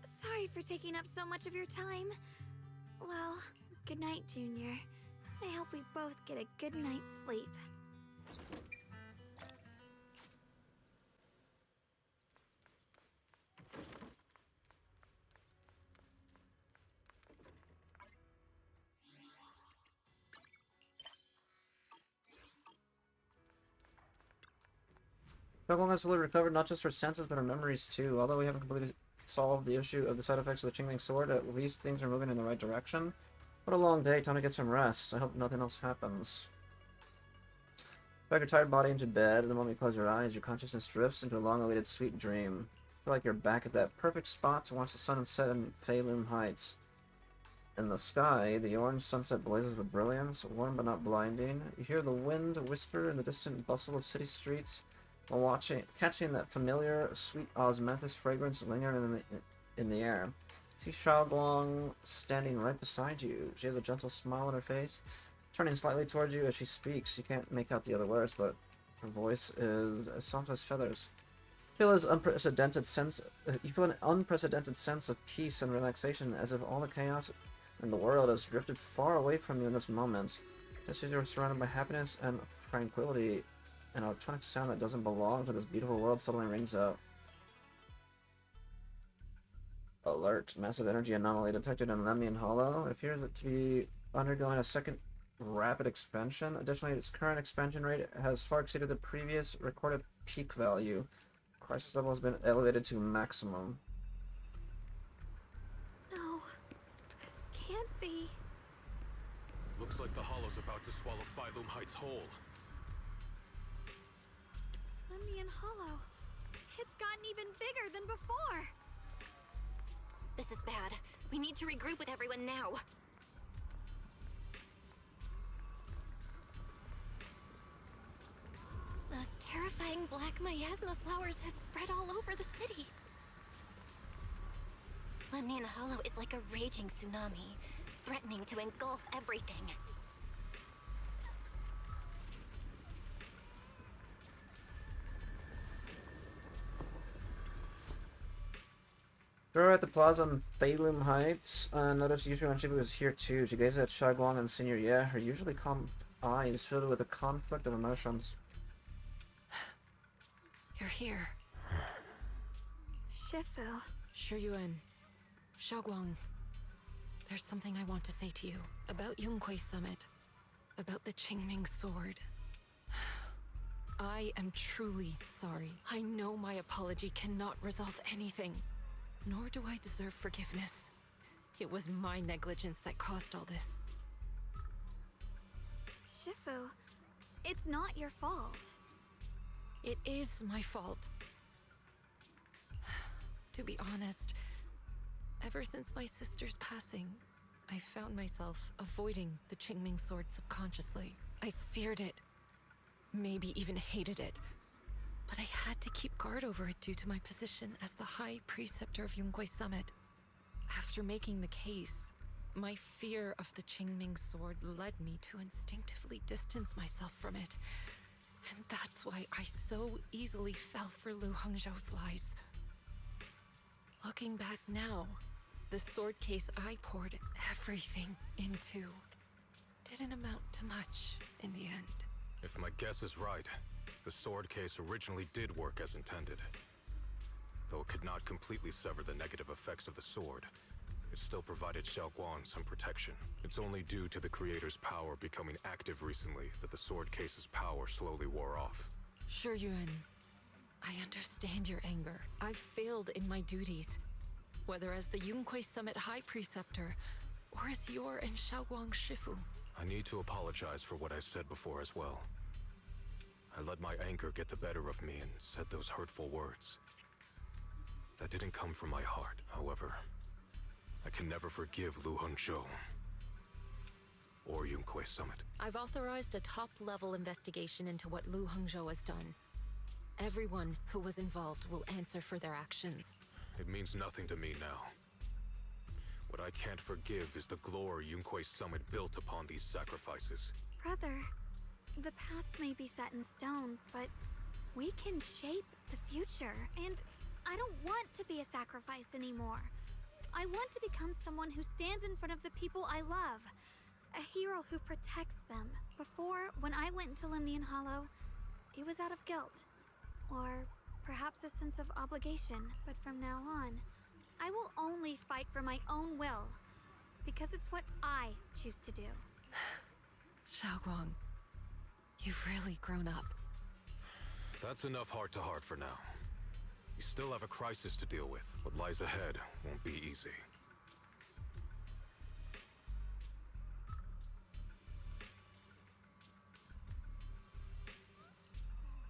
Sorry for taking up so much of your time. Well, good night, Junior. I hope we both get a good night's sleep. Xiaoguang has fully recovered not just her senses but her memories too. Although we haven't completely solved the issue of the side effects of the Qingling Sword, at least things are moving in the right direction. What a long day, time to get some rest. I hope nothing else happens. Drag your tired body into bed, and the moment you close your eyes, your consciousness drifts into a long-awaited sweet dream. Feel like you're back at that perfect spot to watch the sun set in Feilum Heights. In the sky, the orange sunset blazes with brilliance, warm but not blinding. You hear the wind whisper in the distant bustle of city streets, while catching that familiar, sweet osmanthus fragrance lingering in the air. See Xiaoguang standing right beside you. She has a gentle smile on her face, turning slightly towards you as she speaks. You can't make out the other words, but her voice is as soft as feathers. You feel an unprecedented sense of peace and relaxation, as if all the chaos in the world has drifted far away from you in this moment. Just as you are surrounded by happiness and tranquility, an electronic sound that doesn't belong to this beautiful world suddenly rings out. Alert. Massive energy anomaly detected in Lemnian Hollow. It appears to be undergoing a second rapid expansion. Additionally, its current expansion rate has far exceeded the previous recorded peak value. Crisis level has been elevated to maximum. No, this can't be. Looks like the Hollow's about to swallow Feilum Heights whole. Lemnian Hollow. It's gotten even bigger than before. This is bad. We need to regroup with everyone now. Those terrifying black miasma flowers have spread all over the city. Lemnian Hollow is like a raging tsunami, threatening to engulf everything. We were at the plaza on Feilum Heights. Noticed Yushu and Shibu was here too. She gazed at Xiaoguang and Senior Ye, her usually calm eyes filled with a conflict of emotions. You're here. Shifu. Shuyuan. Xiaoguang. There's something I want to say to you. About Yunkwei Summit. About the Qingming Sword. I am truly sorry. I know my apology cannot resolve anything. Nor do I deserve forgiveness. It was my negligence that caused all this. Shifu, it's not your fault. It is my fault. To be honest, ever since my sister's passing, I found myself avoiding the Qingming Sword subconsciously. I feared it, maybe even hated it. But I had to keep guard over it due to my position as the High Preceptor of Yunkwei Summit. After making the case, my fear of the Qingming Sword led me to instinctively distance myself from it. And that's why I so easily fell for Lu Hongzhou's lies. Looking back now, the sword case I poured everything into didn't amount to much in the end. If my guess is right, the sword case originally did work as intended. Though it could not completely sever the negative effects of the sword, it still provided Xiaoguang some protection. It's only due to the creator's power becoming active recently that the sword case's power slowly wore off. Yuan, I understand your anger. I've failed in my duties, whether as the Yunque Summit High Preceptor or as your and Xiaoguang's Shifu. I need to apologize for what I said before as well. I let my anger get the better of me and said those hurtful words. That didn't come from my heart, however. I can never forgive Lu Hengzhou or Yunque Summit. I've authorized a top-level investigation into what Lu Hengzhou has done. Everyone who was involved will answer for their actions. It means nothing to me now. What I can't forgive is the glory Yunque Summit built upon these sacrifices. Brother, the past may be set in stone, but we can shape the future. And I don't want to be a sacrifice anymore. I want to become someone who stands in front of the people I love. A hero who protects them. Before, when I went into Lemnian Hollow, it was out of guilt. Or perhaps a sense of obligation. But from now on, I will only fight for my own will. Because it's what I choose to do. Xiaoguang, you've really grown up. That's enough heart-to-heart for now. We still have a crisis to deal with. What lies ahead won't be easy.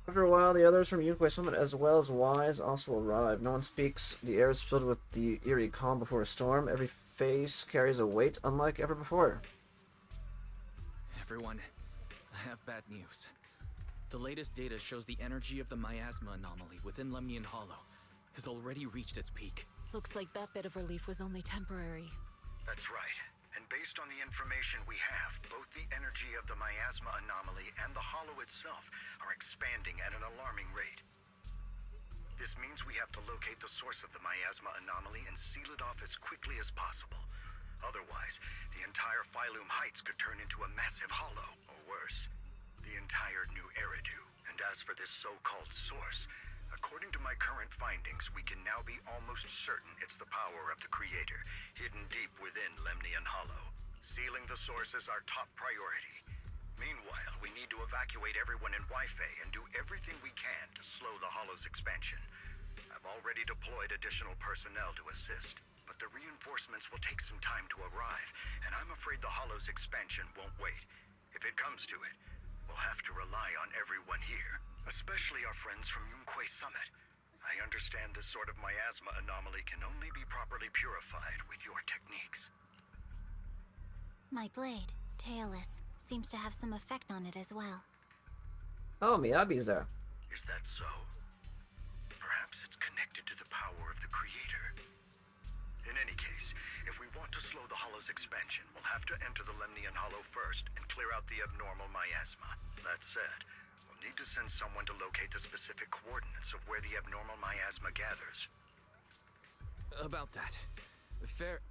After a while, the others from Yunque Summit, as well as Wise, also arrive. No one speaks. The air is filled with the eerie calm before a storm. Every face carries a weight unlike ever before. Everyone, I have bad news. The latest data shows the energy of the miasma anomaly within Lemnian Hollow has already reached its peak. Looks like that bit of relief was only temporary. That's right. And based on the information we have, both the energy of the miasma anomaly and the hollow itself are expanding at an alarming rate. This means we have to locate the source of the miasma anomaly and seal it off as quickly as possible. Otherwise, the entire Phylum Heights could turn into a massive hollow, or worse, the entire new Eridu. And as for this so-called source, according to my current findings, we can now be almost certain it's the power of the Creator, hidden deep within Lemnian Hollow. Sealing the source is our top priority. Meanwhile, we need to evacuate everyone in Wi-Fi and do everything we can to slow the Hollow's expansion. I've already deployed additional personnel to assist, but the reinforcements will take some time to arrive, and I'm afraid the Hollow's expansion won't wait. If it comes to it, we'll have to rely on everyone here, especially our friends from Yunque Summit. I understand this sort of miasma anomaly can only be properly purified with your techniques. My blade, Tailless, seems to have some effect on it as well. Oh, Miyabi's there. Is that so? Perhaps it's connected to the power of the Creator. In any case, if we want to slow the Hollow's expansion, we'll have to enter the Lemnian Hollow first and clear out the abnormal miasma. That said, we'll need to send someone to locate the specific coordinates of where the abnormal miasma gathers. About that, fair...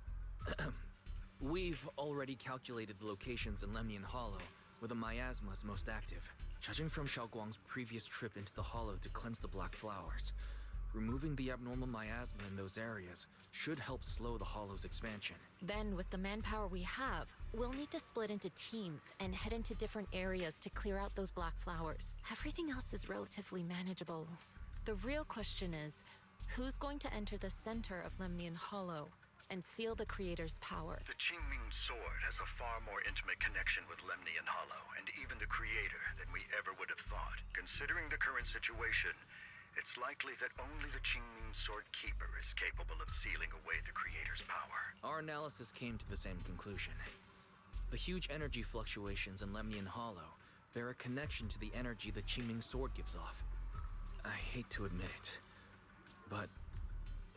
We've already calculated the locations in Lemnian Hollow where the miasma is most active. Judging from Xiaoguang's previous trip into the Hollow to cleanse the Black Flowers, removing the abnormal miasma in those areas should help slow the Hollow's expansion. Then, with the manpower we have, we'll need to split into teams and head into different areas to clear out those black flowers. Everything else is relatively manageable. The real question is, who's going to enter the center of Lemnian Hollow and seal the Creator's power? The Qingming Sword has a far more intimate connection with Lemnian Hollow, and even the Creator, than we ever would have thought. Considering the current situation, it's likely that only the Qingming Sword Keeper is capable of sealing away the Creator's power. Our analysis came to the same conclusion. The huge energy fluctuations in Lemnian Hollow bear a connection to the energy the Qingming Sword gives off. I hate to admit it, but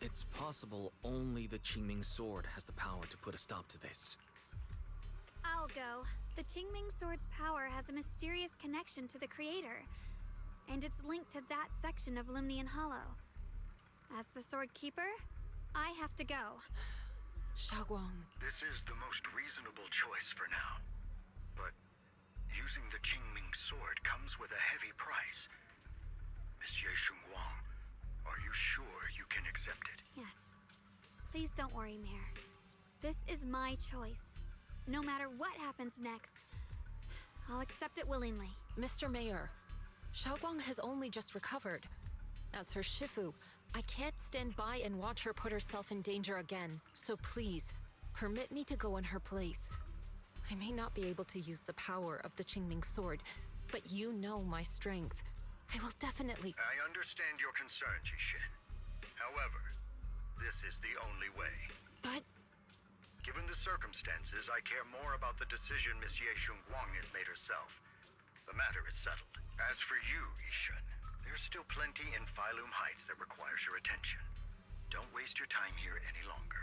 it's possible only the Qingming Sword has the power to put a stop to this. I'll go. The Qingming Sword's power has a mysterious connection to the Creator, and it's linked to that section of Lemnian Hollow. As the Sword Keeper, I have to go. Xiaoguang. This is the most reasonable choice for now. But using the Qingming Sword comes with a heavy price. Monsieur Xunguang, are you sure you can Please don't worry, Mayor. This is my choice. No matter what happens next, I'll accept it willingly. Mr. Mayor, Xiaoguang has only just recovered. As her Shifu, I can't stand by and watch her put herself in danger again. So please, permit me to go in her place. I may not be able to use the power of the Qingming sword, but you know my strength. I will definitely... I understand your concern, Jishin. However, this is the only way. But... Given the circumstances, I care more about the decision Miss Ye Shunguang has made herself. The matter is settled. As for you, Yishun, there's still plenty in Phylum Heights that requires your attention. Don't waste your time here any longer.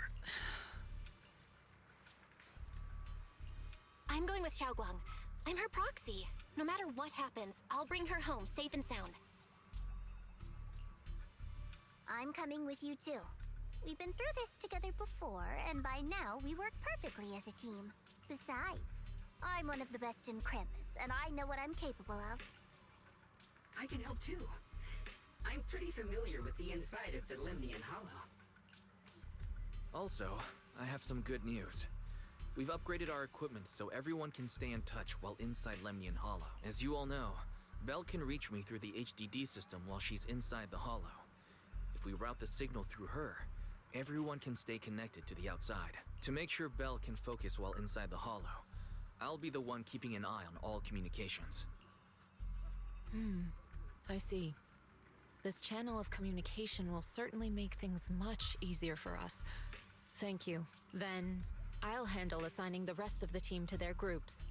I'm going with Xiaoguang. I'm her proxy. No matter what happens, I'll bring her home safe and sound. I'm coming with you too. We've been through this together before, and by now we work perfectly as a team. Besides, I'm one of the best in Krampus, and I know what I'm capable of. I can help too. I'm pretty familiar with the inside of the Lemnian Hollow. Also, I have some good news. We've upgraded our equipment so everyone can stay in touch while inside Lemnian Hollow. As you all know, Belle can reach me through the HDD system while she's inside the Hollow. If we route the signal through her, everyone can stay connected to the outside. To make sure Belle can focus while inside the Hollow, I'll be the one keeping an eye on all communications. I see. This channel of communication will certainly make things much easier for us. Thank you. Then, I'll handle assigning the rest of the team to their groups.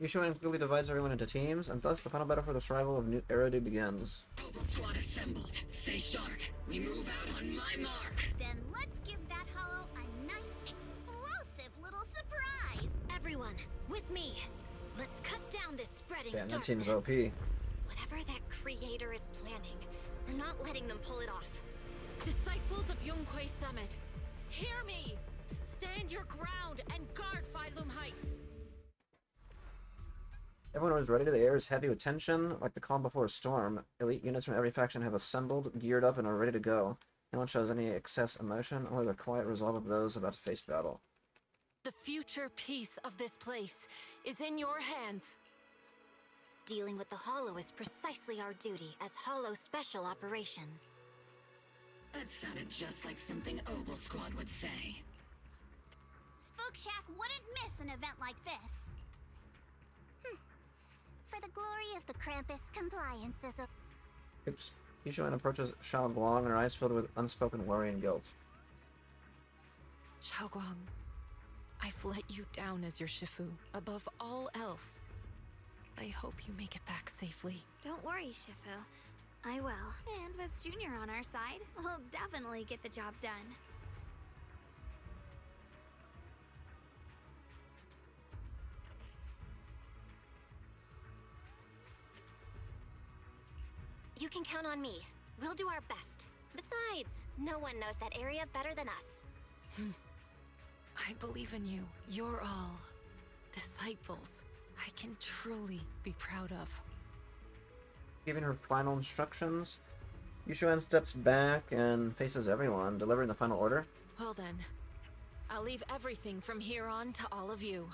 Yishun quickly divides everyone into teams, and thus the final battle for the survival of New Eridu begins. Noble squad assembled. Stay sharp. We move out on my mark. Then let's give that hollow a nice, explosive little surprise! Everyone, with me. Let's cut down this spreading Damn, that darkness. team's OP. Whatever that creator is planning, we're not letting them pull it off. Disciples of Yunquei Summit, hear me! Stand your ground and guard Phylum Heights! Everyone is ready. The air is heavy with tension, like the calm before a storm. Elite units from every faction have assembled, geared up, and are ready to go. No one shows any excess emotion, only the quiet resolve of those about to face battle. The future peace of this place is in your hands. Dealing with the Hollow is precisely our duty as Hollow Special Operations. That sounded just like something Obel Squad would say. Spook Shack wouldn't miss an event like this. For the glory of the Krampus, compliance is a... Oops. Yishun approaches Xiao Guang, her eyes filled with unspoken worry and guilt. Xiaoguang, I've let you down as your Shifu, above all else. I hope you make it back safely. Don't worry, Shifu. I will. And with Junior on our side, we'll definitely get the job done. You can count on me. We'll do our best. Besides, no one knows that area better than us. I believe in you. You're all disciples I can truly be proud of. Giving her final instructions, Yushuan steps back and faces everyone, delivering the final order. Well then, I'll leave everything from here on to all of you.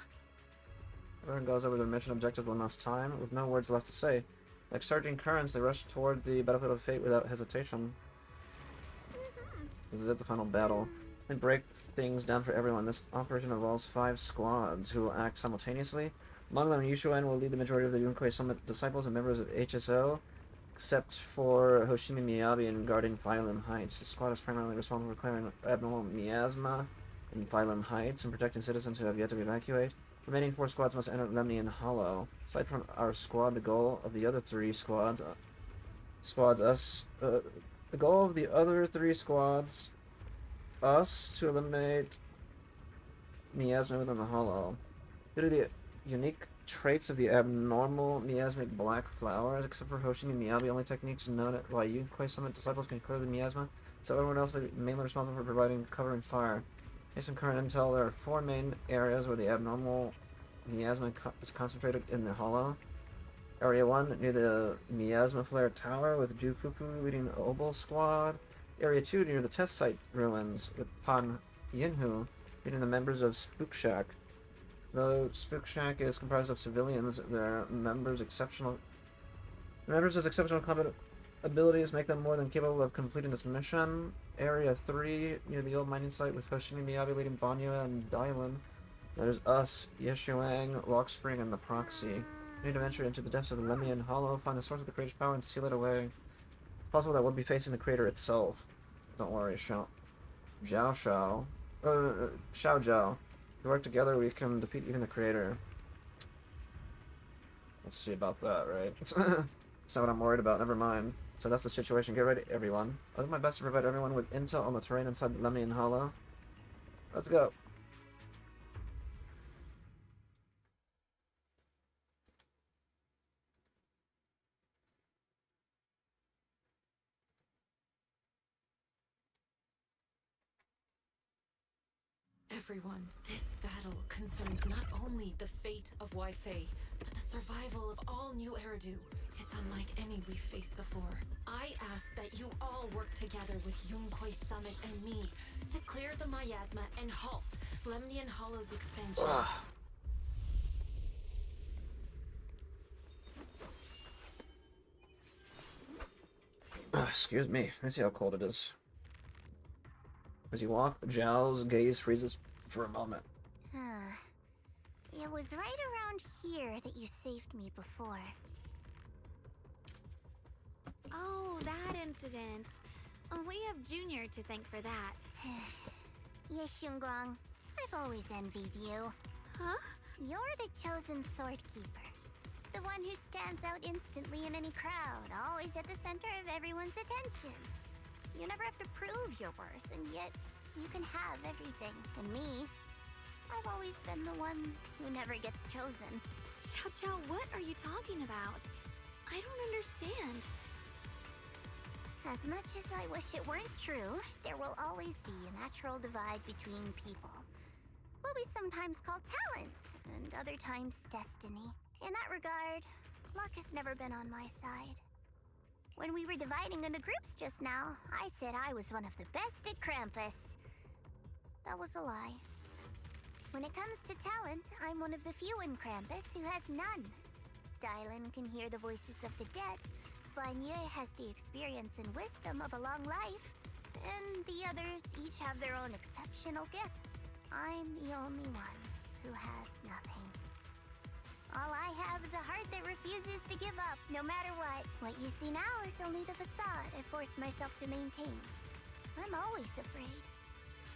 Everyone goes over their mission objectives one last time, with no words left to say. Like surging currents, they rush toward the battlefield of fate without hesitation. This is it, the final battle. They break things down for everyone. This operation involves 5 squads who will act simultaneously. Among them, Yushuan will lead the majority of the Yunquei Summit disciples and members of HSO, except for Hoshimi Miyabi and guarding Phylum Heights. The squad is primarily responsible for clearing abnormal miasma in Phylum Heights and protecting citizens who have yet to evacuate. The remaining 4 squads must enter Lemnian Hollow. Aside from our squad, the goal of the other 3 squads, the goal of the other 3 squads, us, to eliminate miasma within the Hollow. Due to the unique traits of the abnormal miasmic black flowers, except for Hoshimi Miyabi, only techniques known by Yunquei Summit disciples can clear the miasma, so everyone else will be mainly responsible for providing cover and fire. Based on current intel, there are 4 main areas where the abnormal miasma is concentrated in the Hollow. Area 1, near the Miasma Flare Tower, with Jufufu leading Obel Squad. Area 2 near the test site ruins with Pan Yinhu, meeting the members of Spook Shack. Though Spook Shack is comprised of civilians, their members' exceptional combat abilities make them more than capable of completing this mission. Area 3 near the old mining site with Hoshimi Miyabi leading Banya and Dylan. There's us, Yeshuang, Rockspring, and the Proxy. We need to venture into the depths of the Lemian Hollow, find the source of the creator's power, and seal it away. It's possible that we'll be facing the creator itself. Don't worry, Xiao Zhao. If we work together, we can defeat even the creator. Let's see about that, right? That's not what I'm worried about, never mind. So that's the situation. Get ready, everyone. I'll do my best to provide everyone with intel on the terrain inside the Lemian Hollow. Let's go. Everyone, this battle concerns not only the fate of Wai-Fei, but the survival of all new Eridu. It's unlike any we've faced before. I ask that you all work together with Yunquei Summit and me to clear the miasma and halt Lemnian Hollow's expansion. Excuse me. Let me see how cold it is. As you walk, Zhao's gaze freezes for a moment. It was right around here that you saved me before. Oh, that incident. We have Junior to thank for that. Yes, Xingguang. I've always envied you. Huh? You're the chosen sword keeper. The one who stands out instantly in any crowd, always at the center of everyone's attention. You never have to prove your worth, and yet you can have everything. And me, I've always been the one who never gets chosen. Xiao, what are you talking about? I don't understand. As much as I wish it weren't true, there will always be a natural divide between people. What we sometimes call talent, and other times destiny. In that regard, luck has never been on my side. When we were dividing into groups just now, I said I was one of the best at Krampus. That was a lie. When it comes to talent, I'm one of the few in Krampus who has none. Dylan can hear the voices of the dead. Banya has the experience and wisdom of a long life. And the others each have their own exceptional gifts. I'm the only one who has nothing. All I have is a heart that refuses to give up, no matter what. What you see now is only the facade I forced myself to maintain. I'm always afraid.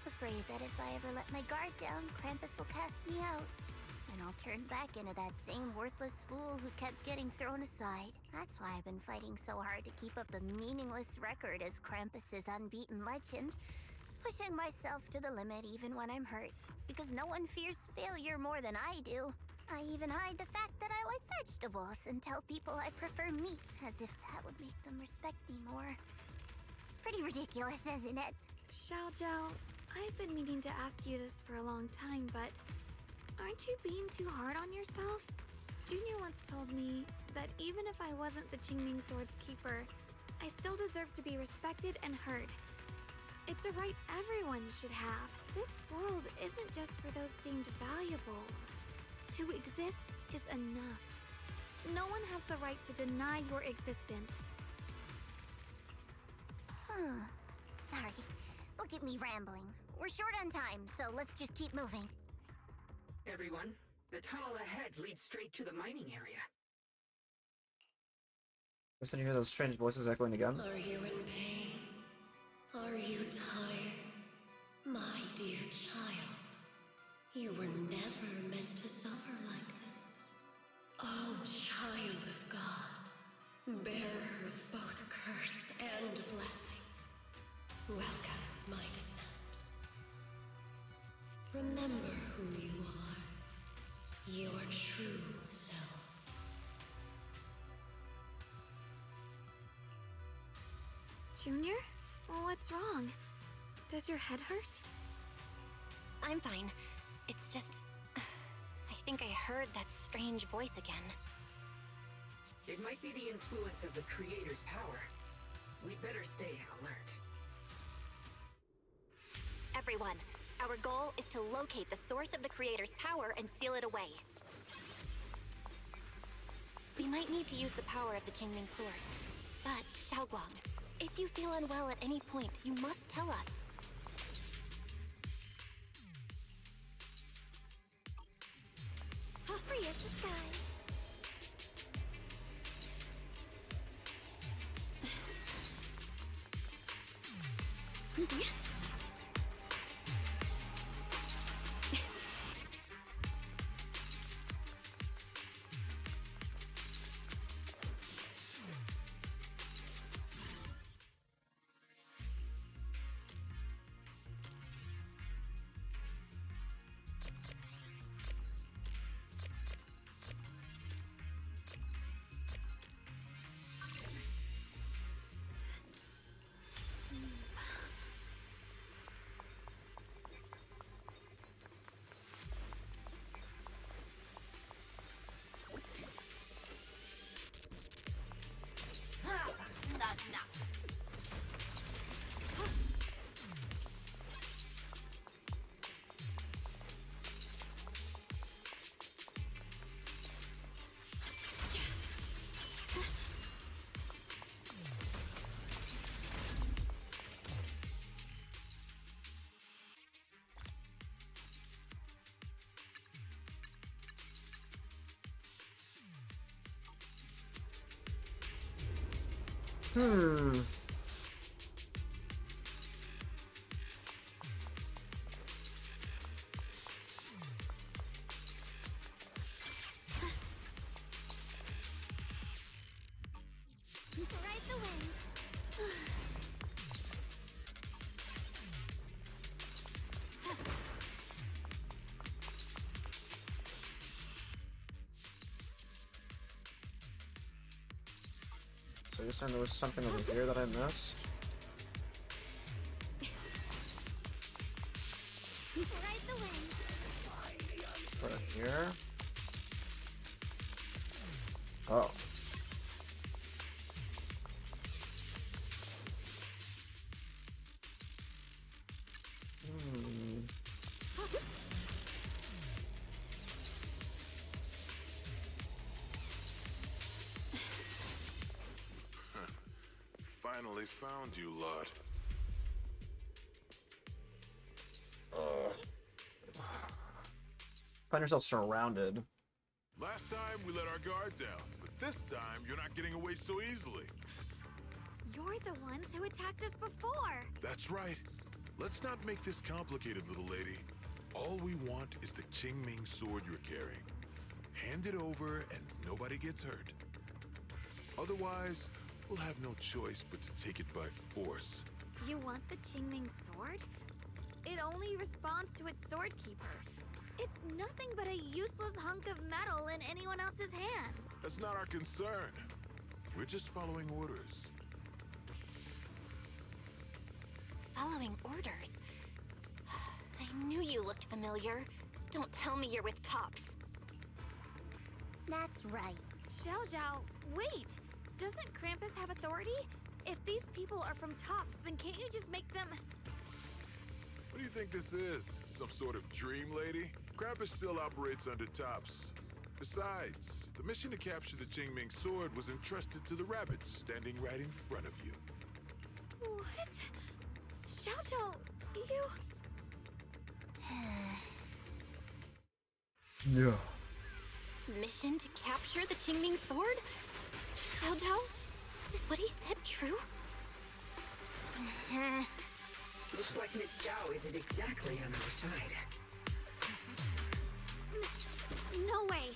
Afraid that if I ever let my guard down, Krampus will cast me out. And I'll turn back into that same worthless fool who kept getting thrown aside. That's why I've been fighting so hard to keep up the meaningless record as Krampus's unbeaten legend. Pushing myself to the limit even when I'm hurt. Because no one fears failure more than I do. I even hide the fact that I like vegetables and tell people I prefer meat, as if that would make them respect me more. Pretty ridiculous, isn't it? Xiao, I've been meaning to ask you this for a long time, but aren't you being too hard on yourself? Junior once told me that even if I wasn't the Qingming Sword's keeper, I still deserve to be respected and heard. It's a right everyone should have. This world isn't just for those deemed valuable. To exist is enough. No one has the right to deny your existence. Sorry. Look at me rambling. We're short on time, so let's just keep moving. Everyone, the tunnel ahead leads straight to the mining area. Listen, you hear those strange voices echoing again? Are you in pain? Are you tired? My dear child, you were never meant to suffer like this. Oh, child of God, bearer of both curse and blessing, welcome my descent. Remember who you are, your true self. Junior? What's wrong? Does your head hurt? I'm fine. It's just... I think I heard that strange voice again. It might be the influence of the Creator's power. We'd better stay alert. everyone. Our goal is to locate the source of the Creator's power and seal it away. We might need to use the power of the Qingming Sword. But, Xiaoguang, if you feel unwell at any point, you must tell us. Free as the skies. Ride the wind. So you're saying there was something over here that I missed? Ride the wind. Right here? Oh. Finally found you, lot. Find yourself surrounded. Last time we let our guard down, but this time you're not getting away so easily. You're the ones who attacked us before. That's right. Let's not make this complicated, little lady. All we want is the Qingming sword you're carrying. Hand it over and nobody gets hurt. Otherwise, we'll have no choice but to take it by force. You want the Qingming sword? It only responds to its sword keeper. It's nothing but a useless hunk of metal in anyone else's hands. That's not our concern. We're just following orders. Following orders? I knew you looked familiar. Don't tell me you're with Tops. That's right. Xiao Zhao, wait! Doesn't Krampus have authority? If these people are from Tops, then can't you just make them... What do you think this is? Some sort of dream lady? Krampus still operates under Tops. Besides, the mission to capture the Qingming sword was entrusted to the rabbits standing right in front of you. What? Xiao Zhao, you... Yeah. Mission to capture the Qingming sword? Xiao Zhao? Is what he said true? Looks like Miss Zhao isn't exactly on our side. No way!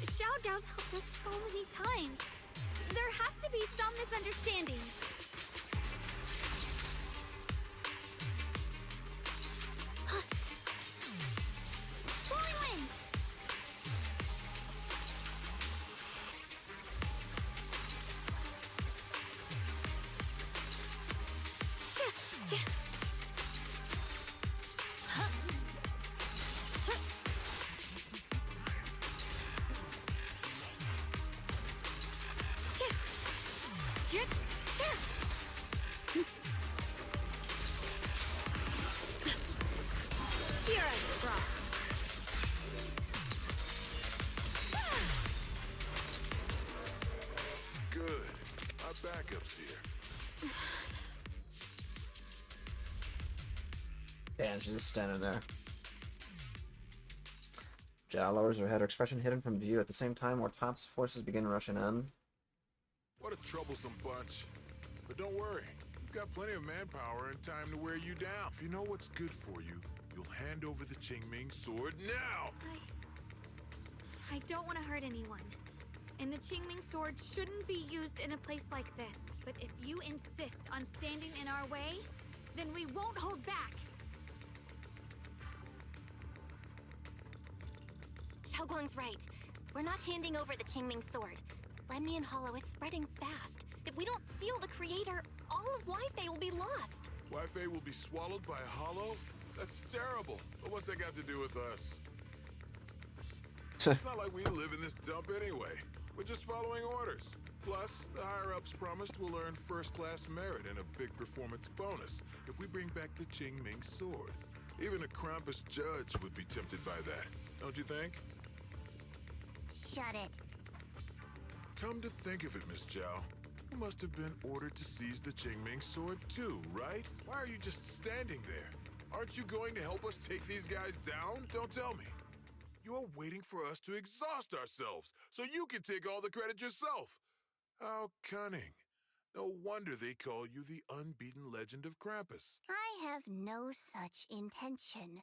Xiao Zhao's helped us so many times. There has to be some misunderstanding. Falling wind! Get And she's just standing there. Zhao lowers her head, her expression hidden from view at the same time where Top's forces begin rushing in. What a troublesome bunch. But don't worry, we've got plenty of manpower and time to wear you down. If you know what's good for you, you'll hand over the Qingming sword now! I don't want to hurt anyone. And the Qingming sword shouldn't be used in a place like this. But if you insist on standing in our way, then we won't hold back. Xiaoguang's right. We're not handing over the Qingming sword. Lemnian Hollow is spreading fast. If we don't seal the creator, all of Wi-Fi will be lost. Wi-Fi will be swallowed by a hollow? That's terrible. But what's that got to do with us? It's not like we live in this dump anyway. We're just following orders. Plus, the higher-ups promised we'll earn first-class merit and a big performance bonus if we bring back the Qingming sword. Even a Krampus judge would be tempted by that, don't you think? Shut it. Come to think of it, Miss Zhao, you must have been ordered to seize the Qingming sword too, right? Why are you just standing there? Aren't you going to help us take these guys down? Don't tell me. You're waiting for us to exhaust ourselves so you can take all the credit yourself. How cunning. No wonder they call you the unbeaten legend of Krampus. I have no such intention.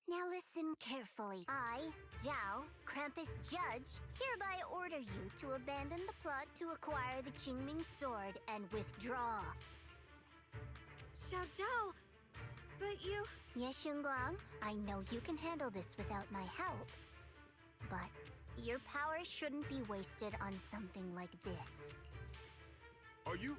Now listen carefully. I, Zhao, Krampus Judge, hereby order you to abandon the plot to acquire the Qingming sword and withdraw. Xiao Zhao, but you... Ye Xingguang, I know you can handle this without my help. But your power shouldn't be wasted on something like this. Are you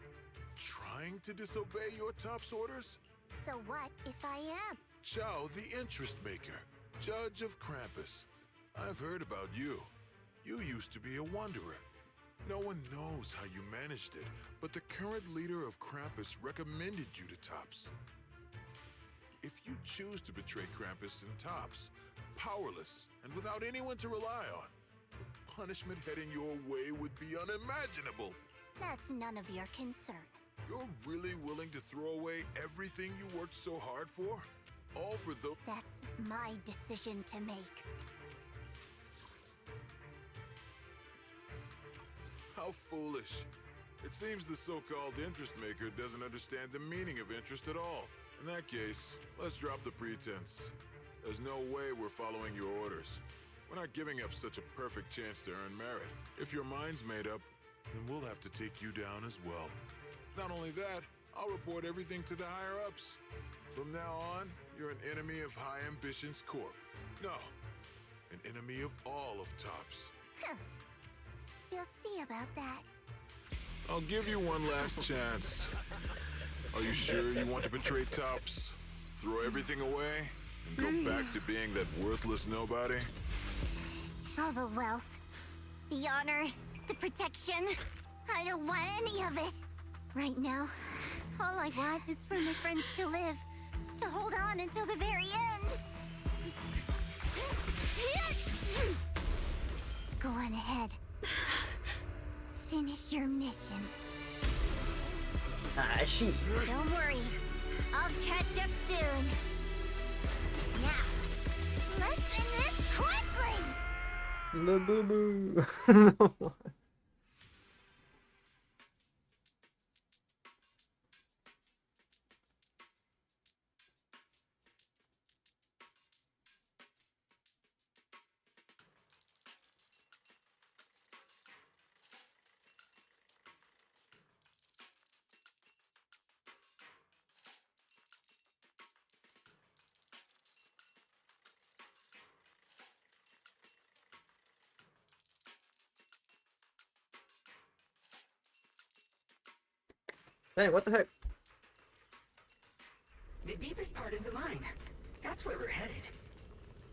trying to disobey your top's orders? So what if I am? Zhao, the interest maker, judge of Krampus. I've heard about you. You used to be a wanderer. No one knows how you managed it, but the current leader of Krampus recommended you to Tops. If you choose to betray Krampus and Tops, powerless and without anyone to rely on, the punishment heading your way would be unimaginable. That's none of your concern. You're really willing to throw away everything you worked so hard for? All for the... That's my decision to make. How foolish. It seems the so-called interest maker doesn't understand the meaning of interest at all. In that case, let's drop the pretense. There's no way we're following your orders. We're not giving up such a perfect chance to earn merit. If your mind's made up, then we'll have to take you down as well. Not only that, I'll report everything to the higher-ups. From now on, you're an enemy of High Ambitions Corp. No, an enemy of all of Tops. Huh. You'll see about that. I'll give you one last chance. Are you sure you want to betray Tops? Throw everything away and go back to being that worthless nobody? All the wealth, the honor, the protection. I don't want any of it. Right now, all I want is for my friends to live. To hold on until the very end. Go on ahead. Finish your mission. Don't worry. I'll catch up soon. Now, let's end this quickly! The boo-boo. Hey, what the heck? The deepest part of the mine. That's where we're headed.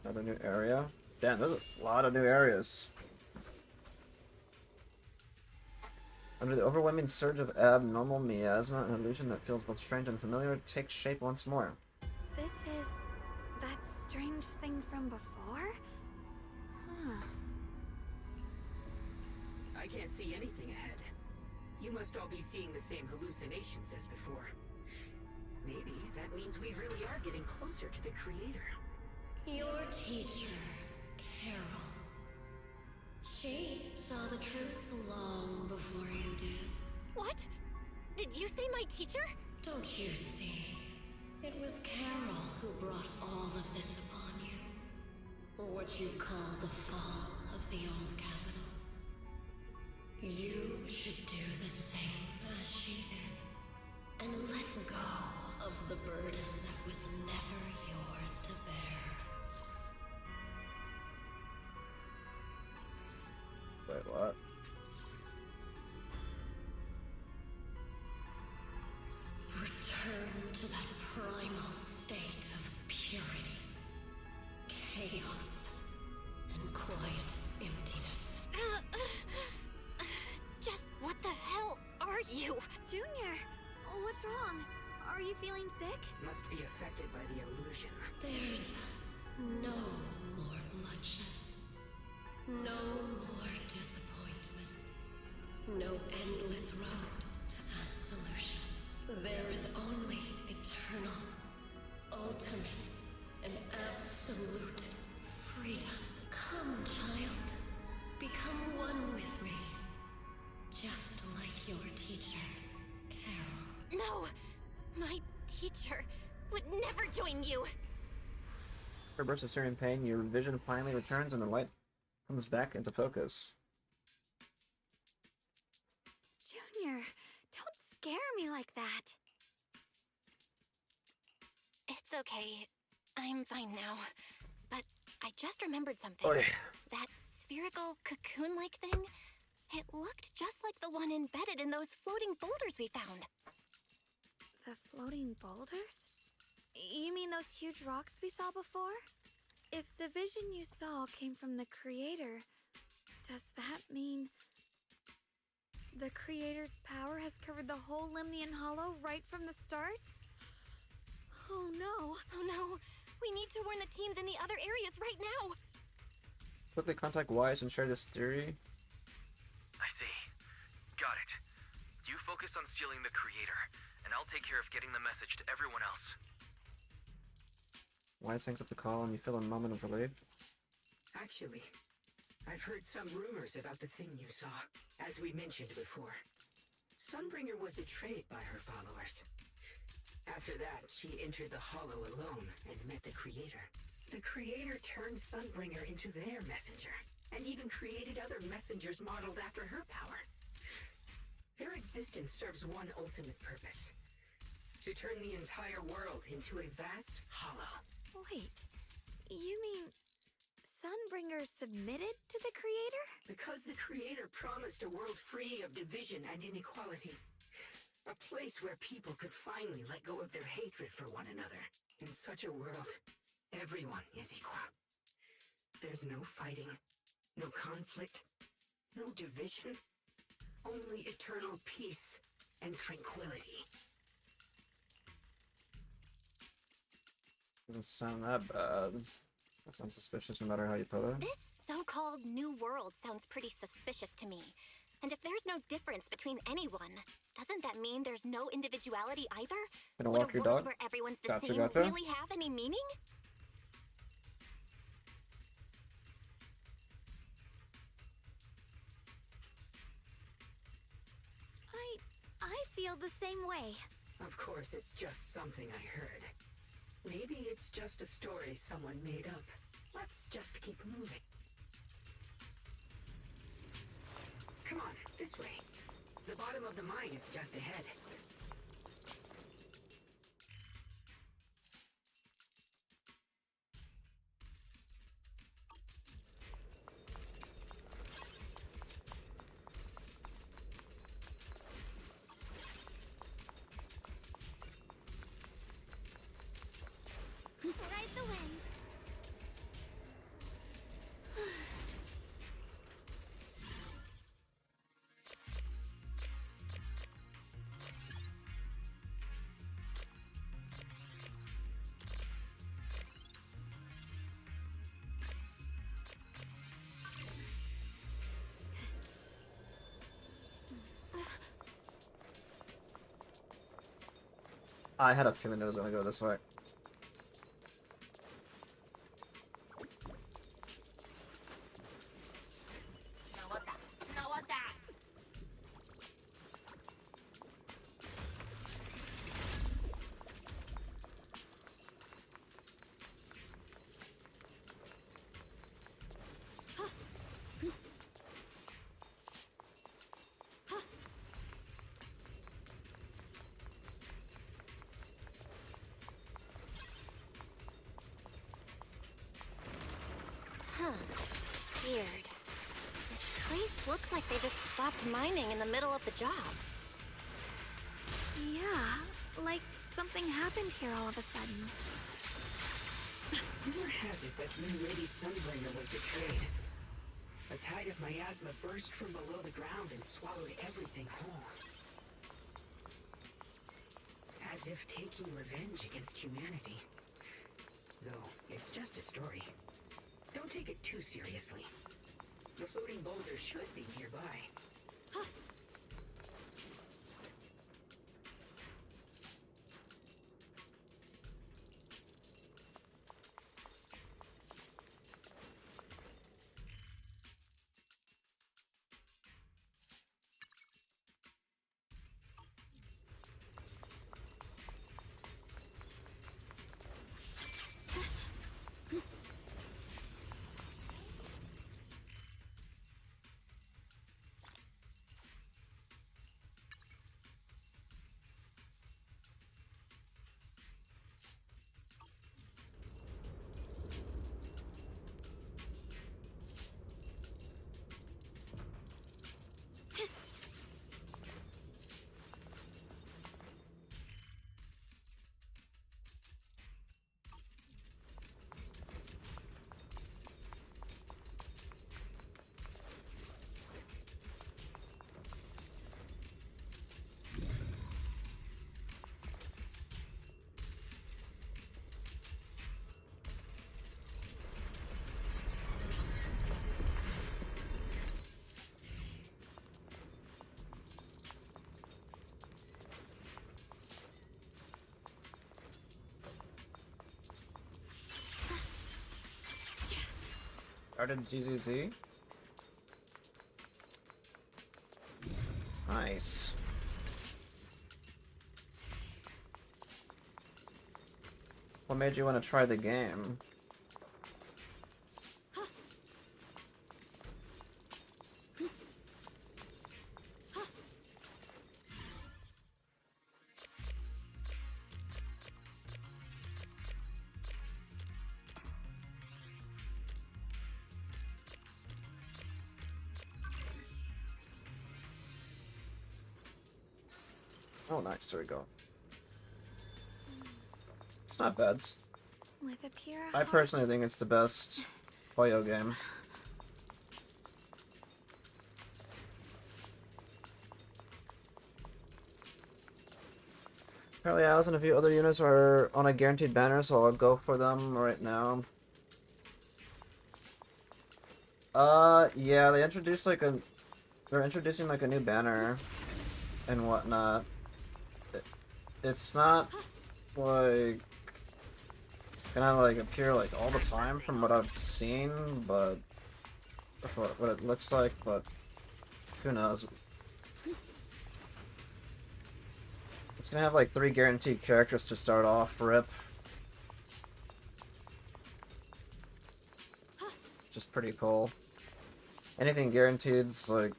Another new area? Damn, there's a lot of new areas. Under the overwhelming surge of abnormal miasma, an illusion that feels both strange and familiar takes shape once more. This is that strange thing from before? Huh. I can't see anything ahead. You must all be seeing the same hallucinations as before. Maybe that means we really are getting closer to the creator. Your teacher, Carol. She saw the truth long before you did. What? Did you say my teacher? Don't you see? It was Carol who brought all of this upon you. What you call the fall of the old capital. You should do the same as she did. And let go of the burden that was never yours to bear. Wait, what? Return to that primal state of purity, chaos, and quiet emptiness. Just what the hell are you? Junior, what's wrong? Are you feeling sick? Must be affected by the illusion. There's no more bloodshed. No more disappointment. No endless road to absolution. There is only eternal, ultimate, and absolute freedom. Come, child. Become one with me. Just like your teacher, Carol. No! My teacher would never join you! For a burst of searing pain, your vision finally returns and the light comes back into focus. Junior, don't scare me like that. It's okay. I'm fine now. But I just remembered something. Oh, yeah. That spherical cocoon-like thing, it looked just like the one embedded in those floating boulders we found. The floating boulders? You mean those huge rocks we saw before? If the vision you saw came from the creator, does that mean the creator's power has covered the whole Lemnian Hollow right from the start? Oh no. Oh no. We need to warn the teams in the other areas right now. Quickly contact Wise and share this theory. I see. Got it. You focus on sealing the creator, and I'll take care of getting the message to everyone else. Wise hangs up the call and you feel a moment of relief. Actually, I've heard some rumors about the thing you saw, as we mentioned before. Sunbringer was betrayed by her followers. After that, she entered the Hollow alone and met the Creator. The Creator turned Sunbringer into their messenger, and even created other messengers modeled after her power. Their existence serves one ultimate purpose: to turn the entire world into a vast hollow. Wait, you mean Sunbringer submitted to the creator? Because the Creator promised a world free of division and inequality. A place where people could finally let go of their hatred for one another. In such a world, everyone is equal. There's no fighting, no conflict, no division, only eternal peace and tranquility. Doesn't sound that bad. That sounds suspicious no matter how you put it. This so-called new world sounds pretty suspicious to me. And if there's no difference between anyone, doesn't that mean there's no individuality either? Gonna Would walk a your world dog? where everyone's the Gotcha, same gotcha. really have any meaning? I feel the same way. Of course, it's just something I heard. Maybe it's just a story someone made up. Let's just keep moving. Come on, this way. The bottom of the mine is just ahead. Ride the wind. I had a feeling it was gonna go this way. Huh. Weird. This place looks like they just stopped mining in the middle of the job. Yeah, like something happened here all of a sudden. Rumor has it that new Lady Sunbringer was betrayed. A tide of miasma burst from below the ground and swallowed everything whole. As if taking revenge against humanity. Though, it's just a story. Don't take it too seriously. The floating boulder should be nearby. Started ZZZ. Nice. What made you want to try the game? Oh, nice. There we go. It's not bad. With a pure I heart. personally think it's the best Hoyo game. Apparently Alice and a few other units are on a guaranteed banner, so I'll go for them right now. Yeah, they introduced like a... They're introducing like a new banner and whatnot. It's not like gonna like appear like all the time from what I've seen, but what it looks like, but who knows. It's gonna have like 3 guaranteed characters to start off, rip. Just pretty cool. Anything guaranteed's like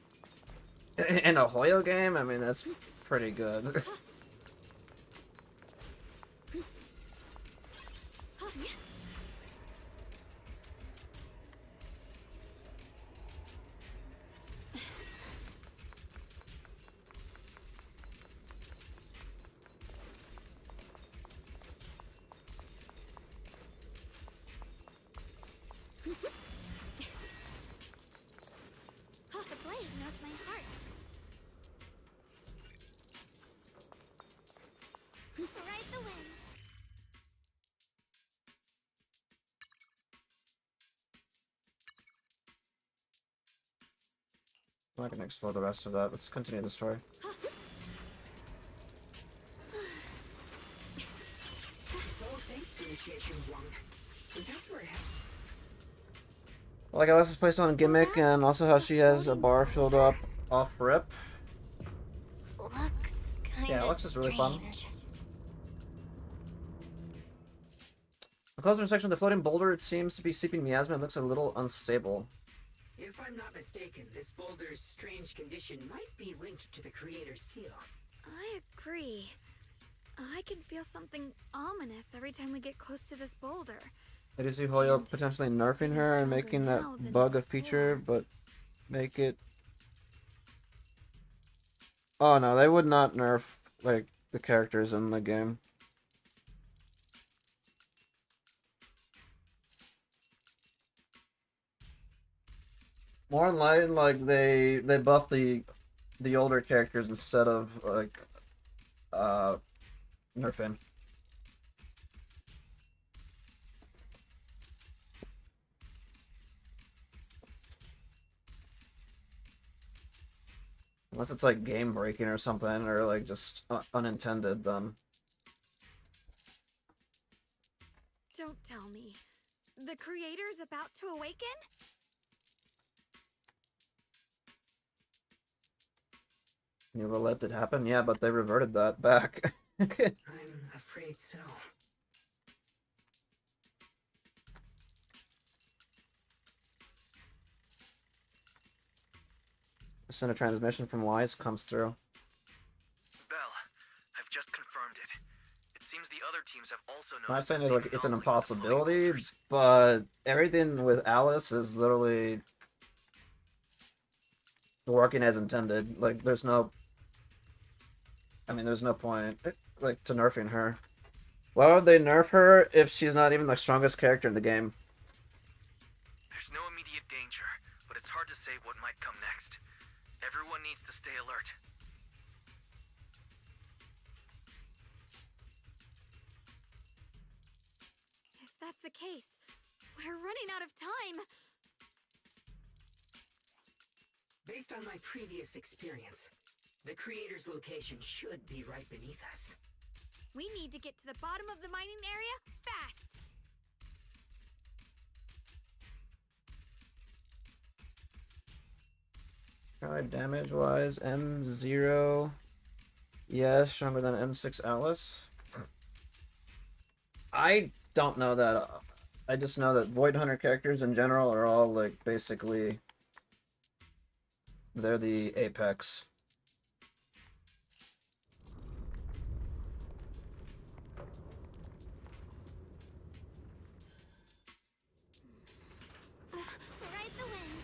in a Hoyo game, I mean that's pretty good. The blade knows my heart. Right the way. I'm not gonna explore the rest of that. Let's continue the story. like Alexa's placed on a gimmick, and also how she has a bar filled up off rip. Looks kind Yeah, of Alex is really fun. strange. A closer inspection of the floating boulder, it seems to be seeping miasma and looks a little unstable. If I'm not mistaken, this boulder's strange condition might be linked to the creator's seal. I agree. I can feel something ominous every time we get close to this boulder. I do see Hoyo potentially nerfing her and making that bug a feature, but make it... Oh no, they would not nerf, like, the characters in the game. More in line, like, they buff the older characters instead of, like, nerfing. Unless it's like game breaking or something, or like just unintended, then. Don't tell me. The creator's about to awaken? You will let it happen? Yeah, but they reverted that back. I'm afraid so. Send a transmission from Wise comes through. Bell, I've just confirmed it. It seems the other teams have also I'm not noticed saying the like same it's an anomaly with the floating impossibility, boulders. but everything with Alice is literally working as intended. Like, there's no... I mean, there's no point, like, to nerfing her. Why would they nerf her if she's not even the strongest character in the game? There's no immediate danger, but it's hard to say what might come next. Everyone needs to stay alert. If that's the case, we're running out of time. Based on my previous experience, the creator's location should be right beneath us. We need to get to the bottom of the mining area fast. Alright, damage-wise, M0... Yes, stronger than M6 Alice. I don't know that. I just know that Void Hunter characters in general are all, like, basically... They're the apex. Ride the wind.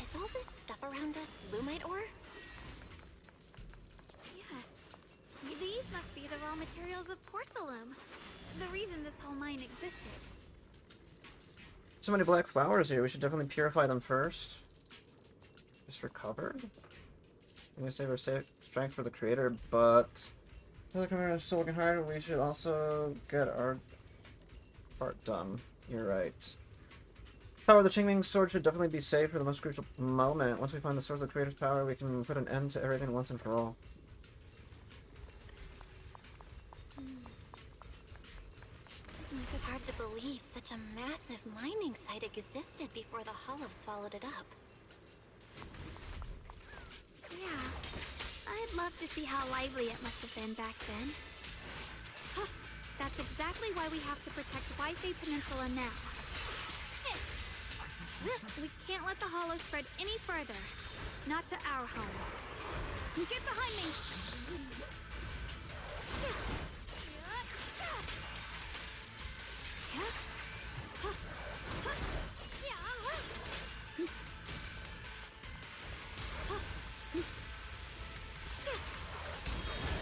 Is all this stuff around us lumite ore? Yes. These must be the raw materials of porcelain. The reason this whole mine existed. So many black flowers here. We should definitely purify them first. Just recover. I'm gonna save our strength for the creator, but the creator is still working hard. We should also get our part done. You're right. Power of the Qingming sword should definitely be saved for the most crucial moment. Once we find the source of the creator's power, we can put an end to everything once and for all. It's hard to believe such a massive mining site existed before the Hollow swallowed it up. Yeah. I'd love to see how lively it must have been back then. Huh. That's exactly why we have to protect Waifei Peninsula now. We can't let the Hollow spread any further. Not to our home. Get behind me!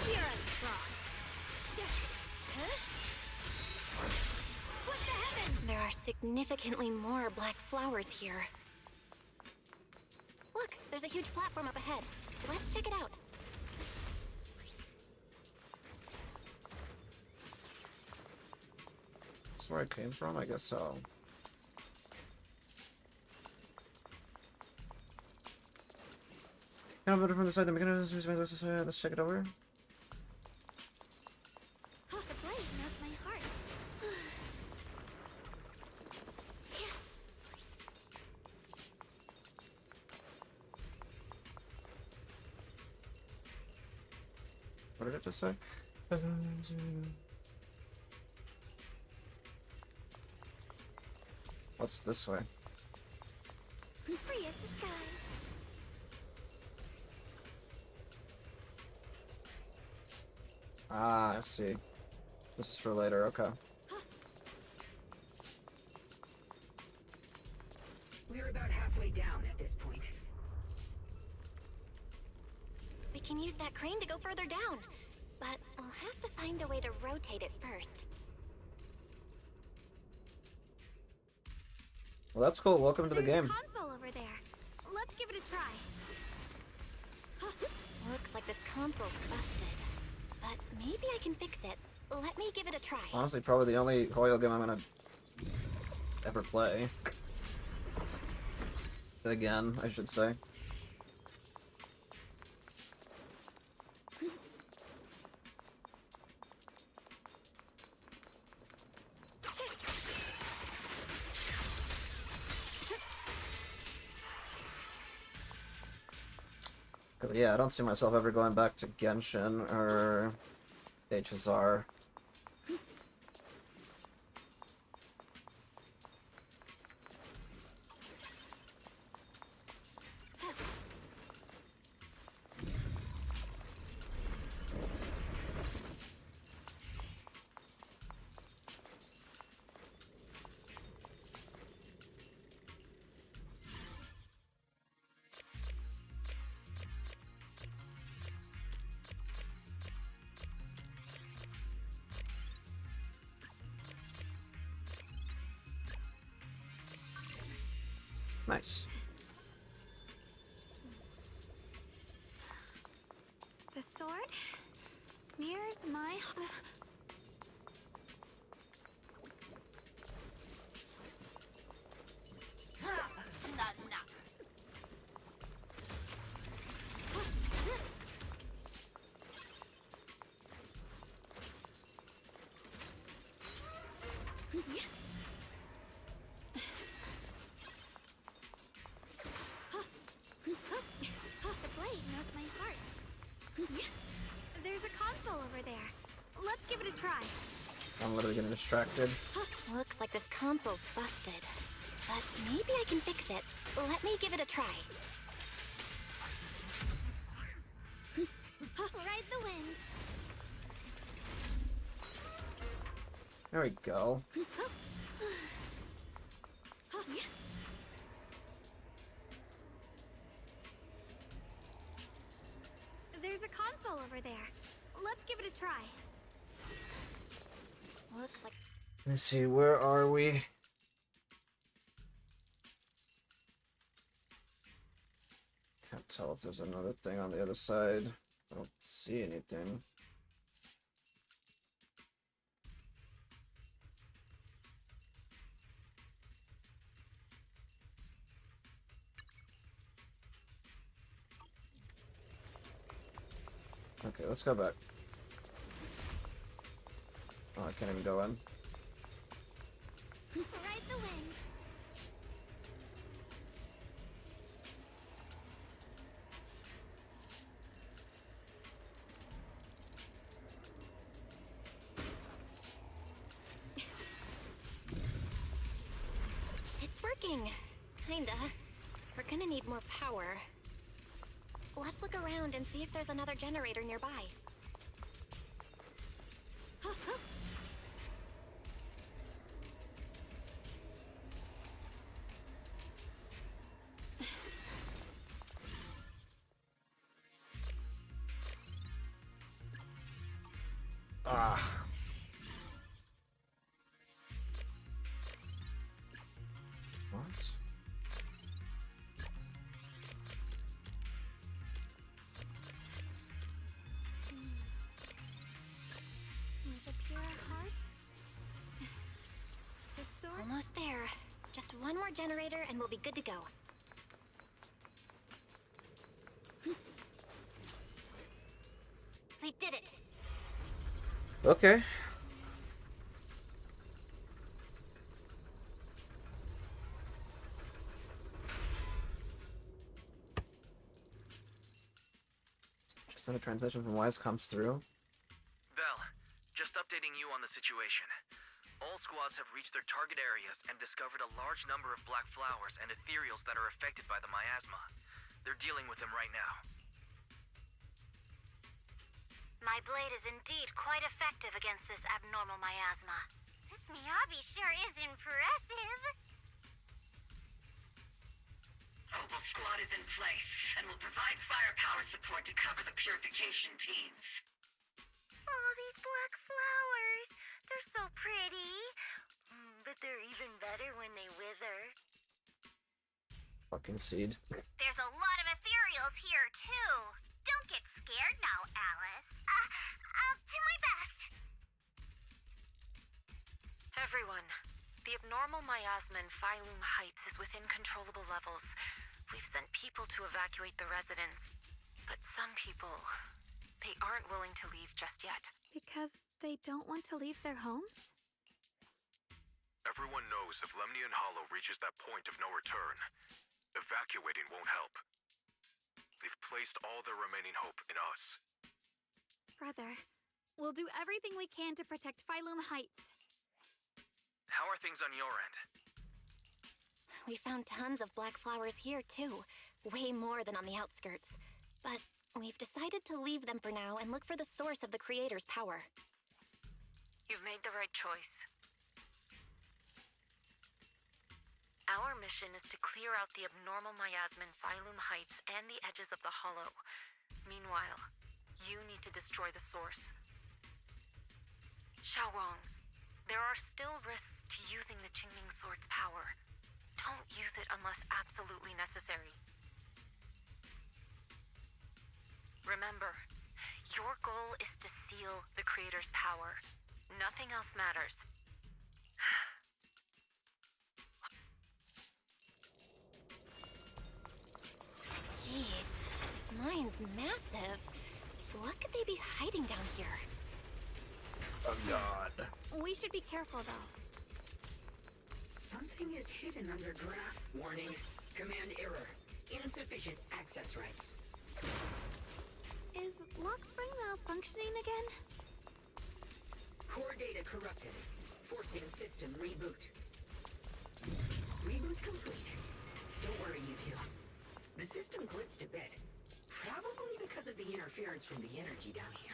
You're a fraud. What the heavens? There are significantly more black flowers here. Look, there's a huge platform up ahead. Let's check it out. That's where I came from? I guess so. Kind of from the side, the mechanism. Let's check it over. The blade knows my heart. What did it just say? What's this way? Free as the skies. Ah, I see. This is for later, okay. We're about halfway down at this point. We can use that crane to go further down, but we'll have to find a way to rotate it first. Well, that's cool. Welcome to the There's game. a console over there. Let's give it a try. Looks like this console's busted, but maybe I can fix it. Let me give it a try. Honestly, probably the only Hoyo game I'm gonna ever play. Again, I should say. Because, yeah, I don't see myself ever going back to Genshin or HSR. Nice. The sword mirrors my. The blade knows my heart. There's a console over there. Let's give it a try. I'm literally getting distracted. Looks like this console's busted, but maybe I can fix it. Let me give it a try. Ride the wind. There we go. There's a console over there. Let's give it a try. Looks like Let me see, where are we? Can't tell if there's another thing on the other side. I don't see anything. Okay, let's go back. Oh, I can't even go in. Ride the wind. it's working. Kinda. We're gonna need more power. Let's look around and see if there's another generator nearby. Ah. What? With a pure heart. The sword. Almost there. Just one more generator and we'll be good to go. We did it! Okay. Just send a transmission from Wise comes through. areas and discovered a large number of black flowers and ethereals that are affected by the miasma. They're dealing with them right now. My blade is indeed quite effective against this abnormal miasma. This Miyabi sure is impressive. Opal Squad is in place and will provide firepower support to cover the purification teams. Oh, these black flowers. They're so pretty. But they're even better when they wither. Fucking seed. There's a lot of ethereals here, too. Don't get scared now, Alice. I'll do my best. Everyone, the abnormal miasma in Phylum Heights is within controllable levels. We've sent people to evacuate the residents. But some people, they aren't willing to leave just yet. Because they don't want to leave their homes? Everyone knows if Lemnian Hollow reaches that point of no return, evacuating won't help. They've placed all their remaining hope in us. Brother, we'll do everything we can to protect Phylum Heights. How are things on your end? We found tons of black flowers here, too. Way more than on the outskirts. But we've decided to leave them for now and look for the source of the Creator's power. You've made the right choice. Our mission is to clear out the abnormal miasma in Phylum Heights and the edges of the Hollow. Meanwhile, you need to destroy the source. Xiaowang, there are still risks to using the Qingming Sword's power. Don't use it unless absolutely necessary. Remember, your goal is to seal the Creator's power. Nothing else matters. Jeez, this mine's massive. What could they be hiding down here? Oh god. We should be careful, though. Something is hidden underground. Warning. Command error. Insufficient access rights. Is lock spring malfunctioning again? Core data corrupted. Forcing system reboot. Reboot complete. Don't worry, you two. The system glitched a bit. Probably because of the interference from the energy down here.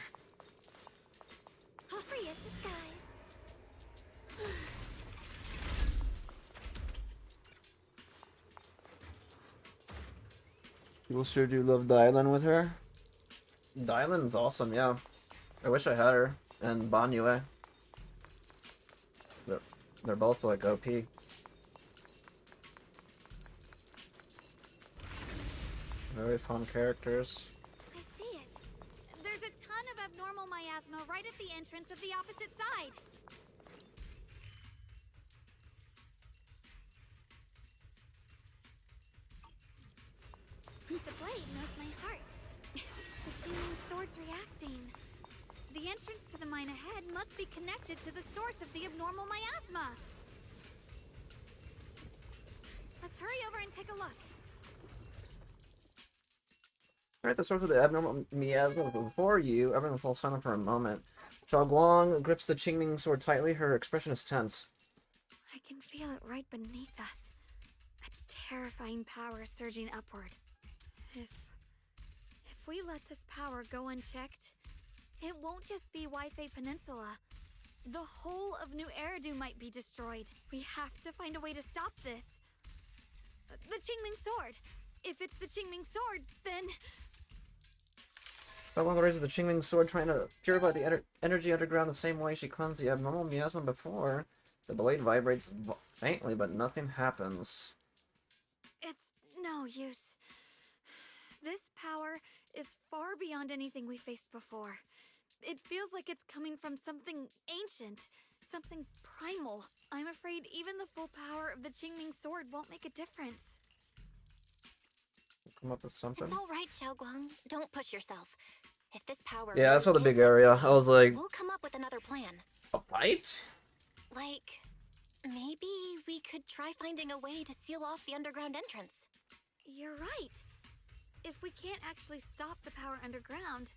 How free is disguise? People sure do love Dylan with her. Dylan's awesome, yeah. I wish I had her. And Ban Yue. They're both like OP. Very fun characters. I see it. There's a ton of abnormal miasma right at the entrance of the opposite side. The blade knows my heart. The Qingming Sword's reacting. The entrance to the mine ahead must be connected to the source of the abnormal miasma. Let's hurry over and take a look. Alright, the source of the abnormal miasma before you. Everyone falls silent for a moment. Xiao Guang grips the Qingming sword tightly. Her expression is tense. I can feel it right beneath us. A terrifying power surging upward. If we let this power go unchecked, it won't just be Waifei Peninsula. The whole of New Eridu might be destroyed. We have to find a way to stop this. The Qingming Sword. If it's the Qingming Sword, then... Xiao Guang raises the Qingming sword, trying to purify the energy underground the same way she cleansed the abnormal miasma before. The blade vibrates faintly, but nothing happens. It's no use. This power is far beyond anything we faced before. It feels like it's coming from something ancient, something primal. I'm afraid even the full power of the Qingming sword won't make a difference. Come up with something. It's all right, Xiaoguang. Don't push yourself. If this power... Yeah, I saw the big area. I was like... We'll come up with another plan. A fight? Like, maybe we could try finding a way to seal off the underground entrance. You're right. If we can't actually stop the power underground,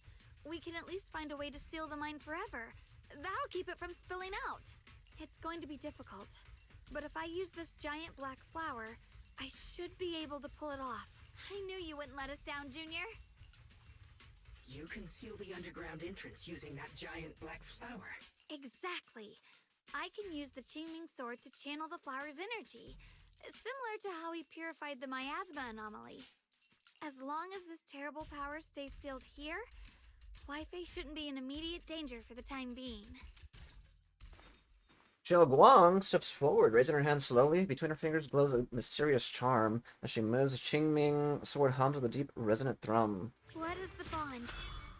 we can at least find a way to seal the mine forever. That'll keep it from spilling out. It's going to be difficult, But if I use this giant black flower, I should be able to pull it off. I knew you wouldn't let us down, Junior. You can seal the underground entrance using that giant black flower. Exactly. I can use the Qingming sword to channel the flower's energy, similar to how he purified the miasma anomaly. As long as this terrible power stays sealed here, Wi-Fi shouldn't be in immediate danger for the time being. Xiao Guang steps forward, raising her hand slowly. Between her fingers glows a mysterious charm. As she moves, the Qingming sword hums with a deep, resonant thrum. Blood is the bond,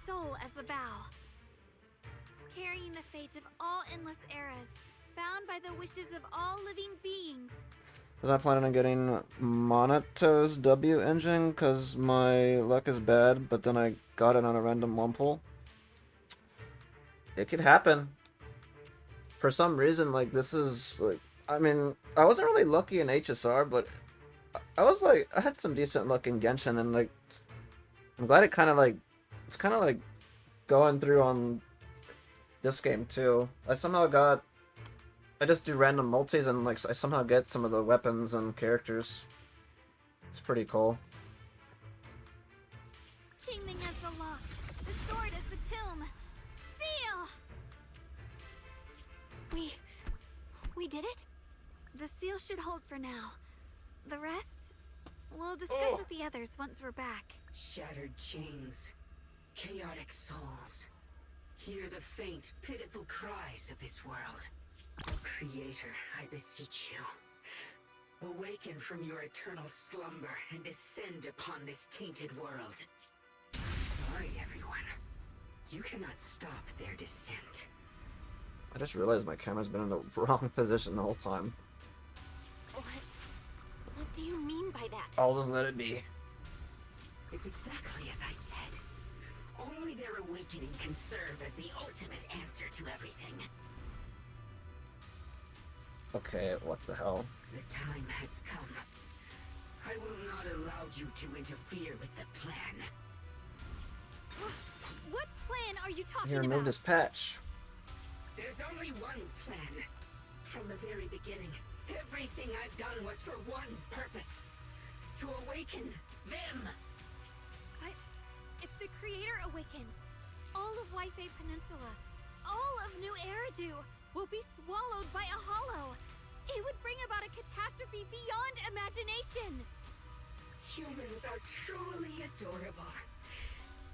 soul as the vow. Carrying the fate of all endless eras, bound by the wishes of all living beings. Was I planning on getting Monato's W engine because my luck is bad, but then I got it on a random one pull? It could happen. For some reason, like, this is, like, I mean, I wasn't really lucky in HSR, but I had some decent luck in Genshin, and, like, I'm glad it's kind of, like, going through on this game, too. I just do random multis, and, like, I somehow get some of the weapons and characters. It's pretty cool. Qingming as the lock, the sword as the tomb. Seal! We did it? The seal should hold for now. The rest, we'll discuss with the others once we're back. Shattered chains, chaotic souls. Hear the faint, pitiful cries of this world. Oh, Creator, I beseech you. Awaken from your eternal slumber and descend upon this tainted world. I'm sorry, everyone. You cannot stop their descent. I just realized my camera's been in the wrong position the whole time. What do you mean by that? I'll just let it be. It's exactly as I said. Only their awakening can serve as the ultimate answer to everything. Okay, what the hell? The time has come. I will not allow you to interfere with the plan. What plan are you talking Here, about? remove this patch. There's only one plan. From the very beginning, everything I've done was for one purpose. To awaken them. But if the Creator awakens, all of Wi-Fi Peninsula, all of New Eridu, will be swallowed by a hollow. It would bring about a catastrophe beyond imagination. Humans are truly adorable.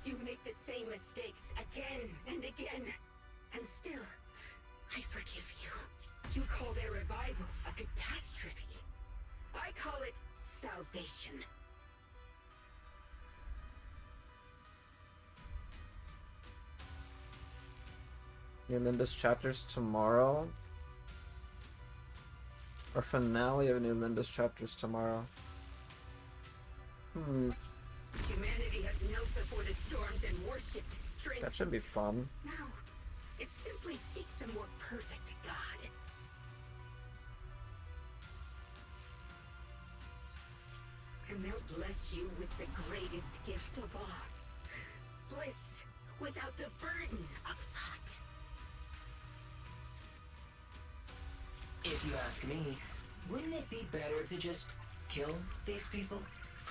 You make the same mistakes again and again. And still, I forgive you. You call their revival a catastrophe. I call it salvation. New Limbus chapters tomorrow? Or finale of New Limbus chapters tomorrow? Humanity has knelt before the storms and worshipped strength. That should be fun. Now, it simply seeks a more perfect God. And they'll bless you with the greatest gift of all. Bliss without the burden of thought. If you ask me, wouldn't it be better to just kill these people?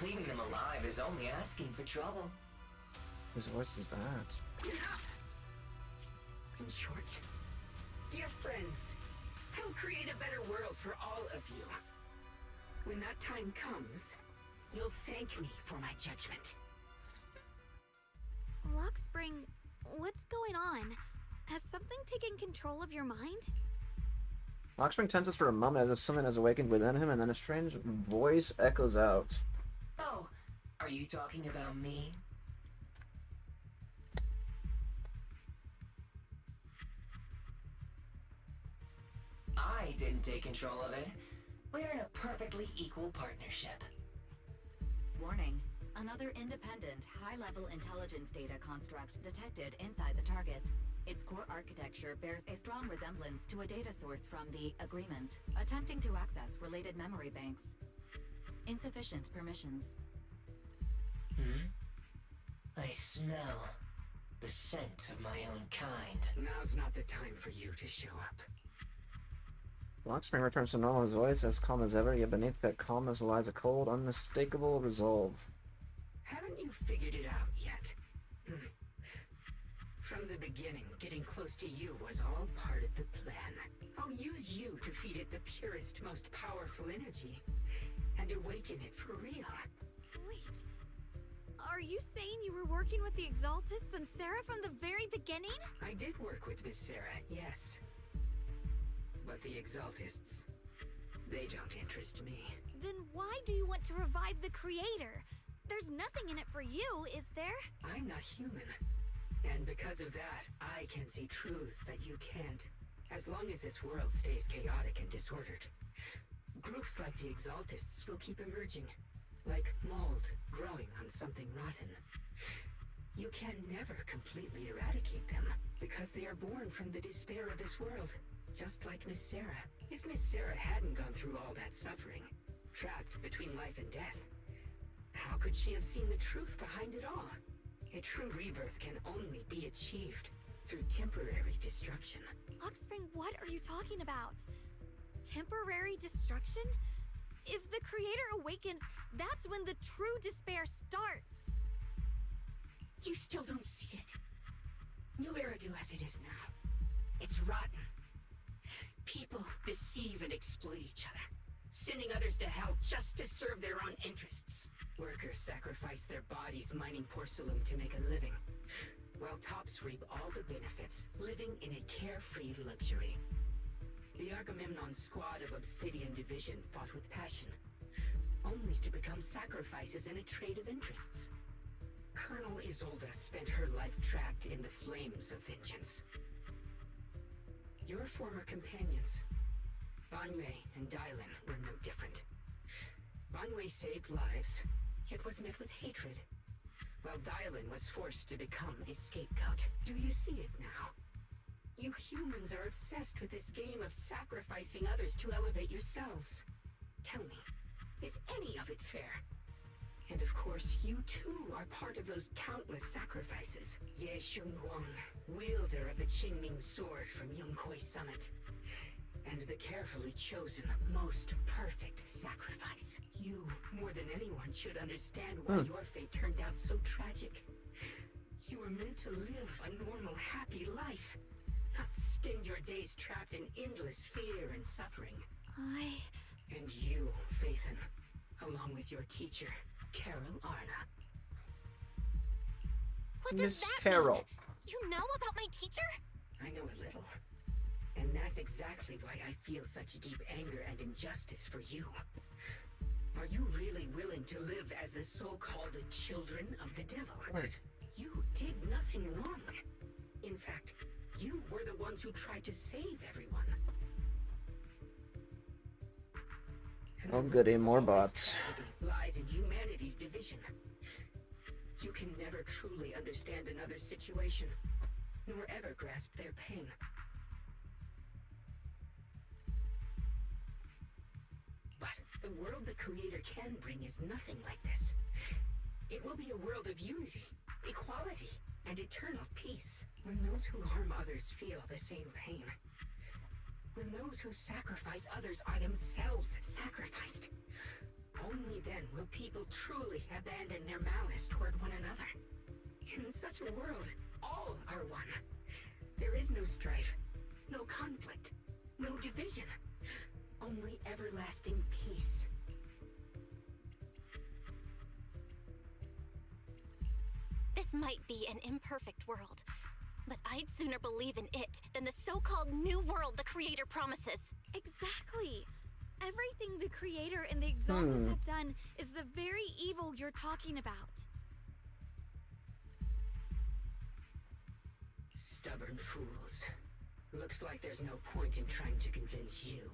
Leaving them alive is only asking for trouble. Whose voice is that? Enough! In short, dear friends, I will create a better world for all of you. When that time comes, you'll thank me for my judgment. Lockspring, what's going on? Has something taken control of your mind? Lockspring tenses for a moment as if something has awakened within him, and then a strange voice echoes out. Oh, are you talking about me? I didn't take control of it. We're in a perfectly equal partnership. Warning. Another independent, high-level intelligence data construct detected inside the target. Its core architecture bears a strong resemblance to a data source from the Agreement, attempting to access related memory banks. Insufficient permissions. I smell the scent of my own kind. Now's not the time for you to show up. Lockspring returns to normal, his voice as calm as ever, yet beneath that calmness lies a cold, unmistakable resolve. Haven't you figured it out yet? From the beginning, getting close to you was all part of the plan. I'll use you to feed it the purest, most powerful energy, and awaken it for real. Wait, are you saying you were working with the Exaltists and Sarah from the very beginning? I did work with Miss Sarah, yes. But the Exaltists, they don't interest me. Then why do you want to revive the Creator? There's nothing in it for you, is there? I'm not human. And because of that, I can see truths that you can't. As long as this world stays chaotic and disordered, groups like the Exaltists will keep emerging, like mold growing on something rotten. You can never completely eradicate them, because they are born from the despair of this world, just like Miss Sarah. If Miss Sarah hadn't gone through all that suffering, trapped between life and death, how could she have seen the truth behind it all? A true rebirth can only be achieved through temporary destruction. Oxspring, what are you talking about? Temporary destruction? If the Creator awakens, that's when the true despair starts. You still don't see it. New Eridu as it is now. It's rotten. People deceive and exploit each other, sending others to hell just to serve their own interests. Workers sacrifice their bodies mining porcelain to make a living, while tops reap all the benefits, living in a carefree luxury. The Agamemnon squad of Obsidian Division fought with passion, only to become sacrifices in a trade of interests. Colonel Isolda spent her life trapped in the flames of vengeance. Your former companions, Banwei and Dylan, were no different. Banwei saved lives, yet was met with hatred, while Dylan was forced to become a scapegoat. Do you see it now? You humans are obsessed with this game of sacrificing others to elevate yourselves. Tell me, is any of it fair? And of course, you too are part of those countless sacrifices. Ye Shunguang, wielder of the Qingming sword from Yongkoi Summit, and the carefully chosen, most perfect sacrifice. You, more than anyone, should understand why your fate turned out so tragic. You were meant to live a normal, happy life, not spend your days trapped in endless fear and suffering. And you, Faithen, along with your teacher, Carol Arna. What Miss does that Carol. mean? You know about my teacher? I know a little. And that's exactly why I feel such deep anger and injustice for you. Are you really willing to live as the so-called children of the devil? Right. You did nothing wrong. In fact, you were the ones who tried to save everyone. Oh goody, more bots. Lies in humanity's division. You can never truly understand another's situation, nor ever grasp their pain. But the world the Creator can bring is nothing like this. It will be a world of unity, equality, and eternal peace. When those who harm others feel the same pain. When those who sacrifice others are themselves sacrificed. Only then will people truly abandon their malice toward one another. In such a world, all are one. There is no strife, no conflict, no division. Only everlasting peace. This might be an imperfect world, but I'd sooner believe in it than the so-called new world the Creator promises. Exactly. Everything the Creator and the Exaltists have done is the very evil you're talking about. Stubborn fools. Looks like there's no point in trying to convince you.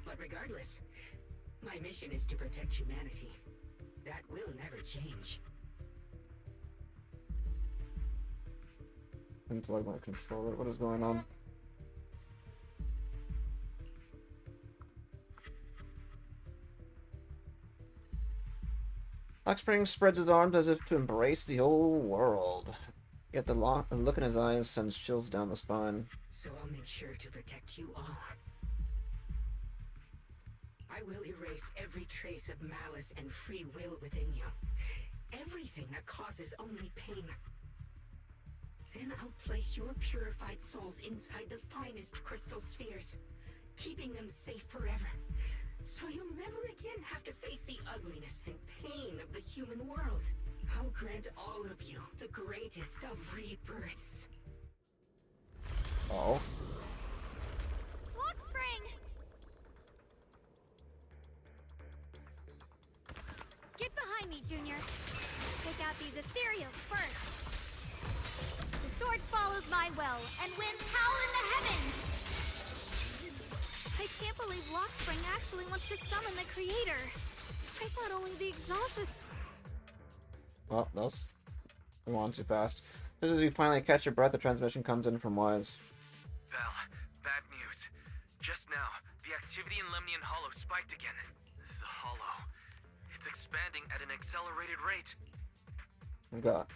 But regardless, my mission is to protect humanity. That will never change. Unplug my controller. What is going on? Oxspring spreads his arms as if to embrace the whole world. Yet the look in his eyes sends chills down the spine. So I'll make sure to protect you all. I will erase every trace of malice and free will within you. Everything that causes only pain. Then I'll place your purified souls inside the finest crystal spheres, keeping them safe forever. So you'll never again have to face the ugliness and pain of the human world. I'll grant all of you the greatest of rebirths. Oh. Lock spring! Get behind me, Junior. Take out these ethereals first. The sword follows my will, and winds howl in the heavens! I can't believe Lockspring actually wants to summon the creator. I thought only the exhaust was... Well, that's... We went too fast. Just as you finally catch your breath, the transmission comes in from Wise. Bell, bad news. Just now, the activity in Lemnian Hollow spiked again. The Hollow. It's expanding at an accelerated rate. We got...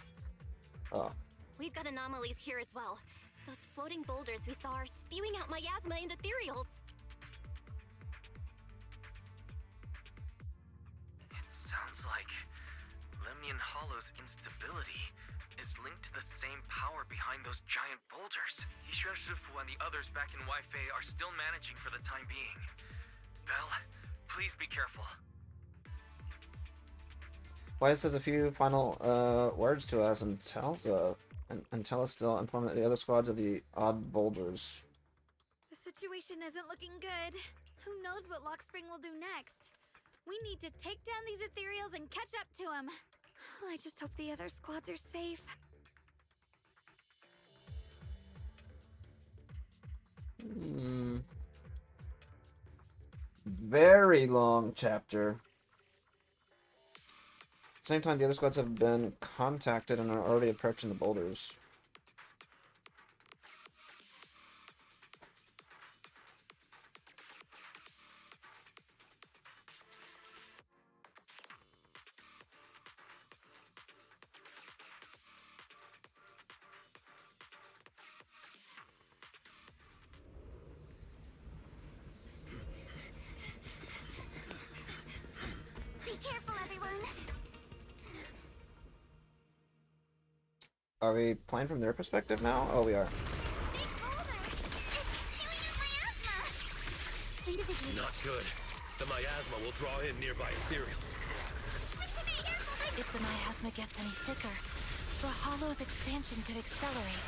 Oh. We've got anomalies here as well. Those floating boulders we saw are spewing out miasma and ethereals. It sounds like Lemnian Hollow's instability is linked to the same power behind those giant boulders. Yishuan Shifu and the others back in Wi-Fi are still managing for the time being. Bell, please be careful. Wise says a few final words to us and tells us to inform the other squads of the odd boulders. The situation isn't looking good. Who knows what Lockspring will do next? We need to take down these ethereals and catch up to him. I just hope the other squads are safe. Very long chapter. At the same time, the other squads have been contacted and are already approaching the boulders. Be careful, everyone! Are we playing from their perspective now? Oh, we are. Not good. The miasma will draw in nearby ethereals. If the miasma gets any thicker, the Hollow's expansion could accelerate.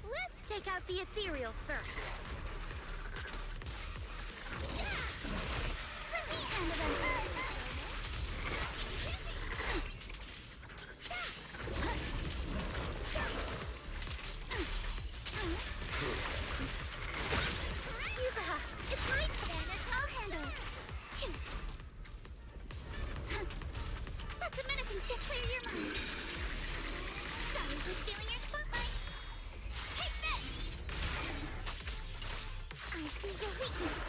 Let's take out the ethereals first. Let me handle them. Yuzaha, it's my turn. I'll handle. That's a menacing step. Clear your mind. Sorry for stealing your spotlight. Take this. I see your weakness.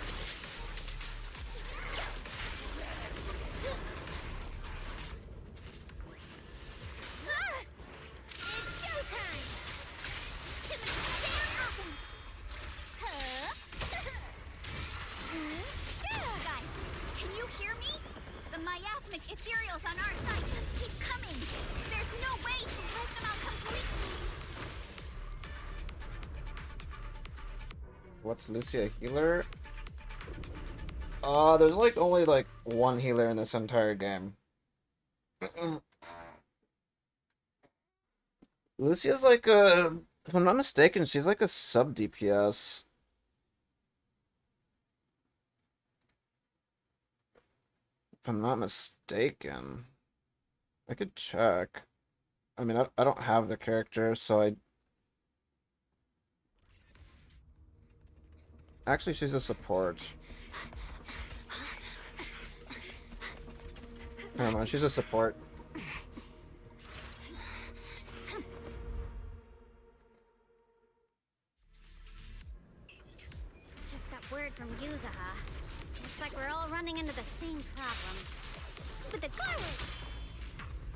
It's showtime! Offense! Huh? Guys, can you hear me? The miasmic ethereals on our side just keep coming. There's no way to wipe them out completely. What's Lucia, a healer? There's like only like one healer in this entire game. Lucia's like a, if I'm not mistaken, she's like a sub DPS. If I'm not mistaken. I could check. I mean, I don't have the character, so I... Actually, she's a support. Never mind, she's a support. Just got word from Yuzaha. Looks like we're all running into the same problem. With the forward!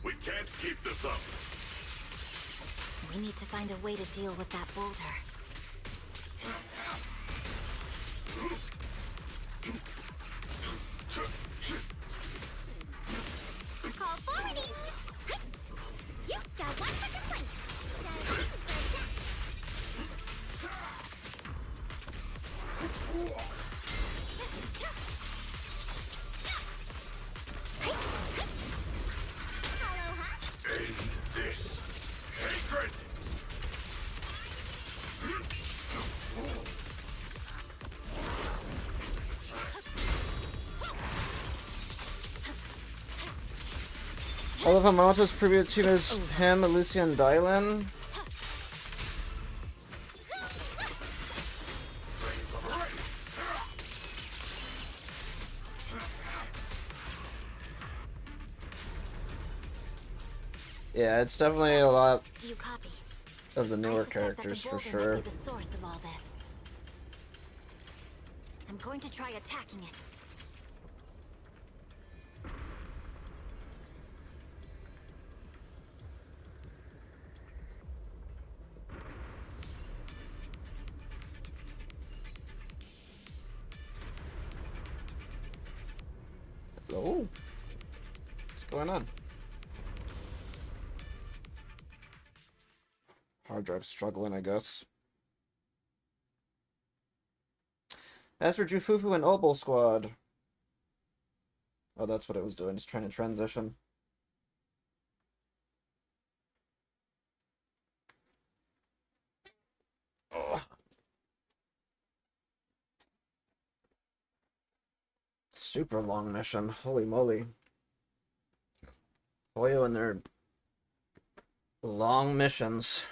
We can't keep this up. We need to find a way to deal with that boulder. I love how Moto's previous team is him, Lucia, and Dylan. Yeah, it's definitely a lot of the newer characters for sure. Might be the source of all this. I'm going to try attacking it. Oh, what's going on? Hard drive struggling, I guess. As for Jufufu and Obel Squad. Oh, that's what it was doing, just trying to transition. Oh. Super long mission, holy moly. Hoyo and their long missions.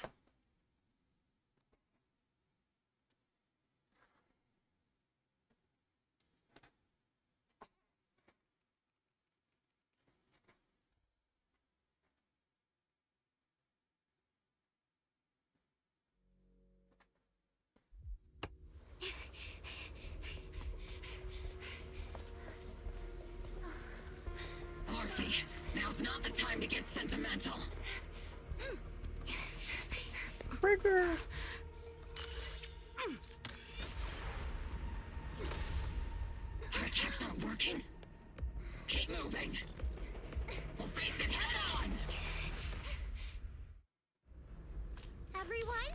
Orphe, now's not the time to get sentimental. Trigger. Our attacks aren't working. Keep moving. We'll face it head on. Everyone,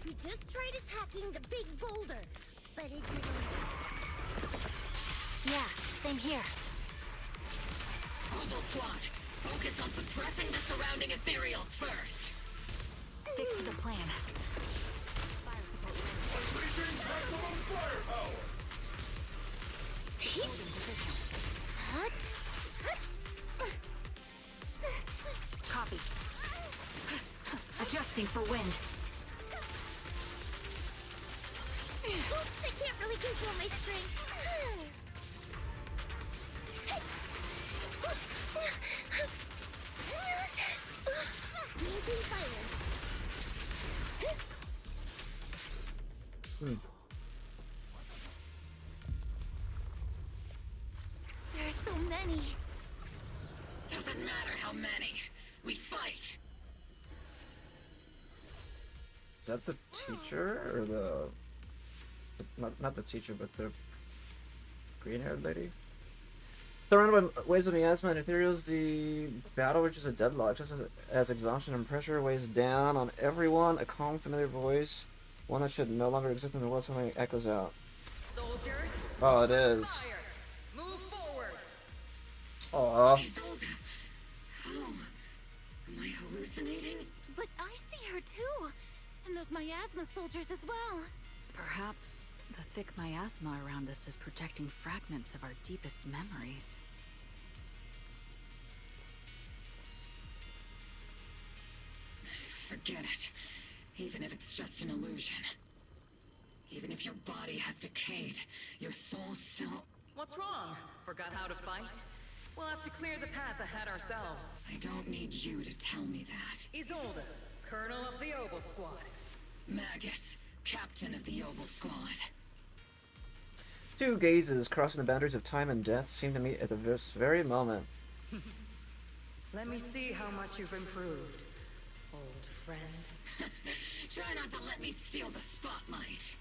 we just tried attacking the big boulder, but it didn't work. Yeah, same here. Obel Squad, focus on suppressing the surrounding ethereals first. Stick to the plan. Unleashing maximum firepower! Copy. Adjusting for wind. Oops, I can't really control my strength. Maintain fire. There are so many. Doesn't matter how many. We fight. Is that the teacher or the not the teacher, but the green-haired lady? Surrounded by waves of miasma and ethereals, the battle reaches a deadlock. Just as exhaustion and pressure weighs down on everyone, a calm, familiar voice, one that should no longer exist in the world, suddenly echoes out. Soldiers, Oh, it is. fire. Move forward. Aww. Isolde. How? Am I hallucinating? But I see her too! And those miasma soldiers as well! Perhaps the thick miasma around us is projecting fragments of our deepest memories. Forget it. Even if it's just an illusion. Even if your body has decayed, your soul still... What's wrong? Forgot how to fight? We'll have to clear the path ahead ourselves. I don't need you to tell me that. Isolde, Colonel of the Obel Squad. Magus, Captain of the Obel Squad. Two gazes crossing the boundaries of time and death seem to meet at this very moment. Let me see how much you've improved, old friend. Try not to let me steal the spotlight.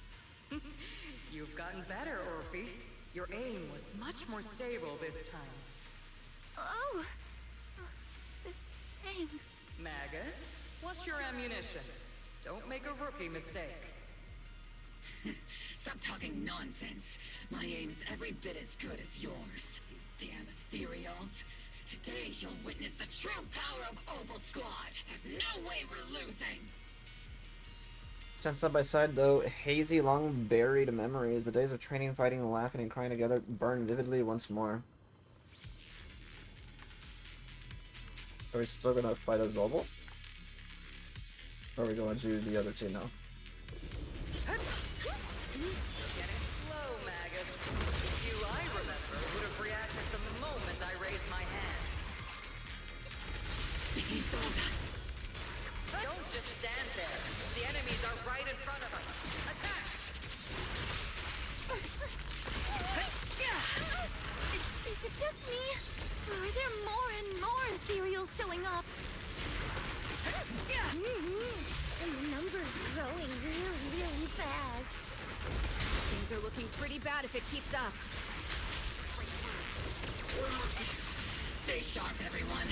You've gotten better, Orphe. Your aim was much more stable this time. Oh! Thanks. Magus, what's your ammunition? Don't make a rookie mistake. Stop talking nonsense. My aim's every bit as good as yours. Damn ethereals. Today you'll witness the true power of Obel Squad. There's no way we're losing. Stand side by side, though, hazy, long-buried memories. The days of training, fighting, laughing, and crying together burn vividly once more. Are we still gonna fight a Zobel? Or are we going to do the other two now? Get it slow, maggot. You, I remember, would have reacted the moment I raised my hand. Don't just stand there. The enemies are right in front of us. Attack! Is it just me? Or are there more and more ethereals showing up? The numbers growing really fast. Things are looking pretty bad if it keeps up. Stay sharp, everyone.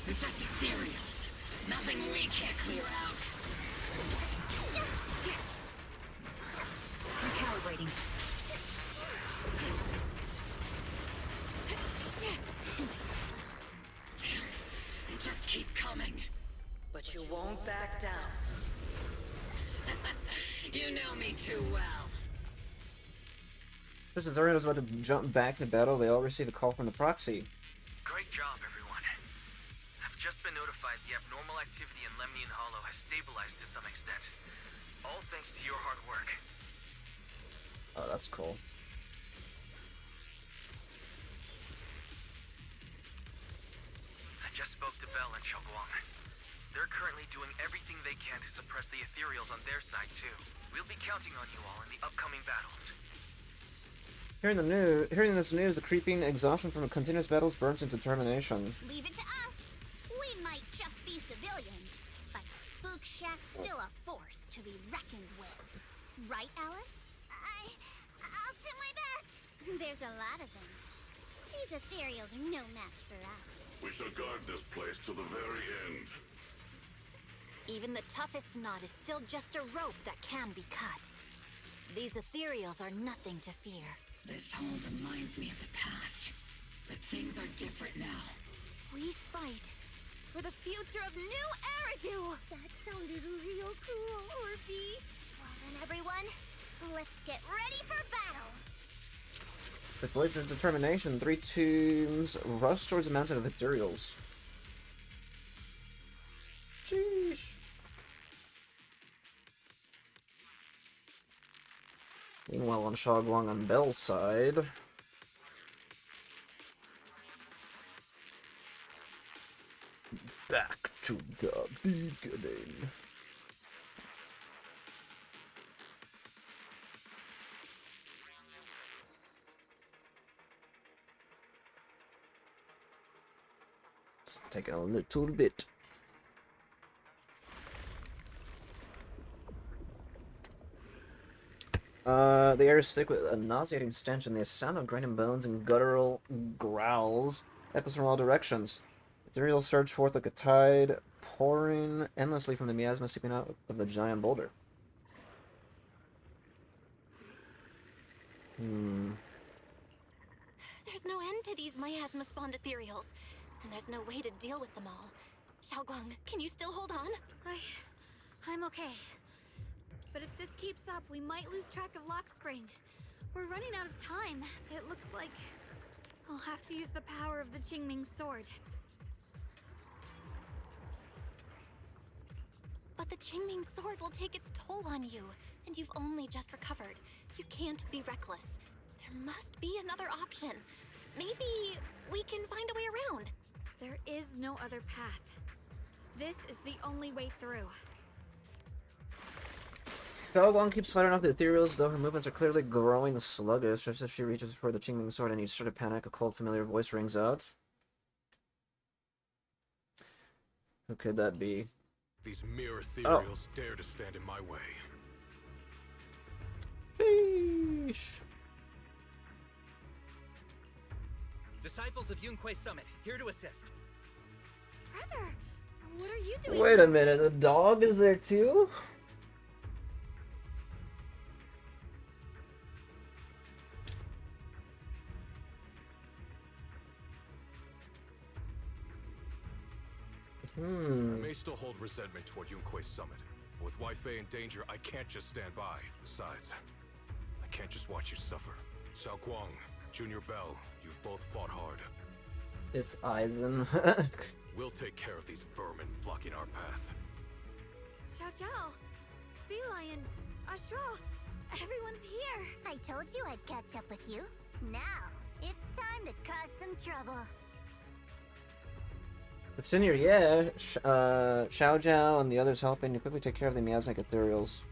They're just ethereals. Nothing we can't clear out. I'm calibrating. They just keep coming. But you won't back down. You know me too well. Just as Zorian was about to jump back to battle, they all receive a call from the proxy. Great job, everyone. I've just been notified the abnormal activity in Lemnian Hollow has stabilized to some extent. All thanks to your hard work. Oh, that's cool. I just spoke to Bell and Xiaoguang. They're currently doing everything they can to suppress the ethereals on their side, too. We'll be counting on you all in the upcoming battles. Hearing this news, the creeping exhaustion from continuous battles burns into determination. Leave it to us. We might just be civilians, but Spook Shack's still a force to be reckoned with. Right, Alice? I'll do my best. There's a lot of them. These ethereals are no match for us. We shall guard this place to the very end. Even the toughest knot is still just a rope that can be cut. These ethereals are nothing to fear. This home reminds me of the past, but things are different now. We fight for the future of New Eridu! That sounded real cool, Orphe. Well then, everyone, let's get ready for battle. With blades of determination, 3 teams rush towards a mountain of ethereals. Sheesh. Meanwhile, on Xiaoguang on Bell's side, back to the beginning. It's taking a little bit. The air is thick with a nauseating stench, and the sound of grinding bones and guttural growls echoes from all directions. Ethereals surge forth like a tide, pouring endlessly from the miasma seeping out of the giant boulder. There's no end to these miasma-spawned ethereals, and there's no way to deal with them all. Xiaoguang, can you still hold on? I'm okay. But if this keeps up, we might lose track of Lock Spring. We're running out of time. It looks like I'll have to use the power of the Qingming sword. But the Qingming sword will take its toll on you, and you've only just recovered. You can't be reckless. There must be another option. Maybe we can find a way around. There is no other path. This is the only way through. Xiaoguang keeps fighting off the ethereals, though her movements are clearly growing sluggish. Just as she reaches for the Qingming sword and you start to panic, a cold, familiar voice rings out. Who could that be? These mere ethereals dare to stand in my way. Sheesh. Disciples of Yunquei Summit, here to assist. Brother, what are you doing? Wait a minute, the dog is there too? I may still hold resentment toward Yunquei Summit, but with Wei in danger, I can't just stand by. Besides, I can't just watch you suffer. Xiaoguang, Junior Bell, you've both fought hard. It's Eisen. We'll take care of these vermin blocking our path. Xiao Zhao, Bee Lion, Astral, everyone's here. I told you I'd catch up with you. Now, it's time to cause some trouble. It's in here, yeah. Xiao Zhao and the others helping you quickly take care of the miasmic ethereals.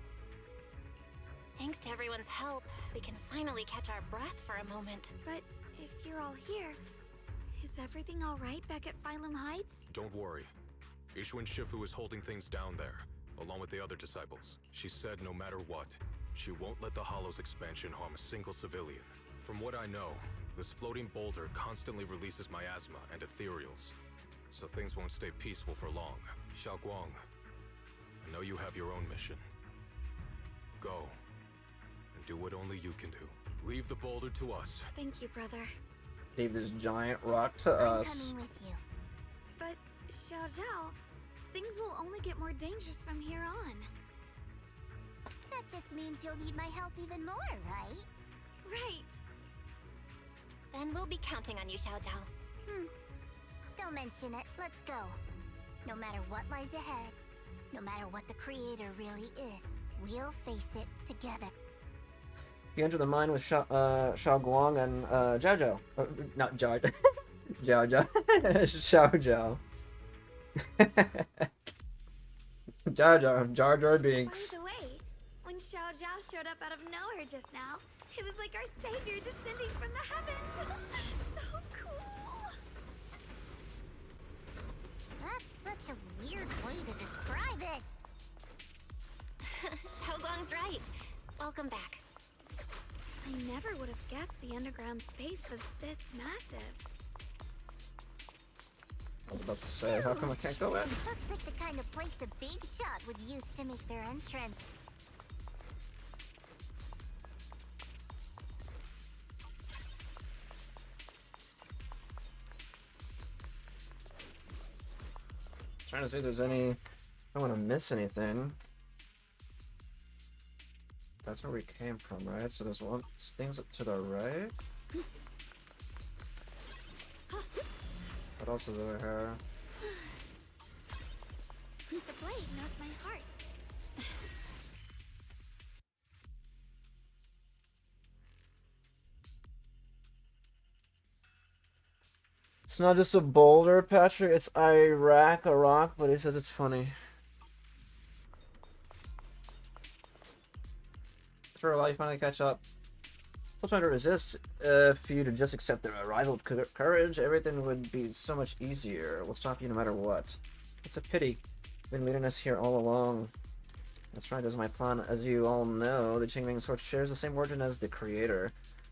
Thanks to everyone's help, we can finally catch our breath for a moment. But if you're all here, is everything all right back at Phylum Heights? Don't worry. Ishwin Shifu is holding things down there, along with the other disciples. She said no matter what, she won't let the Hollow's expansion harm a single civilian. From what I know, this floating boulder constantly releases miasma and ethereals, so things won't stay peaceful for long. Xiaoguang, I know you have your own mission. Go, and do what only you can do. Leave the boulder to us. Thank you, brother. Leave this giant rock to us. I'm coming with you. But, Xiao Zhao, things will only get more dangerous from here on. That just means you'll need my help even more, right? Right. Then we'll be counting on you, Xiao Zhao. Don't mention it. Let's go. No matter what lies ahead, no matter what the Creator really is, we'll face it together. You enter the mine with Xiaoguang and Zhao Zhao. Not Zhao Zhao. Zhao Zhao. Jar Jar Binks. By the way, when Xiao Zhao showed up out of nowhere just now, it was like our savior descending from the heavens. So cool. That's such a weird way to describe it. Xiaoguang's right. Welcome back. I never would have guessed the underground space was this massive. I was about to say, how come I can't go in? Looks like the kind of place a big shot would use to make their entrance. Trying to see if there's any. I don't want to miss anything. That's where we came from, right? So there's one things to the right. What else is over here? The blade knows my heart. It's not just a boulder, Patrick. It's a rock, but he says it's funny. For a while, you finally catch up. Still trying to resist. If you to just accept their arrival with courage, everything would be so much easier. We'll stop you no matter what. It's a pity. You've been leading us here all along. That's right, as my plan. As you all know, the Qingming Sword shares the same origin as the Creator.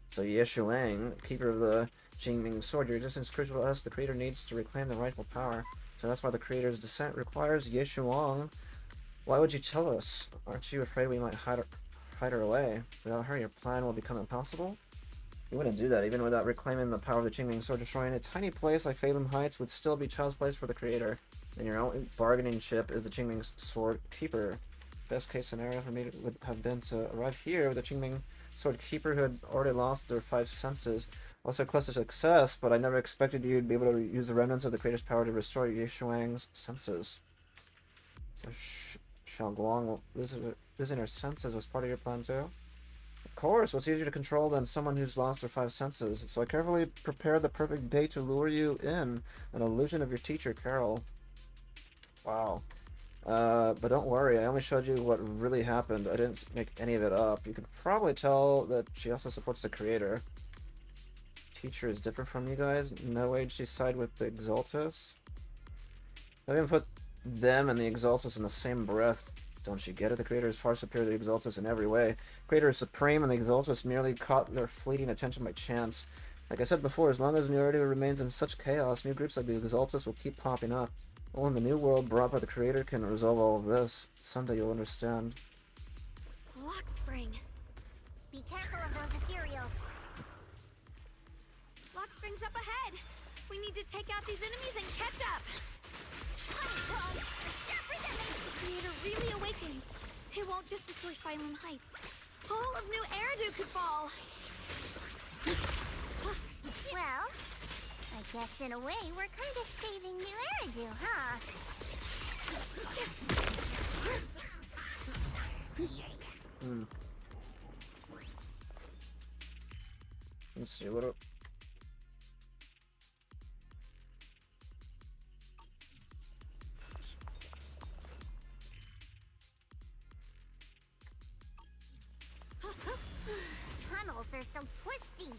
So Ye Shuang, keeper of the Qingming Sword, your existence is crucial to us. The Creator needs to reclaim the rightful power. So that's why the Creator's descent requires Ye Shuang. Why would you tell us? Aren't you afraid we might hide her away? Without her, your plan will become impossible? You wouldn't do that, even without reclaiming the power of the Qingming Sword. Destroying a tiny place like Phalem Heights would still be child's place for the Creator. And your own bargaining chip is the Qingming Sword Keeper. Best case scenario for me would have been to arrive here with the Qingming Sword Keeper who had already lost their 5 senses. Also close to success, but I never expected you'd be able to use the remnants of the Creator's power to restore Ye Shuang's senses. So Xiaoguang, losing her senses was part of your plan too? Of course, what's easier to control than someone who's lost their 5 senses? So I carefully prepared the perfect bait to lure you in, an illusion of your teacher, Carol. Wow. But don't worry, I only showed you what really happened. I didn't make any of it up. You can probably tell that she also supports the Creator. Teacher is different from you guys. No way she side with the Exaltus. I even put them and the Exaltus in the same breath. Don't you get it? The Creator is far superior to the Exaltus in every way. Creator is supreme, and the Exaltus merely caught their fleeting attention by chance. Like I said before, as long as Neurity remains in such chaos, new groups like the Exaltus will keep popping up. Only the new world brought by the Creator can resolve all of this. Someday you'll understand. Lock spring. Be careful of those ethereals. Lock spring's up ahead. We need to take out these enemies and catch up. The Creator really awakens. It won't just destroy Phylum Heights. All of New Eridu could fall. Well, I Guess in a way, we're kind of saving New Eridu, huh? Let's see what. Tunnels are so twisty.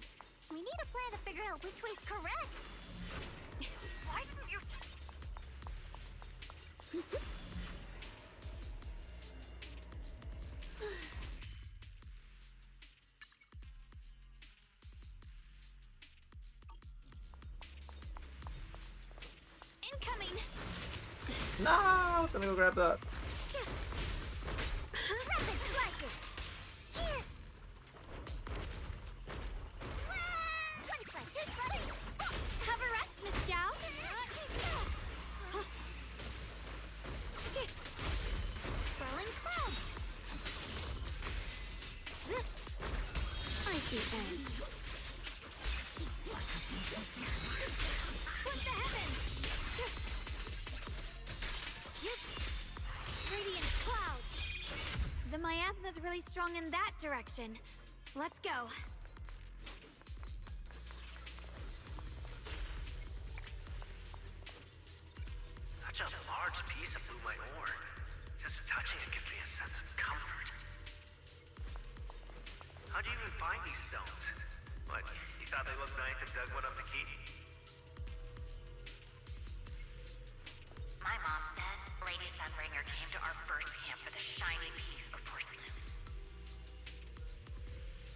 We need a plan to figure out which way's correct. Why didn't you? Incoming! No, I was gonna go grab that. Rapid flashes. Here. One slice, two slices. Have a rest, Miss Zhao. Swirling clouds. Icy edge. What the heavens? Radiant clouds. The miasma's really strong in that direction. Let's go. Such a large piece of blue my ore. Just touching it gives me a sense of comfort. How'd you even find these stones? What, you thought they looked nice and dug one up to keep? My mom said Lady Sunbringer came to our first camp with a shiny piece of porcelain.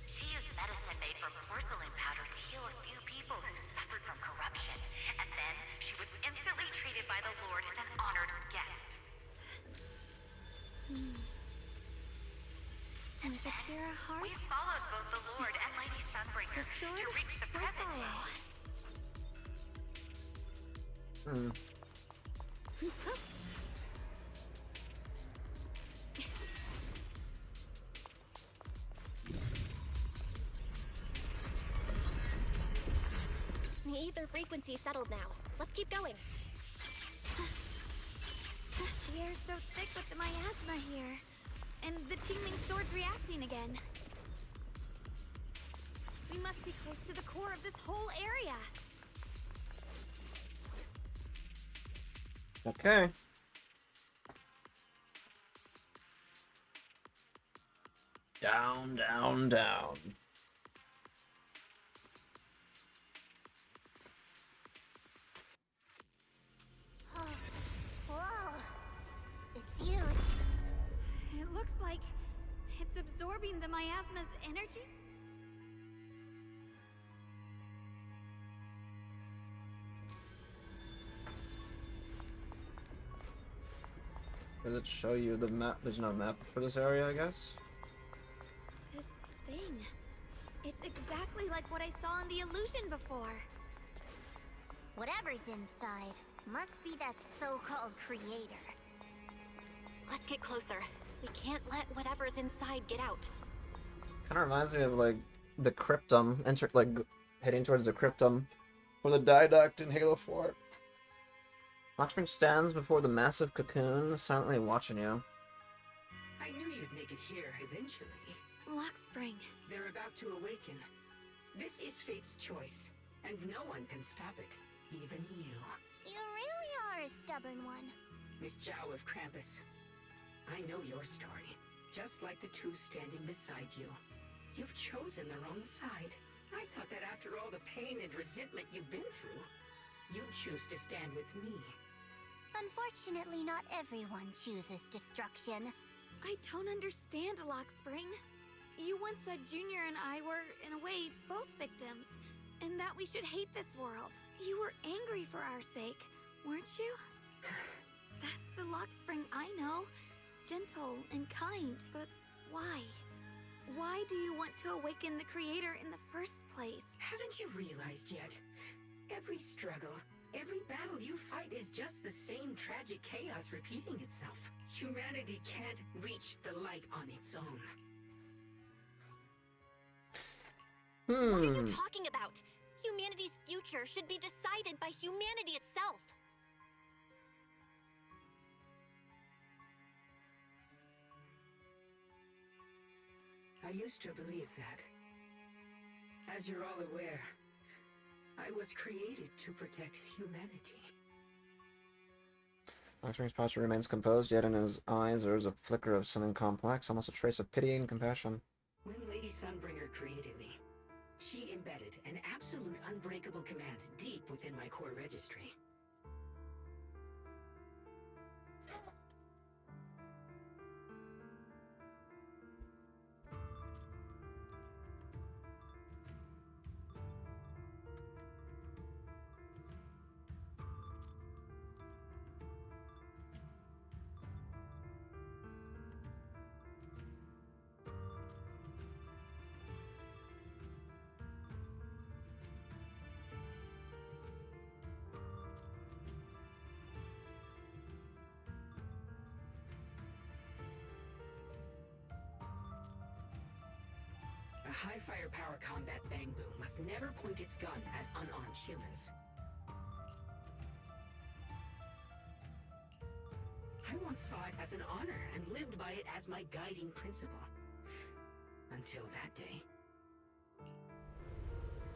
She used medicine made from porcelain powder to heal a few people who suffered from corruption, and then she was instantly treated by the Lord as an honored guest. And the Kira heart? We followed both the Lord and Lady Sunbringer The sword to reach the will present day. Hmm. The ether frequency settled now. Let's keep going. The air's so thick with the miasma here. And the Qingming sword's reacting again. We must be close to the core of this whole area. Okay. Down, down, down. Whoa. It's huge. It looks like it's absorbing the miasma's energy. Does it show you the map? There's no map for this area, I guess. This thing. It's exactly like what I saw in the illusion before. Whatever's inside must be that so-called creator. Let's get closer. We can't let whatever's inside get out. Kind of reminds me of like the cryptum, heading towards the cryptum, or the Didact in Halo 4. Lockspring stands before the massive cocoon, silently watching you. I knew you'd make it here eventually. Lockspring. They're about to awaken. This is fate's choice, and no one can stop it, even you. You really are a stubborn one. Miss Zhao of Krampus. I know your story, just like the two standing beside you. You've chosen the wrong side. I thought that after all the pain and resentment you've been through, you'd choose to stand with me. Unfortunately, not everyone chooses destruction. I don't understand, Lockspring. You once said Junior and I were, in a way, both victims, and that we should hate this world. You were angry for our sake, weren't you? That's the Lockspring I know. Gentle and kind, but why? Why do you want to awaken the Creator in the first place? Haven't you realized yet? Every struggle, every battle you fight is just the same tragic chaos repeating itself. Humanity can't reach the light on its own. What are you talking about? humanity's future should be decided by humanity itself. I used to believe that. As you're all aware, I was created to protect humanity. Lockspring's posture remains composed, yet in his eyes there is a flicker of something complex, almost a trace of pity and compassion. When Lady Sunbringer created me, she embedded an absolute unbreakable command deep within my core registry. A high firepower combat bang boom must never point its gun at unarmed humans. I once saw it as an honor and lived by it as my guiding principle. Until that day.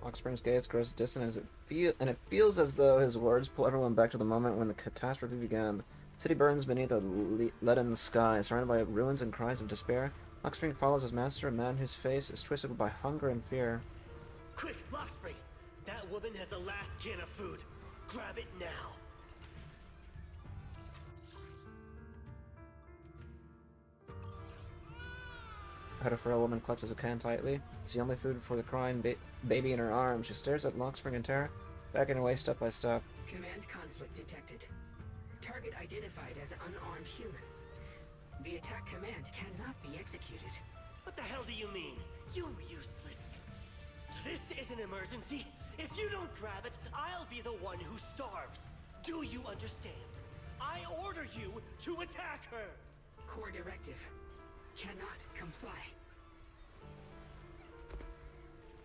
Lockspring's gaze grows distant as it feels as though his words pull everyone back to the moment when the catastrophe began. The city burns beneath a leaden sky, surrounded by ruins and cries of despair. Lockspring follows his master, a man whose face is twisted by hunger and fear. Quick, Lockspring! That woman has the last can of food. Grab it now. Ahead of her, a woman clutches a can tightly. It's the only food for the crying baby in her arms. She stares at Lockspring in terror, backing away step by step. Command conflict detected. Target identified as unarmed human. The attack command cannot be executed. What the hell do you mean? You useless. This is an emergency. If you don't grab it, I'll be the one who starves. Do you understand? I order you to attack her. Core directive. Cannot comply.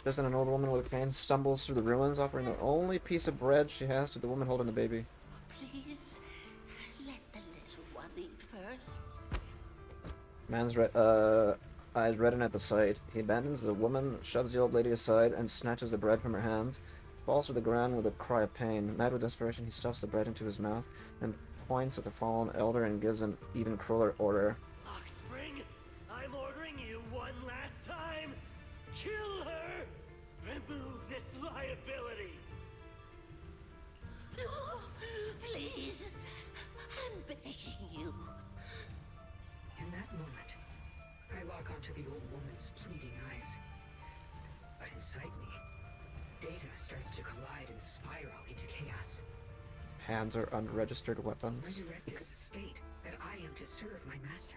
Just then, an old woman with a cane stumbles through the ruins, offering the only piece of bread she has to the woman holding the baby. Please, let the little one eat first. Man's eyes redden at the sight. He abandons the woman, shoves the old lady aside, and snatches the bread from her hands. Falls to the ground with a cry of pain. Mad with desperation, he stuffs the bread into his mouth, and points at the fallen elder and gives an even crueler order. Lockspring, I'm ordering you one last time. Kill her! Remove this liability! No, please. I'm begging you. In that moment, I lock onto the old woman's pleading eyes. But inside me, data starts to collide and spiral into chaos. Hands are unregistered weapons. My directives state that I am to serve my master.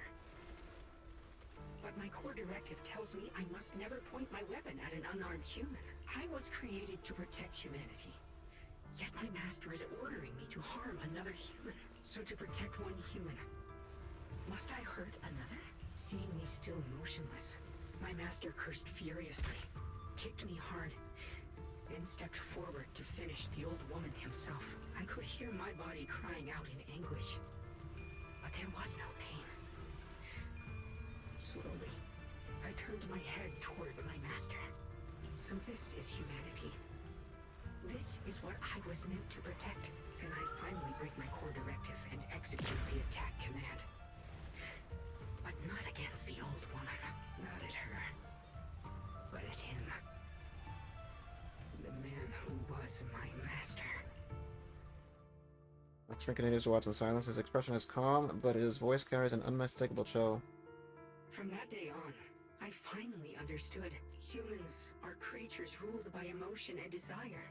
But my core directive tells me I must never point my weapon at an unarmed human. I was created to protect humanity. Yet my master is ordering me to harm another human. So to protect one human, must I hurt another? Seeing me still motionless, my master cursed furiously, kicked me hard, then stepped forward to finish the old woman himself. I could hear my body crying out in anguish, but there was no pain. Slowly, I turned my head toward my master. So this is humanity. This is what I was meant to protect. Then I finally break my core directive and execute the attack command. But not against the old woman. Not at her. But at him. The man who was my master. Lockspring continues to watch in silence. His expression is calm, but his voice carries an unmistakable chill. From that day on, I finally understood. Humans are creatures ruled by emotion and desire.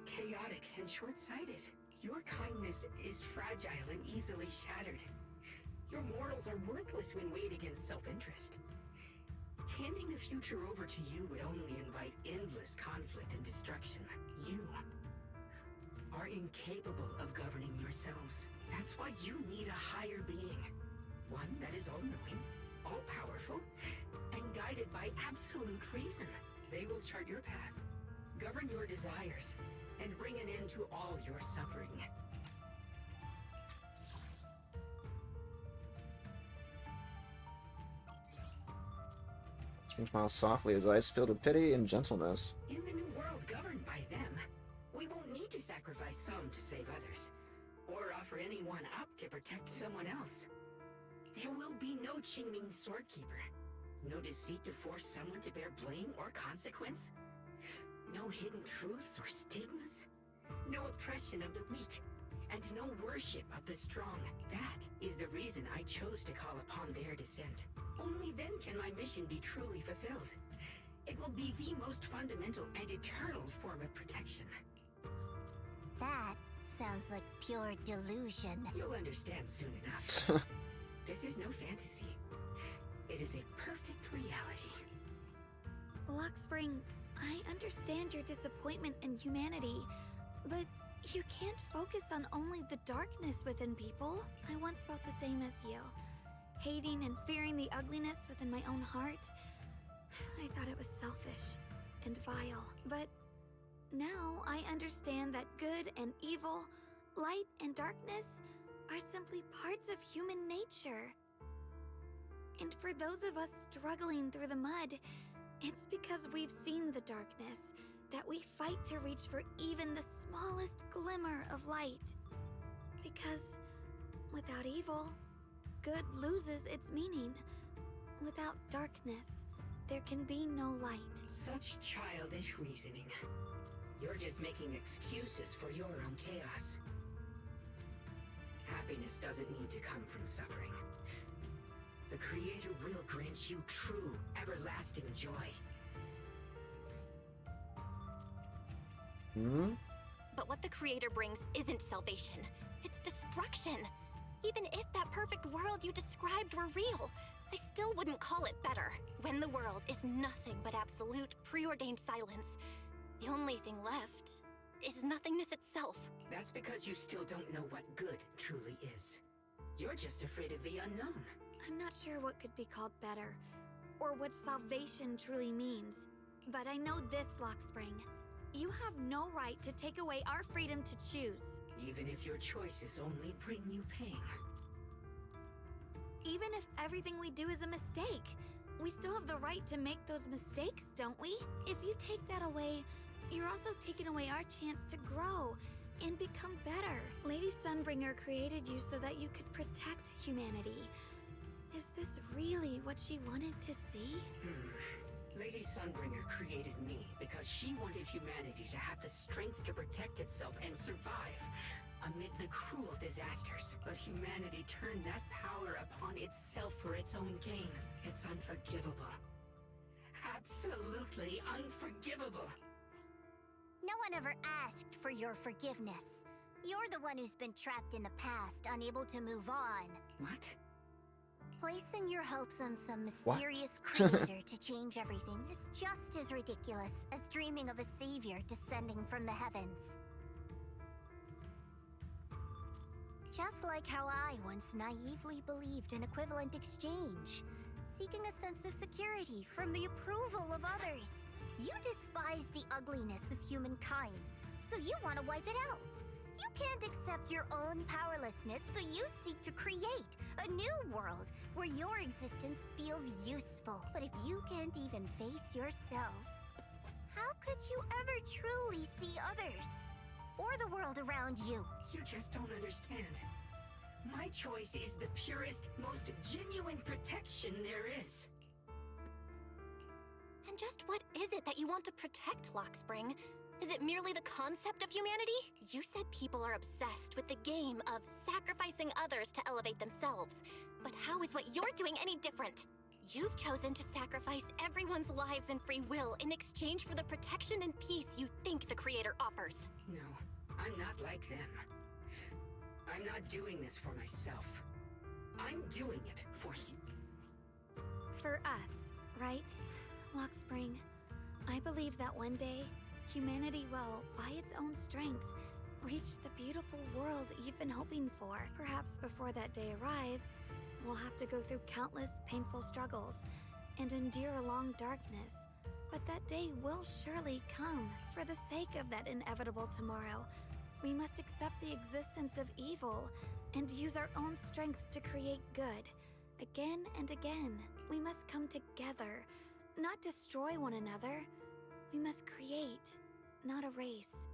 Chaotic and short-sighted. Your kindness is fragile and easily shattered. Your morals are worthless when weighed against self-interest. Handing the future over to you would only invite endless conflict and destruction. You are incapable of governing yourselves. That's why you need a higher being. One that is all-knowing, all-powerful, and guided by absolute reason. They will chart your path, govern govern your desires and bring an end to all your suffering. Spring smiles softly, his eyes filled with pity and gentleness. In the new world governed by them, we won't need to sacrifice some to save others, or offer anyone up to protect someone else. There will be no Qingming Swordkeeper, no deceit to force someone to bear blame or consequence, no hidden truths or stigmas, no oppression of the weak, and no worship of the strong. That is the reason I chose to call upon their descent. Only then can my mission be truly fulfilled. It will be the most fundamental and eternal form of protection. That sounds like pure delusion. You'll understand soon enough. This is no fantasy. It is a perfect reality. Luxspring, I understand your disappointment in humanity, but you can't focus on only the darkness within people. I once felt the same as you, hating and fearing the ugliness within my own heart. I thought it was selfish and vile, but now I understand that good and evil, light and darkness are simply parts of human nature. And for those of us struggling through the mud, it's because we've seen the darkness that we fight to reach for even the smallest glimmer of light. Because without evil, good loses its meaning. Without darkness, there can be no light. Such childish reasoning. You're just making excuses for your own chaos. Happiness doesn't need to come from suffering. The Creator will grant you true, everlasting joy. But what the Creator brings isn't salvation. It's destruction. Even if that perfect world you described were real, I still wouldn't call it better. When the world is nothing but absolute, preordained silence, the only thing left is nothingness itself. That's because you still don't know what good truly is. You're just afraid of the unknown. I'm not sure what could be called better, or what salvation truly means. But I know this, Luxspring. You have no right to take away our freedom to choose. Even if your choices only bring you pain. Even if everything we do is a mistake, we still have the right to make those mistakes, don't we? If you take that away, you're also taking away our chance to grow and become better. Lady Sunbringer created you so that you could protect humanity. Is this really what she wanted to see? Lady Sunbringer created me because she wanted humanity to have the strength to protect itself and survive amid the cruel disasters. But humanity turned that power upon itself for its own gain. It's unforgivable. Absolutely unforgivable. No one ever asked for your forgiveness. You're the one who's been trapped in the past, unable to move on. What? Placing your hopes on some mysterious creator to change everything is just as ridiculous as dreaming of a savior descending from the heavens. Just like how I once naively believed in equivalent exchange, seeking a sense of security from the approval of others. You despise the ugliness of humankind, so you want to wipe it out. You can't accept your own powerlessness, so you seek to create a new world where your existence feels useful. But if you can't even face yourself, how could you ever truly see others? Or the world around you? You just don't understand. My choice is the purest, most genuine protection there is. And just what is it that you want to protect, Luxspring? Is it merely the concept of humanity? You said people are obsessed with the game of sacrificing others to elevate themselves. But how is what you're doing any different? You've chosen to sacrifice everyone's lives and free will in exchange for the protection and peace you think the Creator offers. No, I'm not like them. I'm not doing this for myself. I'm doing it for you. For us, right? Luxspring, I believe that one day, humanity will, by its own strength, reach the beautiful world you've been hoping for. Perhaps before that day arrives, we'll have to go through countless painful struggles and endure a long darkness, But that day will surely come. For the sake of that inevitable tomorrow, we must accept the existence of evil and use our own strength to create good. Again and again, we must come together, not destroy one another. We must create, not erase.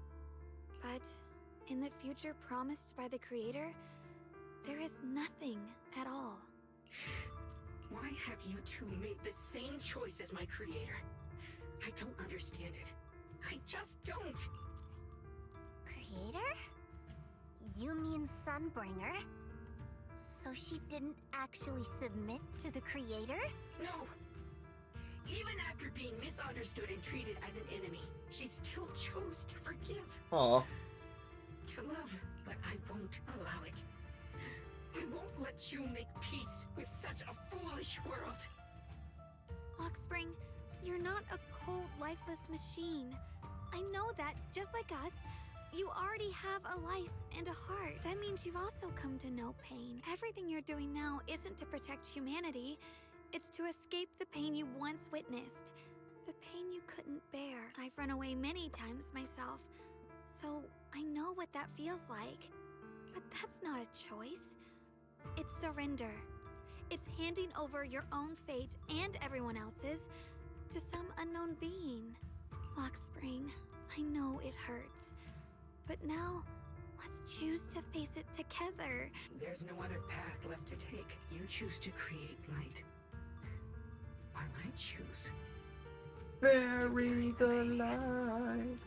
But in the future promised by the Creator, there is nothing at all. Why have you two made the same choice as my creator? I don't understand it. I just don't! Creator? You mean Sunbringer? So she didn't actually submit to the Creator? No! Even after being misunderstood and treated as an enemy, she still chose to forgive. Aw. To love, but I won't allow it. I won't let you make peace with such a foolish world. Lockspring, you're not a cold, lifeless machine. I know that, just like us, you already have a life and a heart. That means you've also come to know pain. Everything you're doing now isn't to protect humanity. It's to escape the pain you once witnessed. The pain you couldn't bear. I've run away many times myself, so I know what that feels like. But that's not a choice. It's surrender. It's handing over your own fate and everyone else's to some unknown being. Lockspring, I know it hurts. But now, let's choose to face it together. There's no other path left to take. You choose to create light. While I choose... Bury the light.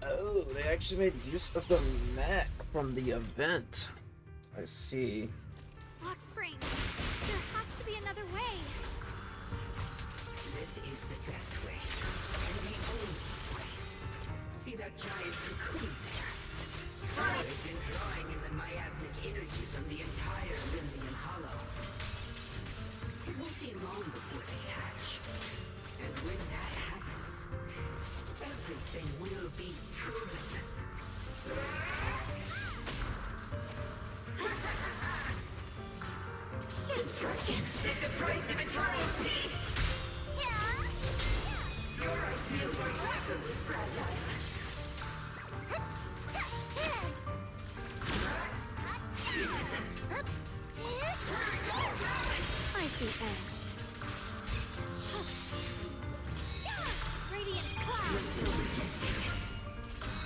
Oh, they actually made use of the mech from the event. I see. Lockspring, there has to be another way. This is the best way. And the only way. See that giant cocoon there? They've been drawing in the miasmic energy from the entire Limnian Hollow. It won't be long before they hatch. And when that happens, everything will be proven. Destruction is the price of eternal peace! Your ideals are weaponless, fragile. I see edge. Radiant cloud!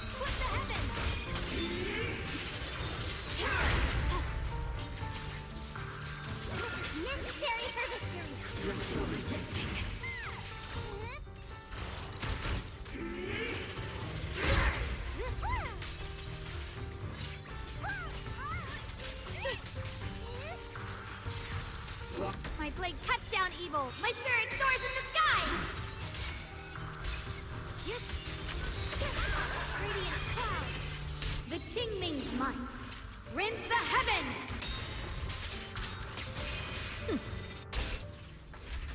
Split the heavens! Necessary for victory! You're still resisting. My blade cuts down evil! My spirit soars in the sky! Radiant cloud! The Qingming's might! Rends the heavens!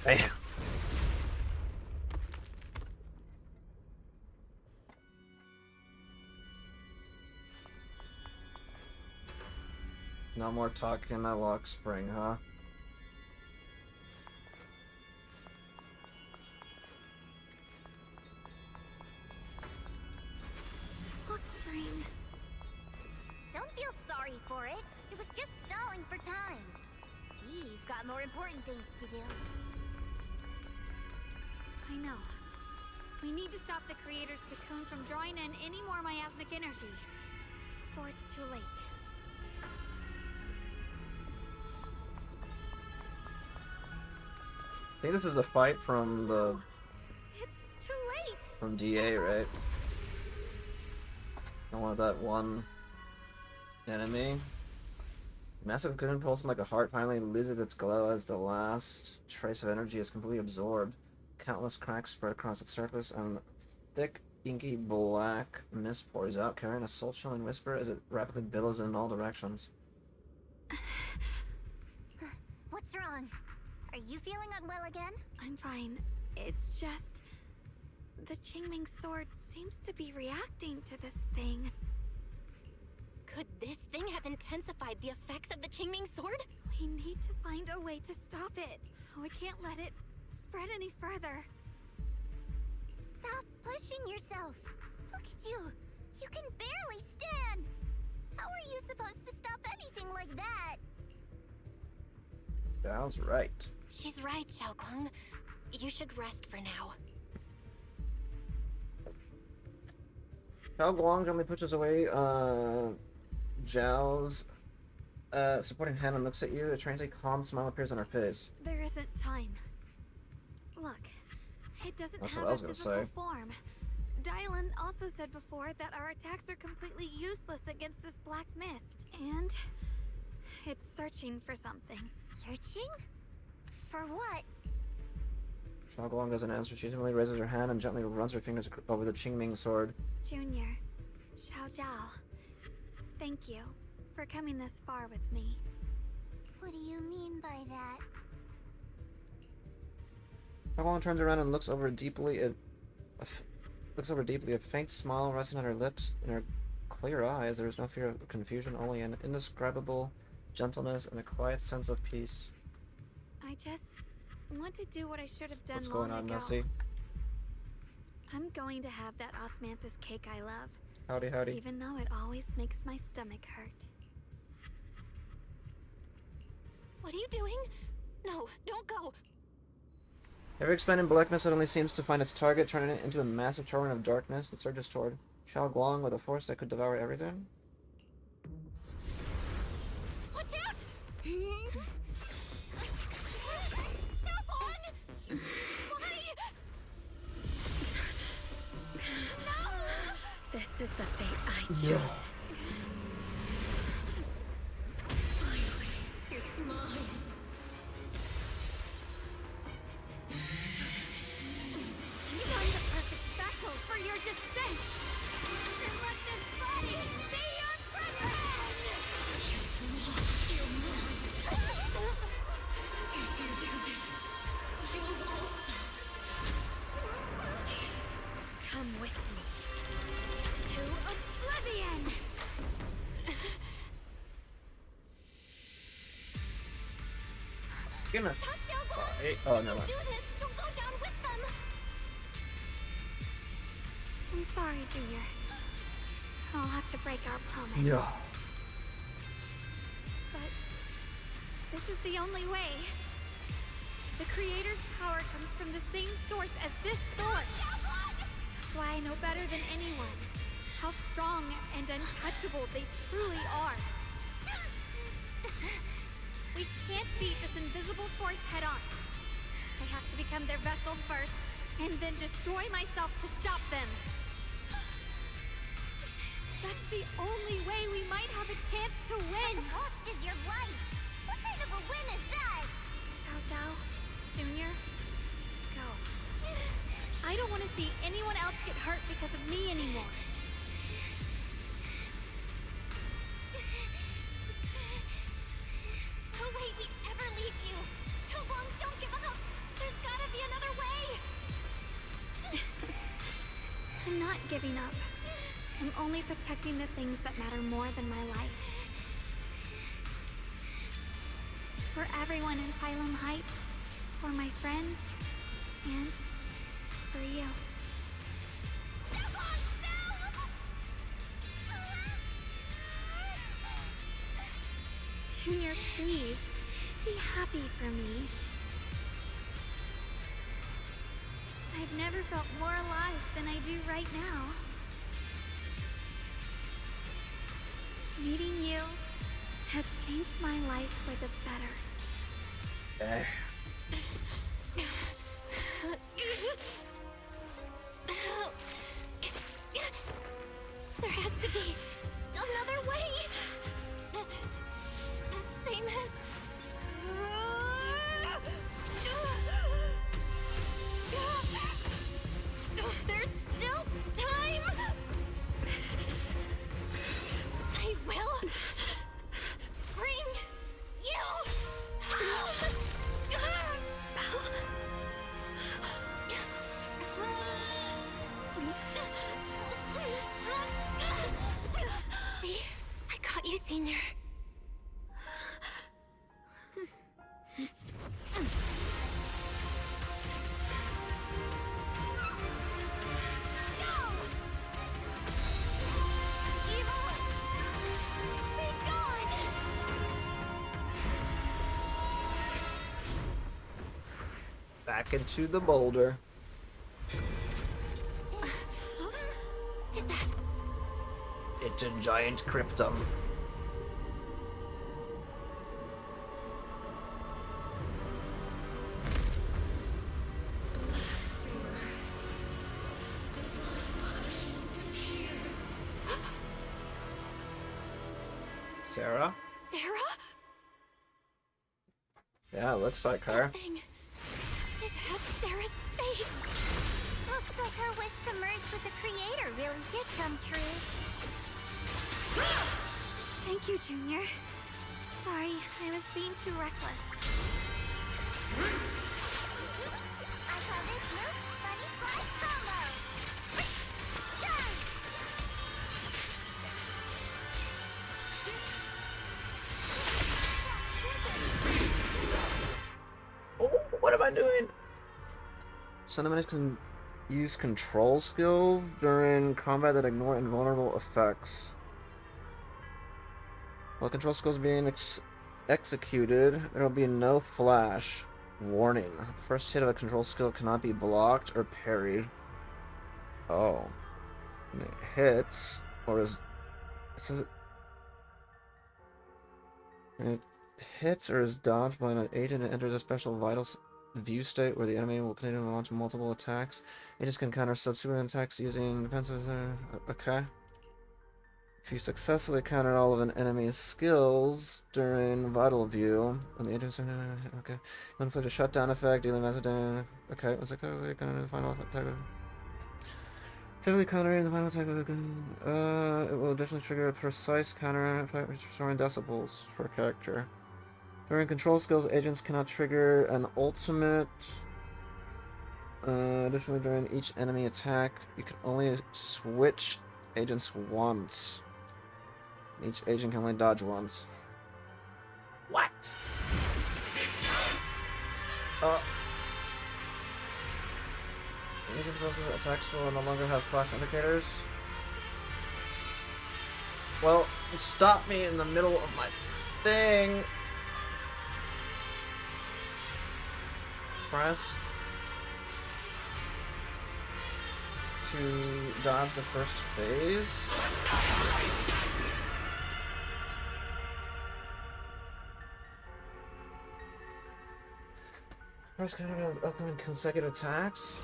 Bam. No more talking about Lockspring, huh? Lockspring. Don't feel sorry for it. It was just stalling for time. We've got more important things to do. I know. We need to stop the Creator's cocoon from drawing in any more miasmic energy before it's too late. I think this is a fight from the... It's too late! from DA, right? I want that one enemy. Massive cocoon pulsing like a heart finally loses its glow as the last trace of energy is completely absorbed. Countless cracks spread across its surface, and thick, inky black mist pours out, carrying a soul-chilling whisper as it rapidly billows in all directions. What's wrong? Are you feeling unwell again? I'm fine. It's just... the Qingming sword seems to be reacting to this thing. Could this thing have intensified the effects of the Qingming sword? We I need to find a way to stop it. Oh, I can't let it spread any further. Stop pushing yourself. Look at you. You can barely stand. How are you supposed to stop anything like that? Sounds right. She's right, Xiaoguang. You should rest for now. Xiao Guang gently pushes away Zhao's supporting hand and looks at you. A strangely calm smile appears on her face. There isn't time. Look, it doesn't That's have what I was a gonna physical say. form. Dylan also said before that our attacks are completely useless against this black mist. And it's searching for something. Searching? For what? Xiao Guang doesn't answer. She simply raises her hand and gently runs her fingers over the Qingming sword. Junior, Xiao Zhao, thank you for coming this far with me. What do you mean by that? Xiao Guang turns around and looks over deeply. A faint smile resting on her lips. In her clear eyes, there is no fear of confusion, only an indescribable gentleness and a quiet sense of peace. I just want to do what I should have done What's long going on, ago. Nessie? I'm going to have that osmanthus cake I love. Howdy, howdy. Even though it always makes my stomach hurt. What are you doing? No, don't go. Ever expanding blackness suddenly seems to find its target, turning it into a massive torrent of darkness that surges toward Xiao Guang with a force that could devour everything. Watch out! Xiaoguang! Why? No! This is the fate I chose. Finally, it's mine. Find the perfect vessel for your descent! And let this body be your prison! Your mind. If you do this, you'll also Come with me to oblivion! Gonna Stop, Xiaoguang! fight. Oh, never Don't mind. do this! You'll go down with them! I'm sorry, Junior. I'll have to break our promise. Yeah. But this is the only way. The Creator's power comes from the same source as this sword. That's why I know better than anyone how strong and untouchable they truly are. We can't beat this invisible force head on. I have to become their vessel first, and then destroy myself to stop them. That's the only way we might have a chance to win. The cost is your life. What kind of a win is that? Xiao Zhao, Junior, go. I don't want to see anyone else get hurt because of me anymore. Will we ever leave you? Xiaoguang, don't give up! There's gotta be another way! I'm not giving up. I'm only protecting the things that matter more than my life. For everyone in Phylum Heights, for my friends, and for you. Junior, please, be happy for me. I've never felt more alive than I do right now. Meeting you has changed my life for the better. Eh. There has to be another way! This is the same as... There's still time! I will bring you home! back into the boulder. Is that? It's a giant cryptum. Sarah? Sarah? Yeah, looks like her. Thing. It has Sarah's face. Looks like her wish to merge with the creator really did come true. Thank you, Junior. Sorry, I was being too reckless. I call this move Bunny Slash Combo. Oh, what am I doing? Cinematics can use control skills during combat that ignore invulnerable effects. While control skills being executed, there will be no flash. Warning. The first hit of a control skill cannot be blocked or parried. Oh. When it hits, or is... It says when it hits or is dodged by an agent, it enters a special vital view state where the enemy will continue to launch multiple attacks. Agents can counter subsequent attacks using defensive... okay. If you successfully counter all of an enemy's skills during vital view, when the agents... okay. You inflict a shutdown effect, dealing massive damage... Okay, was it going to the final type of... Typically countering the final attack of the gun. It will additionally trigger a precise counter effect, restoring decibels for a character. During control skills, agents cannot trigger an ultimate. Additionally, during each enemy attack, you can only switch agents once. Each agent can only dodge once. What? Attacks will no longer have flash indicators. Well, stop me in the middle of my thing. Press to dodge the first phase. Press counter of upcoming consecutive attacks.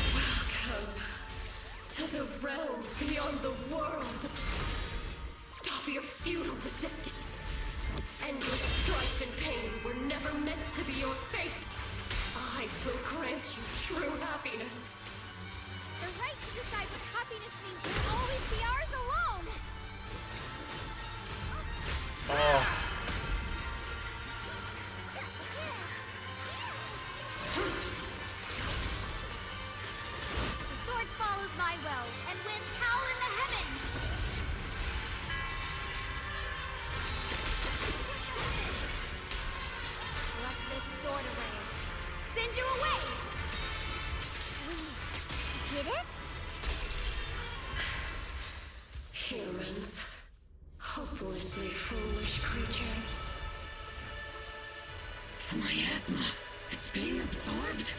Welcome to the realm beyond the world. Stop your futile resistance. Endless strife and pain were never meant to be your fate. I will grant you true happiness. The right to decide what happiness means will always be ours alone! Oh. The sword follows my will, and winds howl in the heavens! Let this sword away! Send you away! We did it? Humans. Hopelessly foolish creatures. My asthma. It's being absorbed.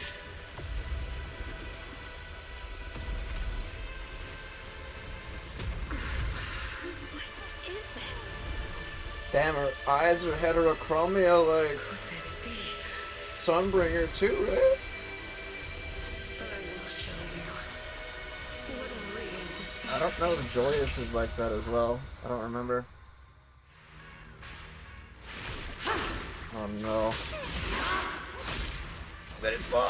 What is this? Damn, her eyes are heterochromia like Sunbringer too, right? I don't know if Joyous is like that as well. I don't remember. Oh no. Let it fall.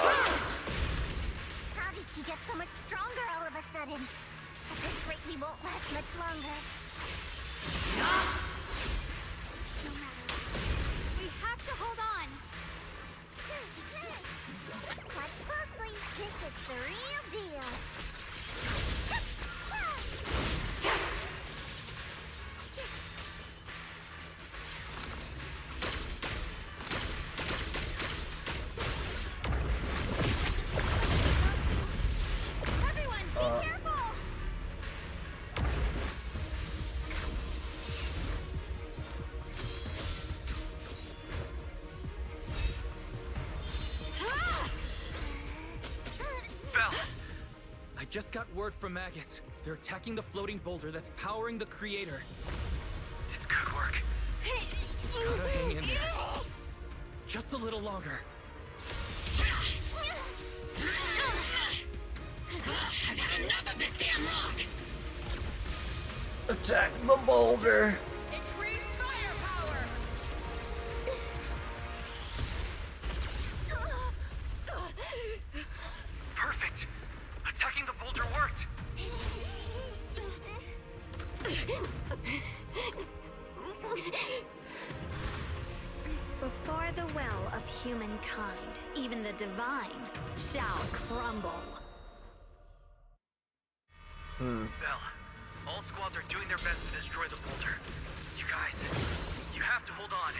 How did she get so much stronger all of a sudden? At this rate, we won't last much longer. No matter what, we have to hold on! Watch closely. This is the real deal. Everyone, be careful! just got word from Magus. They're attacking the floating boulder that's powering the creator. It's good work. Gotta hang in there. Just a little longer. I've had enough of this damn rock! Attack the boulder! Increase firepower! Perfect! Attacking the boulder worked! Before the well of humankind, even the divine shall crumble. Bell, all squads are doing their best to destroy the boulder. You guys, you have to hold on.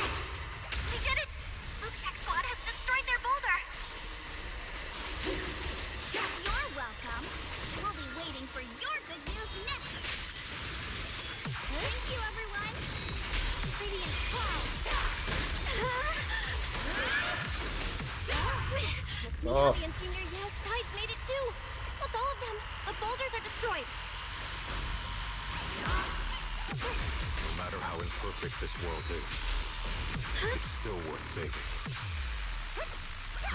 We did it! Luke's tech squad has destroyed their boulder! You're welcome. We'll be waiting for your good news next. Thank you, everyone. Radiant cloud. Oh. The Senior Yale sides made it too. That's all of them. The boulders are destroyed. No matter how imperfect this world is, it's still worth saving.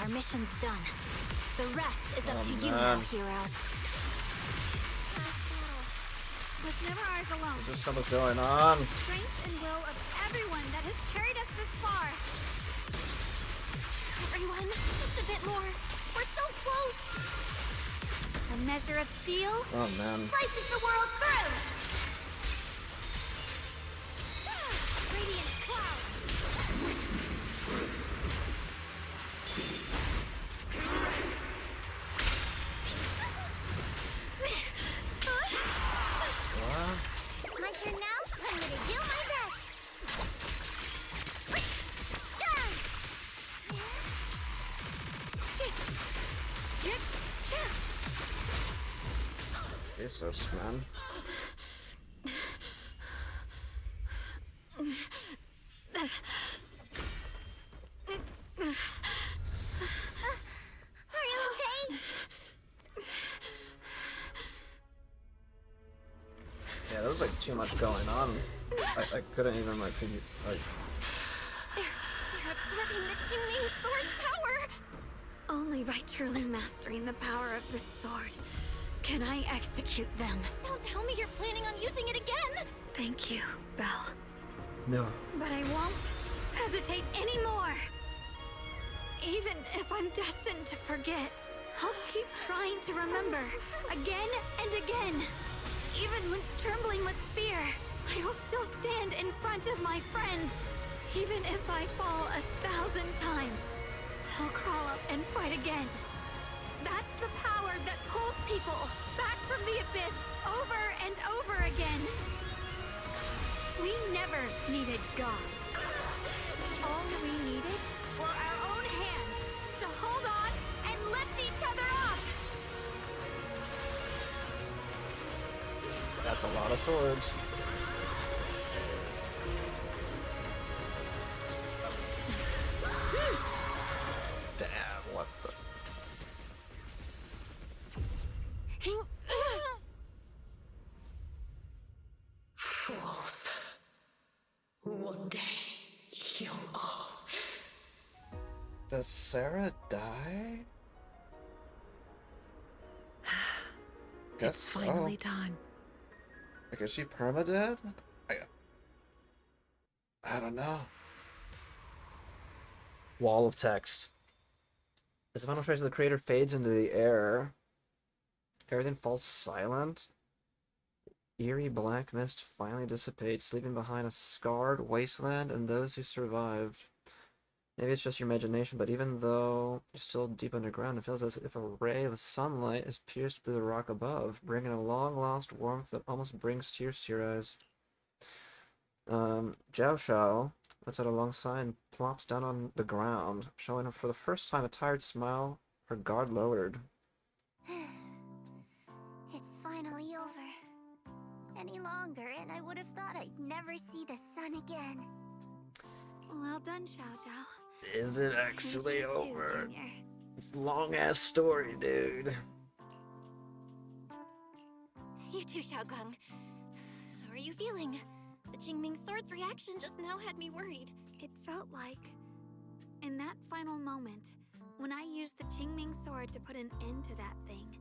Our mission's done. The rest is up Oh, to you man. now, heroes. Was never ours alone. There's just so much going on. Strength and will of everyone that has carried us this far. Everyone, just a bit more. We're so close. A measure of steel Oh man. slices the world through. Radiant cloud. What? My turn now? I'm gonna do my best. Jesus, man. Are you okay? Yeah, there was like too much going on. I couldn't even like They're absorbing the Qingming sword's power. Only by truly mastering the power of the sword can I execute them. Don't tell me you're planning on using it again. Thank you, Belle. no. But I won't hesitate anymore. Even if I'm destined to forget, I'll keep trying to remember again and again. Even when trembling with fear, I will still stand in front of my friends. Even if I fall 1,000 times, I'll crawl up and fight again. That's the power that pulls people back from the abyss over and over again. We never needed gods. All we needed were our own hands to hold on and lift each other up. That's a lot of swords. Damn, what the... Fools. One day, you'll all... Does Sarah die? Guess It's finally so. done. Like, is she permadead? I don't know. Wall of text. As the final trace of the creator fades into the air, everything falls silent. Eerie black mist finally dissipates, leaving behind a scarred wasteland and those who survived. Maybe it's just your imagination, but even though you're still deep underground, it feels as if a ray of sunlight is pierced through the rock above, bringing a long-lost warmth that almost brings tears to your eyes. Zhao Shao lets out a long sigh and plops down on the ground, showing for the first time a tired smile, her guard lowered. It's finally over. Any longer, and I would have thought I'd never see the sun again. Well done, Xiao Zhao. Is it And actually you too, over? Junior. Long ass story, dude. You too, Xiaoguang. How are you feeling? The Qingming Sword's reaction just now had me worried. It felt like, in that final moment, when I used the Qingming Sword to put an end to that thing,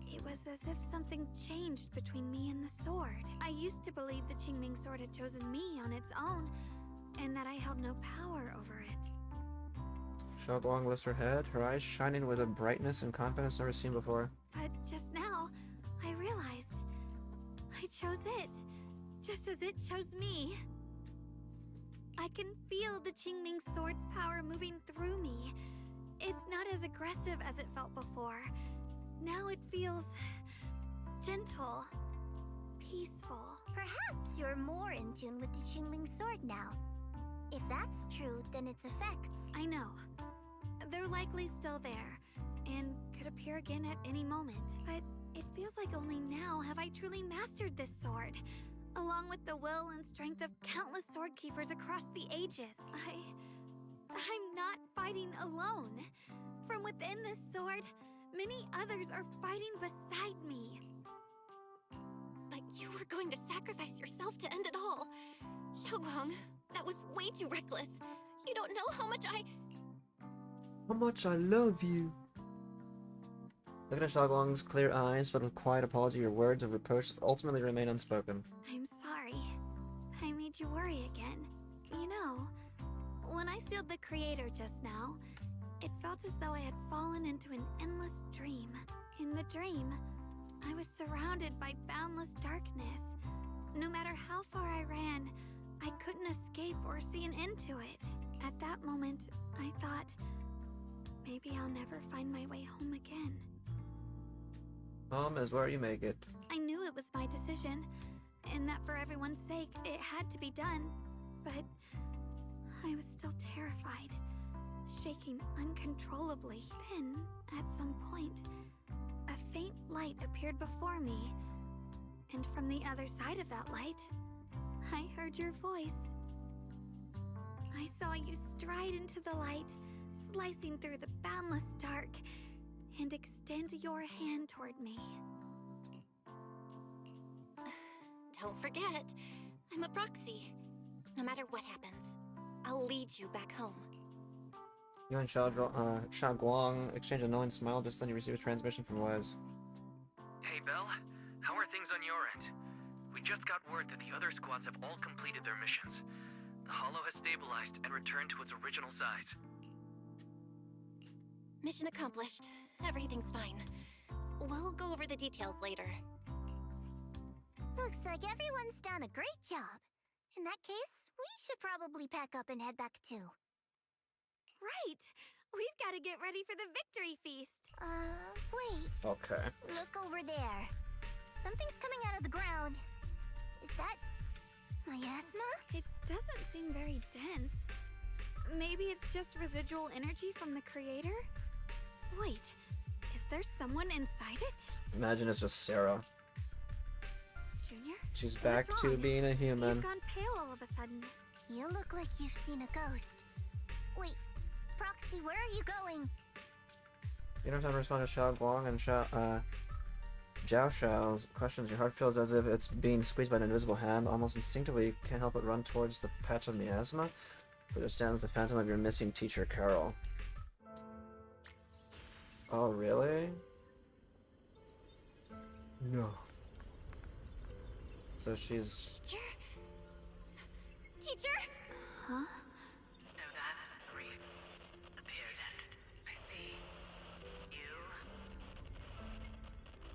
it was as if something changed between me and the sword. I used to believe the Qingming Sword had chosen me on its own, and that I held no power over it. Xiao Guang lifts her head, her eyes shining with a brightness and confidence never seen before. But just now, I realized I chose it, just as it chose me. I can feel the Qingming Sword's power moving through me. It's not as aggressive as it felt before. Now it feels gentle, peaceful. Perhaps you're more in tune with the Qingming Sword now. If that's true, then its effects... I know. They're likely still there, and could appear again at any moment. But it feels like only now have I truly mastered this sword, along with the will and strength of countless sword keepers across the ages. I'm not fighting alone. From within this sword, many others are fighting beside me. But you were going to sacrifice yourself to end it all. Xiaoguang, that was way too reckless. You don't know how much I love you. Looking at Xiao Guang's clear eyes, filled with quiet apology, your words of reproach ultimately remain unspoken. I'm sorry. I made you worry again. You know, when I sealed the Creator just now, it felt as though I had fallen into an endless dream. In the dream, I was surrounded by boundless darkness. No matter how far I ran, I couldn't escape or see an end to it. At that moment, I thought, maybe I'll never find my way home again. Home is where you make it. I knew it was my decision, and that for everyone's sake, it had to be done. But I was still terrified, shaking uncontrollably. Then, at some point, a faint light appeared before me, and from the other side of that light, I heard your voice. I saw you stride into the light, slicing through the boundless dark, and extend your hand toward me. Don't forget, I'm a proxy. No matter what happens, I'll lead you back home. You and Xiao Guang exchange a knowing smile, just then you receive a transmission from Wes. Hey, Belle. How are things on your end? We just got word that the other squads have all completed their missions. The Hollow has stabilized and returned to its original size. Mission accomplished. Everything's fine. We'll go over the details later. Looks like everyone's done a great job. In that case, we should probably pack up and head back too. Right! We've got to get ready for the victory feast! Wait. Okay. Look over there. Something's coming out of the ground. Is that... miasma? It doesn't seem very dense. Maybe it's just residual energy from the Creator? Wait, is there someone inside it? Imagine it's just Sarah. Junior? She's back What's to wrong? being a human. You've gone pale all of a sudden. You look like you've seen a ghost. Wait, Proxy, where are you going? You don't have time to respond to Xiao Guang and Zhao Xiao's questions. Your heart feels as if it's being squeezed by an invisible hand. Almost instinctively, you can't help but run towards the patch of miasma. But there stands the phantom of your missing teacher, Carol. Oh, really? No. So she's... Teacher? Teacher? Huh? So that priest appeared and I see you.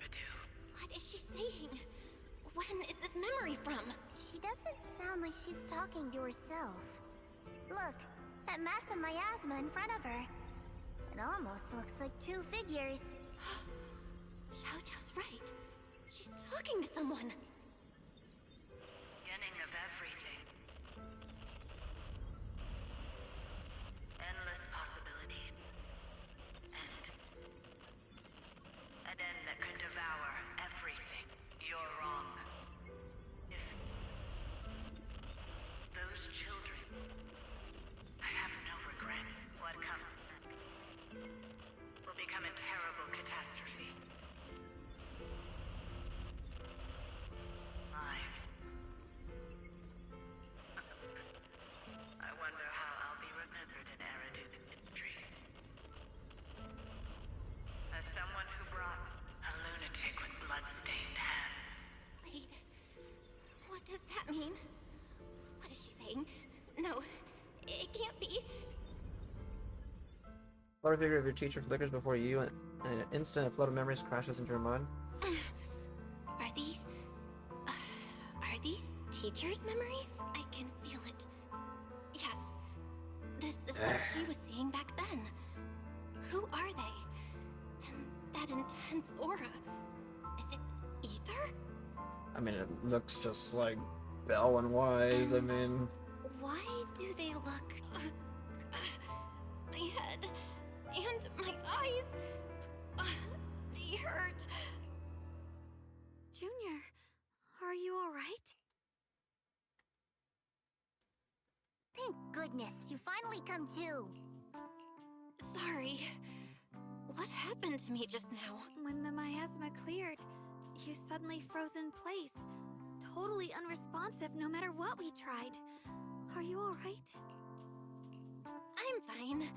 Badu. What is she saying? When is this memory from? She doesn't sound like she's talking to herself. Look, that mass of miasma in front of her. It almost looks like two figures. Xiao Zhao's right. She's talking to someone. Beginning of everything. Father figure of your teacher flickers before you, and in an instant a flood of memories crashes into your mind. Are these teachers' memories? I can feel it. Yes. This is what she was seeing back then. Who are they? And that intense aura. Is it ether? I mean, it looks just like Belle and Wise, I mean... Why do they look... my head and my eyes... they hurt. Junior, are you alright? Thank goodness, you finally come to. Sorry. What happened to me just now? When the miasma cleared, you suddenly froze in place. Totally unresponsive no matter what we tried. Are you alright? I'm fine.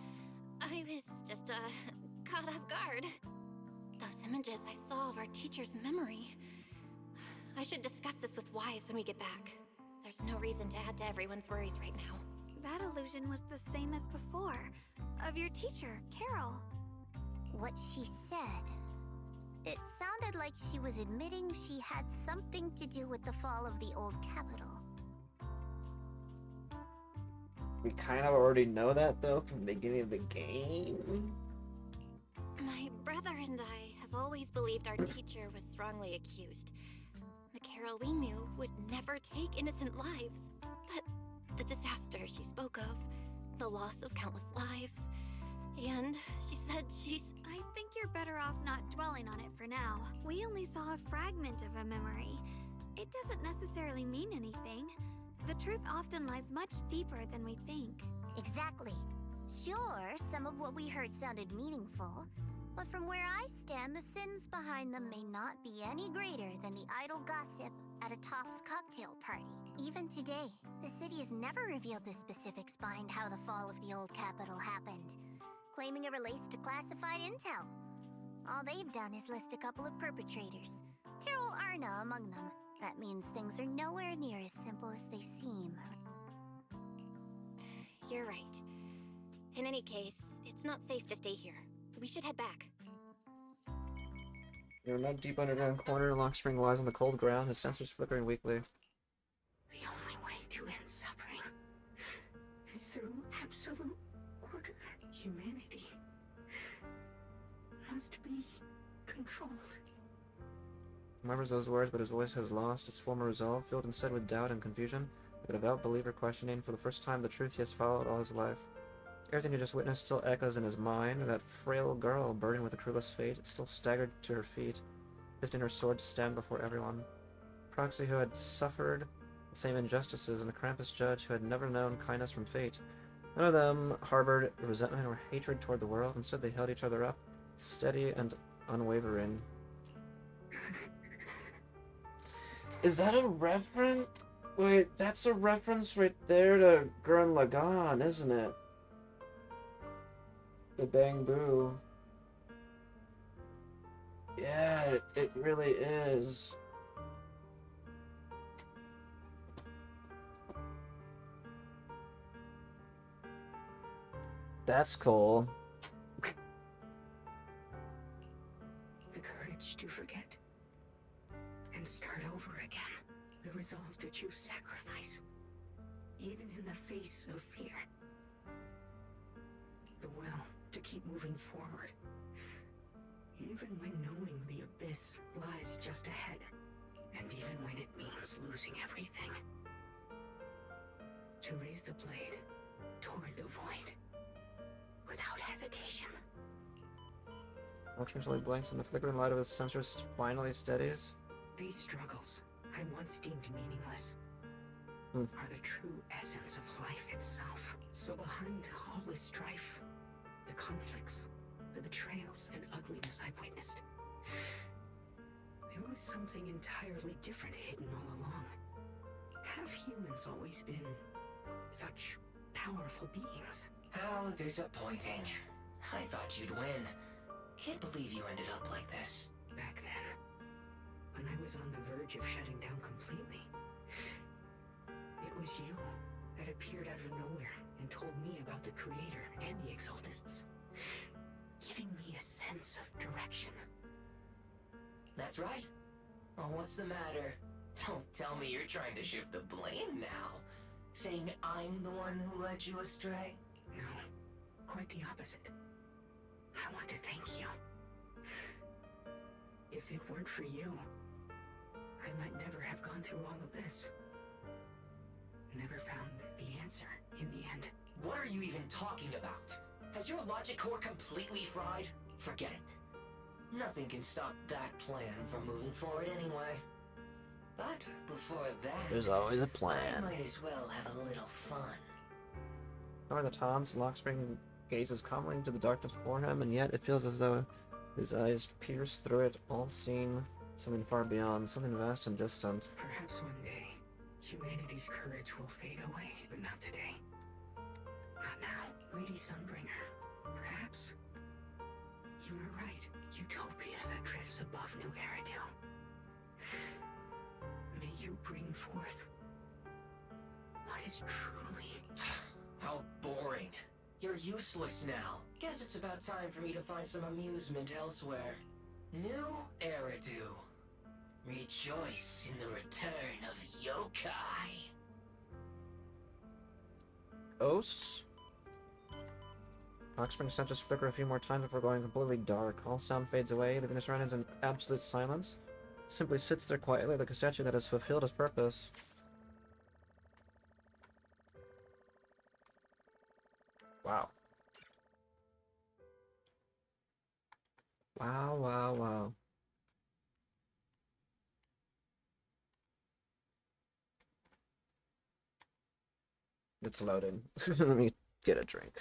I was just, caught off guard. Those images I saw of our teacher's memory. I should discuss this with Wise when we get back. There's no reason to add to everyone's worries right now. That illusion was the same as before. Of your teacher, Carol. What she said. It sounded like she was admitting she had something to do with the fall of the old capital. We kind of already know that, though, from the beginning of the game. My brother and I have always believed our teacher was wrongly accused. The Carol we knew would never take innocent lives. But the disaster she spoke of, the loss of countless lives, and she said she's... I think you're better off not dwelling on it for now. We only saw a fragment of a memory. It doesn't necessarily mean anything. The truth often lies much deeper than we think. Exactly. Sure, some of what we heard sounded meaningful, but from where I stand, the sins behind them may not be any greater than the idle gossip at a Tops cocktail party. Even today, the city has never revealed the specifics behind how the fall of the old capital happened, claiming it relates to classified intel. All they've done is list a couple of perpetrators, Carol Arna among them. That means things are nowhere near as simple as they seem. You're right. In any case, it's not safe to stay here. We should head back. You're in a deep underground corner, Locke spring lies on the cold ground, his sensors flickering weakly. The only way to end suffering is through absolute order. Humanity must be controlled. He remembers those words, but his voice has lost its former resolve, filled instead with doubt and confusion, like a devout believer questioning for the first time the truth he has followed all his life. Everything he just witnessed still echoes in his mind. That frail girl, burdened with a crewless fate, still staggered to her feet, lifting her sword to stand before everyone. Proxy who had suffered the same injustices, and the Krampus judge who had never known kindness from fate. None of them harbored resentment or hatred toward the world. Instead, they held each other up, steady and unwavering. Is that a reference? Wait, that's a reference right there to Gurren Lagann, isn't it? The Bang Boo. Yeah, it really is. That's cool. The courage to forget and start over again. The resolve to choose sacrifice, even in the face of fear. The will to keep moving forward, even when knowing the abyss lies just ahead, and even when it means losing everything. To raise the blade toward the void, without hesitation. Ultrasonically blinks and the flickering light of his sensors finally steadies. These struggles I once deemed meaningless are the true essence of life itself. So behind all the strife, the conflicts, the betrayals, and ugliness I've witnessed, there was something entirely different hidden all along. Have humans always been such powerful beings? How disappointing. I thought you'd win. Can't believe you ended up like this. Back then, when I was on the verge of shutting down completely, it was you that appeared out of nowhere and told me about the Creator and the Exaltists. giving me a sense of direction. That's right. Oh, what's the matter? Don't tell me you're trying to shift the blame now. Saying I'm the one who led you astray? No, quite the opposite. I want to thank you. If it weren't for you, I might never have gone through all of this. Never found the answer in the end. What are you even talking about? Has your logic core completely fried? Forget it. Nothing can stop that plan from moving forward anyway. But before that, There's always a I plan. might as well have a little fun. Over the taunts, Lockspring gazes calmly into the darkness before him, and yet it feels as though his eyes pierce through it, all seeing something far beyond, something vast and distant. Perhaps one day, humanity's courage will fade away, but not today. Not now. Lady Sunbringer, perhaps you were right. Utopia that drifts above New Eridu. May you bring forth what is truly... How boring. You're useless now. Guess it's about time for me to find some amusement elsewhere. New Eridu. Rejoice in the return of yokai. Ghosts? Lockspring's senses flicker a few more times before going completely dark. All sound fades away, leaving the surroundings in absolute silence. Simply sits there quietly like a statue that has fulfilled its purpose. Wow. Wow, wow, wow. It's loading. Let me get a drink.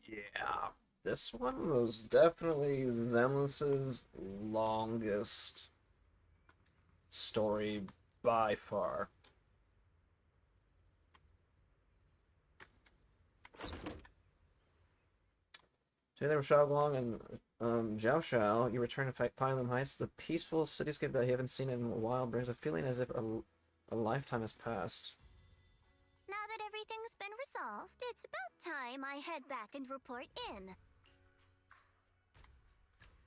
Yeah. This one was definitely Zenless's longest story by far. Today with Xiaoguang and Zhao Xiao, you return to fight Pylum Heights. The peaceful cityscape that you haven't seen in a while brings a feeling as if a lifetime has passed. Now that everything's been resolved, it's about time I head back and report in.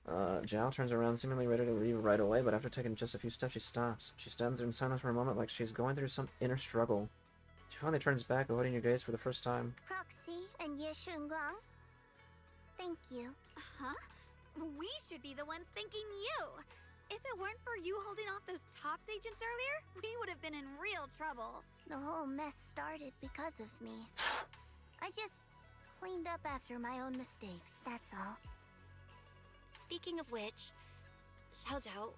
Zhao turns around, seemingly ready to leave right away, but after taking just a few steps, she stops. She stands there in silence for a moment, like she's going through some inner struggle. She finally turns back, avoiding your gaze for the first time. Proxy and Ye Shunguang, thank you. Huh? We should be the ones thanking you. If it weren't for you holding off those TOPS agents earlier, we would have been in real trouble. The whole mess started because of me. I just cleaned up after my own mistakes, that's all. Speaking of which, Xiao Zhao,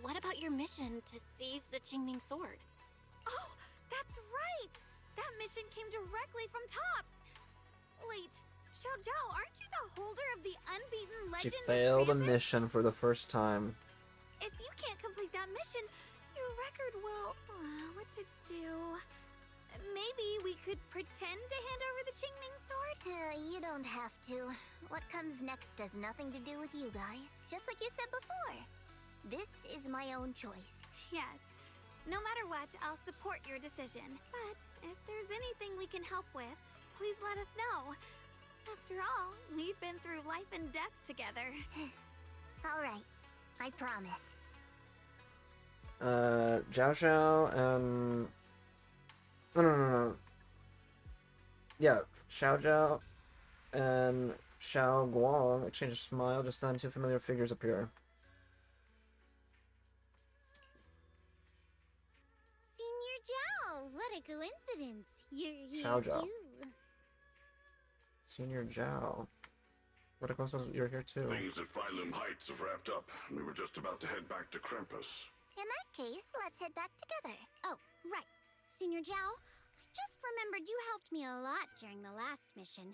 what about your mission to seize the Qingming sword? Oh, that's right! That mission came directly from TOPS! Wait, Xiao Zhao, aren't you the holder of the unbeaten legend? She failed a mission for the first time. If you can't complete that mission, your record will... what to do? Maybe we could pretend to hand over the Qingming sword? You don't have to. What comes next has nothing to do with you guys. Just like you said before. This is my own choice. Yes. No matter what, I'll support your decision. But if there's anything we can help with, please let us know. After all, we've been through life and death together. All right. I promise. Zhao Xiao and... No. Yeah, Xiao Zhao and Xiao Guang exchange a smile, just then two familiar figures appear. Senior Zhao, what a coincidence. You're here Xiao Zhao. too. Senior Zhao. What a coincidence you're here too. Things at Phylum Heights have wrapped up, and we were just about to head back to Krampus. In that case, let's head back together. Oh, right. Senior Zhao, I just remembered you helped me a lot during the last mission,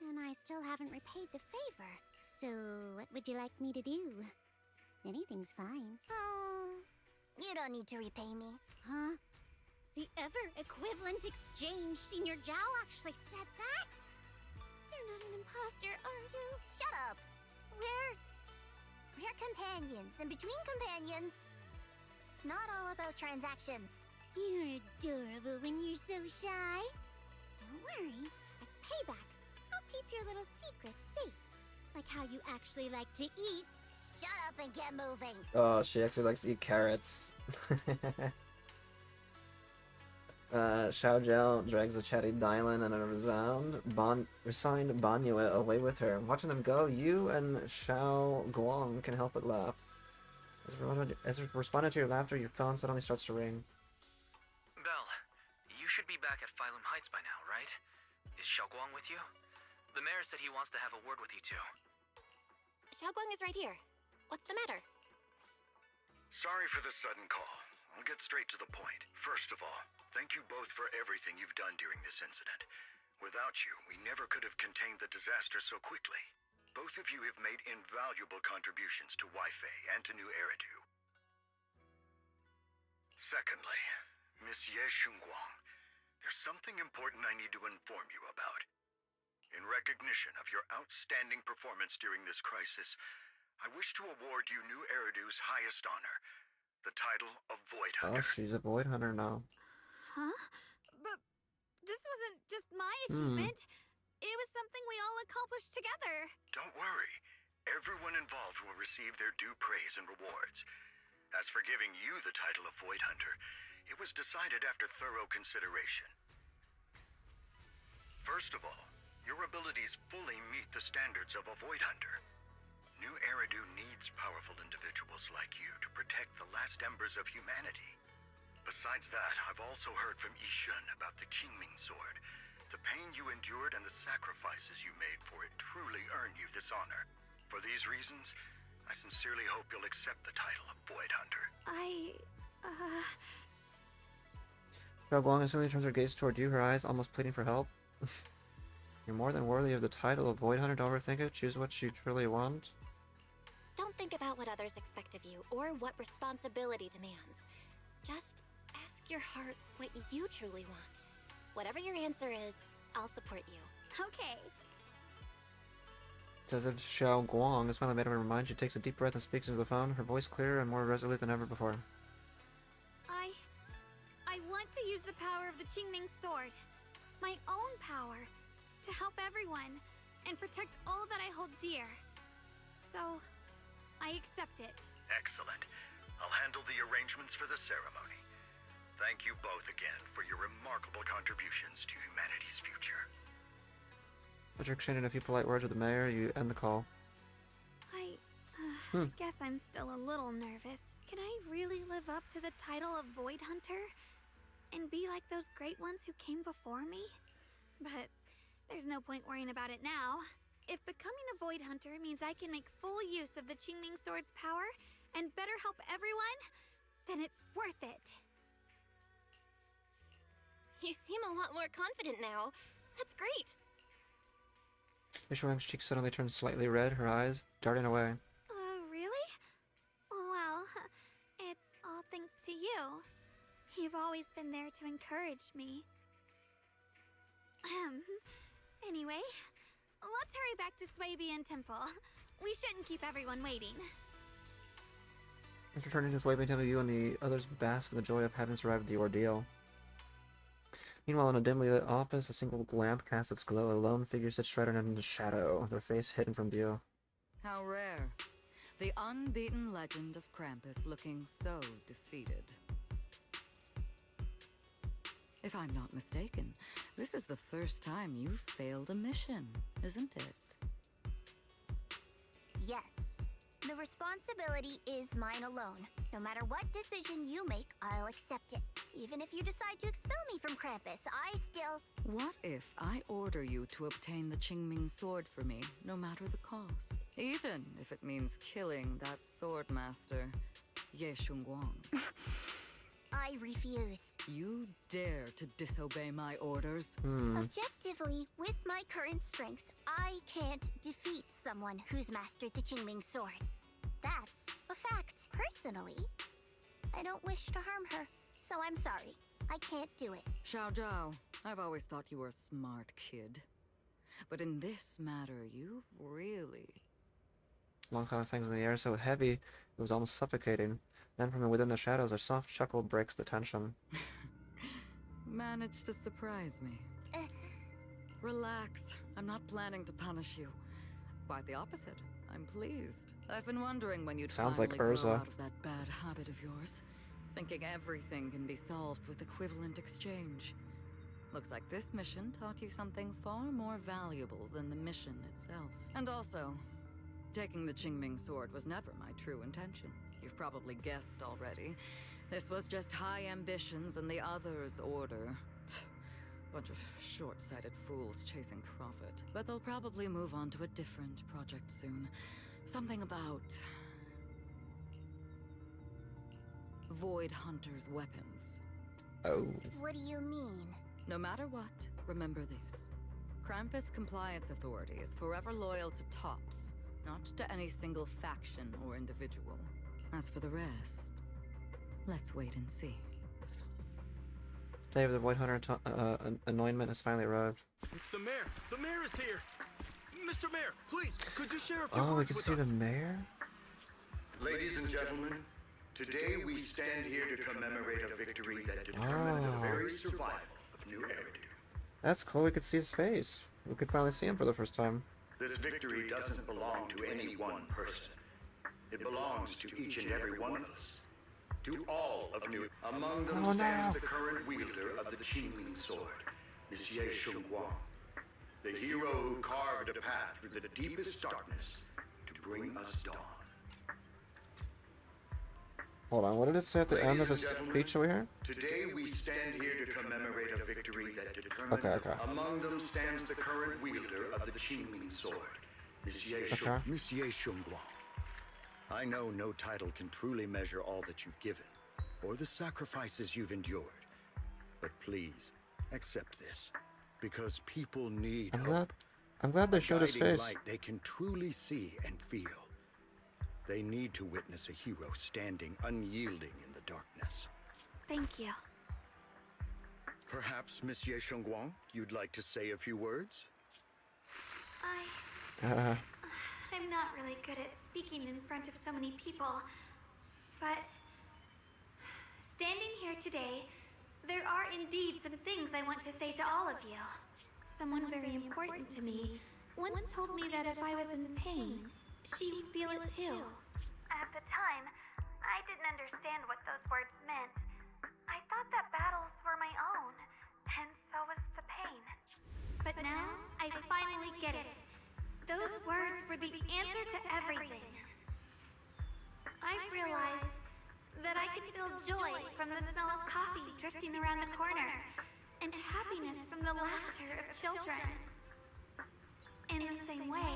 and I still haven't repaid the favor. So, what would you like me to do? Anything's fine. You don't need to repay me. Huh? The ever-equivalent exchange, Senior Zhao actually said that? You're not an imposter, are you? Shut up. We're companions, and between companions, it's not all about transactions. You're adorable when you're so shy. Don't worry, as payback, I'll keep your little secrets safe. Like how you actually like to eat. Shut up and get moving. Oh, she actually likes to eat carrots. Xiao Jiao drags a chatty Dylan and a resigned Banyue away with her. Watching them go, you and Xiao Guang can help but laugh. As we responded to your laughter, your phone suddenly starts to ring. Belle, you should be back at Phylum Heights by now, right? Is Xiaoguang with you? The mayor said he wants to have a word with you two. Xiaoguang is right here. What's the matter? Sorry for the sudden call. I'll get straight to the point. First of all, thank you both for everything you've done during this incident. Without you, we never could have contained the disaster so quickly. Both of you have made invaluable contributions to Weifei and to New Eridu. Secondly, Miss Ye Shunguang, there's something important I need to inform you about. In recognition of your outstanding performance during this crisis, I wish to award you New Eridu's highest honor, the title of Void Oh, Hunter. she's a Void Hunter now. Huh? But this wasn't just my achievement. It was something we all accomplished together. Don't worry. Everyone involved will receive their due praise and rewards. As for giving you the title of Void Hunter, it was decided after thorough consideration. First of all, your abilities fully meet the standards of a Void Hunter. New Eridu needs powerful individuals like you to protect the last embers of humanity. Besides that, I've also heard from Yishun about the Qingming Sword. The pain you endured and the sacrifices you made for it truly earn you this honor. For these reasons, I sincerely hope you'll accept the title of Void Hunter. Xiao Guang instantly turns her gaze toward you, her eyes almost pleading for help. You're more than worthy of the title of Void Hunter. Don't overthink it. Choose what you truly want. Don't think about what others expect of you or what responsibility demands. Just ask your heart what you truly want. Whatever your answer is, I'll support you. Okay. It's as if Xiao Guang has finally made up her mind. She takes a deep breath and speaks into the phone, her voice clearer and more resolute than ever before. I want to use the power of the Qingming Sword. My own power. To help everyone. And protect all that I hold dear. So, I accept it. Excellent. I'll handle the arrangements for the ceremony. Thank you both again for your remarkable contributions to humanity's future. After exchanging a few polite words with the mayor, you end the call. I guess I'm still a little nervous. Can I really live up to the title of Void Hunter? And be like those great ones who came before me? But there's no point worrying about it now. If becoming a Void Hunter means I can make full use of the Qingming Sword's power and better help everyone, then it's worth it. You seem a lot more confident now. That's great. Shuang's cheeks suddenly turned slightly red, her eyes darting away. Really? Well, it's all thanks to you. You've always been there to encourage me. Anyway, let's hurry back to Swabian Temple. We shouldn't keep everyone waiting. After turning to Swabian Temple, you and the others bask in the joy of having survived the ordeal. Meanwhile, in a dimly lit office, a single lamp casts its glow. A lone figure sits shrouded in the shadow, their face hidden from view. How rare. The unbeaten legend of Krampus looking so defeated. If I'm not mistaken, this is the first time you've failed a mission, isn't it? Yes. The responsibility is mine alone. No matter what decision you make, I'll accept it. Even if you decide to expel me from Krampus, I still... What if I order you to obtain the Qingming Sword for me, no matter the cost? Even if it means killing that sword master, Ye Shunguang. I refuse. You dare to disobey my orders? Objectively, with my current strength, I can't defeat someone who's mastered the Qingming Sword. That's a fact. Personally, I don't wish to harm her, so I'm sorry. I can't do it. Xiao Zhao, I've always thought you were a smart kid. But in this matter, you've really... Long silence hangs in the air, so heavy it was almost suffocating. Then from within the shadows, a soft chuckle breaks the tension. managed to surprise me. Relax. I'm not planning to punish you. Quite the opposite. I'm pleased. I've been wondering when you'd Sounds finally like Urza. grow out of that bad habit of yours. Thinking everything can be solved with equivalent exchange. Looks like this mission taught you something far more valuable than the mission itself. And also, taking the Qingming sword was never my true intention. You've probably guessed already. This was just high ambitions and the others' order. Bunch of short-sighted fools chasing profit. But they'll probably move on to a different project soon. Something about Void Hunter's weapons. Oh. What do you mean? No matter what, remember this. Krampus Compliance Authority is forever loyal to TOPS, not to any single faction or individual. As for the rest, let's wait and see. Day of the Void Hunter anointment has finally arrived. It's the mayor! The mayor is here! Mr. Mayor, please, could you share a few Oh, we words can with see us? the mayor? Ladies and gentlemen, today we stand here to commemorate a victory that determined the very survival of New Eridu. That's cool, we could see his face. We could finally see him for the first time. This victory doesn't belong to any one person. It belongs to each and every one of us. To all of New. Among them stands the current wielder of the Qingming sword, Monsieur Shunguang, the hero who carved a path through the deepest darkness to bring us dawn. Hold on, what did it say at the end of his speech over here? Today we stand here to commemorate a victory that determined. Okay. Among them stands the current wielder of the Qingming sword, Monsieur Shunguang. I know no title can truly measure all that you've given, or the sacrifices you've endured. But please, accept this, because people need hope. I'm glad they showed his Guiding face. light they can truly see and feel. They need to witness a hero standing unyielding in the darkness. Thank you. Perhaps, Monsieur Shunguang, you'd like to say a few words? I'm not really good at speaking in front of so many people, but standing here today, there are indeed some things I want to say to all of you. Someone very important to me once told me that if I was in pain, she would feel it too. At the time, I didn't understand what those words meant. I thought that battles were my own, and so was the pain. But now, I finally get it. Those words were the answer to everything. I've realized that I can feel joy from the smell of coffee drifting around the corner, and happiness from the laughter of children. In the same way,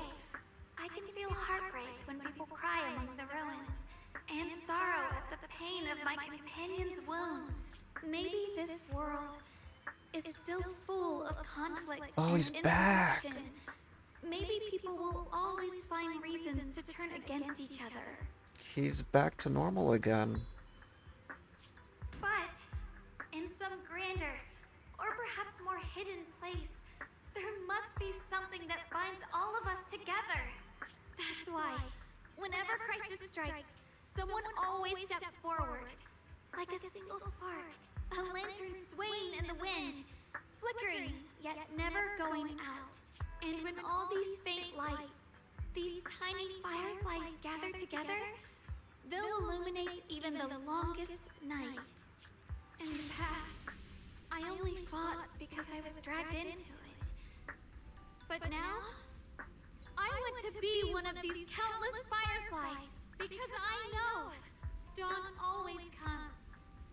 I can feel heartbreak when people cry among the ruins, and sorrow at the pain of my companion's wounds. Maybe this world is still full of conflict and he's back. imperfection. Maybe people will always find reasons to turn against each other. He's back to normal again. But in some grander, or perhaps more hidden place, there must be something that binds all of us together. That's why, whenever crisis strikes, someone always steps forward. Like a single spark, a lantern swaying in the wind, flickering, yet never going out. And when all these faint lights, these tiny fireflies gather together, they'll illuminate even the longest night. In the past, I only fought because I was dragged into it. But now, I want to be one of these countless fireflies, because I know dawn always comes.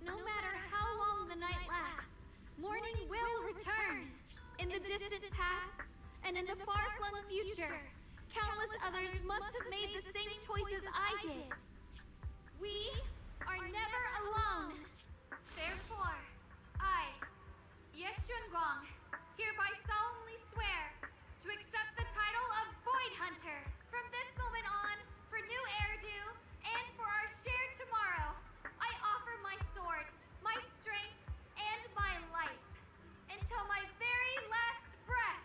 No matter how long the night lasts, morning will return. In the distant past, and in the far-flung future, countless others must have made the same choices I did. We are never alone. Therefore, I, Yeshunguang, hereby solemnly swear to accept the title of Void Hunter from this moment on for New Eridu and for our shared tomorrow. I offer my sword, my strength, and my life until my very last breath.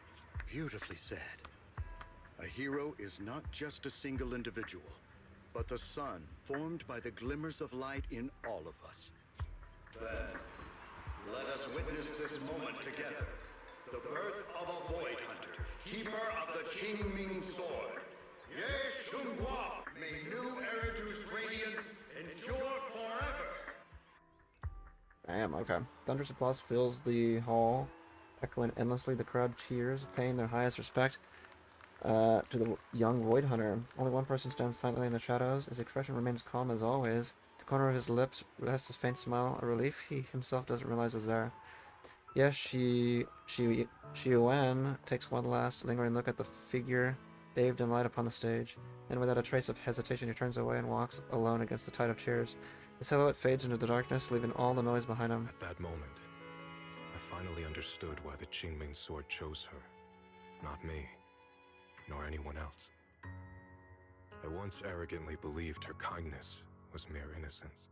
Beautifully said. A hero is not just a single individual, but the sun formed by the glimmers of light in all of us. Then, Let us witness this moment together. The birth of a Void Hunter, keeper of the Qingming Sword. Ye Shunghua, may new Eridu's radiance endure forever. Damn, okay. Thunderous applause fills the hall, echoing endlessly. The crowd cheers, paying their highest respect to the young Void Hunter. Only one person stands silently in the shadows. His expression remains calm as always. The corner of his lips rests a faint smile, a relief he himself doesn't realize is there. Yes, Yuan takes one last lingering look at the figure bathed in light upon the stage. Then without a trace of hesitation he turns away and walks alone against the tide of cheers. The silhouette fades into the darkness, leaving all the noise behind him. At that moment, I finally understood why the Qingming Sword chose her. Not me, nor anyone else. I once arrogantly believed her kindness was mere innocence.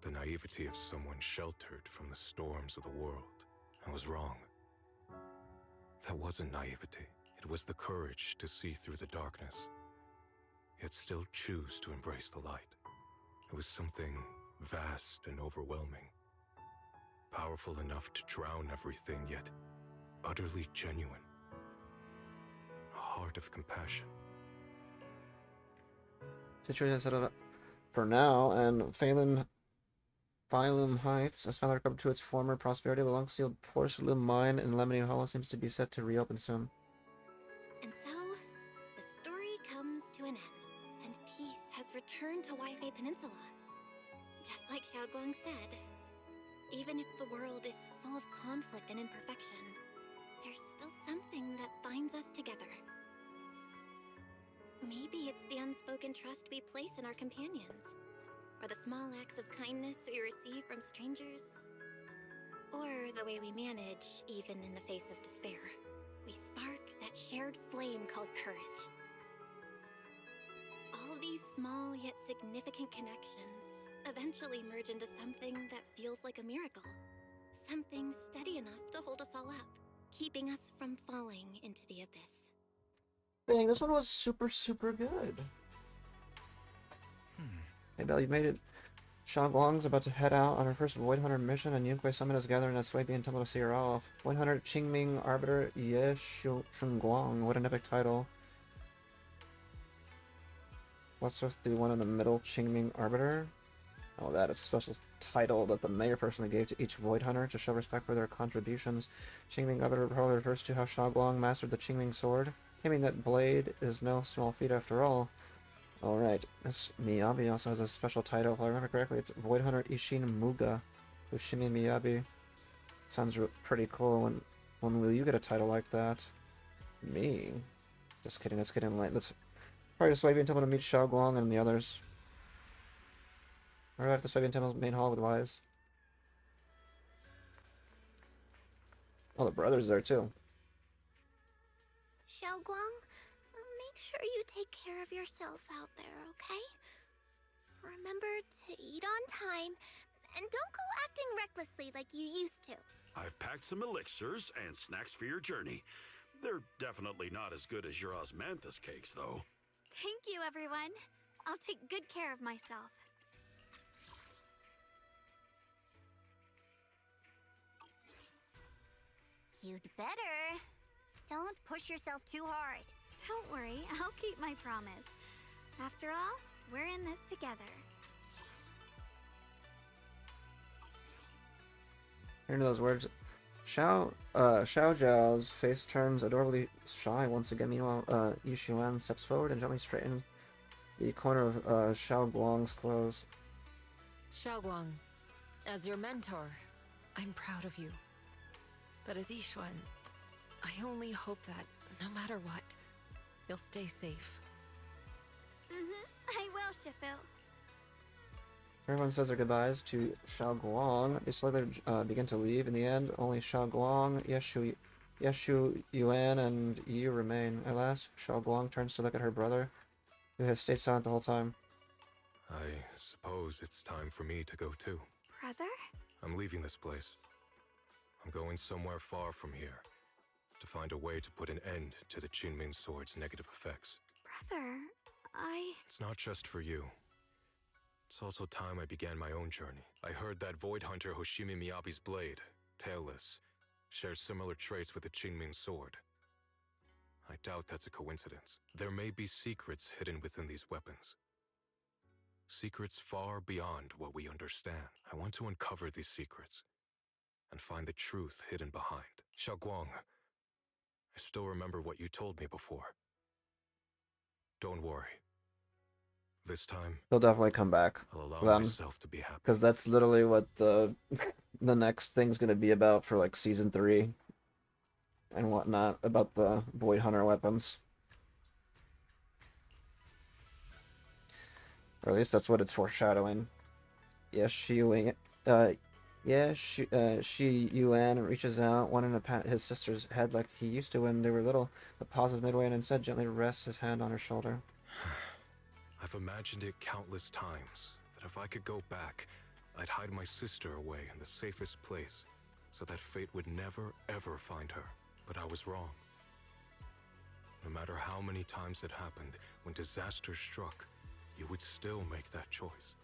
The naivety of someone sheltered from the storms of the world. I was wrong. That wasn't naivety. It was the courage to see through the darkness, yet still choose to embrace the light. It was something vast and overwhelming. Powerful enough to drown everything, yet utterly genuine. A heart of compassion. Situation set up for now, and Phylum Heights has finally recovered to its former prosperity. The long-sealed porcelain mine in Lemony Hollow seems to be set to reopen soon. And so, the story comes to an end, and peace has returned to Wi-Fi Peninsula. Just like Xiaoguang said, even if the world is full of conflict and imperfection, there's still something that binds us together. Maybe it's the unspoken trust we place in our companions, or the small acts of kindness we receive from strangers, or the way we manage even in the face of despair. We spark that shared flame called courage. All these small yet significant connections eventually merge into something that feels like a miracle. Something steady enough to hold us all up, keeping us from falling into the abyss. Dang, this one was super, super good. Hey, Belle, you made it. Xiaoguang's about to head out on her first Void Hunter mission, and Yunque Summon is gathering at Swabian Temple to see her off. Void Hunter Qingming Arbiter Ye Shunguang. What an epic title. What's with the one in the middle, Qingming Arbiter? Oh, that is a special title that the mayor personally gave to each Void Hunter to show respect for their contributions. Qingming Arbiter probably refers to how Xiaoguang mastered the Qingming Sword, claiming that blade is no small feat after all. Alright, Miss Miyabi also has a special title. If I remember correctly, it's Void Hunter Ishin Muga Ushimi Miyabi. Sounds pretty cool. When will you get a title like that? Me? Just kidding, let's get in late. Let's probably just wait until to meet Xiaoguang and the others. Arrive at the Swabian Temple's main hall with Wise. Oh, the brother's there too. Xiaoguang, make sure you take care of yourself out there, okay? Remember to eat on time, and don't go acting recklessly like you used to. I've packed some elixirs and snacks for your journey. They're definitely not as good as your osmanthus cakes, though. Thank you, everyone. I'll take good care of myself. You'd better. Don't push yourself too hard. Don't worry, I'll keep my promise. After all, we're in this together. Hearing those words, Xiao Zhao's face turns adorably shy once again. Meanwhile, Yushuan steps forward and gently straightens the corner of Xiaoguang's clothes. Xiaoguang, as your mentor, I'm proud of you. But as Yishuan, I only hope that, no matter what, you'll stay safe. I will, Shifu. Everyone says their goodbyes to Xiaoguang. They slowly begin to leave. In the end, only Xiaoguang, Yeshu Yuan, and Yu remain. At last, Xiaoguang turns to look at her brother, who has stayed silent the whole time. I suppose it's time for me to go too. Brother? I'm leaving this place. I'm going somewhere far from here, to find a way to put an end to the Qingming Sword's negative effects. Brother, It's not just for you. It's also time I began my own journey. I heard that Void Hunter Hoshimi Miyabi's blade, Tailless, shares similar traits with the Qingming sword. I doubt that's a coincidence. There may be secrets hidden within these weapons. Secrets far beyond what we understand. I want to uncover these secrets and find the truth hidden behind. Xiaoguang, I still remember what you told me before. Don't worry. This time, He'll definitely come back. I'll allow Then, myself to be happy. because that's literally what the next thing's gonna be about for like season 3 and whatnot, about the Void Hunter weapons. Or at least that's what it's foreshadowing. Yes, Shi Yuan reaches out, wanting to pat his sister's head like he used to when they were little, but pauses midway and instead gently rests his hand on her shoulder. I've imagined it countless times, that if I could go back, I'd hide my sister away in the safest place, so that fate would never, ever find her. But I was wrong. No matter how many times it happened, when disaster struck, you would still make that choice.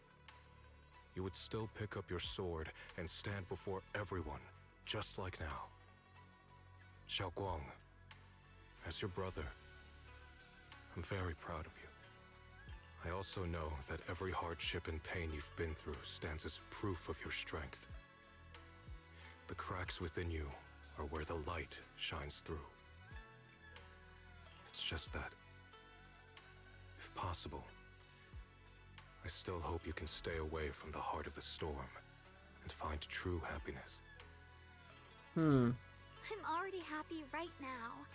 You would still pick up your sword and stand before everyone, just like now. Xiaoguang, as your brother, I'm very proud of you. I also know that every hardship and pain you've been through stands as proof of your strength. The cracks within you are where the light shines through. It's just that, if possible, I still hope you can stay away from the heart of the storm and find true happiness. I'm already happy right now.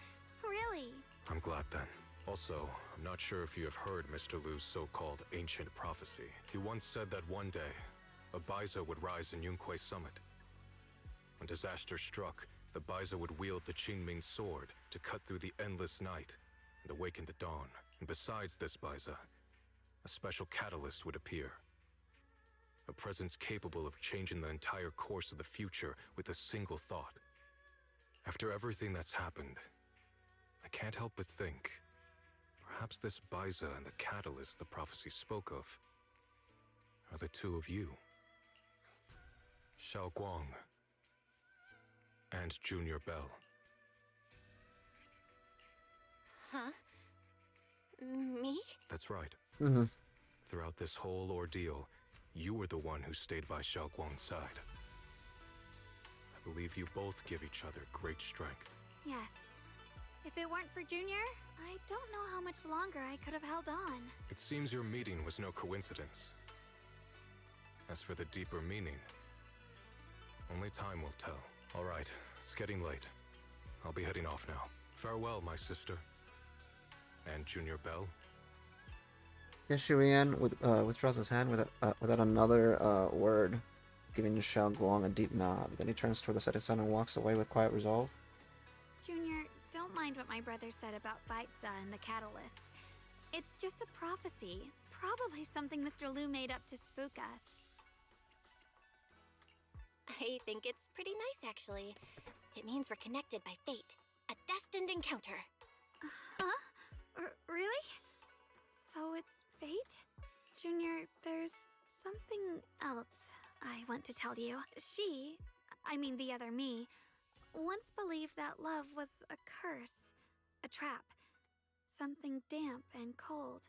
Really. I'm glad then. Also, I'm not sure if you have heard Mr. Lu's so-called ancient prophecy. He once said that one day, a Baiza would rise in Yunquei Summit. When disaster struck, the Baiza would wield the Qingming sword to cut through the endless night and awaken the dawn. And besides this Baiza, a special catalyst would appear. A presence capable of changing the entire course of the future with a single thought. After everything that's happened, I can't help but think, perhaps this Baiza and the catalyst the prophecy spoke of are the two of you. Xiaoguang and Junior Bell. Huh? Me? That's right. Mm-hmm. Throughout this whole ordeal, you were the one who stayed by Xiaoguang's side. I believe you both give each other great strength. Yes. If it weren't for Junior, I don't know how much longer I could have held on. It seems your meeting was no coincidence. As for the deeper meaning, only time will tell. All right, it's getting late. I'll be heading off now. Farewell, my sister. And Junior Bell. Yes, Yuan withdraws his hand without another word, giving Xiaoguang a deep nod. Then he turns toward the setting sun and walks away with quiet resolve. Junior, don't mind what my brother said about Baiza and the catalyst. It's just a prophecy. Probably something Mr. Lu made up to spook us. I think it's pretty nice, actually. It means we're connected by fate. A destined encounter. Huh? Really? So it's fate? Junior, there's something else I want to tell you. The other me, once believed that love was a curse, a trap, something damp and cold,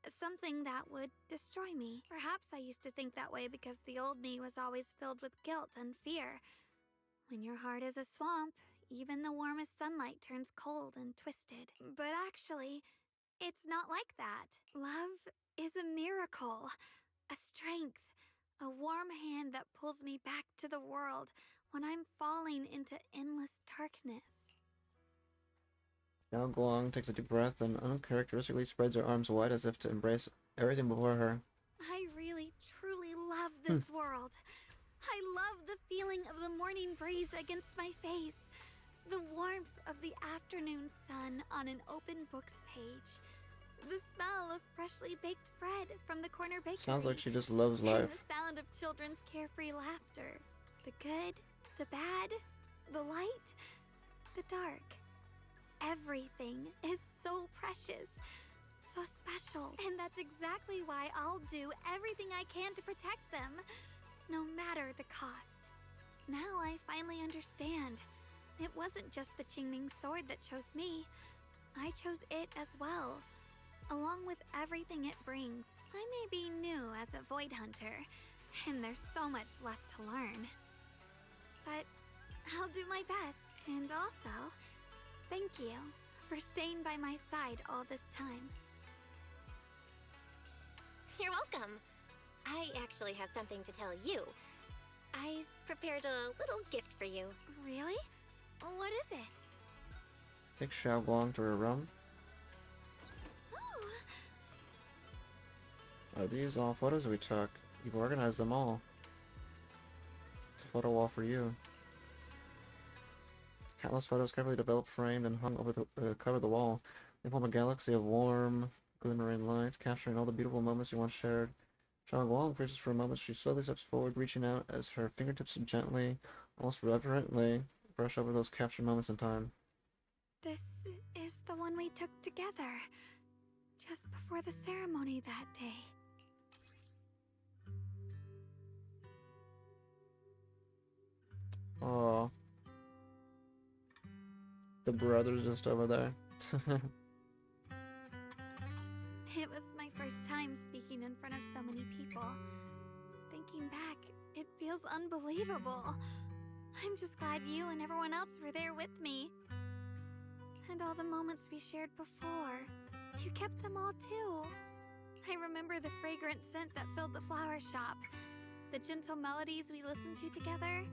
something that would destroy me. Perhaps I used to think that way because the old me was always filled with guilt and fear. When your heart is a swamp, even the warmest sunlight turns cold and twisted. But actually, it's not like that. Love is a miracle, a strength, a warm hand that pulls me back to the world when I'm falling into endless darkness. Xiaoguang takes a deep breath and uncharacteristically spreads her arms wide as if to embrace everything before her. I really, truly love this world. I love the feeling of the morning breeze against my face, the warmth of the afternoon sun on an open book's page, the smell of freshly baked bread from the corner bakery. Sounds like she just loves and life. the sound of children's carefree laughter. The good, the bad, the light, the dark. Everything is so precious, so special. And that's exactly why I'll do everything I can to protect them, no matter the cost. Now I finally understand. It wasn't just the Qingming sword that chose me. I chose it as well, along with everything it brings. I may be new as a Void Hunter, and there's so much left to learn. But I'll do my best, and also, thank you for staying by my side all this time. You're welcome. I actually have something to tell you. I've prepared a little gift for you. Really? What is it? Take Xiaoguang to her room. Ooh. Are these all photos we took? You've organized them all. It's a photo wall for you. Countless photos carefully developed, framed, and hung over the cover of the wall. They form a galaxy of warm, glimmering light, capturing all the beautiful moments you once shared. Xiaoguang freezes for a moment. She slowly steps forward, reaching out as her fingertips gently, almost reverently, brush over those captured moments in time. This is the one we took together, just before the ceremony that day. Aww. The brother's just over there. It was my first time speaking in front of so many people. Thinking back, it feels unbelievable. I'm just glad you and everyone else were there with me. And all the moments we shared before. You kept them all too. I remember the fragrant scent that filled the flower shop, the gentle melodies we listened to together,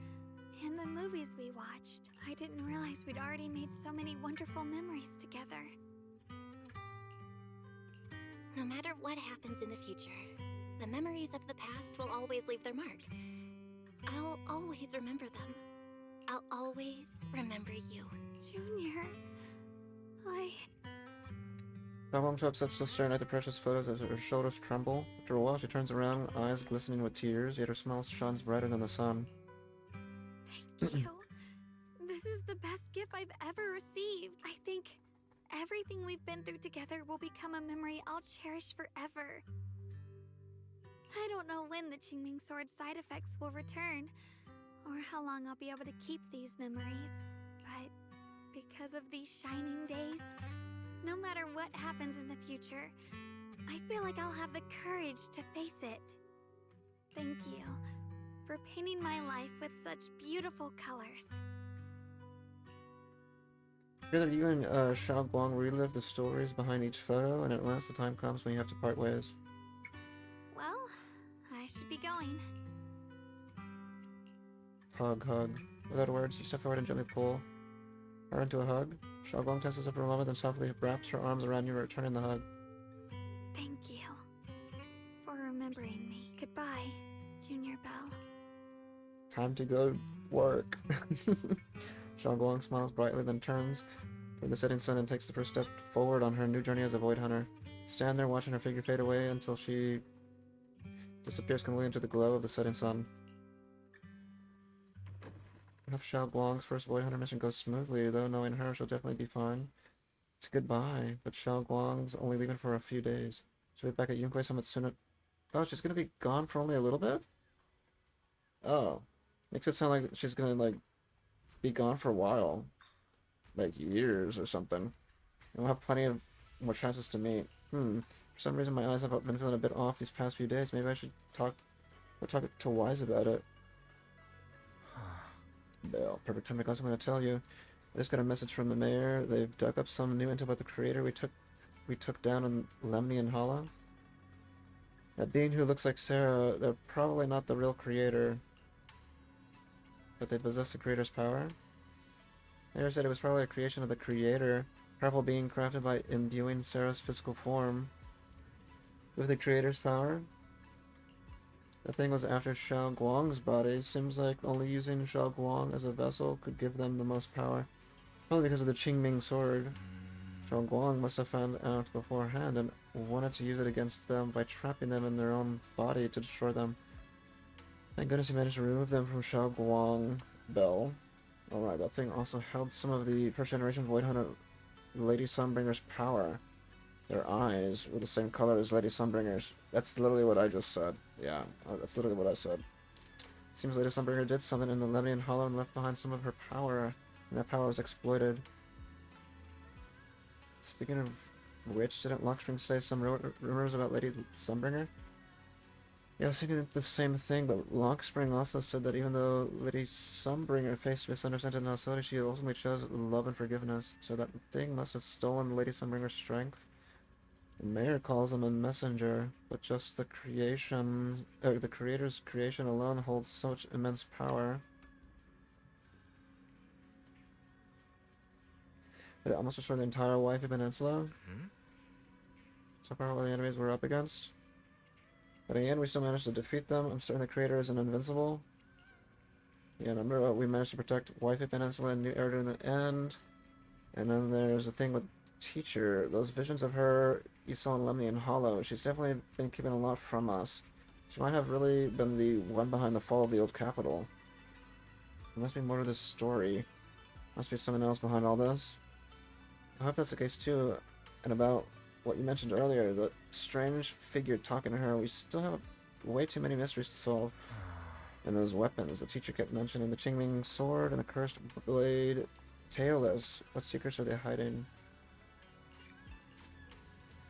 and the movies we watched. I didn't realize we'd already made so many wonderful memories together. No matter what happens in the future, the memories of the past will always leave their mark. I'll always remember them. I'll always remember you. Junior, Xiaoguang shows up, still staring at the precious photos as her shoulders tremble. After a while, she turns around, eyes glistening with tears, yet her smile shines brighter than the sun. Thank you. This is the best gift I've ever received. I think everything we've been through together will become a memory I'll cherish forever. I don't know when the Qingming Sword side effects will return, or how long I'll be able to keep these memories, but because of these shining days, no matter what happens in the future, I feel like I'll have the courage to face it. Thank you for painting my life with such beautiful colors. Together, you and Xiaoguang relive the stories behind each photo, and at last the time comes when you have to part ways. Well, I should be going. Hug. Without words, you step forward and gently pull her into a hug. Xiaoguang tenses up for a moment, then softly wraps her arms around you, returning the hug. Thank you for remembering me. Goodbye, Junior Belle. Time to go work. Xiaoguang smiles brightly, then turns toward the setting sun and takes the first step forward on her new journey as a Void Hunter. Stand there watching her figure fade away until she disappears completely into the glow of the setting sun. I hope Xiaoguang's first Void Hunter mission goes smoothly, though knowing her, she'll definitely be fine. It's a goodbye, but Xiaoguang's only leaving for a few days. She'll be back at Yunkai Summit soon. Oh, she's gonna be gone for only a little bit? Oh. Makes it sound like she's gonna, like, be gone for a while. Like, years or something. And we'll have plenty of more chances to meet. For some reason my eyes have been feeling a bit off these past few days. Maybe I should talk to Wise about it. Well, perfect time because I'm going to tell you. I just got a message from the mayor. They've dug up some new intel about the creator we took down in Lemnian Hollow. That being who looks like Sarah, they're probably not the real creator, but they possess the creator's power. Mayor said it was probably a creation of the creator, powerful being crafted by imbuing Sarah's physical form with the creator's power. The thing was after Xiaoguang's body. Seems like only using Xiaoguang as a vessel could give them the most power. Probably because of the Qingming sword. Xiaoguang must have found out beforehand and wanted to use it against them by trapping them in their own body to destroy them. Thank goodness he managed to remove them from Xiaoguang Bell. Alright, that thing also held some of the first generation Void Hunter Lady Sunbringer's power. Their eyes were the same color as Lady Sunbringer's. That's literally what I just said. Yeah, that's literally what I said. It seems Lady Sunbringer did something in the Lemnian Hollow and left behind some of her power, and that power was exploited. Speaking of which, didn't Lockspring say some rumors about Lady Sunbringer? Yeah, I was thinking the same thing, but Lockspring also said that even though Lady Sunbringer faced misunderstanding and hostility, she ultimately chose love and forgiveness. So that thing must have stolen Lady Sunbringer's strength. The mayor calls him a messenger, but just the the creator's creation alone holds such immense power. It almost destroyed the entire Waifu Peninsula. So far, all the enemies we're up against. But in the end, we still managed to defeat them. I'm certain the creator isn't invincible. Yeah, remember we managed to protect Waifu Peninsula and New Eridu in the end. And then there's the thing with Teacher. Those visions of her you saw in Lemnian Hollow. She's definitely been keeping a lot from us. She might have really been the one behind the fall of the old capital. There must be more to this story. Must be someone else behind all this. I hope that's the case too. And about what you mentioned earlier, the strange figure talking to her, we still have way too many mysteries to solve. And those weapons, the teacher kept mentioning the Qingming sword and the cursed blade. Tailless. What secrets are they hiding?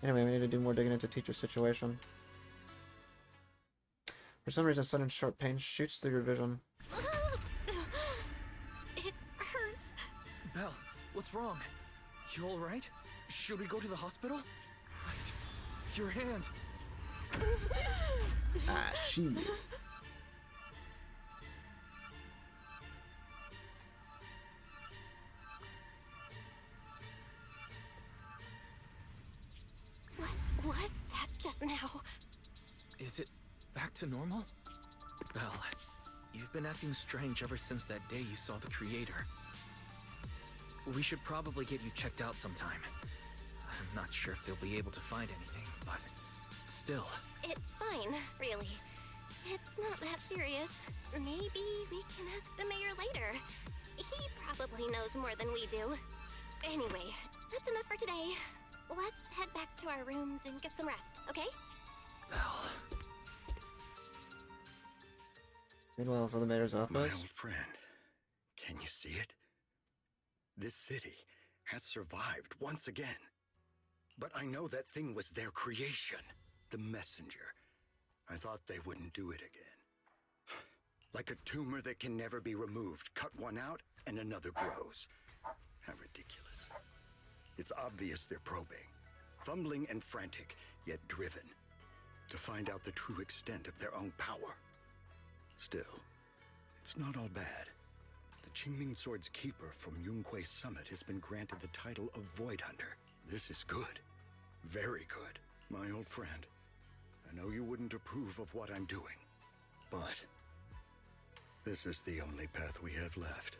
Anyway, we need to do more digging into teacher's situation. For some reason, sudden sharp pain shoots through your vision. It hurts. Belle, what's wrong? You alright? Should we go to the hospital? Wait, your hand! Ah, shit. What was that just now? Is it back to normal? Belle, you've been acting strange ever since that day you saw the creator. We should probably get you checked out sometime. I'm not sure if they'll be able to find anything, but still. It's fine, really. It's not that serious. Maybe we can ask the mayor later. He probably knows more than we do. Anyway, that's enough for today. Let's head back to our rooms and get some rest, okay? Belle. Meanwhile, it's on the mayor's My office. old friend, can you see it? This city has survived once again. But I know that thing was their creation, the messenger. I thought they wouldn't do it again. Like a tumor that can never be removed. Cut one out and another grows. How ridiculous. It's obvious they're probing, fumbling and frantic, yet driven, to find out the true extent of their own power. Still, it's not all bad. The Qingming Sword's keeper from Yunque's summit has been granted the title of Void Hunter. This is good. Very good, my old friend. I know you wouldn't approve of what I'm doing, but this is the only path we have left.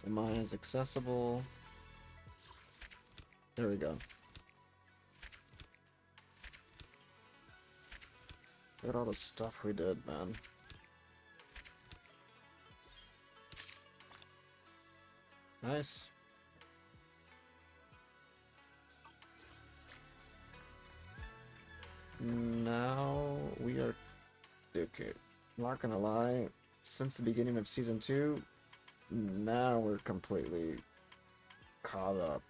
The mine is accessible. There we go. Look at all the stuff we did, man. Nice. Now we are... Okay, not gonna lie, since the beginning of Season 2, now we're completely caught up.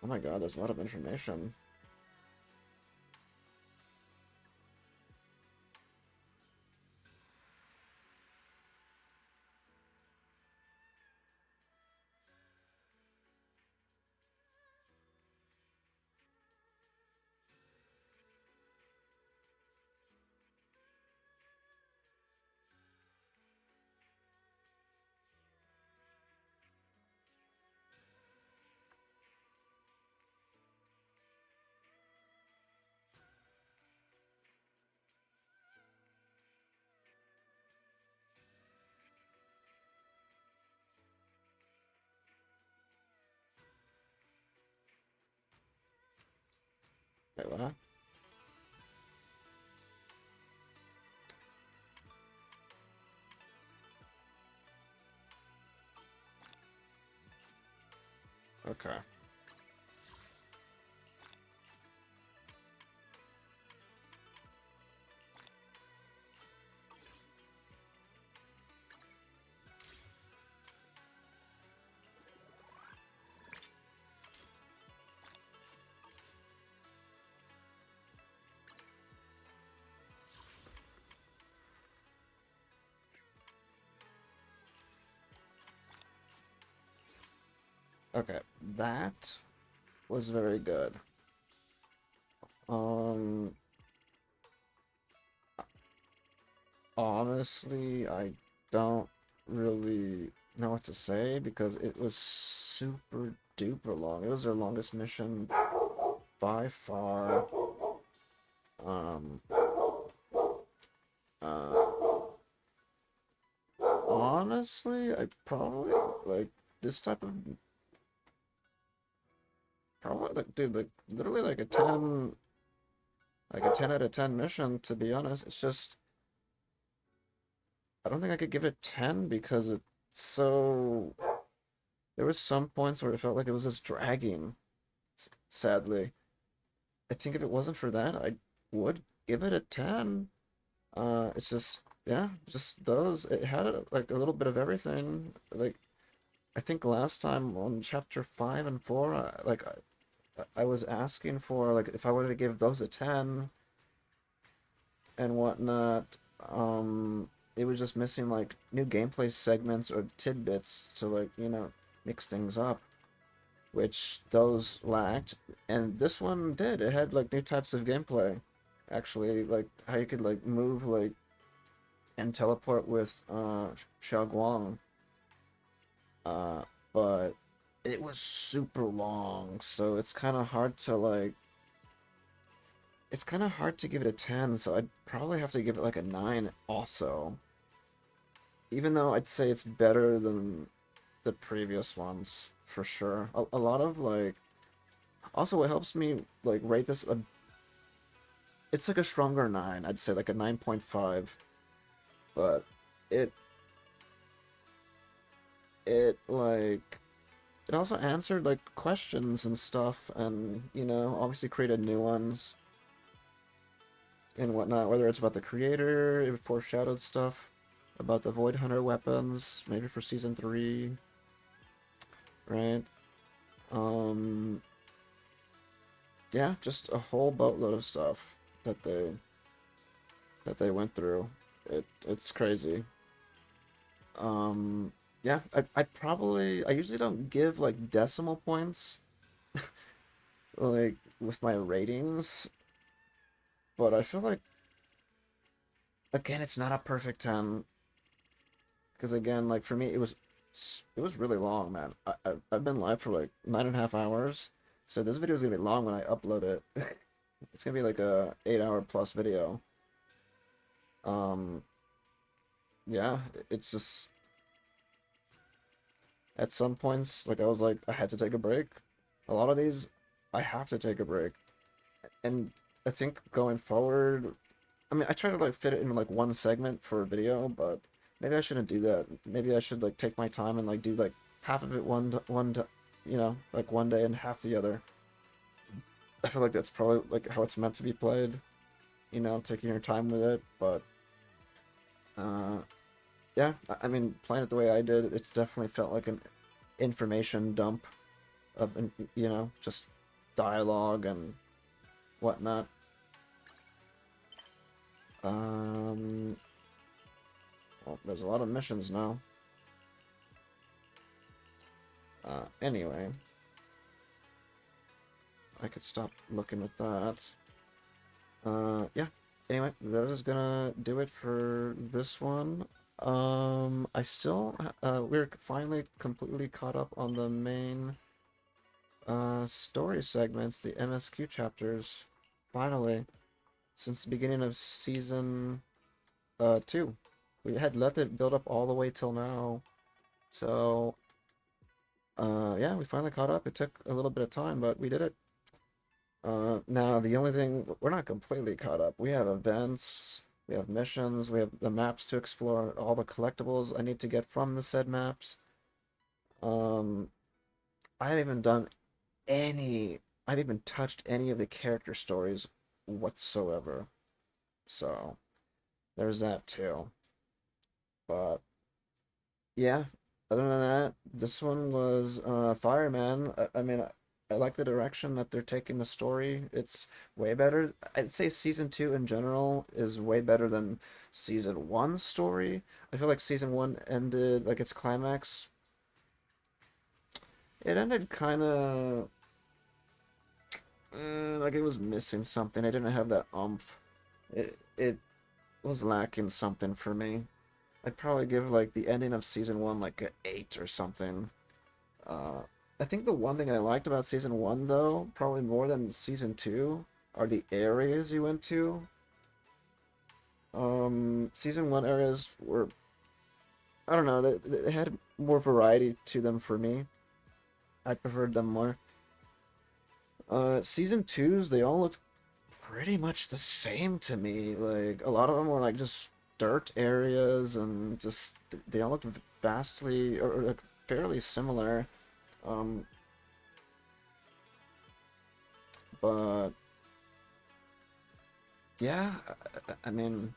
Oh my god, there's a lot of information. Okay. Okay, that was very good. Um, honestly, I don't really know what to say because it was super duper long. It was our longest mission by far. Um, uh, honestly, I probably like this type of probably like dude like literally like a 10 out of 10 mission to be honest. It's just I don't think I could give it 10 because it's so there was some points where it felt like it was just dragging, sadly. I think if it wasn't for that, I would give it a 10. It's just yeah, just those. It had like a little bit of everything. Like I think last time on chapter 5 and 4, I was asking for like if I wanted to give those a 10 and whatnot. It was just missing like new gameplay segments or tidbits to like, mix things up, which those lacked. And this one did. It had like new types of gameplay. Actually, like how you could like move like and teleport with Xiao Guang. But it was super long, so it's kind of hard to like it's kind of hard to give it a 10, so I'd probably have to give it like a 9 also. Even though I'd say it's better than the previous ones, for sure. A lot of, like... Also, what helps me, like, rate this... it's like a stronger 9, I'd say, like a 9.5. But it... like... It also answered, like, questions and stuff, and, obviously created new ones. And whatnot, whether it's about the creator, it foreshadowed stuff about the Void Hunter weapons, maybe for Season 3, right? Yeah, just a whole boatload of stuff that they went through. It's crazy. Yeah, I usually don't give, like, decimal points, like, with my ratings, but I feel like, again, it's not a perfect 10. Because again, like for me, it was really long, man. I've been live for like 9.5 hours, so this video is gonna be long when I upload it. It's gonna be like a 8 hour plus video. Um, yeah, it's just at some points, like I was like, I had to take a break. A lot of these, I have to take a break, and I think going forward, I mean, I try to like fit it in like one segment for a video, but maybe I shouldn't do that. Maybe I should like take my time and like do like half of it like one day and half the other. I feel like that's probably like how it's meant to be played, taking your time with it. But yeah, I mean, playing it the way I did, it's definitely felt like an information dump of just dialogue and whatnot. Well, there's a lot of missions now. Anyway, I could stop looking at that. Yeah. Anyway, that is gonna do it for this one. We're finally completely caught up on the main, story segments, the MSQ chapters. Finally, since the beginning of season, 2. We had let it build up all the way till now. So, yeah, we finally caught up. It took a little bit of time, but we did it. Now, the only thing, we're not completely caught up. We have events, we have missions, we have the maps to explore, all the collectibles I need to get from the said maps. I I haven't even done any, I haven't even touched any of the character stories whatsoever. So there's that too. But yeah, other than that, this one was Fireman. I mean, I like the direction that they're taking the story. It's way better. I'd say season two in general is way better than season one's story. I feel like season one ended, like its climax, it ended kind of like it was missing something. It didn't have that umph. It was lacking something for me. I'd probably give like the ending of season one like a 8 or something. Uh, I think the one thing I liked about season one though, probably more than season two, are the areas you went to. Season one areas were, I don't know, they had more variety to them for me. I preferred them more. Season twos, they all looked pretty much the same to me. Like a lot of them were like just dirt areas and just they all looked vastly or like fairly similar. Um, but yeah, I mean,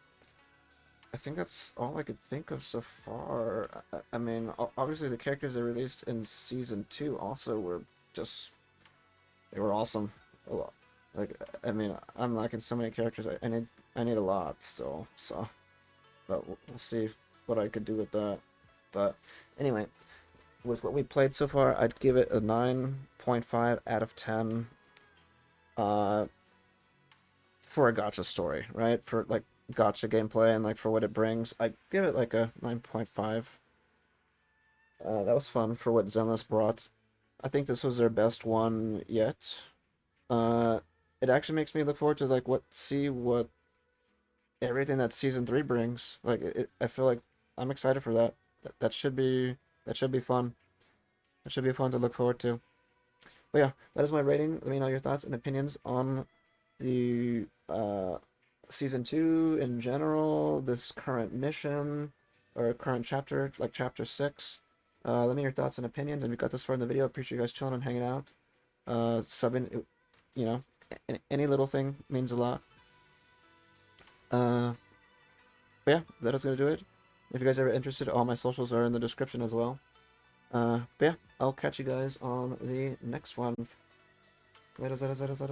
I think that's all I could think of so far. I mean, obviously the characters they released in season two also were just they were awesome. A lot. Like I mean, I'm liking so many characters. I need a lot still. So. But we'll see what I could do with that. But anyway, with what we played so far, I'd give it a 9.5 out of 10. For a gacha story, right? For like gacha gameplay and like for what it brings, I'd give it like a 9.5. That was fun for what Zenless brought. I think this was their best one yet. Uh, it actually makes me look forward to like see what everything that season three brings. Like I feel like I'm excited for that. That should be fun. That should be fun to look forward to. But yeah, that is my rating. Let me know your thoughts and opinions on the season two in general, this current mission or current chapter, like chapter 6. Let me know your thoughts and opinions. And if you got this far in the video, appreciate you guys chilling and hanging out. Subbing, you know, any little thing means a lot. But yeah, that is gonna do it. If you guys are interested, all my socials are in the description as well. But yeah, I'll catch you guys on the next one. Later, later, later, later.